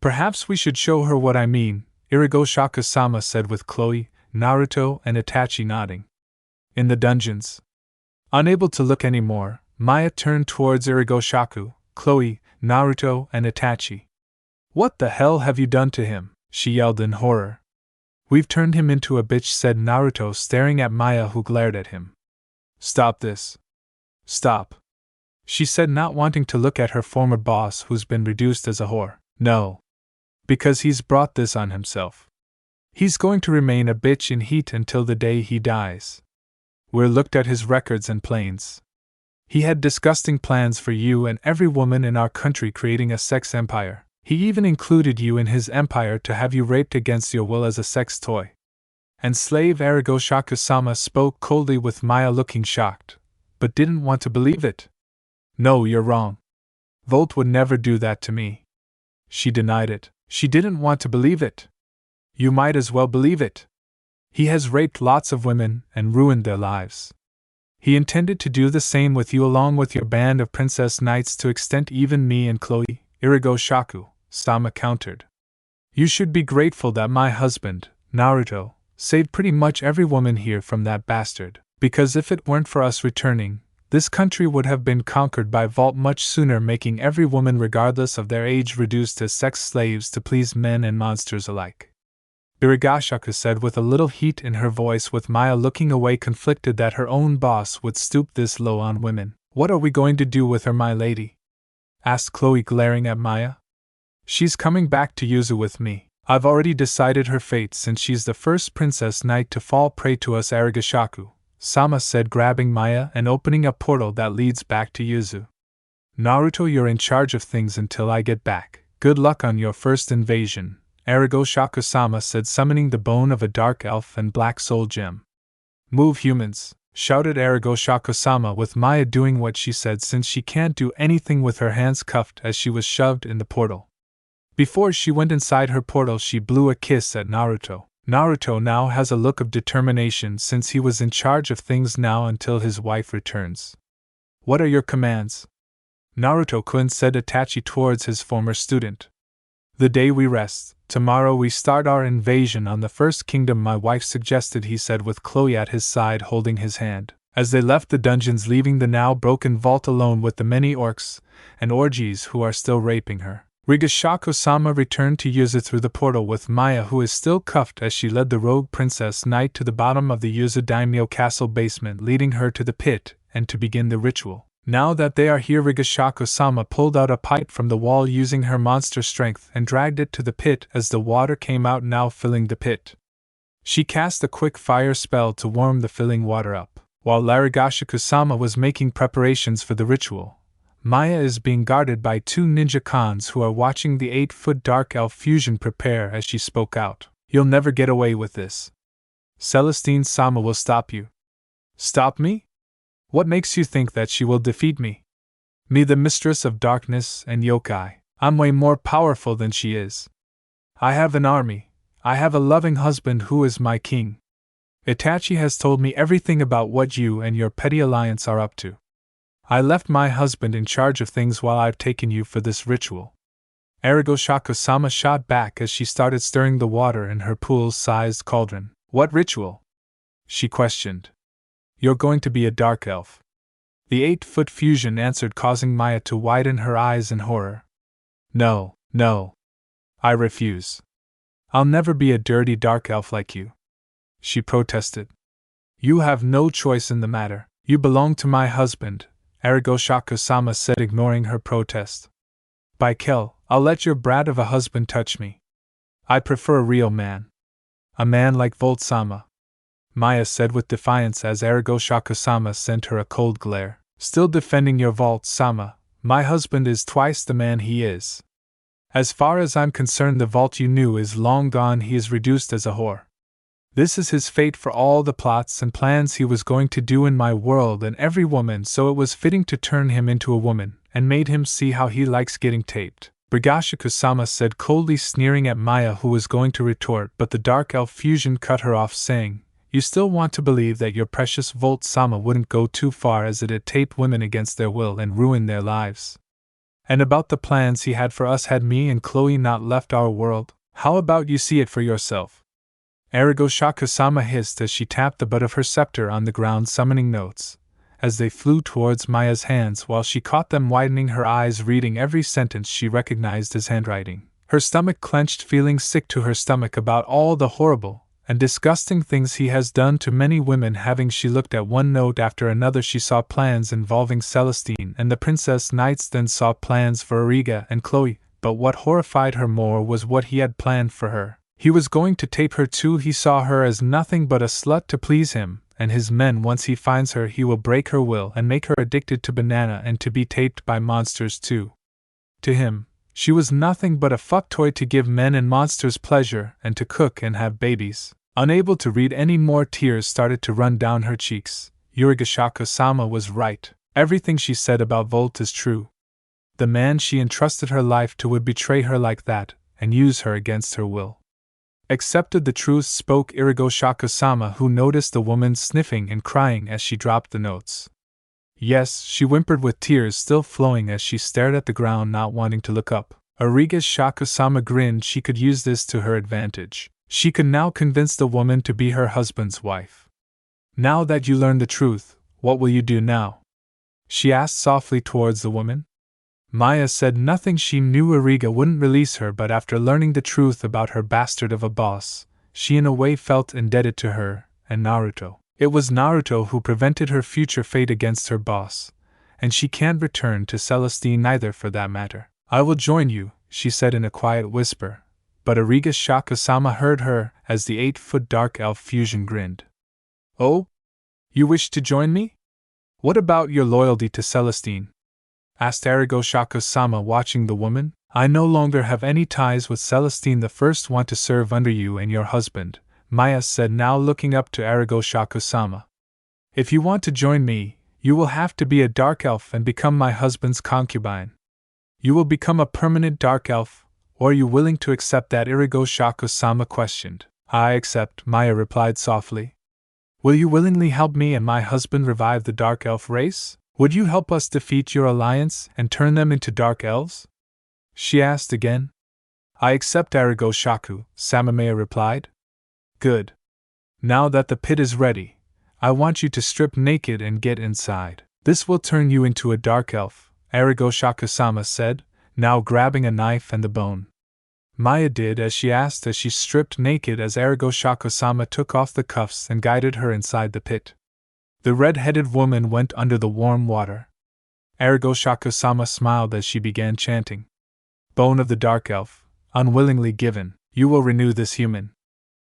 Perhaps we should show her what I mean, Hachishaku-sama said with Chloe, Naruto and Itachi nodding. In the dungeons. Unable to look anymore, Maya turned towards Hachishaku, Chloe, Naruto and Itachi. What the hell have you done to him? She yelled in horror. We've turned him into a bitch, said Naruto staring at Maya who glared at him. Stop this. Stop. She said not wanting to look at her former boss who's been reduced as a whore. No. Because he's brought this on himself. He's going to remain a bitch in heat until the day he dies. We're looked at his records and planes. He had disgusting plans for you and every woman in our country, creating a sex empire. He even included you in his empire to have you raped against your will as a sex toy. And slave Hachishaku-sama spoke coldly with Maya looking shocked, but didn't want to believe it. No, you're wrong. Volt would never do that to me. She denied it. She didn't want to believe it. You might as well believe it. He has raped lots of women and ruined their lives. He intended to do the same with you along with your band of princess knights to extent even me and Chloe, Hachishaku-sama countered. You should be grateful that my husband, Naruto, saved pretty much every woman here from that bastard, because if it weren't for us returning, this country would have been conquered by Volt much sooner, making every woman regardless of their age reduced as sex slaves to please men and monsters alike. Hachishaku said with a little heat in her voice, with Maya looking away conflicted that her own boss would stoop this low on women. What are we going to do with her, my lady? Asked Chloe glaring at Maya. She's coming back to Yuzu with me. I've already decided her fate since she's the first princess knight to fall prey to us, Hachishaku-sama said grabbing Maya and opening a portal that leads back to Yuzu. Naruto, you're in charge of things until I get back. Good luck on your first invasion, Hachishaku-sama said summoning the bone of a dark elf and black soul gem. Move, humans, shouted Hachishaku-sama with Maya doing what she said since she can't do anything with her hands cuffed as she was shoved in the portal. Before she went inside her portal, she blew a kiss at Naruto. Naruto now has a look of determination since he was in charge of things now until his wife returns. What are your commands? Naruto-kun said Itachi towards his former student. The day we rest, tomorrow we start our invasion on the first kingdom, my wife suggested, he said with Chloe at his side holding his hand, as they left the dungeons leaving the now broken vault alone with the many orcs and orgies who are still raping her. Hachishaku-sama returned to Yuzu through the portal with Maya, who is still cuffed, as she led the rogue princess knight to the bottom of the Yuzu daimyo castle basement, leading her to the pit, and to begin the ritual. Now that they are here, Hachishaku-sama pulled out a pipe from the wall using her monster strength and dragged it to the pit as the water came out, now filling the pit. She cast a quick fire spell to warm the filling water up. While Hachishaku-sama was making preparations for the ritual, Maya is being guarded by two ninja cons who are watching the 8-foot dark elf fusion prepare as she spoke out. "You'll never get away with this. Celestine-sama will stop you." "Stop me? What makes you think that she will defeat me? Me, the mistress of darkness and yokai. I'm way more powerful than she is. I have an army. I have a loving husband who is my king. Itachi has told me everything about what you and your petty alliance are up to. I left my husband in charge of things while I've taken you for this ritual." Hachishaku-sama shot back as she started stirring the water in her pool-sized cauldron. "What ritual?" she questioned. "You're going to be a dark elf." The 8-foot fusion answered, causing Maya to widen her eyes in horror. No. I refuse. I'll never be a dirty dark elf like you," she protested. "You have no choice in the matter. You belong to my husband," Hachishaku-sama said, ignoring her protest. "By Kel, I'll let your brat of a husband touch me. I prefer a real man. A man like Volt-sama," Maya said with defiance as Hachishaku-sama sent her a cold glare. "Still defending your Volt-sama? My husband is twice the man he is. As far as I'm concerned, the Vault you knew is long gone. He is reduced as a whore. This is his fate for all the plots and plans he was going to do in my world and every woman, so it was fitting to turn him into a woman, and made him see how he likes getting taped," Hachishaku-sama said coldly, sneering at Maya, who was going to retort, but the dark elf fusion cut her off, saying, "You still want to believe that your precious Volt-sama wouldn't go too far as it'd tape women against their will and ruin their lives? And about the plans he had for us, had me and Chloe not left our world, how about you see it for yourself?" Hachishaku-sama hissed as she tapped the butt of her scepter on the ground, summoning notes, as they flew towards Maya's hands while she caught them, widening her eyes, reading every sentence she recognized as handwriting. Her stomach clenched, feeling sick to her stomach about all the horrible and disgusting things he has done to many women. Having she looked at one note after another, she saw plans involving Celestine and the Princess Knights, then saw plans for Origa and Chloe, but what horrified her more was what he had planned for her. He was going to tape her too. He saw her as nothing but a slut to please him and his men. Once he finds her, he will break her will and make her addicted to banana and to be taped by monsters too. To him, she was nothing but a fuck toy to give men and monsters pleasure and to cook and have babies. Unable to read any more, tears started to run down her cheeks. Hachishaku-sama was right. Everything she said about Volt is true. The man she entrusted her life to would betray her like that and use her against her will. "Accepted the truth," spoke Hachishaku-sama, who noticed the woman sniffing and crying as she dropped the notes. "Yes," she whimpered with tears still flowing as she stared at the ground, not wanting to look up. Hachishaku-sama grinned. She could use this to her advantage. She could now convince the woman to be her husband's wife. "Now that you learn the truth, what will you do now?" she asked softly towards the woman. Maya said nothing. She knew Origa wouldn't release her, but after learning the truth about her bastard of a boss, she in a way felt indebted to her and Naruto. It was Naruto who prevented her future fate against her boss, and she can't return to Celestine either for that matter. "I will join you," she said in a quiet whisper, but Hachishaku-sama heard her as the 8-foot dark elf fusion grinned. "Oh? You wish to join me? What about your loyalty to Celestine?" asked Hachishaku-sama, watching the woman. "I no longer have any ties with Celestine. The first want to serve under you and your husband," Maya said, now looking up to Hachishaku-sama. "If you want to join me, you will have to be a dark elf and become my husband's concubine. You will become a permanent dark elf, or are you willing to accept that?" Hachishaku-sama questioned. "I accept," Maya replied softly. "Will you willingly help me and my husband revive the dark elf race? Would you help us defeat your alliance and turn them into dark elves?" she asked again. "I accept, Hachishaku-sama," Maya replied. "Good. Now that the pit is ready, I want you to strip naked and get inside. This will turn you into a dark elf," Hachishaku-sama said, now grabbing a knife and the bone. Maya did as she asked as she stripped naked as Hachishaku-sama took off the cuffs and guided her inside the pit. The red-headed woman went under the warm water. Hachishaku-sama smiled as she began chanting. Bone of the dark elf, unwillingly given, you will renew this human.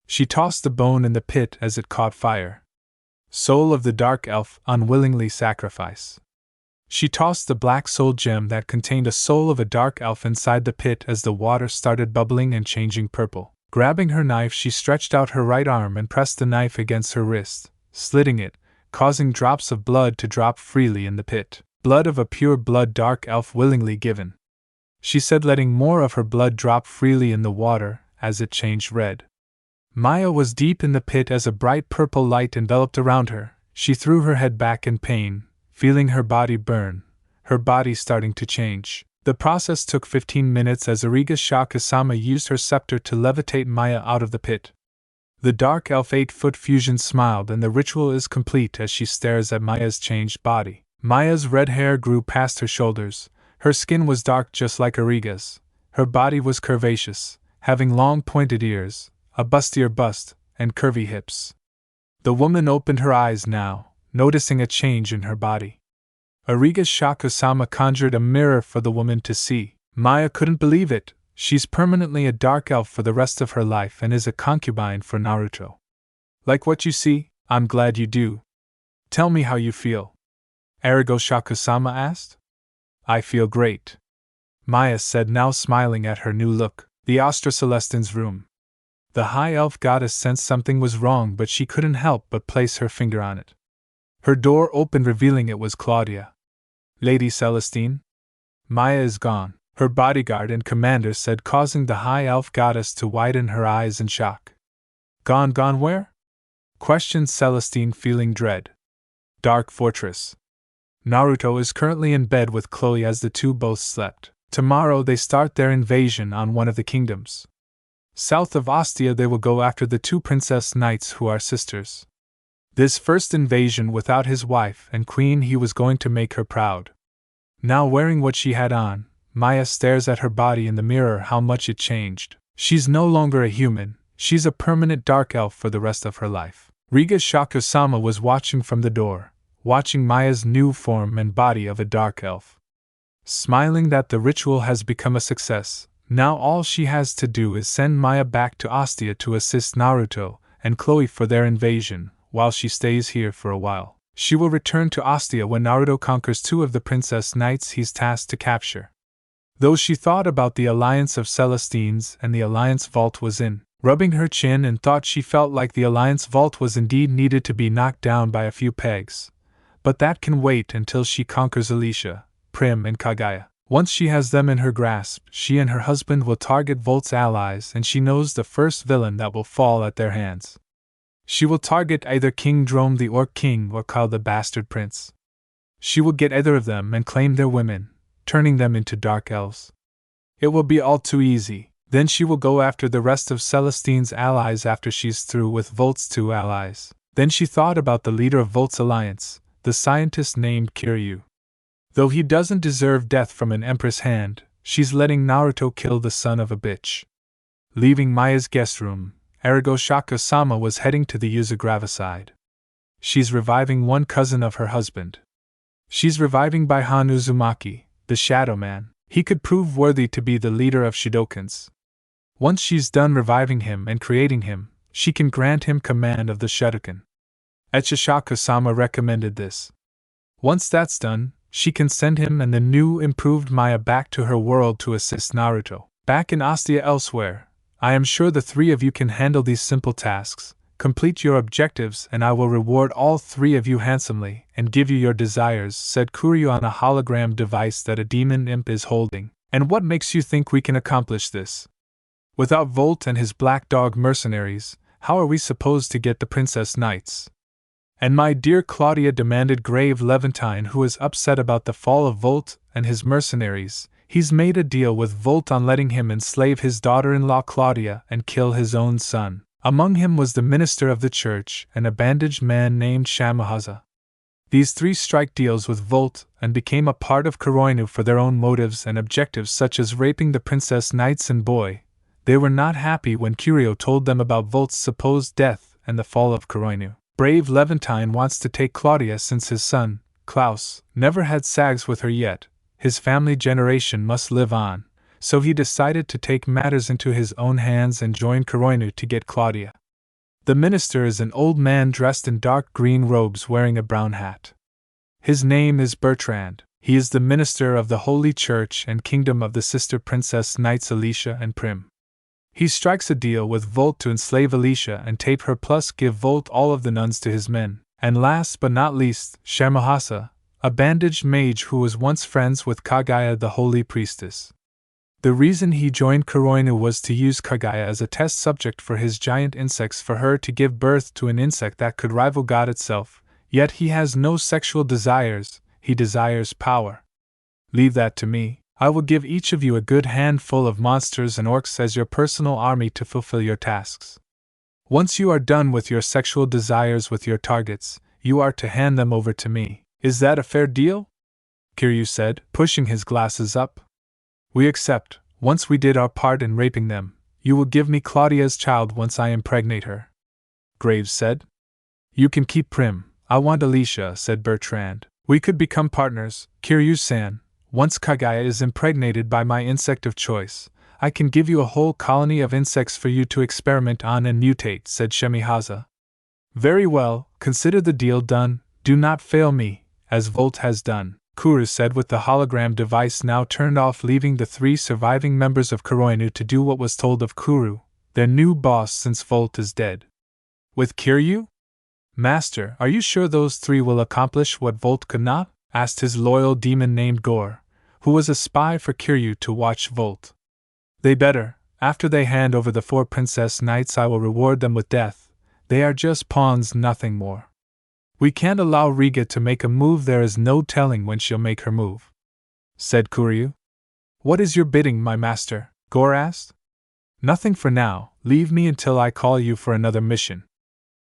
She tossed the bone in the pit as it caught fire. Soul of the dark elf, unwillingly sacrifice. She tossed the black soul gem that contained a soul of a dark elf inside the pit as the water started bubbling and changing purple. Grabbing her knife, she stretched out her right arm and pressed the knife against her wrist, slitting it, causing drops of blood to drop freely in the pit. Blood of a pure blood dark elf willingly given, she said, letting more of her blood drop freely in the water as it changed red. Maya was deep in the pit as a bright purple light enveloped around her. She threw her head back in pain, feeling her body burn, her body starting to change. The process took 15 minutes as Hachishaku-sama used her scepter to levitate Maya out of the pit. The dark elf 8-foot fusion smiled and the ritual is complete as she stares at Maya's changed body. Maya's red hair grew past her shoulders, her skin was dark just like Origa's, her body was curvaceous, having long pointed ears, a bustier bust, and curvy hips. The woman opened her eyes now, noticing a change in her body. Hachishaku-sama conjured a mirror for the woman to see. Maya couldn't believe it. She's permanently a dark elf for the rest of her life and is a concubine for Naruto. Like what you see? I'm glad you do. Tell me how you feel. Hachishaku-sama asked. I feel great, Maya said, now smiling at her new look. The Celestine's room. The high elf goddess sensed something was wrong, but she couldn't help but place her finger on it. Her door opened, revealing it was Claudia. Lady Celestine? Maya is gone, her bodyguard and commander said, causing the high elf goddess to widen her eyes in shock. Gone where? Questioned Celestine, feeling dread. Dark Fortress. Naruto is currently in bed with Chloe as the two both slept. Tomorrow they start their invasion on one of the kingdoms. South of Ostia they will go after the two princess knights who are sisters. This first invasion without his wife and queen, he was going to make her proud. Now wearing what she had on, Maya stares at her body in the mirror, how much it changed. She's no longer a human, she's a permanent dark elf for the rest of her life. Hachishaku-sama was watching from the door, watching Maya's new form and body of a dark elf. Smiling that the ritual has become a success, now all she has to do is send Maya back to Ostia to assist Naruto and Chloe for their invasion, while she stays here for a while. She will return to Ostia when Naruto conquers two of the princess knights he's tasked to capture. Though she thought about the alliance of Celestines and the alliance vault was in, rubbing her chin, and thought she felt like the alliance vault was indeed needed to be knocked down by a few pegs. But that can wait until she conquers Alicia, Prim and Kagaya. Once she has them in her grasp, she and her husband will target Volt's allies, and she knows the first villain that will fall at their hands. She will target either King Drome the Orc King or Kyle the Bastard Prince. She will get either of them and claim their women, turning them into dark elves. It will be all too easy. Then she will go after the rest of Celestine's allies after she's through with Volt's two allies. Then she thought about the leader of Volt's alliance, the scientist named Kiryu. Though he doesn't deserve death from an empress hand, she's letting Naruto kill the son of a bitch. Leaving Maya's guest room, Hachishaku-sama was heading to the Uchiha side. She's reviving one cousin of her husband. She's reviving Baihan Uzumaki, the Shadow Man. He could prove worthy to be the leader of Shidokans. Once she's done reviving him and creating him, she can grant him command of the Shotokan. Hachishaku-sama recommended this. Once that's done, she can send him and the new improved Maya back to her world to assist Naruto. Back in Ostia elsewhere, I am sure the three of you can handle these simple tasks, complete your objectives, and I will reward all three of you handsomely and give you your desires, said Kuryu on a hologram device that a demon imp is holding. And what makes you think we can accomplish this? Without Volt and his black dog mercenaries, how are we supposed to get the princess knights? And my dear Claudia, demanded Grave Levantine, who is upset about the fall of Volt and his mercenaries. He's made a deal with Volt on letting him enslave his daughter-in-law Claudia and kill his own son. Among him was the minister of the church and a bandaged man named Shamahaza. These three strike deals with Volt and became a part of Kuroinu for their own motives and objectives, such as raping the princess knights and boy. They were not happy when Curio told them about Volt's supposed death and the fall of Kuroinu. Brave Levantine wants to take Claudia since his son, Klaus, never had sex with her yet. His family generation must live on, so he decided to take matters into his own hands and join Kuroinu to get Claudia. The minister is an old man dressed in dark green robes wearing a brown hat. His name is Bertrand. He is the minister of the Holy Church and Kingdom of the sister princess knights Alicia and Prim. He strikes a deal with Volt to enslave Alicia and tape her plus give Volt all of the nuns to his men. And last but not least, Shamahasa, a bandaged mage who was once friends with Kagaya the holy priestess. The reason he joined Kuroinu was to use Kagaya as a test subject for his giant insects for her to give birth to an insect that could rival God itself, yet he has no sexual desires, he desires power. Leave that to me. I will give each of you a good handful of monsters and orcs as your personal army to fulfill your tasks. Once you are done with your sexual desires with your targets, you are to hand them over to me. Is that a fair deal? Kiryu said, pushing his glasses up. We accept. Once we did our part in raping them, you will give me Claudia's child once I impregnate her. Graves said. You can keep Prim. I want Alicia, said Bertrand. We could become partners, Kiryu-san. Once Kagaya is impregnated by my insect of choice, I can give you a whole colony of insects for you to experiment on and mutate, said Shemihaza. Very well, consider the deal done. Do not fail me, as Volt has done, Kuru said with the hologram device now turned off, leaving the three surviving members of Kuroinu to do what was told of Kuru, their new boss since Volt is dead. With Kiryu? Master, are you sure those three will accomplish what Volt could not? Asked his loyal demon named Gore, who was a spy for Kiryu to watch Volt. They better. After they hand over the 4 princess knights, I will reward them with death. They are just pawns, nothing more. We can't allow Riga to make a move. There is no telling when she'll make her move, said Kuryu. What is your bidding, my master? Gore asked. Nothing for now. Leave me until I call you for another mission,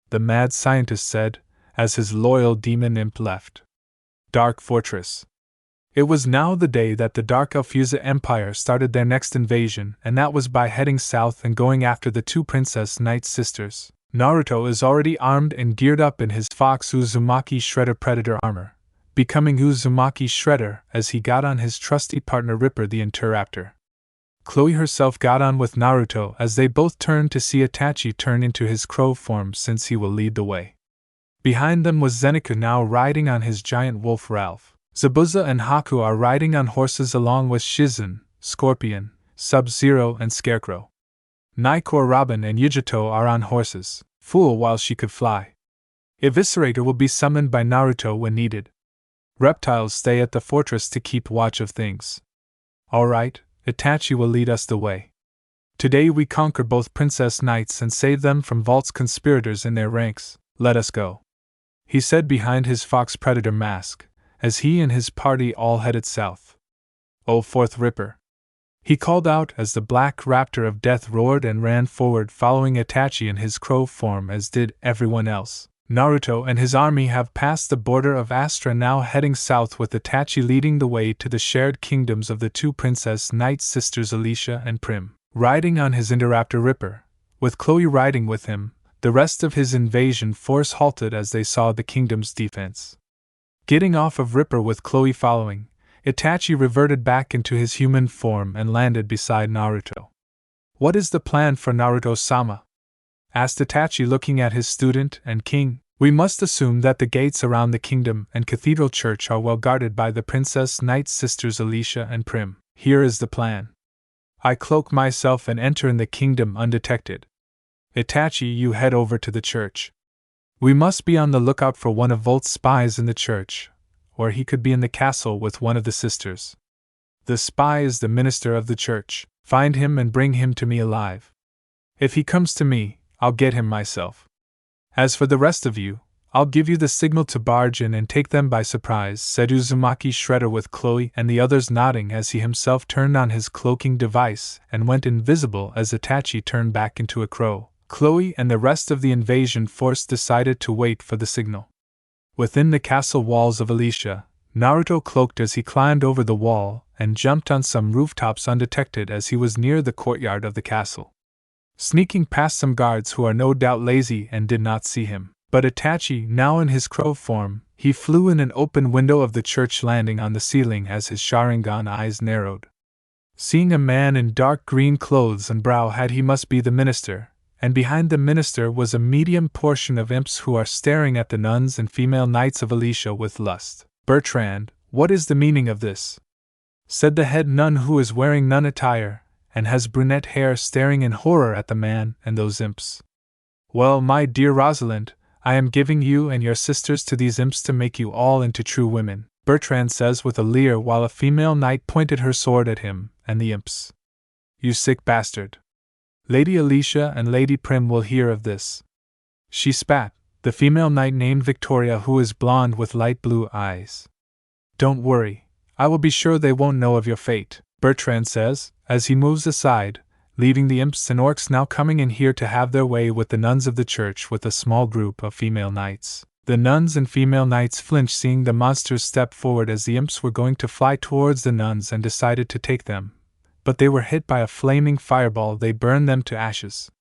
the mad scientist said, as his loyal demon imp left. Dark Fortress. It was now the day that the Dark Elfusa Empire started their next invasion, and that was by heading south and going after the 2 princess knight sisters. Naruto is already armed and geared up in his Fox Uzumaki Shredder Predator armor, becoming Uzumaki Shredder as he got on his trusty partner Ripper the Interraptor. Chloe herself got on with Naruto as they both turned to see Itachi turn into his crow form, since he will lead the way. Behind them was Zenitsu, now riding on his giant wolf Ralph. Zabuza and Haku are riding on horses along with Shizen, Scorpion, Sub-Zero and Scarecrow. Naikor Robin and Yujito are on horses, Fool while she could fly. Eviscerator will be summoned by Naruto when needed. Reptiles stay at the fortress to keep watch of things. Alright, Itachi will lead us the way. Today we conquer both princess knights and save them from Volt's conspirators in their ranks. Let us go, he said behind his fox predator mask, as he and his party all headed south. Oh, fourth Ripper, he called out as the black raptor of death roared and ran forward, following Itachi in his crow form, as did everyone else. Naruto and his army have passed the border of Astra, now heading south with Itachi leading the way to the shared kingdoms of the 2 princess knight sisters Alicia and Prim. Riding on his Interraptor Ripper, with Chloe riding with him, the rest of his invasion force halted as they saw the kingdom's defense. Getting off of Ripper with Chloe following, Itachi reverted back into his human form and landed beside Naruto. What is the plan for Naruto-sama? Asked Itachi, looking at his student and king. We must assume that the gates around the kingdom and cathedral church are well guarded by the princess knight sisters Alicia and Prim. Here is the plan. I cloak myself and enter in the kingdom undetected. Itachi, you head over to the church. We must be on the lookout for one of Volt's spies in the church, or he could be in the castle with one of the sisters. The spy is the minister of the church. Find him and bring him to me alive. If he comes to me, I'll get him myself. As for the rest of you, I'll give you the signal to barge in and take them by surprise, said Uzumaki Shredder with Chloe and the others nodding as he himself turned on his cloaking device and went invisible as Itachi turned back into a crow. Chloe and the rest of the invasion force decided to wait for the signal. Within the castle walls of Alicia, Naruto cloaked as he climbed over the wall and jumped on some rooftops undetected as he was near the courtyard of the castle. Sneaking past some guards who are no doubt lazy and did not see him. But Itachi, now in his crow form, he flew in an open window of the church, landing on the ceiling as his Sharingan eyes narrowed. Seeing a man in dark green clothes and brow hat, he must be the minister, and behind the minister was a medium portion of imps who are staring at the nuns and female knights of Alicia with lust. "Bertrand, what is the meaning of this?" said the head nun, who is wearing nun attire and has brunette hair, staring in horror at the man and those imps. "Well, my dear Rosalind, I am giving you and your sisters to these imps to make you all into true women," Bertrand says with a leer, while a female knight pointed her sword at him and the imps. "You sick bastard. Lady Alicia and Lady Prim will hear of this." She spat, the female knight named Victoria, who is blonde with light blue eyes. "Don't worry, I will be sure they won't know of your fate," Bertrand says, as he moves aside, leaving the imps and orcs now coming in here to have their way with the nuns of the church with a small group of female knights. The nuns and female knights flinched, seeing the monsters step forward as the imps were going to fly towards the nuns, and decided to take them, but they were hit by a flaming fireball. They burned them to ashes.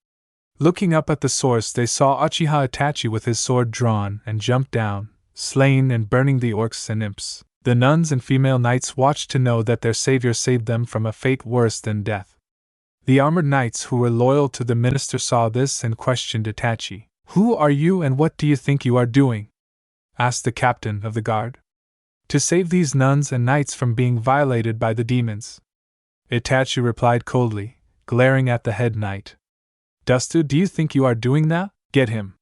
Looking up at the source, they saw Uchiha Itachi with his sword drawn and jumped down, slaying and burning the orcs and imps. The nuns and female knights watched to know that their savior saved them from a fate worse than death. The armored knights who were loyal to the minister saw this and questioned Itachi. "Who are you and what do you think you are doing?" asked the captain of the guard. "To save these nuns and knights from being violated by the demons," Itachi replied coldly, glaring at the head knight. "Dustu, do you think you are doing that? Get him!"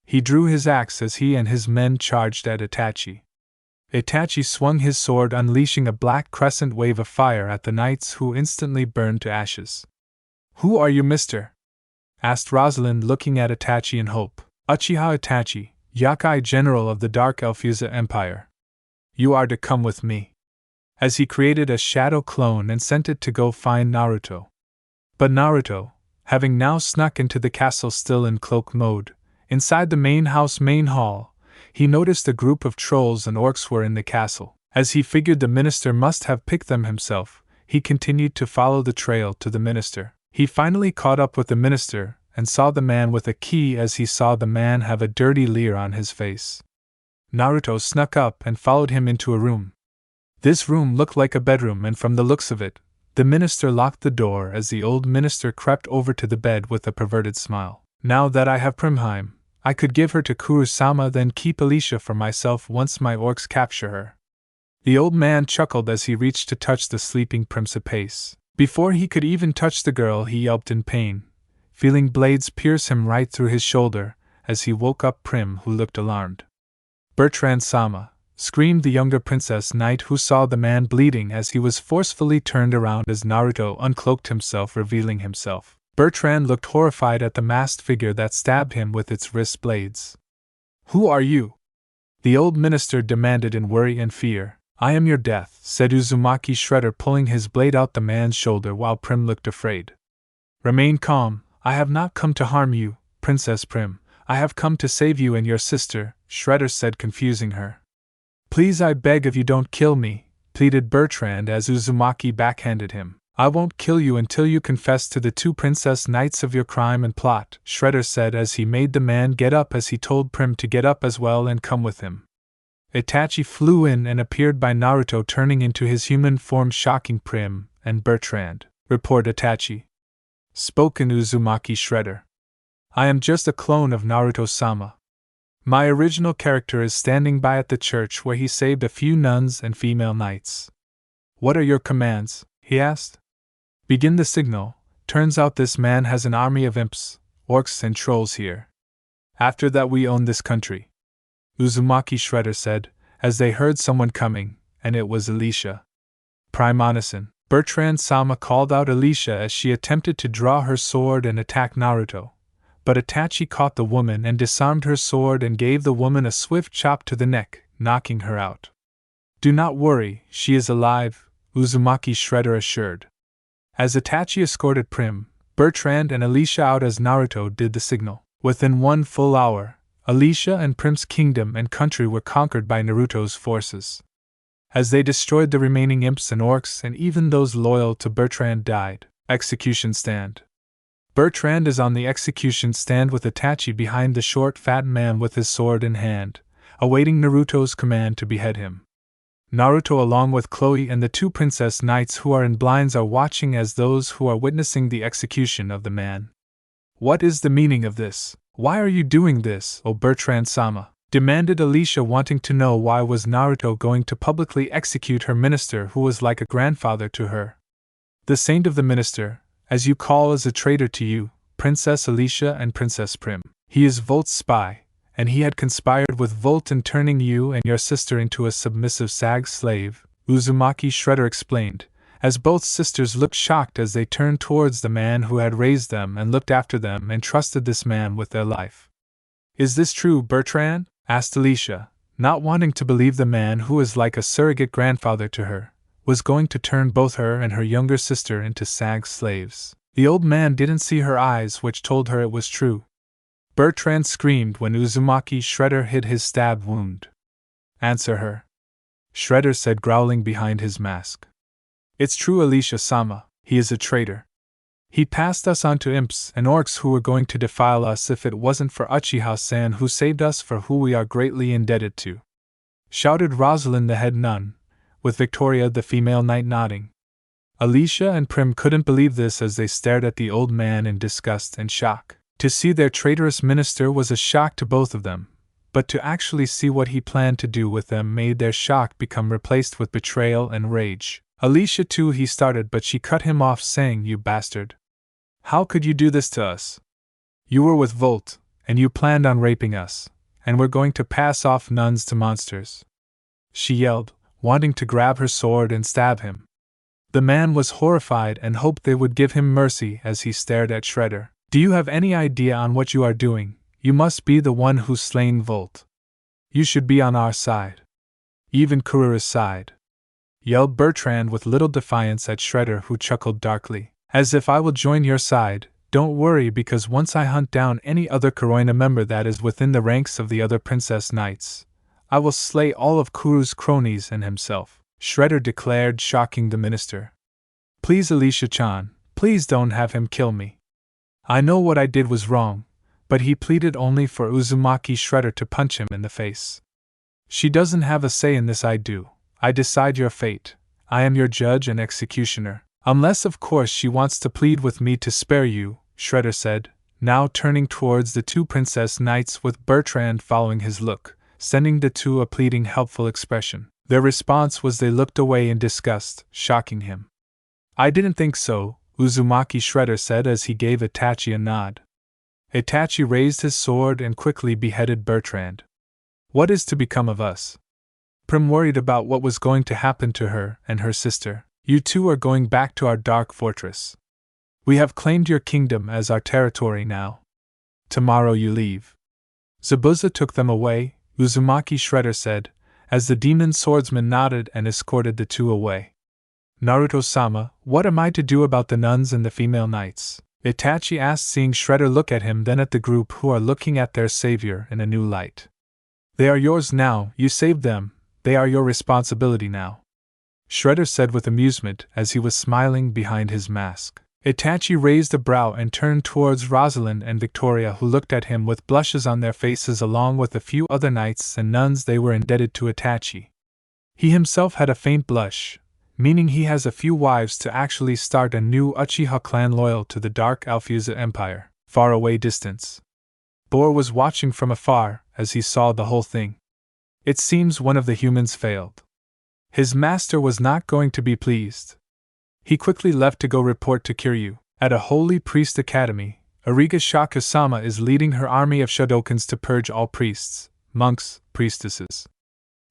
He drew his axe as he and his men charged at Itachi. Itachi swung his sword, unleashing a black crescent wave of fire at the knights, who instantly burned to ashes. "Who are you, mister?" asked Rosalind, looking at Itachi in hope. "Uchiha Itachi, Yakai General of the Dark Elfusa Empire. You are to come with me." As he created a shadow clone and sent it to go find Naruto. But Naruto, having now snuck into the castle still in cloak mode, inside the main hall, he noticed a group of trolls and orcs were in the castle. As he figured the minister must have picked them himself, he continued to follow the trail to the minister. He finally caught up with the minister and saw the man with a key, as he saw the man have a dirty leer on his face. Naruto snuck up and followed him into a room. This room looked like a bedroom, and from the looks of it, the minister locked the door as the old minister crept over to the bed with a perverted smile. "Now that I have Primheim, I could give her to Kurosama, then keep Alicia for myself once my orcs capture her." The old man chuckled as he reached to touch the sleeping Principesse. Before he could even touch the girl, he yelped in pain, feeling blades pierce him right through his shoulder as he woke up Prim, who looked alarmed. "Bertrand-sama!" screamed the younger princess knight, who saw the man bleeding as he was forcefully turned around as Naruto uncloaked himself, revealing himself. Bertrand looked horrified at the masked figure that stabbed him with its wrist blades. "Who are you?" the old minister demanded in worry and fear. "I am your death," said Uzumaki Shredder, pulling his blade out the man's shoulder while Prim looked afraid. "Remain calm, I have not come to harm you, Princess Prim, I have come to save you and your sister," Shredder said, confusing her. "Please, I beg of you, don't kill me," pleaded Bertrand as Uzumaki backhanded him. "I won't kill you until you confess to the two princess knights of your crime and plot," Shredder said as he made the man get up, as he told Prim to get up as well and come with him. Itachi flew in and appeared by Naruto, turning into his human form, shocking Prim and Bertrand. "Report, Itachi," spoke in Uzumaki Shredder. "I am just a clone of Naruto-sama. My original character is standing by at the church where he saved a few nuns and female knights." "What are your commands?" he asked. "Begin the signal. Turns out this man has an army of imps, orcs and trolls here. After that we own this country," Uzumaki Shredder said, as they heard someone coming, and it was Alicia. "Prime Onisen," Bertrand-sama called out Alicia as she attempted to draw her sword and attack Naruto. But Itachi caught the woman and disarmed her sword and gave the woman a swift chop to the neck, knocking her out. "Do not worry, she is alive," Uzumaki Shredder assured. As Itachi escorted Prim, Bertrand and Alicia out as Naruto did the signal. Within 1 full hour, Alicia and Prim's kingdom and country were conquered by Naruto's forces. As they destroyed the remaining imps and orcs, and even those loyal to Bertrand died. Execution stand. Bertrand is on the execution stand with Itachi behind the short fat man with his sword in hand, awaiting Naruto's command to behead him. Naruto along with Chloe and the two princess knights who are in blinds are watching as those who are witnessing the execution of the man. What is the meaning of this? Why are you doing this, O Bertrand-sama? Demanded Alicia, wanting to know why was Naruto going to publicly execute her minister who was like a grandfather to her. The saint of the minister, as you call, is a traitor to you, Princess Alicia and Princess Prim. He is Volt's spy, and he had conspired with Volt in turning you and your sister into a submissive sag slave, Uzumaki Shredder explained, as both sisters looked shocked as they turned towards the man who had raised them and looked after them and trusted this man with their life. Is this true, Bertrand? Asked Alicia, not wanting to believe the man who was like a surrogate grandfather to her was going to turn both her and her younger sister into sag slaves. The old man didn't see her eyes, which told her it was true. Bertrand screamed when Uzumaki Shredder hid his stab wound. Answer her. Shredder said, growling behind his mask. It's true, Alicia-sama, he is a traitor. He passed us on to imps and orcs who were going to defile us if it wasn't for Uchiha-san who saved us, for who we are greatly indebted to. Shouted Rosalind, the head nun, with Victoria the female knight nodding. Alicia and Prim couldn't believe this as they stared at the old man in disgust and shock. To see their traitorous minister was a shock to both of them, but to actually see what he planned to do with them made their shock become replaced with betrayal and rage. Alicia too, he started, but she cut him off saying, you bastard. How could you do this to us? You were with Volt, and you planned on raping us, and we're going to pass off nuns to monsters. She yelled, wanting to grab her sword and stab him. The man was horrified and hoped they would give him mercy as he stared at Shredder. Do you have any idea on what you are doing? You must be the one who's slain Volt. You should be on our side. Even Kurura's side. Yelled Bertrand with little defiance at Shredder, who chuckled darkly. As if I will join your side, don't worry, because once I hunt down any other Kuroina member that is within the ranks of the other princess knights, I will slay all of Kuru's cronies and himself, Shredder declared, shocking the minister. Please, Alicia-chan, please don't have him kill me. I know what I did was wrong, but he pleaded only for Uzumaki Shredder to punch him in the face. She doesn't have a say in this, I do. I decide your fate. I am your judge and executioner. Unless, of course, she wants to plead with me to spare you, Shredder said, now turning towards the two princess knights with Bertrand following his look, sending the two a pleading, helpful expression. Their response was they looked away in disgust, shocking him. I didn't think so, Uzumaki Shredder said as he gave Itachi a nod. Itachi raised his sword and quickly beheaded Bertrand. What is to become of us? Prim worried about what was going to happen to her and her sister. You two are going back to our dark fortress. We have claimed your kingdom as our territory now. Tomorrow you leave. Zabuza took them away, Uzumaki Shredder said, as the demon swordsman nodded and escorted the two away. Naruto-sama, what am I to do about the nuns and the female knights? Itachi asked, seeing Shredder look at him, then at the group who are looking at their savior in a new light. They are yours now, you saved them, they are your responsibility now. Shredder said with amusement as he was smiling behind his mask. Itachi raised a brow and turned towards Rosalind and Victoria, who looked at him with blushes on their faces, along with a few other knights and nuns they were indebted to Itachi. He himself had a faint blush, meaning he has a few wives to actually start a new Uchiha clan loyal to the Dark Alfuza Empire. Far away distance. Bor was watching from afar as he saw the whole thing. It seems one of the humans failed. His master was not going to be pleased. He quickly left to go report to Kiryu. At a holy priest academy, Origa Shakusama is leading her army of Shadokans to purge all priests, monks, priestesses.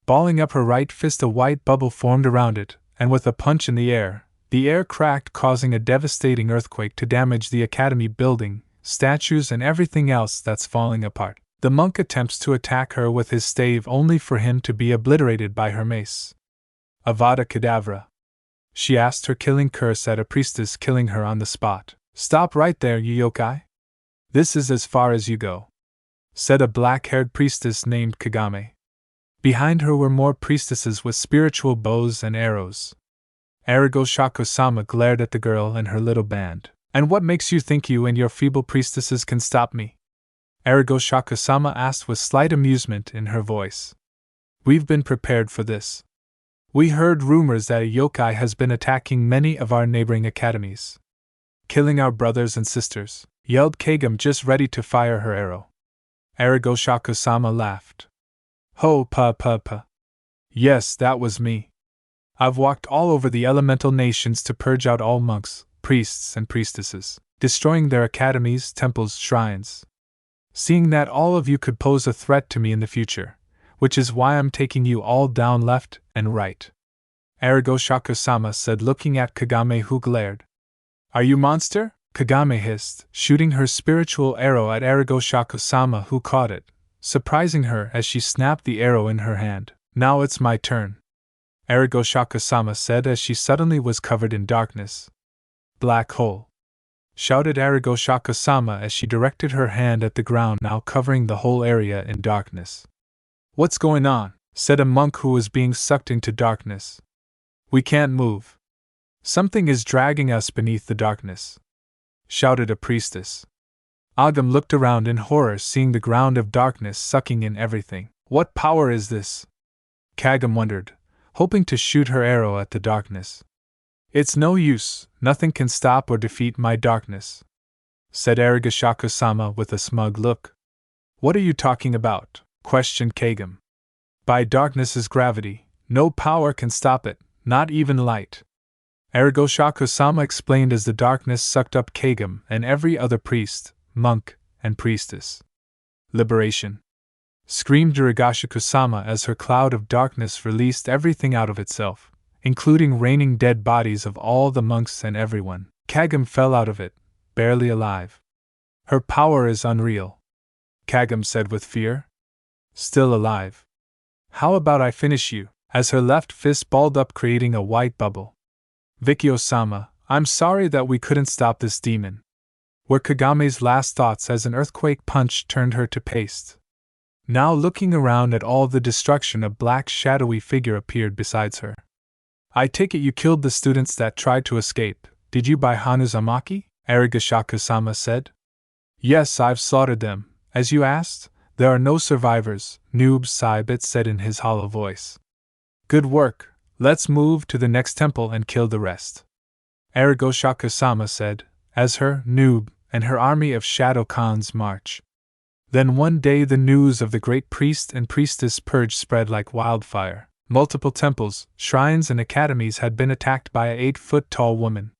Balling up her right fist, a white bubble formed around it, and with a punch in the air cracked, causing a devastating earthquake to damage the academy building, statues and everything else that's falling apart. The monk attempts to attack her with his stave only for him to be obliterated by her mace. Avada Kedavra. She asked her killing curse at a priestess, killing her on the spot. Stop right there, you yokai. This is as far as you go. said a black-haired priestess named Kagame. Behind her were more priestesses with spiritual bows and arrows. Hachishaku-sama glared at the girl and her little band. And what makes you think you and your feeble priestesses can stop me? Hachishaku-sama asked with slight amusement in her voice. We've been prepared for this. We heard rumors that a yokai has been attacking many of our neighboring academies, killing our brothers and sisters, yelled Kagam, just ready to fire her arrow. Hachishaku-sama laughed. Ho pa pa pa. Yes, that was me. I've walked all over the elemental nations to purge out all monks, priests, and priestesses, destroying their academies, temples, shrines. Seeing that all of you could pose a threat to me in the future, which is why I'm taking you all down left and right. Hachishaku-sama said, looking at Kagame, who glared. Are you monster? Kagame hissed, shooting her spiritual arrow at Hachishaku-sama, who caught it, surprising her as she snapped the arrow in her hand. Now it's my turn, Hachishaku-sama said as she suddenly was covered in darkness. Black hole! Shouted Hachishaku-sama as she directed her hand at the ground, now covering the whole area in darkness. What's going on? Said a monk who was being sucked into darkness. We can't move. Something is dragging us beneath the darkness, shouted a priestess. Agam looked around in horror, seeing the ground of darkness sucking in everything. What power is this? Kagam wondered, hoping to shoot her arrow at the darkness. It's no use, nothing can stop or defeat my darkness, said Hachishaku-sama with a smug look. What are you talking about? Questioned Kagam. By darkness is gravity, no power can stop it, not even light. Hachishaku-sama explained as the darkness sucked up Kagam and every other priest, monk, and priestess. Liberation! Screamed Hachishaku-sama as her cloud of darkness released everything out of itself, including raining dead bodies of all the monks and everyone. Kagam fell out of it, barely alive. Her power is unreal, Kagam said with fear. Still alive. How about I finish you? As her left fist balled up, creating a white bubble. Vikio-sama, I'm sorry that we couldn't stop this demon, were Kagame's last thoughts as an earthquake punch turned her to paste. Now looking around at all the destruction, a black shadowy figure appeared beside her. I take it you killed the students that tried to escape, did you by Hanuzumaki? Hachishaku-sama said. Yes, I've slaughtered them, as you asked. There are no survivors, Noob Saibit said in his hollow voice. Good work, let's move to the next temple and kill the rest, Hachishaku-sama said, as her, Noob, and her army of Shadow Khans march. Then one day the news of the great priest and priestess purge spread like wildfire. Multiple temples, shrines, and academies had been attacked by a 8-foot-tall woman.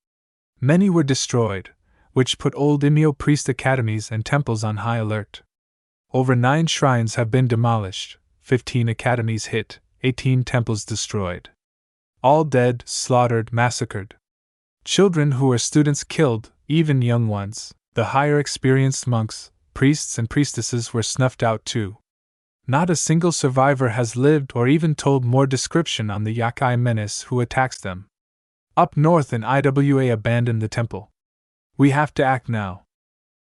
Many were destroyed, which put old Imyo priest academies and temples on high alert. Over 9 shrines have been demolished, 15 academies hit, 18 temples destroyed. All dead, slaughtered, massacred. Children who were students killed, even young ones. The higher experienced monks, priests, and priestesses were snuffed out too. Not a single survivor has lived or even told more description on the yokai menace who attacks them. Up north in Iwa abandoned the temple. We have to act now.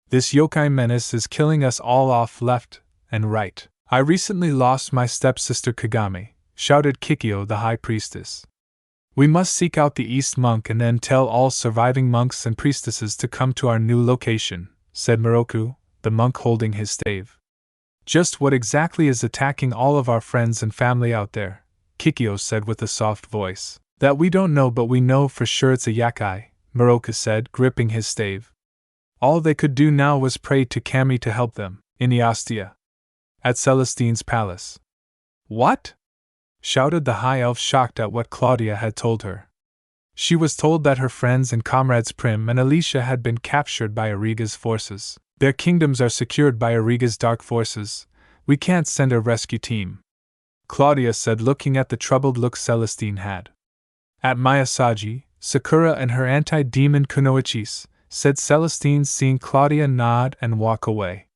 This yokai menace is killing us all off left and right. I recently lost my stepsister Kagame, shouted Kikyo, the high priestess. We must seek out the east monk and then tell all surviving monks and priestesses to come to our new location, said Moroku, the monk holding his stave. Just what exactly is attacking all of our friends and family out there? Kikyo said with a soft voice. That we don't know, but we know for sure it's a yakai, Moroku said, gripping his stave. All they could do now was pray to Kami to help them, in Iastia, at Celestine's palace. What? Shouted the high elf, shocked at what Claudia had told her. She was told that her friends and comrades Prim and Alicia had been captured by Origa's forces. Their kingdoms are secured by Origa's dark forces. We can't send a rescue team, Claudia said, looking at the troubled look Celestine had. At Miyasagi, Sakura and her anti-demon Kunoichis, said Celestine, seeing Claudia nod and walk away.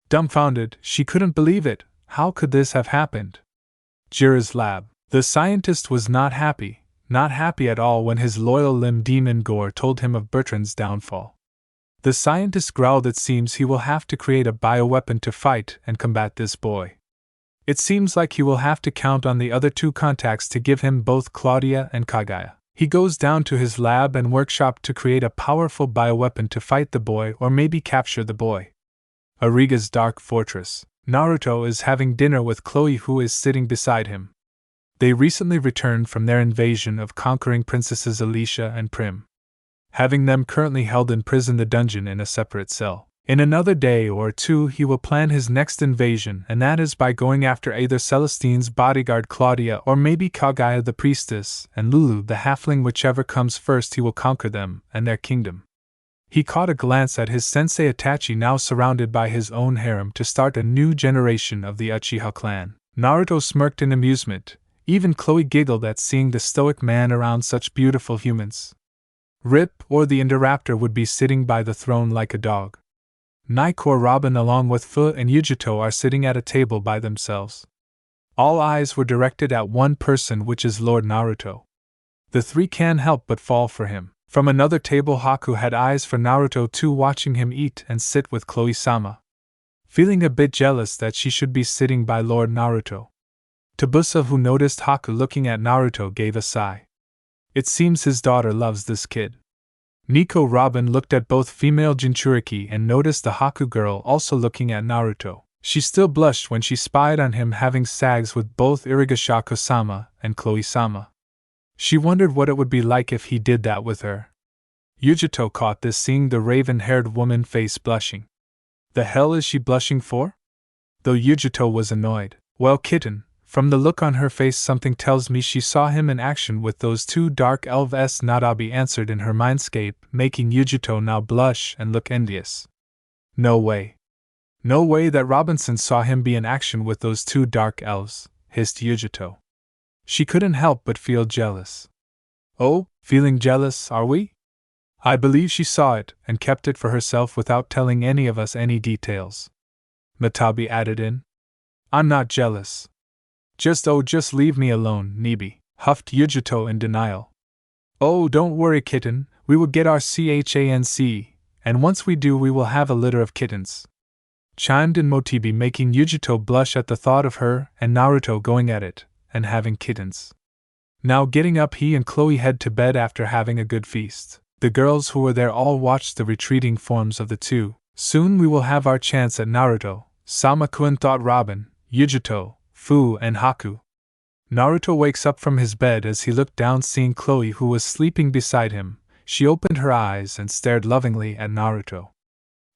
Dumbfounded, she couldn't believe it. How could this have happened? Jira's lab. The scientist was not happy at all when his loyal limb demon Gore told him of Bertrand's downfall. The scientist growled. It seems he will have to create a bioweapon to fight and combat this boy. It seems like he will have to count on the other two contacts to give him both Claudia and Kaguya. He goes down to his lab and workshop to create a powerful bioweapon to fight the boy or maybe capture the boy. Origa's dark fortress. Naruto is having dinner with Chloe, who is sitting beside him. They recently returned from their invasion of conquering princesses Alicia and Prim, having them currently held in prison the dungeon in a separate cell. In another day or two he will plan his next invasion, and that is by going after either Celestine's bodyguard Claudia or maybe Kaguya the priestess and Lulu the halfling. Whichever comes first, he will conquer them and their kingdom. He caught a glance at his sensei Itachi, now surrounded by his own harem, to start a new generation of the Uchiha clan. Naruto smirked in amusement. Even Chloe giggled at seeing the stoic man around such beautiful humans. Rip or the Indoraptor would be sitting by the throne like a dog. Naikor Robin along with Fu and Yujito are sitting at a table by themselves. All eyes were directed at one person, which is Lord Naruto. The three can't help but fall for him. From another table, Haku had eyes for Naruto too, watching him eat and sit with Chloe-sama, feeling a bit jealous that she should be sitting by Lord Naruto. Tabusa, who noticed Haku looking at Naruto, gave a sigh. It seems his daughter loves this kid. Nico Robin looked at both female Jinchuriki and noticed the Haku girl also looking at Naruto. She still blushed when she spied on him having sags with both Hachishaku-sama and Chloe-sama. She wondered what it would be like if he did that with her. Yujito caught this, seeing the raven-haired woman face blushing. The hell is she blushing for? Though Yujito was annoyed. Well, kitten, from the look on her face, something tells me she saw him in action with those two dark elves. Nadabi answered in her mindscape, making Yujito now blush and look envious. No way. No way that Robinson saw him be in action with those two dark elves, hissed Yujito. She couldn't help but feel jealous. Oh, feeling jealous, are we? I believe she saw it and kept it for herself without telling any of us any details. Matabi added in. I'm not jealous. Just leave me alone, Nibi, huffed Yujito in denial. Oh, don't worry, kitten, we will get our chance, and once we do we will have a litter of kittens, chimed in Motibi, making Yujito blush at the thought of her and Naruto going at it and having kittens. Now getting up, he and Chloe head to bed after having a good feast. The girls who were there all watched the retreating forms of the two. Soon we will have our chance at Naruto, Sama-kun, thought Robin, Yujito, Fu, and Haku. Naruto wakes up from his bed as he looked down, seeing Chloe, who was sleeping beside him. She opened her eyes and stared lovingly at Naruto.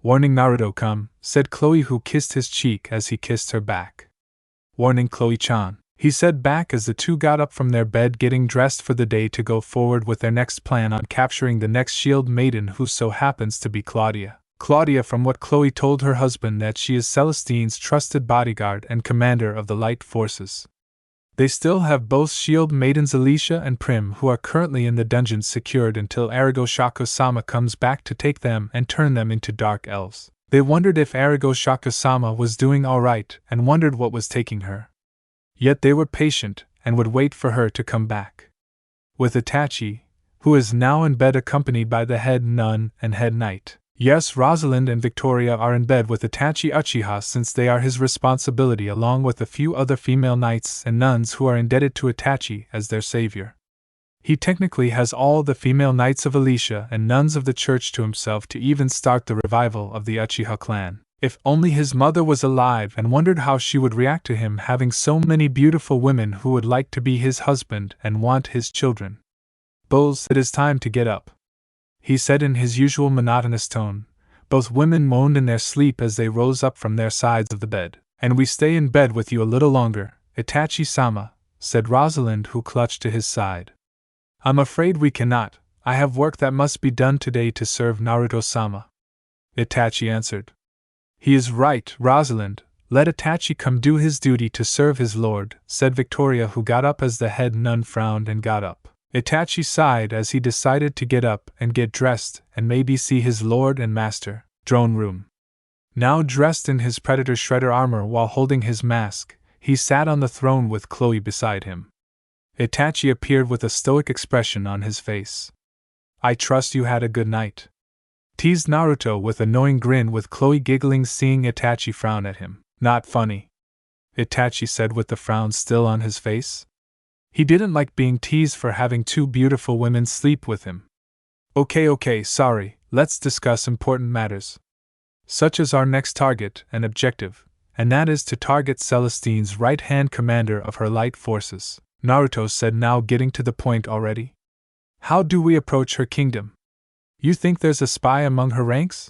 Warning, Naruto, come, said Chloe, who kissed his cheek as he kissed her back. Warning, Chloe-chan, he said back as the two got up from their bed, getting dressed for the day to go forward with their next plan on capturing the next shield maiden, who so happens to be Claudia. Claudia, from what Chloe told her husband, that she is Celestine's trusted bodyguard and commander of the light forces. They still have both shield maidens Alicia and Prim, who are currently in the dungeon secured until Hachishaku-sama comes back to take them and turn them into dark elves. They wondered if Hachishaku-sama was doing alright and wondered what was taking her. Yet they were patient and would wait for her to come back. With Itachi, who is now in bed accompanied by the head nun and head knight. Yes, Rosalind and Victoria are in bed with Itachi Uchiha, since they are his responsibility, along with a few other female knights and nuns who are indebted to Itachi as their savior. He technically has all the female knights of Alicia and nuns of the church to himself to even start the revival of the Uchiha clan. If only his mother was alive, and wondered how she would react to him having so many beautiful women who would like to be his husband and want his children. Bulls, it is time to get up, he said in his usual monotonous tone. Both women moaned in their sleep as they rose up from their sides of the bed. And we stay in bed with you a little longer, Itachi-sama, said Rosalind, who clutched to his side. I'm afraid we cannot. I have work that must be done today to serve Naruto-sama, Itachi answered. He is right, Rosalind. Let Itachi come do his duty to serve his lord, said Victoria, who got up as the head nun frowned and got up. Itachi sighed as he decided to get up and get dressed and maybe see his lord and master. Drone room. Now dressed in his Predator Shredder armor while holding his mask, he sat on the throne with Chloe beside him. Itachi appeared with a stoic expression on his face. I trust you had a good night. teased Naruto with a knowing grin, with Chloe giggling seeing Itachi frown at him. Not funny, Itachi said with the frown still on his face. He didn't like being teased for having two beautiful women sleep with him. Okay, sorry, let's discuss important matters. Such as our next target and objective, and that is to target Celestine's right-hand commander of her light forces, Naruto said, now getting to the point already. How do we approach her kingdom? You think there's a spy among her ranks?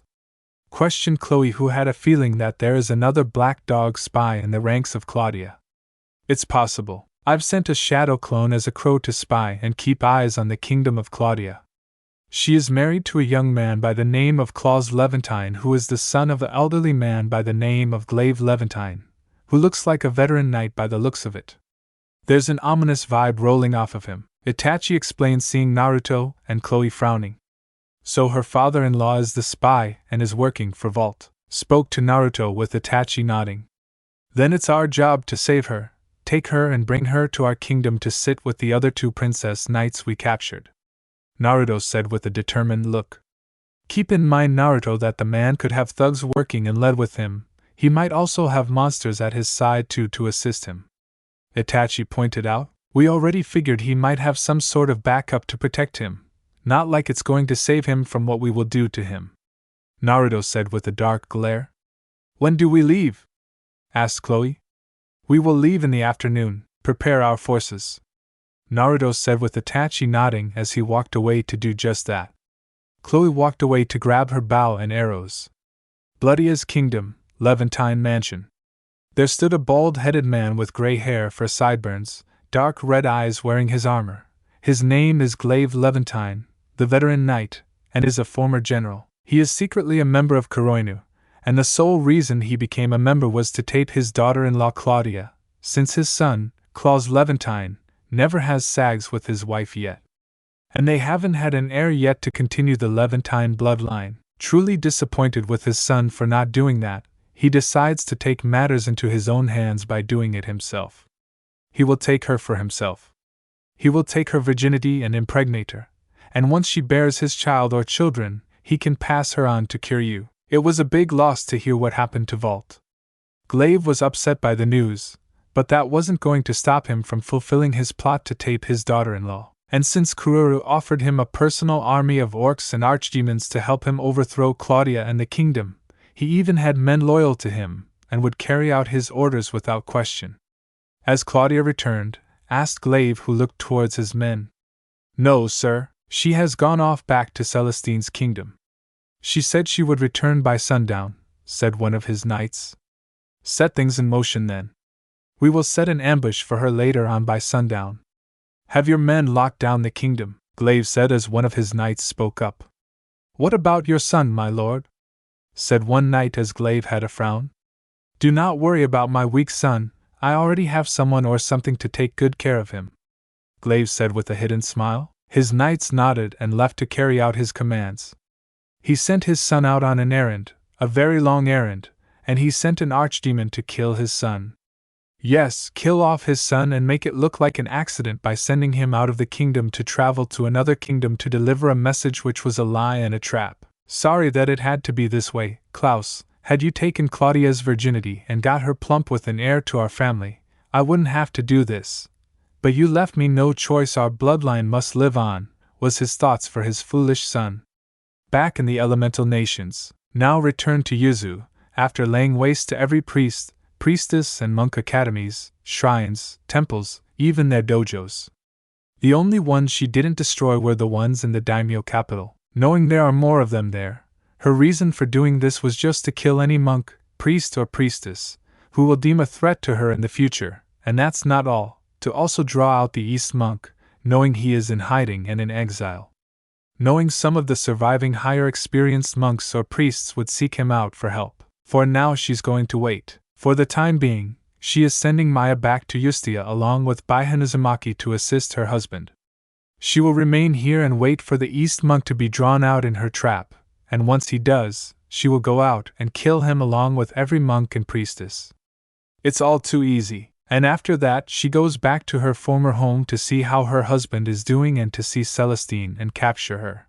Questioned Chloe, who had a feeling that there is another black dog spy in the ranks of Claudia. It's possible. I've sent a shadow clone as a crow to spy and keep eyes on the kingdom of Claudia. She is married to a young man by the name of Claus Levantine, who is the son of the elderly man by the name of Glaive Levantine, who looks like a veteran knight by the looks of it. There's an ominous vibe rolling off of him, Itachi explained, seeing Naruto and Chloe frowning. So her father-in-law is the spy and is working for Vault, spoke to Naruto with Itachi nodding. Then it's our job to save her, take her and bring her to our kingdom to sit with the other two princess knights we captured, Naruto said with a determined look. Keep in mind, Naruto, that the man could have thugs working and led with him. He might also have monsters at his side too to assist him, Itachi pointed out. We already figured he might have some sort of backup to protect him. Not like it's going to save him from what we will do to him, Naruto said with a dark glare. When do we leave? Asked Chloe. We will leave in the afternoon, prepare our forces, Naruto said with Itachi nodding as he walked away to do just that. Chloe walked away to grab her bow and arrows. Bloodia's kingdom, Levantine Mansion. There stood a bald-headed man with gray hair for sideburns, dark red eyes, wearing his armor. His name is Glaive Levantine, the veteran knight, and is a former general. He is secretly a member of Kuroinu, and the sole reason he became a member was to tape his daughter-in-law Claudia, since his son, Claus Levantine, never has sags with his wife yet. And they haven't had an heir yet to continue the Levantine bloodline. Truly disappointed with his son for not doing that, he decides to take matters into his own hands by doing it himself. He will take her for himself. He will take her virginity and impregnate her, and once she bears his child or children, he can pass her on to Kiryu. It was a big loss to hear what happened to Vault. Glaive was upset by the news, but that wasn't going to stop him from fulfilling his plot to tape his daughter-in-law. And since Kururu offered him a personal army of orcs and archdemons to help him overthrow Claudia and the kingdom, he even had men loyal to him, and would carry out his orders without question. As Claudia returned, asked Glaive, who looked towards his men. No, sir, she has gone off back to Celestine's kingdom. She said she would return by sundown, said one of his knights. Set things in motion then. We will set an ambush for her later on by sundown. Have your men lock down the kingdom, Glaive said as one of his knights spoke up. What about your son, my lord? Said one knight as Glaive had a frown. Do not worry about my weak son, I already have someone or something to take good care of him, Glaive said with a hidden smile. His knights nodded and left to carry out his commands. He sent his son out on an errand, a very long errand, and he sent an archdemon to kill his son. Yes, kill off his son and make it look like an accident by sending him out of the kingdom to travel to another kingdom to deliver a message which was a lie and a trap. Sorry that it had to be this way, Klaus. Had you taken Claudia's virginity and got her plump with an heir to our family, I wouldn't have to do this. But you left me no choice, our bloodline must live on, was his thoughts for his foolish son. Back in the elemental nations, now returned to Yuzu, after laying waste to every priest, priestess and monk academies, shrines, temples, even their dojos. The only ones she didn't destroy were the ones in the daimyo capital, knowing there are more of them there. Her reason for doing this was just to kill any monk, priest or priestess, who will deem a threat to her in the future, and that's not all, to also draw out the East monk, knowing he is in hiding and in exile. Knowing some of the surviving higher experienced monks or priests would seek him out for help. For now she's going to wait. For the time being, she is sending Maya back to Ustia along with Baihan Uzumaki to assist her husband. She will remain here and wait for the East monk to be drawn out in her trap, and once he does, she will go out and kill him along with every monk and priestess. It's all too easy, and after that she goes back to her former home to see how her husband is doing and to see Celestine and capture her.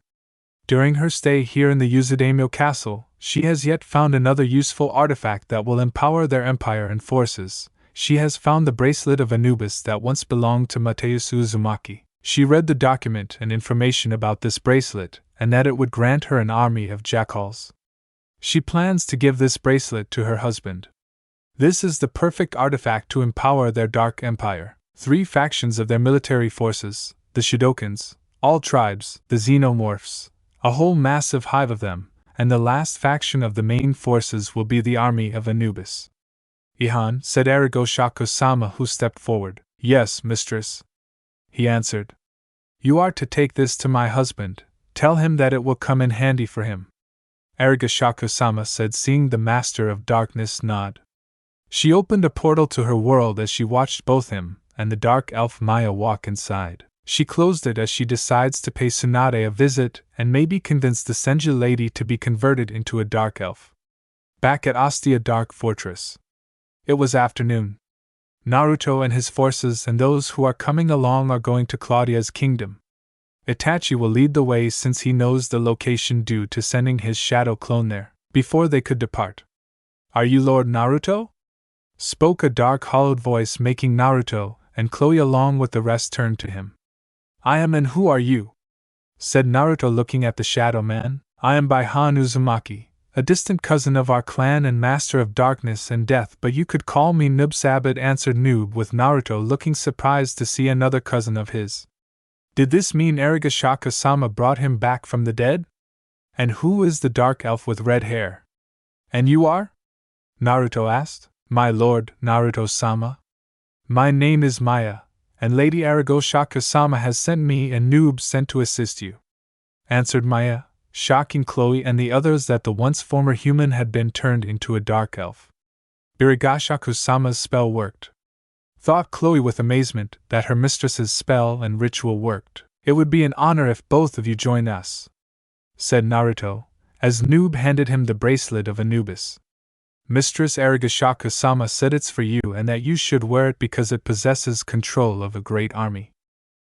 During her stay here in the Uzudaimyo Castle, she has yet found another useful artifact that will empower their empire and forces. She has found the bracelet of Anubis that once belonged to Mateusz Uzumaki. She read the document and information about this bracelet, and that it would grant her an army of jackals. She plans to give this bracelet to her husband. This is the perfect artifact to empower their dark empire. 3 factions of their military forces, the Shidokans, all tribes, the Xenomorphs, a whole massive hive of them, and the last faction of the main forces will be the army of Anubis. Ihan, said Hachishaku-sama, who stepped forward. Yes, mistress, he answered. You are to take this to my husband. Tell him that it will come in handy for him. Hachishaku-sama said, seeing the Master of Darkness nod. She opened a portal to her world as she watched both him and the dark elf Maya walk inside. She closed it as she decides to pay Tsunade a visit and maybe convince the Senju lady to be converted into a dark elf. Back at Ostia Dark Fortress. It was afternoon. Naruto and his forces and those who are coming along are going to Claudia's kingdom. Itachi will lead the way since he knows the location due to sending his shadow clone there, before they could depart. Are you Lord Naruto? Spoke a dark hollowed voice, making Naruto and Chloe along with the rest turn to him. I am, and who are you? Said Naruto, looking at the shadow man. I am Baihan Uzumaki, a distant cousin of our clan and master of darkness and death, but you could call me Noob Sabbat, answered Noob, with Naruto looking surprised to see another cousin of his. Did this mean Hachishaku-sama brought him back from the dead? And who is the dark elf with red hair? And you are? Naruto asked. My lord, Naruto-sama. My name is Maya, and Lady Hachishaku-sama has sent me and Noob sent to assist you, answered Maya, shocking Chloe and the others that the once former human had been turned into a dark elf. Hachishaku-sama's spell worked. Thought Chloe with amazement that her mistress's spell and ritual worked. It would be an honor if both of you join us, said Naruto, as Noob handed him the bracelet of Anubis. Mistress Hachishaku-sama said it's for you and that you should wear it because it possesses control of a great army,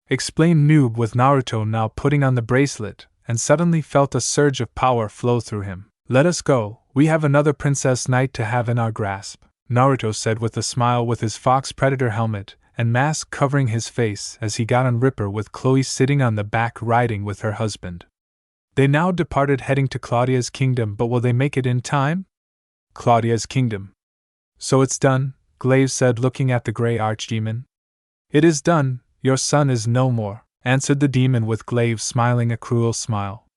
explained Noob, with Naruto now putting on the bracelet, and suddenly felt a surge of power flow through him. Let us go, we have another princess knight to have in our grasp, Naruto said with a smile, with his fox predator helmet and mask covering his face as he got on Ripper, with Chloe sitting on the back riding with her husband. They now departed, heading to Claudia's kingdom, but will they make it in time? Claudia's kingdom. So it's done, Glaive said, looking at the gray archdemon. It is done, your son is no more, answered the demon, with Glaive smiling a cruel smile.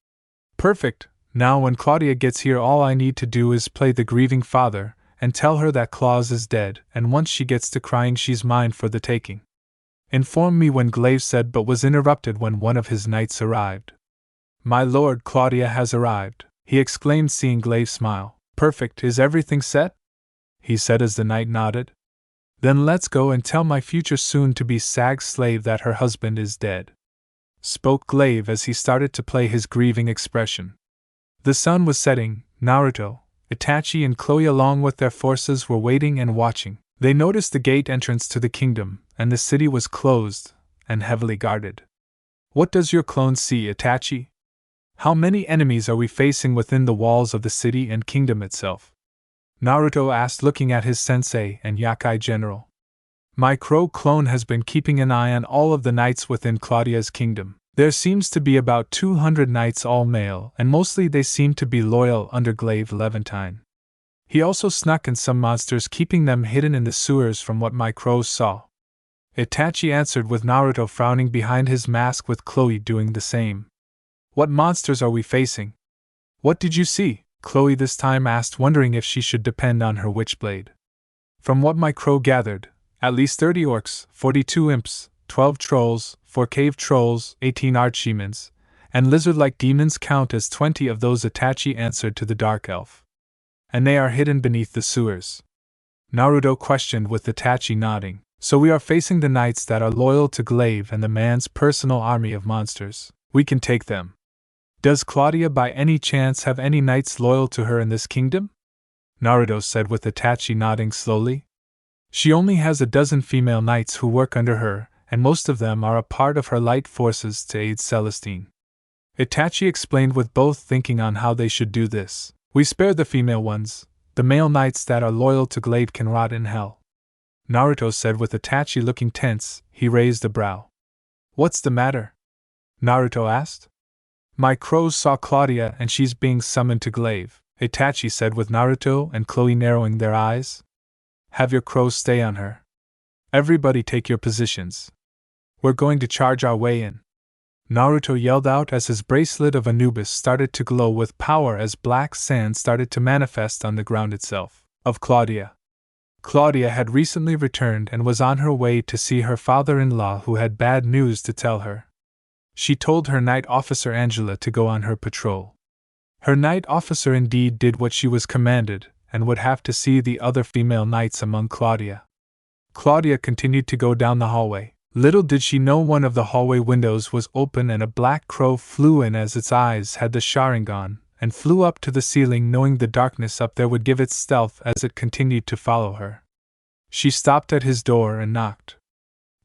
Perfect, now when Claudia gets here all I need to do is play the grieving father and tell her that Claus is dead, and once she gets to crying she's mine for the taking. Inform me when, Glaive said, but was interrupted when one of his knights arrived. My lord, Claudia has arrived, he exclaimed, seeing Glaive smile. Perfect, is everything set? He said as the knight nodded. Then let's go and tell my future soon-to-be Sag slave that her husband is dead, spoke Glaive as he started to play his grieving expression. The sun was setting. Naruto, Itachi and Chloe along with their forces were waiting and watching. They noticed the gate entrance to the kingdom, and the city was closed and heavily guarded. What does your clone see, Itachi? How many enemies are we facing within the walls of the city and kingdom itself? Naruto asked, looking at his sensei and Yakai general. My crow clone has been keeping an eye on all of the knights within Claudia's kingdom. There seems to be about 200 knights, all male, and mostly they seem to be loyal under Glaive Levantine. He also snuck in some monsters, keeping them hidden in the sewers from what my crows saw, Itachi answered, with Naruto frowning behind his mask, with Chloe doing the same. What monsters are we facing? What did you see? Chloe this time asked, wondering if she should depend on her witchblade. From what my crow gathered, at least 30 orcs, 42 imps, 12 trolls, 4 cave trolls, 18 archdemons, and lizard-like demons count as 20 of those, Itachi answered to the dark elf. And they are hidden beneath the sewers? Naruto questioned, with Itachi nodding. So we are facing the knights that are loyal to Glaive and the man's personal army of monsters. We can take them. Does Claudia by any chance have any knights loyal to her in this kingdom? Naruto said, with Itachi nodding slowly. She only has a dozen female knights who work under her, and most of them are a part of her light forces to aid Celestine. Itachi explained, with both thinking on how they should do this. We spare the female ones. The male knights that are loyal to Glaive can rot in hell. Naruto said, with Itachi looking tense. He raised a brow. What's the matter? Naruto asked. My crows saw Claudia and she's being summoned to Glaive, Itachi said, with Naruto and Chloe narrowing their eyes. Have your crows stay on her. Everybody take your positions. We're going to charge our way in. Naruto yelled out as his bracelet of Anubis started to glow with power as black sand started to manifest on the ground itself. Of Claudia. Claudia had recently returned and was on her way to see her father-in-law, who had bad news to tell her. She told her night officer Angela to go on her patrol. Her night officer indeed did what she was commanded, and would have to see the other female knights among Claudia. Claudia continued to go down the hallway. Little did she know one of the hallway windows was open and a black crow flew in as its eyes had the Sharingan, and flew up to the ceiling, knowing the darkness up there would give it stealth as it continued to follow her. She stopped at his door and knocked.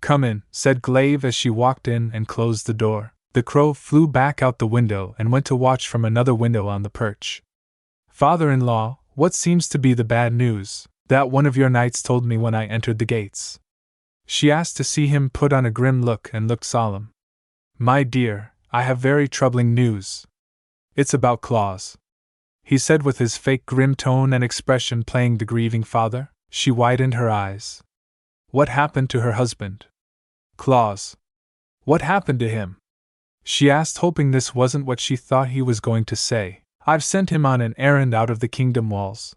Come in, said Glaive as she walked in and closed the door. The crow flew back out the window and went to watch from another window on the perch. Father-in-law, what seems to be the bad news? That one of your knights told me when I entered the gates. She asked to see him put on a grim look and looked solemn. My dear, I have very troubling news. It's about Claus, he said with his fake grim tone and expression playing the grieving father. She widened her eyes. What happened to her husband? Claus. What happened to him? She asked, hoping this wasn't what she thought he was going to say. I've sent him on an errand out of the kingdom walls.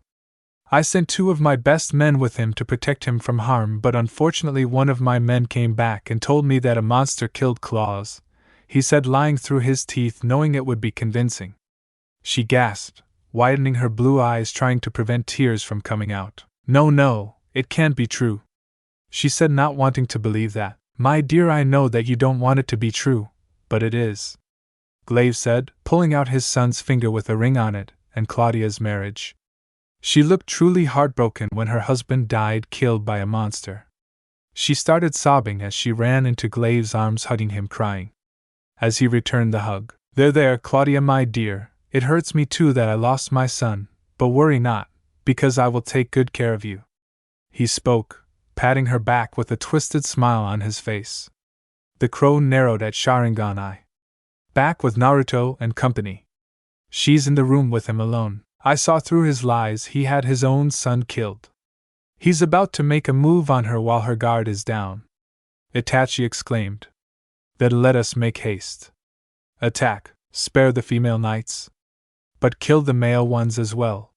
I sent 2 of my best men with him to protect him from harm, but unfortunately one of my men came back and told me that a monster killed Claus, he said, lying through his teeth, knowing it would be convincing. She gasped, widening her blue eyes, trying to prevent tears from coming out. No, it can't be true, she said, not wanting to believe that. My dear, I know that you don't want it to be true, but it is, Glaive said, pulling out his son's finger with a ring on it, and Claudia's marriage. She looked truly heartbroken when her husband died, killed by a monster. She started sobbing as she ran into Glaive's arms, hugging him, crying. As he returned the hug, There, Claudia, my dear, it hurts me too that I lost my son, but worry not, because I will take good care of you. He spoke, patting her back with a twisted smile on his face. The crow narrowed at Sharingan eye. Back with Naruto and company. She's in the room with him alone. I saw through his lies he had his own son killed. He's about to make a move on her while her guard is down. Itachi exclaimed. Then let us make haste. Attack, spare the female knights, but kill the male ones as well,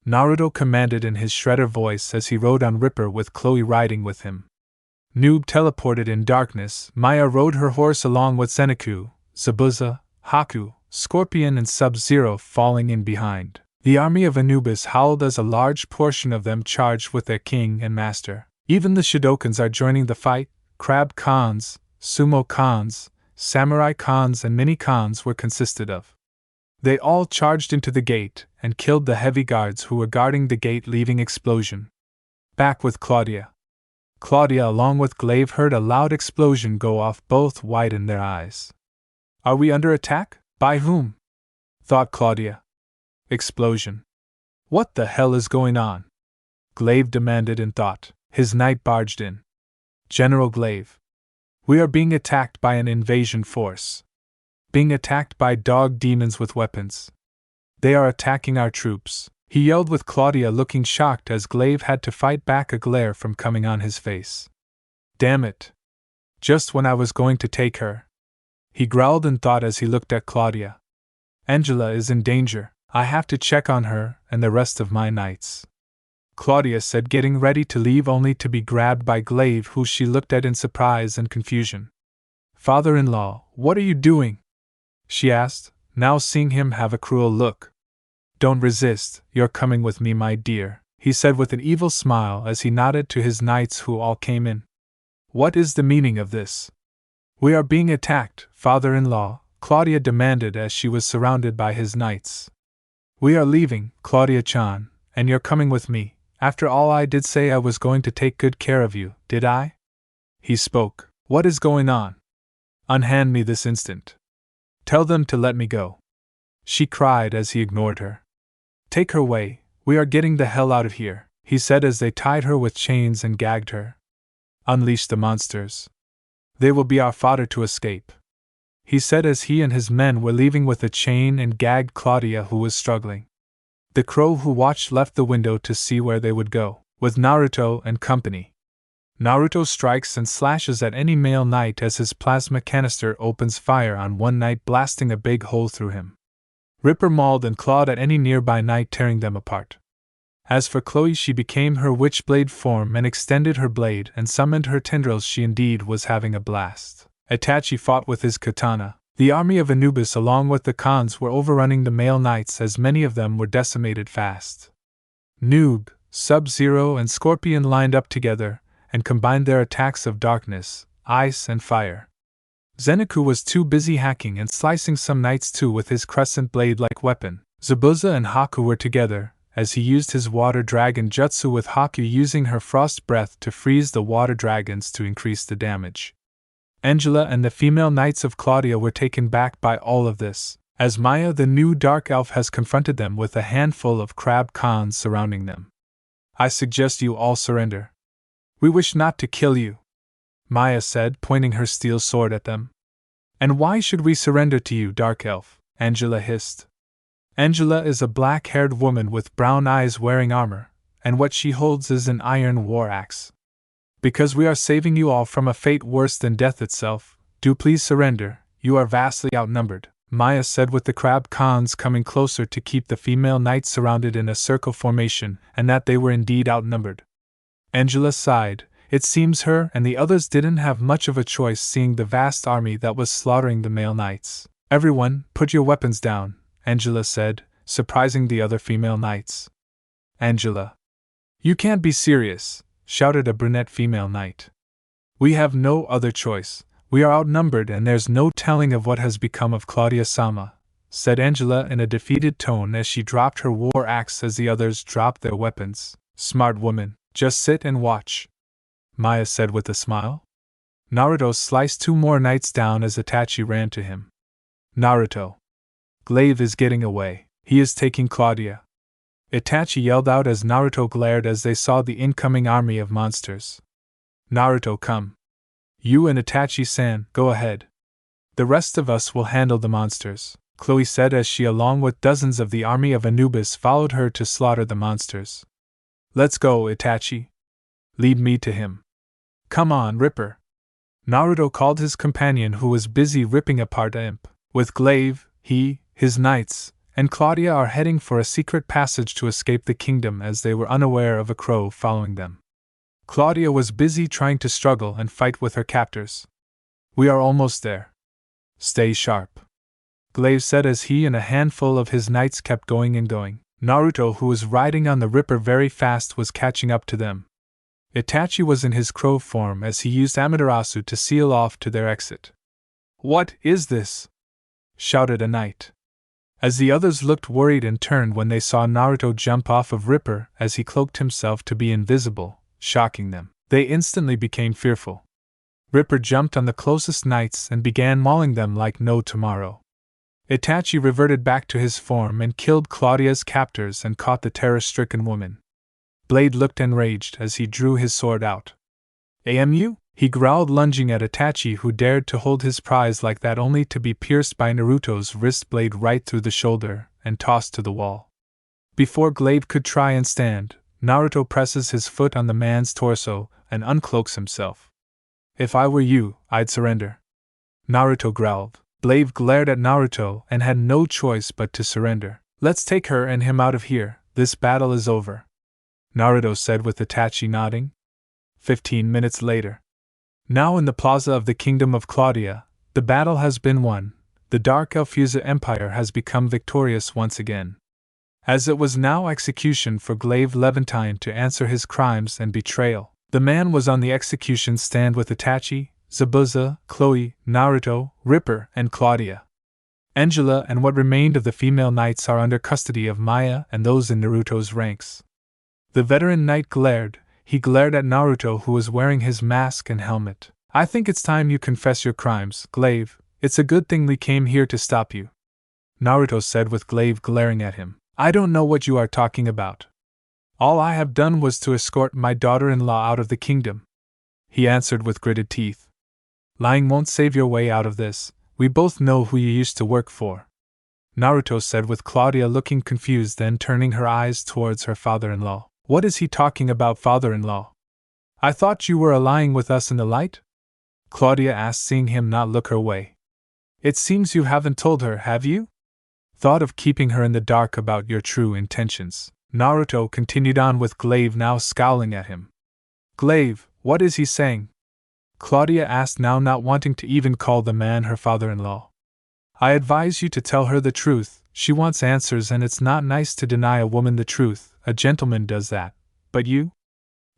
Naruto commanded in his shredder voice as he rode on Ripper with Chloe riding with him. Noob teleported in darkness. Maya rode her horse along with Senku, Zabuza, Haku, Scorpion and Sub-Zero falling in behind. The army of Anubis howled as a large portion of them charged with their king and master. Even the Shidokans are joining the fight. Crab Khans, Sumo Khans, Samurai Khans and Mini Khans were consisted of. They all charged into the gate and killed the heavy guards who were guarding the gate, leaving explosion. Back with Claudia. Claudia along with Glaive heard a loud explosion go off. Both widened their eyes. Are we under attack? By whom? Thought Claudia. Explosion. What the hell is going on? Glaive demanded in thought. His knight barged in. General Glaive. We are being attacked by an invasion force. Being attacked by dog demons with weapons. They are attacking our troops, he yelled with Claudia looking shocked as Glaive had to fight back a glare from coming on his face. Damn it. Just when I was going to take her. He growled in thought as he looked at Claudia. Angela is in danger. I have to check on her and the rest of my knights. Claudia said, getting ready to leave only to be grabbed by Glaive, who she looked at in surprise and confusion. Father-in-law, what are you doing? She asked, now seeing him have a cruel look. Don't resist, you're coming with me, my dear, he said with an evil smile as he nodded to his knights who all came in. What is the meaning of this? We are being attacked, father-in-law, Claudia demanded as she was surrounded by his knights. We are leaving, Claudia-chan, and you're coming with me. After all, I did say I was going to take good care of you, did I? He spoke. What is going on? Unhand me this instant. Tell them to let me go, she cried as he ignored her. Take her away, we are getting the hell out of here, he said as they tied her with chains and gagged her. Unleash the monsters. They will be our fodder to escape, he said as he and his men were leaving with a chain and gagged Claudia, who was struggling. The crow who watched left the window to see where they would go, with Naruto and company. Naruto strikes and slashes at any male knight as his plasma canister opens fire on one knight, blasting a big hole through him. Ripper mauled and clawed at any nearby knight, tearing them apart. As for Chloe, she became her witchblade form and extended her blade and summoned her tendrils. She indeed was having a blast. Itachi fought with his katana. The army of Anubis along with the Khans were overrunning the male knights, as many of them were decimated fast. Noob, Sub-Zero and Scorpion lined up together and combined their attacks of darkness, ice and fire. Zenitsu was too busy hacking and slicing some knights too with his crescent blade-like weapon. Zabuza and Haku were together, as he used his water dragon jutsu, with Haku using her frost breath to freeze the water dragons to increase the damage. Angela and the female knights of Claudia were taken back by all of this, as Maya the new dark elf has confronted them with a handful of crab Khans surrounding them. I suggest you all surrender. We wish not to kill you, Maya said, pointing her steel sword at them. And why should we surrender to you, dark elf? Angela hissed. Angela is a black-haired woman with brown eyes wearing armor, and what she holds is an iron war axe. Because we are saving you all from a fate worse than death itself, do please surrender, you are vastly outnumbered, Maya said, with the crab Khans coming closer to keep the female knights surrounded in a circle formation, and that they were indeed outnumbered. Angela sighed. It seems her and the others didn't have much of a choice, seeing the vast army that was slaughtering the male knights. Everyone, put your weapons down, Angela said, surprising the other female knights. Angela. You can't be serious, shouted a brunette female knight. We have no other choice. We are outnumbered and there's no telling of what has become of Claudia-sama, said Angela in a defeated tone as she dropped her war axe as the others dropped their weapons. Smart woman, just sit and watch, Maya said with a smile. Naruto sliced 2 more knights down as Itachi ran to him. Naruto. Glaive is getting away. He is taking Claudia, Itachi yelled out as Naruto glared as they saw the incoming army of monsters. Naruto, come. You and Itachi-san, go ahead. The rest of us will handle the monsters, Chloe said as she, along with dozens of the army of Anubis, followed her to slaughter the monsters. Let's go, Itachi. Lead me to him. Come on, Ripper. Naruto called his companion, who was busy ripping apart a imp. With Glaive, he, his knights, and Claudia are heading for a secret passage to escape the kingdom, as they were unaware of a crow following them. Claudia was busy trying to struggle and fight with her captors. We are almost there. Stay sharp, Glaive said as he and a handful of his knights kept going and going. Naruto, who was riding on the Ripper very fast, was catching up to them. Itachi was in his crow form as he used Amaterasu to seal off to their exit. What is this? Shouted a knight. As the others looked worried and turned when they saw Naruto jump off of Ripper as he cloaked himself to be invisible, shocking them, they instantly became fearful. Ripper jumped on the closest knights and began mauling them like no tomorrow. Itachi reverted back to his form and killed Claudia's captors and caught the terror-stricken woman. Blade looked enraged as he drew his sword out. AMU? He growled, lunging at Itachi, who dared to hold his prize like that, only to be pierced by Naruto's wrist blade right through the shoulder and tossed to the wall. Before Glaive could try and stand, Naruto presses his foot on the man's torso and uncloaks himself. If I were you, I'd surrender, Naruto growled. Glaive glared at Naruto and had no choice but to surrender. Let's take her and him out of here, this battle is over, Naruto said with Itachi nodding. 15 minutes later. Now in the plaza of the kingdom of Claudia, the battle has been won. The Dark Elfusa Empire has become victorious once again. As it was now execution for Glaive Levantine to answer his crimes and betrayal, the man was on the execution stand with Itachi, Zabuza, Chloe, Naruto, Ripper, and Claudia. Angela and what remained of the female knights are under custody of Maya and those in Naruto's ranks. The veteran knight glared. He glared at Naruto, who was wearing his mask and helmet. I think it's time you confess your crimes, Glaive, It's a good thing we came here to stop you, Naruto said with Glaive glaring at him. I don't know what you are talking about. All I have done was to escort my daughter-in-law out of the kingdom, he answered with gritted teeth. Lying won't save your way out of this. We both know who you used to work for, Naruto said with Claudia looking confused, then turning her eyes towards her father-in-law. What is he talking about, father-in-law? I thought you were allying with us in the light? Claudia asked, seeing him not look her way. It seems you haven't told her, have you? Thought of keeping her in the dark about your true intentions, Naruto continued on with Glaive now scowling at him. Glaive, what is he saying? Claudia asked, now not wanting to even call the man her father-in-law. I advise you to tell her the truth. She wants answers, and it's not nice to deny a woman the truth. A gentleman does that. But you?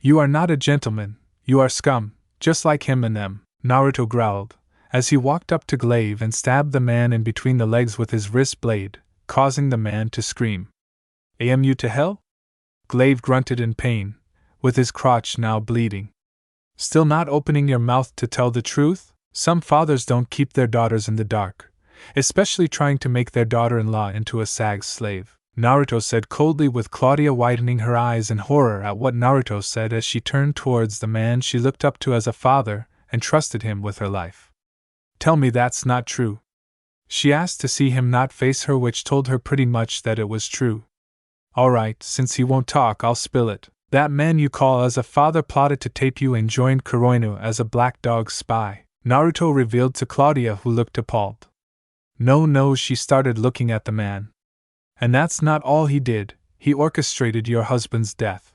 You are not a gentleman. You are scum, just like him and them, Naruto growled, as he walked up to Glaive and stabbed the man in between the legs with his wrist blade, causing the man to scream. Am you to hell? Glaive grunted in pain, with his crotch now bleeding. Still not opening your mouth to tell the truth? Some fathers don't keep their daughters in the dark, especially trying to make their daughter-in-law into a sag's slave, Naruto said coldly, with Claudia widening her eyes in horror at what Naruto said as she turned towards the man she looked up to as a father and trusted him with her life. Tell me that's not true, she asked, to see him not face her, which told her pretty much that it was true. Alright, since he won't talk, I'll spill it. That man you call as a father plotted to tape you and joined Kuroinu as a black dog spy, Naruto revealed to Claudia, who looked appalled. No, she started looking at the man. And that's not all he did, he orchestrated your husband's death.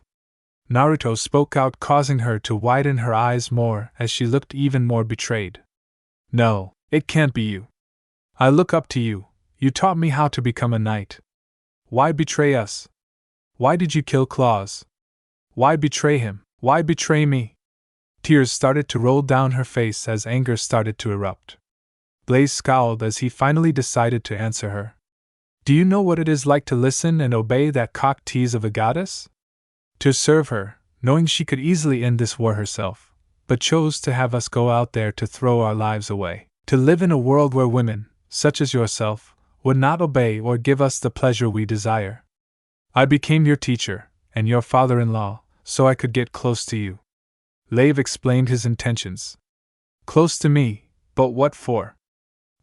Naruto spoke out, causing her to widen her eyes more as she looked even more betrayed. No, it can't be you. I look up to you. You taught me how to become a knight. Why betray us? Why did you kill Claws? Why betray him? Why betray me? Tears started to roll down her face as anger started to erupt. Blaze scowled as he finally decided to answer her. Do you know what it is like to listen and obey that cock tease of a goddess? To serve her, knowing she could easily end this war herself, but chose to have us go out there to throw our lives away, to live in a world where women, such as yourself, would not obey or give us the pleasure we desire. I became your teacher, and your father-in-law, so I could get close to you. Glaive explained his intentions. Close to me, but what for?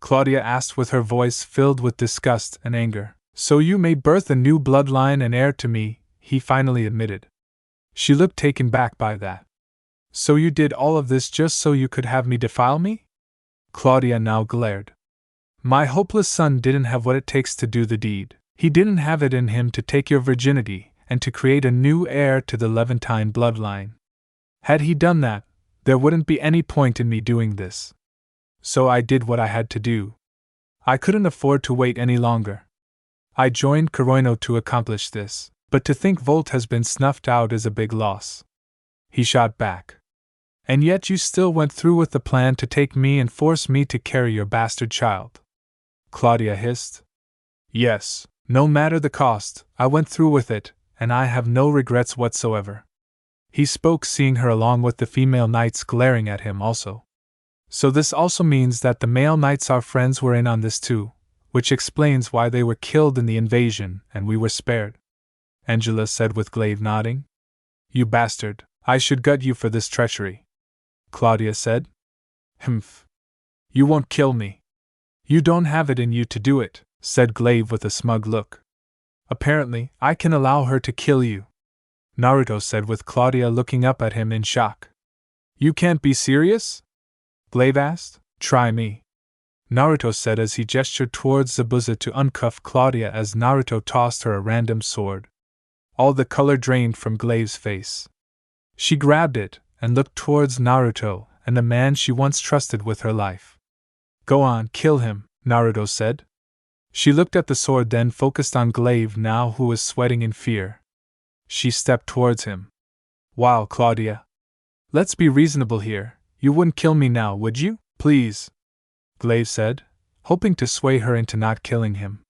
Claudia asked with her voice filled with disgust and anger. So you may birth a new bloodline and heir to me, he finally admitted. She looked taken back by that. So you did all of this just so you could have me defile me? Claudia now glared. My hopeless son didn't have what it takes to do the deed. He didn't have it in him to take your virginity and to create a new heir to the Levantine bloodline. Had he done that, there wouldn't be any point in me doing this. So I did what I had to do. I couldn't afford to wait any longer. I joined Kuroinu to accomplish this, but to think Volt has been snuffed out is a big loss. He shot back. And yet you still went through with the plan to take me and force me to carry your bastard child. Claudia hissed. Yes, no matter the cost, I went through with it, and I have no regrets whatsoever. He spoke, seeing her along with the female knights glaring at him also. So this also means that the male knights, our friends, were in on this too, which explains why they were killed in the invasion and we were spared, Angela said with Glaive nodding. You bastard, I should gut you for this treachery, Claudia said. Humph. You won't kill me. You don't have it in you to do it, said Glaive with a smug look. Apparently, I can allow her to kill you, Naruto said with Claudia looking up at him in shock. You can't be serious? Glaive asked. Try me, Naruto said as he gestured towards Zabuza to uncuff Claudia as Naruto tossed her a random sword. All the color drained from Glaive's face. She grabbed it and looked towards Naruto and the man she once trusted with her life. Go on, kill him, Naruto said. She looked at the sword, then focused on Glaive now, who was sweating in fear. She stepped towards him. Wow, Claudia. Let's be reasonable here. You wouldn't kill me now, would you? Please, Glaive said, hoping to sway her into not killing him.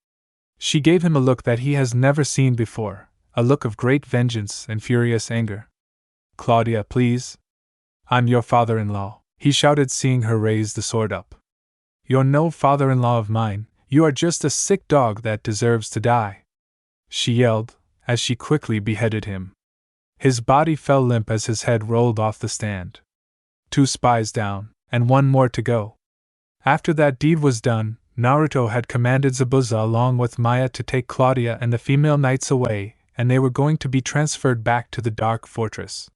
She gave him a look that he has never seen before, a look of great vengeance and furious anger. Claudia, please. I'm your father-in-law, he shouted, seeing her raise the sword up. You're no father-in-law of mine, you are just a sick dog that deserves to die," she yelled, as she quickly beheaded him. His body fell limp as his head rolled off the stand. 2 spies down, and 1 more to go. After that deed was done, Naruto had commanded Zabuza along with Maya to take Claudia and the female knights away, and they were going to be transferred back to the Dark Fortress.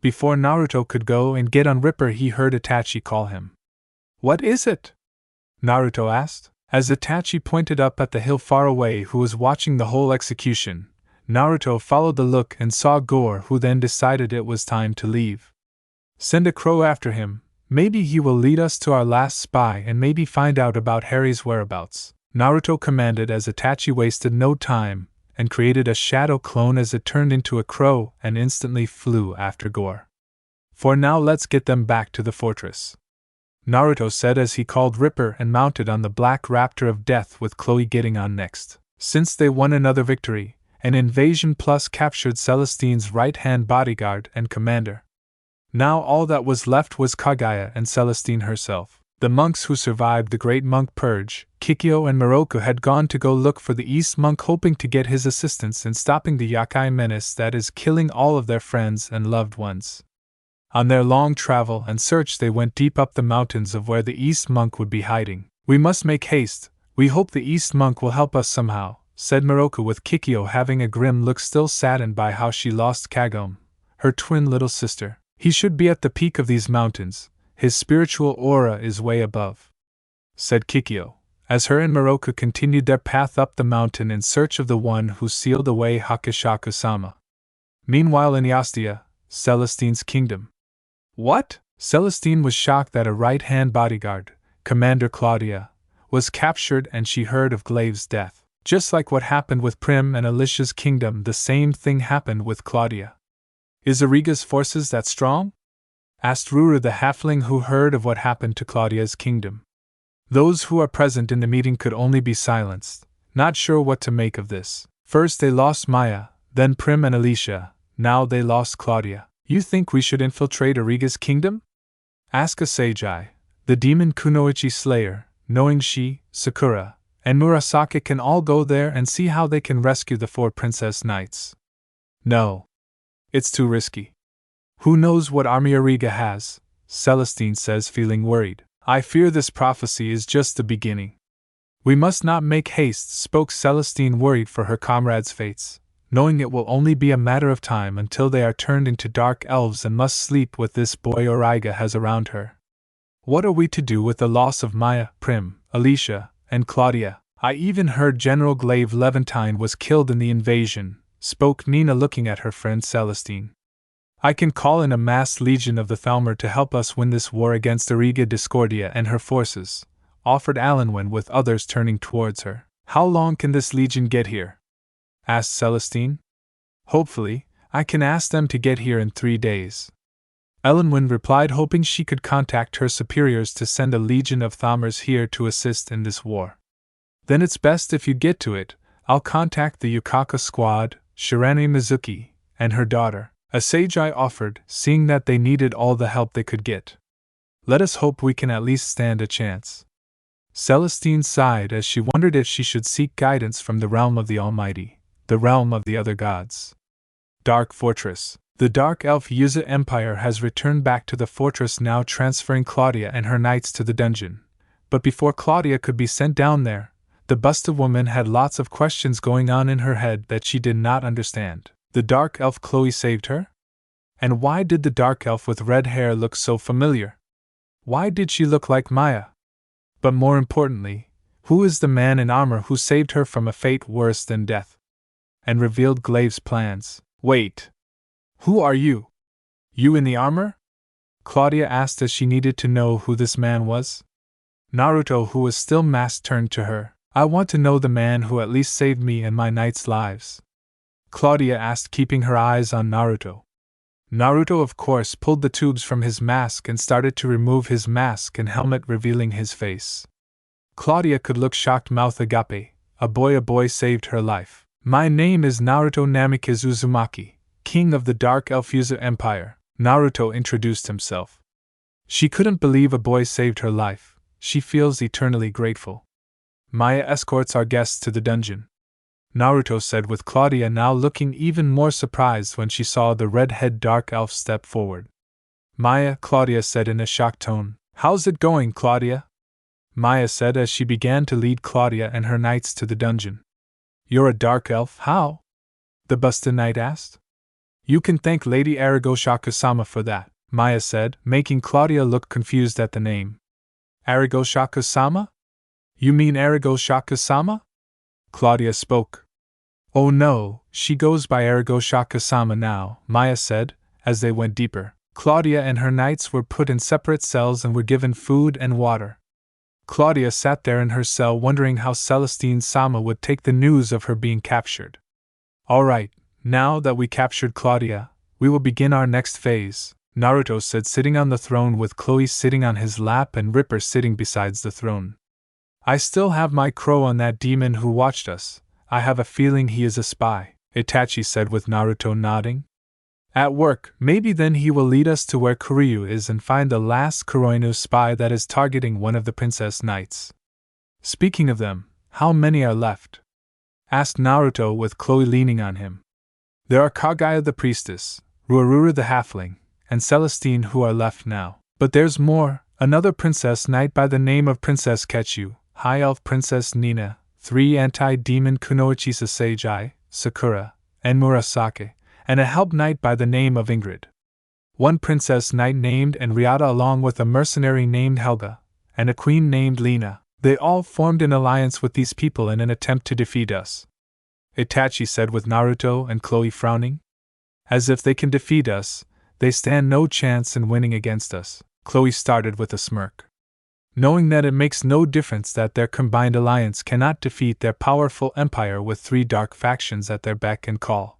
Before Naruto could go and get on Ripper, he heard Itachi call him. "What is it?" Naruto asked, as Itachi pointed up at the hill far away who was watching the whole execution. Naruto followed the look and saw Gore, who then decided it was time to leave. "Send a crow after him, maybe he will lead us to our last spy and maybe find out about Harry's whereabouts," Naruto commanded as Itachi wasted no time and created a shadow clone as it turned into a crow and instantly flew after Gore. "For now, let's get them back to the fortress," Naruto said as he called Ripper and mounted on the Black Raptor of Death, with Chloe getting on next. Since they won another victory, an invasion plus captured Celestine's right-hand bodyguard and commander. Now all that was left was Kaguya and Celestine herself. The monks who survived the Great Monk Purge, Kikyo and Miroku, had gone to go look for the East Monk, hoping to get his assistance in stopping the Yakai menace that is killing all of their friends and loved ones. On their long travel and search, they went deep up the mountains of where the East Monk would be hiding. "We must make haste, we hope the East Monk will help us somehow," said Miroku, with Kikyo having a grim look, still saddened by how she lost Kagome, her twin little sister. "He should be at the peak of these mountains, his spiritual aura is way above," said Kikyo, as her and Miroku continued their path up the mountain in search of the one who sealed away Hachishaku-sama. Meanwhile in Ostia, Celestine's kingdom. "What?" Celestine was shocked that a right-hand bodyguard, Commander Claudia, was captured, and she heard of Glaive's death. Just like what happened with Prim and Alicia's kingdom, the same thing happened with Claudia. "Is Origa's forces that strong?" asked Ruru, the halfling who heard of what happened to Claudia's kingdom. Those who are present in the meeting could only be silenced, not sure what to make of this. First they lost Maya, then Prim and Alicia, now they lost Claudia. "You think we should infiltrate Origa's kingdom?" asked Asagi, the demon Kunoichi Slayer, knowing she, Sakura, and Murasaki can all go there and see how they can rescue the 4 princess knights. "No. It's too risky. Who knows what army Origa has," Celestine says, feeling worried. "I fear this prophecy is just the beginning." "We must not make haste," spoke Celestine, worried for her comrades' fates, knowing it will only be a matter of time until they are turned into dark elves and must sleep with this boy Origa has around her. "What are we to do with the loss of Maya, Prim, Alicia, and Claudia? I even heard General Glaive Levantine was killed in the invasion," spoke Nina, looking at her friend Celestine. "I can call in a mass legion of the Thalmor to help us win this war against Origa Discordia and her forces," offered Alanwen, with others turning towards her. "How long can this legion get here?" asked Celestine. "Hopefully, I can ask them to get here in 3 days," Elenwen replied, hoping she could contact her superiors to send a legion of Thalmors here to assist in this war. "Then it's best if you get to it. I'll contact the Yukaka squad, Shirane Mizuki, and her daughter," Asagi offered, seeing that they needed all the help they could get. "Let us hope we can at least stand a chance." Celestine sighed as she wondered if she should seek guidance from the realm of the Almighty, the realm of the other gods. Dark Fortress. The Dark Elf Yuza Empire has returned back to the fortress, now transferring Claudia and her knights to the dungeon. But before Claudia could be sent down there, the busted woman had lots of questions going on in her head that she did not understand. The Dark Elf Chloe saved her? And why did the Dark Elf with red hair look so familiar? Why did she look like Maya? But more importantly, who is the man in armor who saved her from a fate worse than death? And revealed Glaive's plans. "Wait! Who are you? You in the armor?" Claudia asked as she needed to know who this man was. Naruto, who was still masked, turned to her. "I want to know the man who at least saved me and my knights' lives," Claudia asked, keeping her eyes on Naruto. Naruto, of course, pulled the tubes from his mask and started to remove his mask and helmet, revealing his face. Claudia could look shocked. Mouth agape, a boy saved her life. "My name is Naruto Namikaze Uzumaki, King of the Dark Elf Yuza Empire," Naruto introduced himself. She couldn't believe a boy saved her life, she feels eternally grateful. Maya escorts our guests to the dungeon, Naruto said, with Claudia now looking even more surprised when she saw the red-haired dark elf step forward. Maya, Claudia said in a shocked tone. How's it going, Claudia? Maya said as she began to lead Claudia and her knights to the dungeon. You're a dark elf, how? The busted knight asked. You can thank Lady Hachishaku-sama for that, Maya said, making Claudia look confused at the name. Hachishaku-sama? You mean Hachishaku-sama? Claudia spoke. Oh no, she goes by Hachishaku-sama now, Maya said, as they went deeper. Claudia and her knights were put in separate cells and were given food and water. Claudia sat there in her cell wondering how Celestine-sama would take the news of her being captured. All right, now that we captured Claudia, we will begin our next phase, Naruto said, sitting on the throne with Chloe sitting on his lap and Ripper sitting beside the throne. I still have my crow on that demon who watched us. I have a feeling he is a spy, Itachi said with Naruto nodding. At work, maybe then he will lead us to where Kiryu is and find the last Kuroinu spy that is targeting one of the princess knights. Speaking of them, how many are left? Asked Naruto with Chloe leaning on him. There are Kaguya the priestess, Ruaruru the halfling, and Celestine who are left now. But there's more, another princess knight by the name of Princess Ketchu, High Elf Princess Nina, 3 anti-demon Kunoichi Saseiji, Sakura, and Murasake, and a help knight by the name of Ingrid. 1 princess knight named Enriata along with a mercenary named Helga, and a queen named Lena. They all formed an alliance with these people in an attempt to defeat us, Itachi said with Naruto and Chloe frowning. As if they can defeat us, they stand no chance in winning against us, Chloe started with a smirk. Knowing that it makes no difference that their combined alliance cannot defeat their powerful empire with 3 dark factions at their beck and call.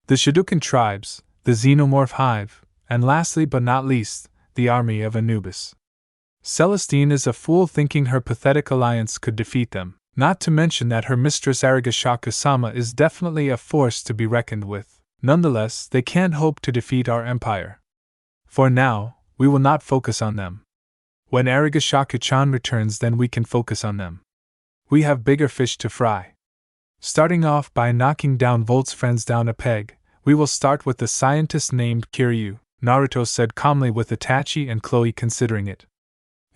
The Shidouken tribes, the Xenomorph Hive, and lastly but not least, the army of Anubis. Celestine is a fool thinking her pathetic alliance could defeat them, not to mention that her mistress Hachishaku-sama is definitely a force to be reckoned with. Nonetheless, they can't hope to defeat our empire. For now, we will not focus on them. When Hachishaku-chan returns, then we can focus on them. We have bigger fish to fry. Starting off by knocking down Volt's friends down a peg, we will start with the scientist named Kiryu, Naruto said calmly with Itachi and Chloe considering it.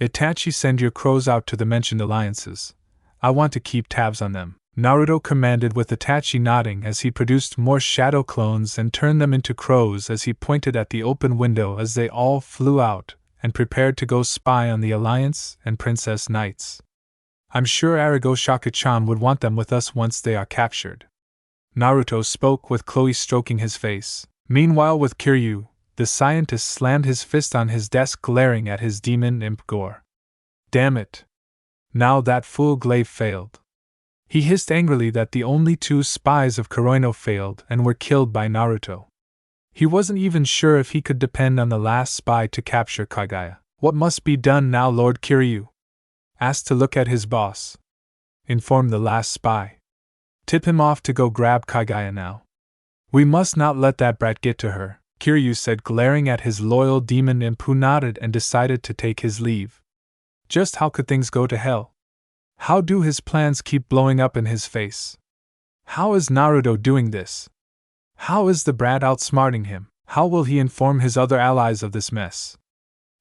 Itachi, send your crows out to the mentioned alliances. I want to keep tabs on them, Naruto commanded with Itachi nodding as he produced more shadow clones and turned them into crows as he pointed at the open window as they all flew out and prepared to go spy on the alliance and princess knights. I'm sure Hachishaku-chan would want them with us once they are captured. Naruto spoke with Chloe stroking his face. Meanwhile with Kiryu, the scientist slammed his fist on his desk glaring at his demon imp Gore. Damn it! Now that fool Glaive failed. He hissed angrily that the only 2 spies of Kuroino failed and were killed by Naruto. He wasn't even sure if he could depend on the last spy to capture Kaguya. What must be done now, Lord Kiryu? Asked to look at his boss. Inform the last spy. Tip him off to go grab Kaguya now. We must not let that brat get to her, Kiryu said glaring at his loyal demon imp who nodded and decided to take his leave. Just how could things go to hell? How do his plans keep blowing up in his face? How is Naruto doing this? How is the brat outsmarting him? How will he inform his other allies of this mess?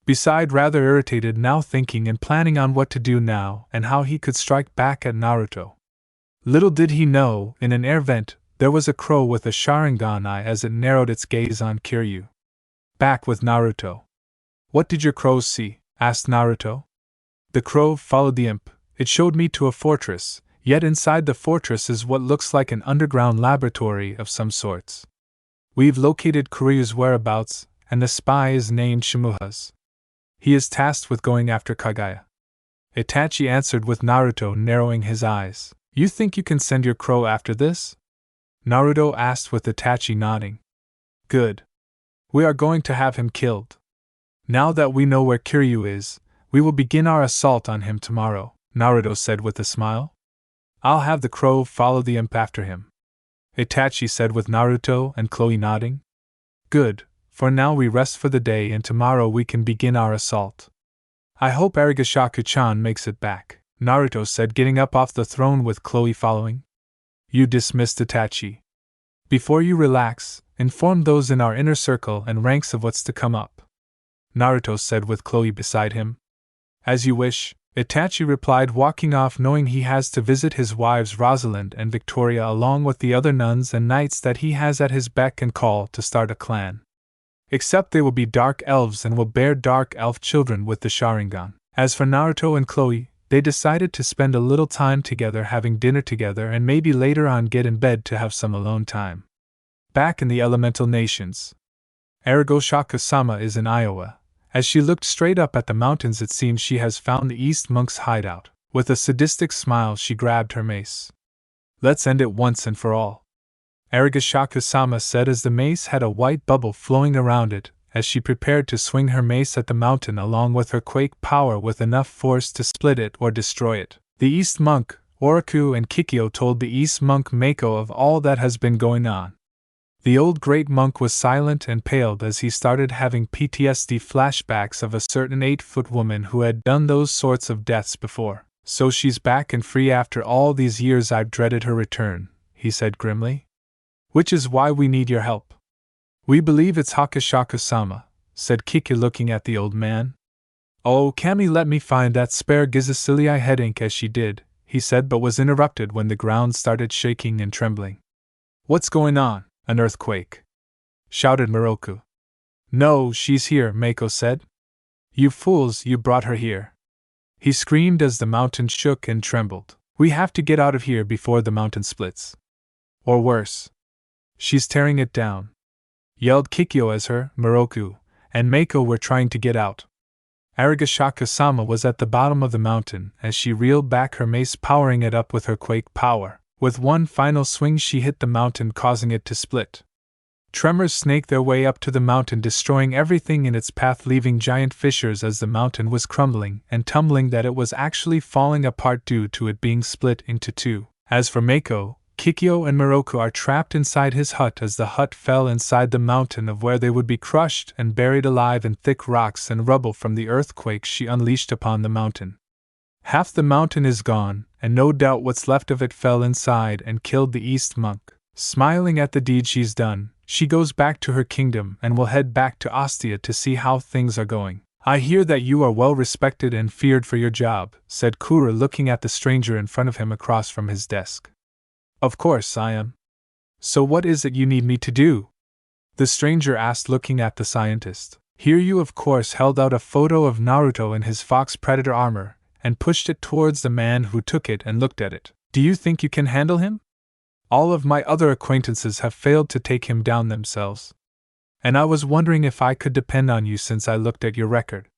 Beside rather irritated now thinking and planning on what to do now and how he could strike back at Naruto. Little did he know, in an air vent, there was a crow with a Sharingan eye as it narrowed its gaze on Kiryu. Back with Naruto. What did your crows see? Asked Naruto. The crow followed the imp. It showed me to a fortress, yet inside the fortress is what looks like an underground laboratory of some sorts. We've located Kiryu's whereabouts, and the spy is named Shimuhas. He is tasked with going after Kaguya. Itachi answered with Naruto narrowing his eyes. You think you can send your crow after this? Naruto asked with Itachi nodding. Good. We are going to have him killed. Now that we know where Kiryu is, we will begin our assault on him tomorrow, Naruto said with a smile. I'll have the crow follow the imp after him, Itachi said with Naruto and Chloe nodding. Good, for now we rest for the day and tomorrow we can begin our assault. I hope Hachishaku-chan makes it back, Naruto said, getting up off the throne with Chloe following. You dismissed Itachi. Before you relax, inform those in our inner circle and ranks of what's to come up, Naruto said with Chloe beside him. As you wish, Itachi replied, walking off knowing he has to visit his wives Rosalind and Victoria along with the other nuns and knights that he has at his beck and call to start a clan. Except they will be dark elves and will bear dark elf children with the Sharingan. As for Naruto and Chloe, they decided to spend a little time together having dinner together and maybe later on get in bed to have some alone time. Back in the elemental nations, Hachishaku-sama is in Iowa. As she looked straight up at the mountains, it seems she has found the East Monk's hideout. With a sadistic smile, she grabbed her mace. Let's end it once and for all, Hachishaku-sama said as the mace had a white bubble flowing around it, as she prepared to swing her mace at the mountain along with her quake power with enough force to split it or destroy it. The East Monk, Oriku and Kikyo told the East Monk Mako of all that has been going on. The old great monk was silent and paled as he started having PTSD flashbacks of a certain 8-foot woman who had done those sorts of deaths before. So she's back and free after all these years. I've dreaded her return, he said grimly. Which is why we need your help. We believe it's Hachishaku-sama, said Kikyo looking at the old man. Oh, Kami, let me find that spare Gizasili head ink as she did, he said, but was interrupted when the ground started shaking and trembling. What's going on? An earthquake? Shouted Miroku. No, she's here, Mako said. You fools, you brought her here. He screamed as the mountain shook and trembled. We have to get out of here before the mountain splits. Or worse. She's tearing it down, yelled Kikyo as her, Miroku, and Mako were trying to get out. Hachishaku-sama was at the bottom of the mountain as she reeled back her mace, powering it up with her quake power. With one final swing she hit the mountain, causing it to split. Tremors snaked their way up to the mountain, destroying everything in its path, leaving giant fissures as the mountain was crumbling and tumbling that it was actually falling apart due to it being split into two. As for Mako, Kikyo and Miroku are trapped inside his hut as the hut fell inside the mountain of where they would be crushed and buried alive in thick rocks and rubble from the earthquake she unleashed upon the mountain. Half the mountain is gone, and no doubt what's left of it fell inside and killed the East Monk. Smiling at the deed she's done, she goes back to her kingdom and will head back to Ostia to see how things are going. I hear that you are well respected and feared for your job, said Kura, looking at the stranger in front of him across from his desk. Of course I am. So what is it you need me to do? The stranger asked, looking at the scientist. Here you of course held out a photo of Naruto in his fox predator armor, and pushed it towards the man who took it and looked at it. Do you think you can handle him? All of my other acquaintances have failed to take him down themselves. And I was wondering if I could depend on you since I looked at your record,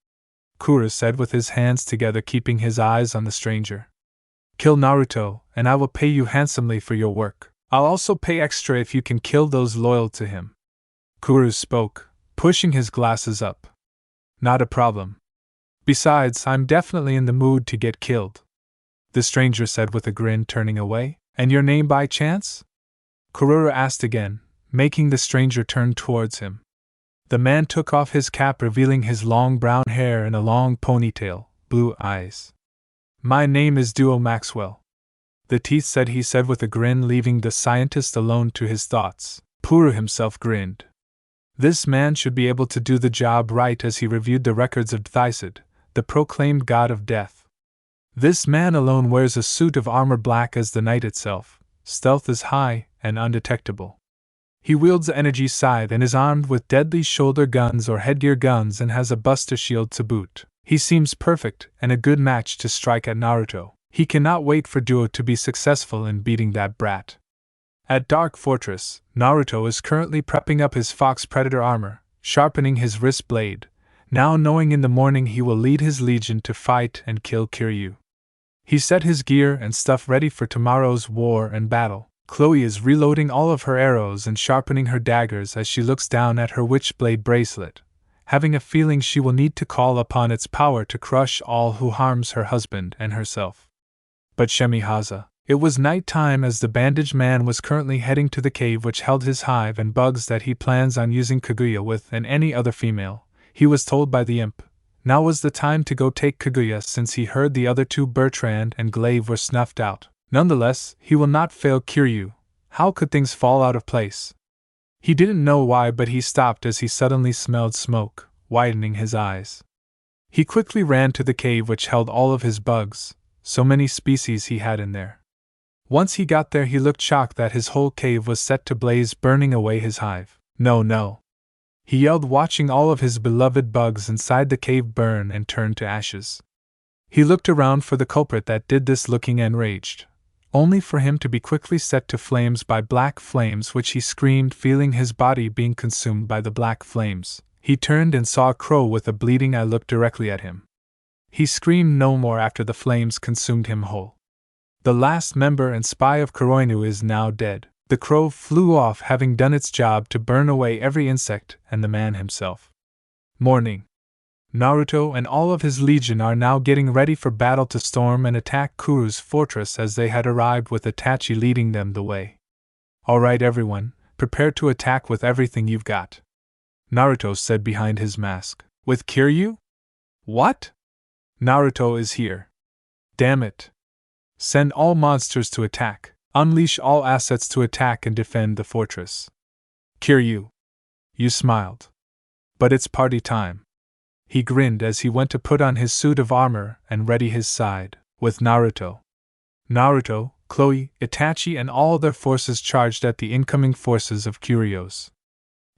Kura said with his hands together, keeping his eyes on the stranger. Kill Naruto, and I will pay you handsomely for your work. I'll also pay extra if you can kill those loyal to him. Kuru spoke, pushing his glasses up. Not a problem. Besides, I'm definitely in the mood to get killed, the stranger said with a grin, turning away. And your name by chance? Kurura asked again, making the stranger turn towards him. The man took off his cap, revealing his long brown hair and a long ponytail, blue eyes. My name is Duo Maxwell, the teeth said, he said with a grin, leaving the scientist alone to his thoughts. Puru himself grinned. This man should be able to do the job right as he reviewed the records of Thysid, the proclaimed god of death. This man alone wears a suit of armor black as the night itself, stealth is high and undetectable. He wields the energy scythe and is armed with deadly shoulder guns or headgear guns and has a buster shield to boot. He seems perfect and a good match to strike at Naruto. He cannot wait for Duo to be successful in beating that brat. At Dark Fortress, Naruto is currently prepping up his fox predator armor, sharpening his wrist blade, now knowing in the morning he will lead his legion to fight and kill Kiryu. He set his gear and stuff ready for tomorrow's war and battle. Chloe is reloading all of her arrows and sharpening her daggers as she looks down at her witchblade bracelet, having a feeling she will need to call upon its power to crush all who harms her husband and herself. But Shemihaza. It was night time as the bandaged man was currently heading to the cave which held his hive and bugs that he plans on using Kaguya with and any other female, he was told by the imp, Now was the time to go take Kaguya since he heard the other two Bertrand and Glaive were snuffed out. Nonetheless, he will not fail Kiryu. How could things fall out of place? He didn't know why, but he stopped as he suddenly smelled smoke, widening his eyes. He quickly ran to the cave which held all of his bugs, so many species he had in there. Once he got there, he looked shocked that his whole cave was set to blaze, burning away his hive. No, no! He yelled, watching all of his beloved bugs inside the cave burn and turn to ashes. He looked around for the culprit that did this, looking enraged, only for him to be quickly set to flames by black flames, which he screamed, feeling his body being consumed by the black flames. He turned and saw a crow with a bleeding eye look directly at him. He screamed no more after the flames consumed him whole. The last member and spy of Kuroinu is now dead. The crow flew off, having done its job to burn away every insect and the man himself. Morning. Naruto and all of his legion are now getting ready for battle to storm and attack Kuru's fortress, as they had arrived with Itachi leading them the way. Alright everyone, prepare to attack with everything you've got, Naruto said behind his mask. With Kiryu? What? Naruto is here. Damn it. Send all monsters to attack. Unleash all assets to attack and defend the fortress. Kiryu. You smiled. But it's party time. He grinned as he went to put on his suit of armor and ready his side, with Naruto. Naruto, Chloe, Itachi and all their forces charged at the incoming forces of Kuryos.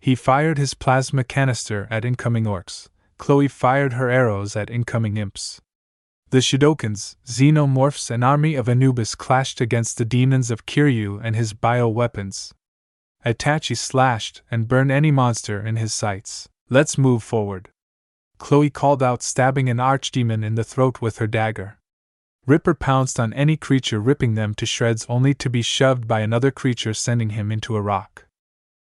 He fired his plasma canister at incoming orcs. Chloe fired her arrows at incoming imps. The Shidokins, Xenomorphs and army of Anubis clashed against the demons of Kiryu and his bioweapons. Itachi slashed and burned any monster in his sights. Let's move forward, Chloe called out, stabbing an archdemon in the throat with her dagger. Ripper pounced on any creature, ripping them to shreds, only to be shoved by another creature, sending him into a rock.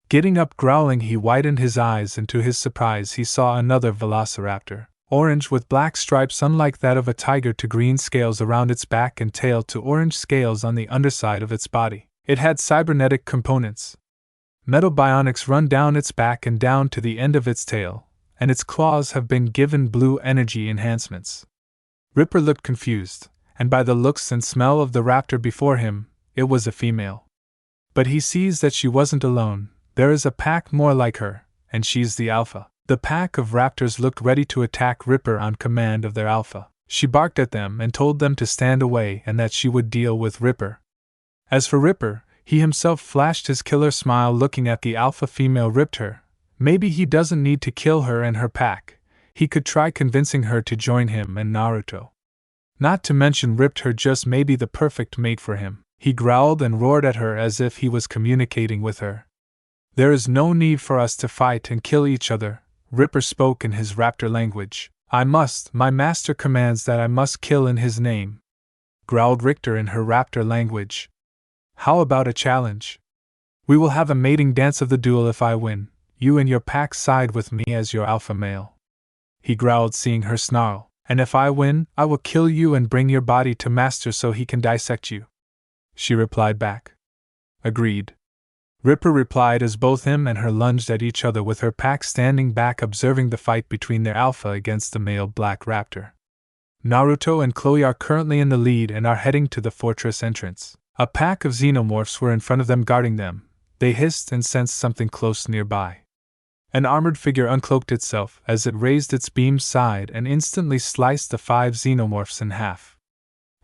Getting up growling, he widened his eyes, and to his surprise he saw another velociraptor. Orange with black stripes unlike that of a tiger, to green scales around its back and tail to orange scales on the underside of its body. It had cybernetic components. Metal bionics run down its back and down to the end of its tail, and its claws have been given blue energy enhancements. Ripper looked confused, and by the looks and smell of the raptor before him, it was a female. But he sees that she wasn't alone. There is a pack more like her, and she's the alpha. The pack of raptors looked ready to attack Ripper on command of their alpha. She barked at them and told them to stand away and that she would deal with Ripper. As for Ripper, he himself flashed his killer smile, looking at the alpha female. Ripped her. Maybe he doesn't need to kill her and her pack. He could try convincing her to join him and Naruto. Not to mention ripped her just may be the perfect mate for him. He growled and roared at her as if he was communicating with her. There is no need for us to fight and kill each other, Ripper spoke in his raptor language. My master commands that I must kill in his name, growled Richter in her raptor language. How about a challenge? We will have a mating dance of the duel. If I win, you and your pack side with me as your alpha male, he growled, seeing her snarl. And if I win, I will kill you and bring your body to master so he can dissect you, she replied back. Agreed, Ripper replied as both him and her lunged at each other, with her pack standing back observing the fight between their alpha against the male black raptor. Naruto and Chloe are currently in the lead and are heading to the fortress entrance. A pack of xenomorphs were in front of them, guarding them. They hissed and sensed something close nearby. An armored figure uncloaked itself as it raised its beam side and instantly sliced the 5 xenomorphs in half.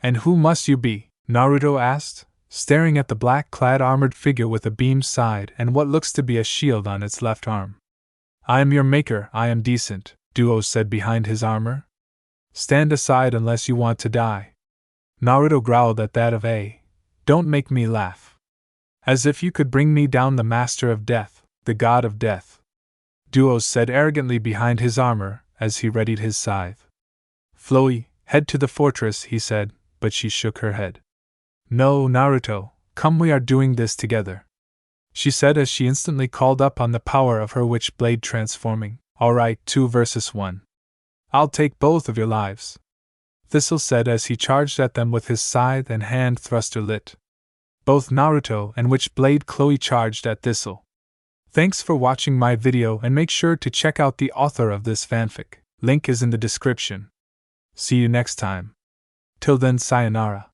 And who must you be? Naruto asked, staring at the black-clad armored figure with a beam side and what looks to be a shield on its left arm. I am your maker, I am decent, Duo said behind his armor. Stand aside unless you want to die. Naruto growled at that of A. Don't make me laugh. As if you could bring me down, the master of death, the god of death, Duo said arrogantly behind his armor as he readied his scythe. Chloe, head to the fortress, he said, but she shook her head. No, Naruto, come, we are doing this together, she said as she instantly called up on the power of her witch blade, transforming. Alright, 2 versus 1. I'll take both of your lives, Thistle said as he charged at them with his scythe and hand thruster lit. Both Naruto and Witchblade Chloe charged at Thistle. Thanks for watching my video, and make sure to check out the author of this fanfic. Link is in the description. See you next time. Till then, sayonara.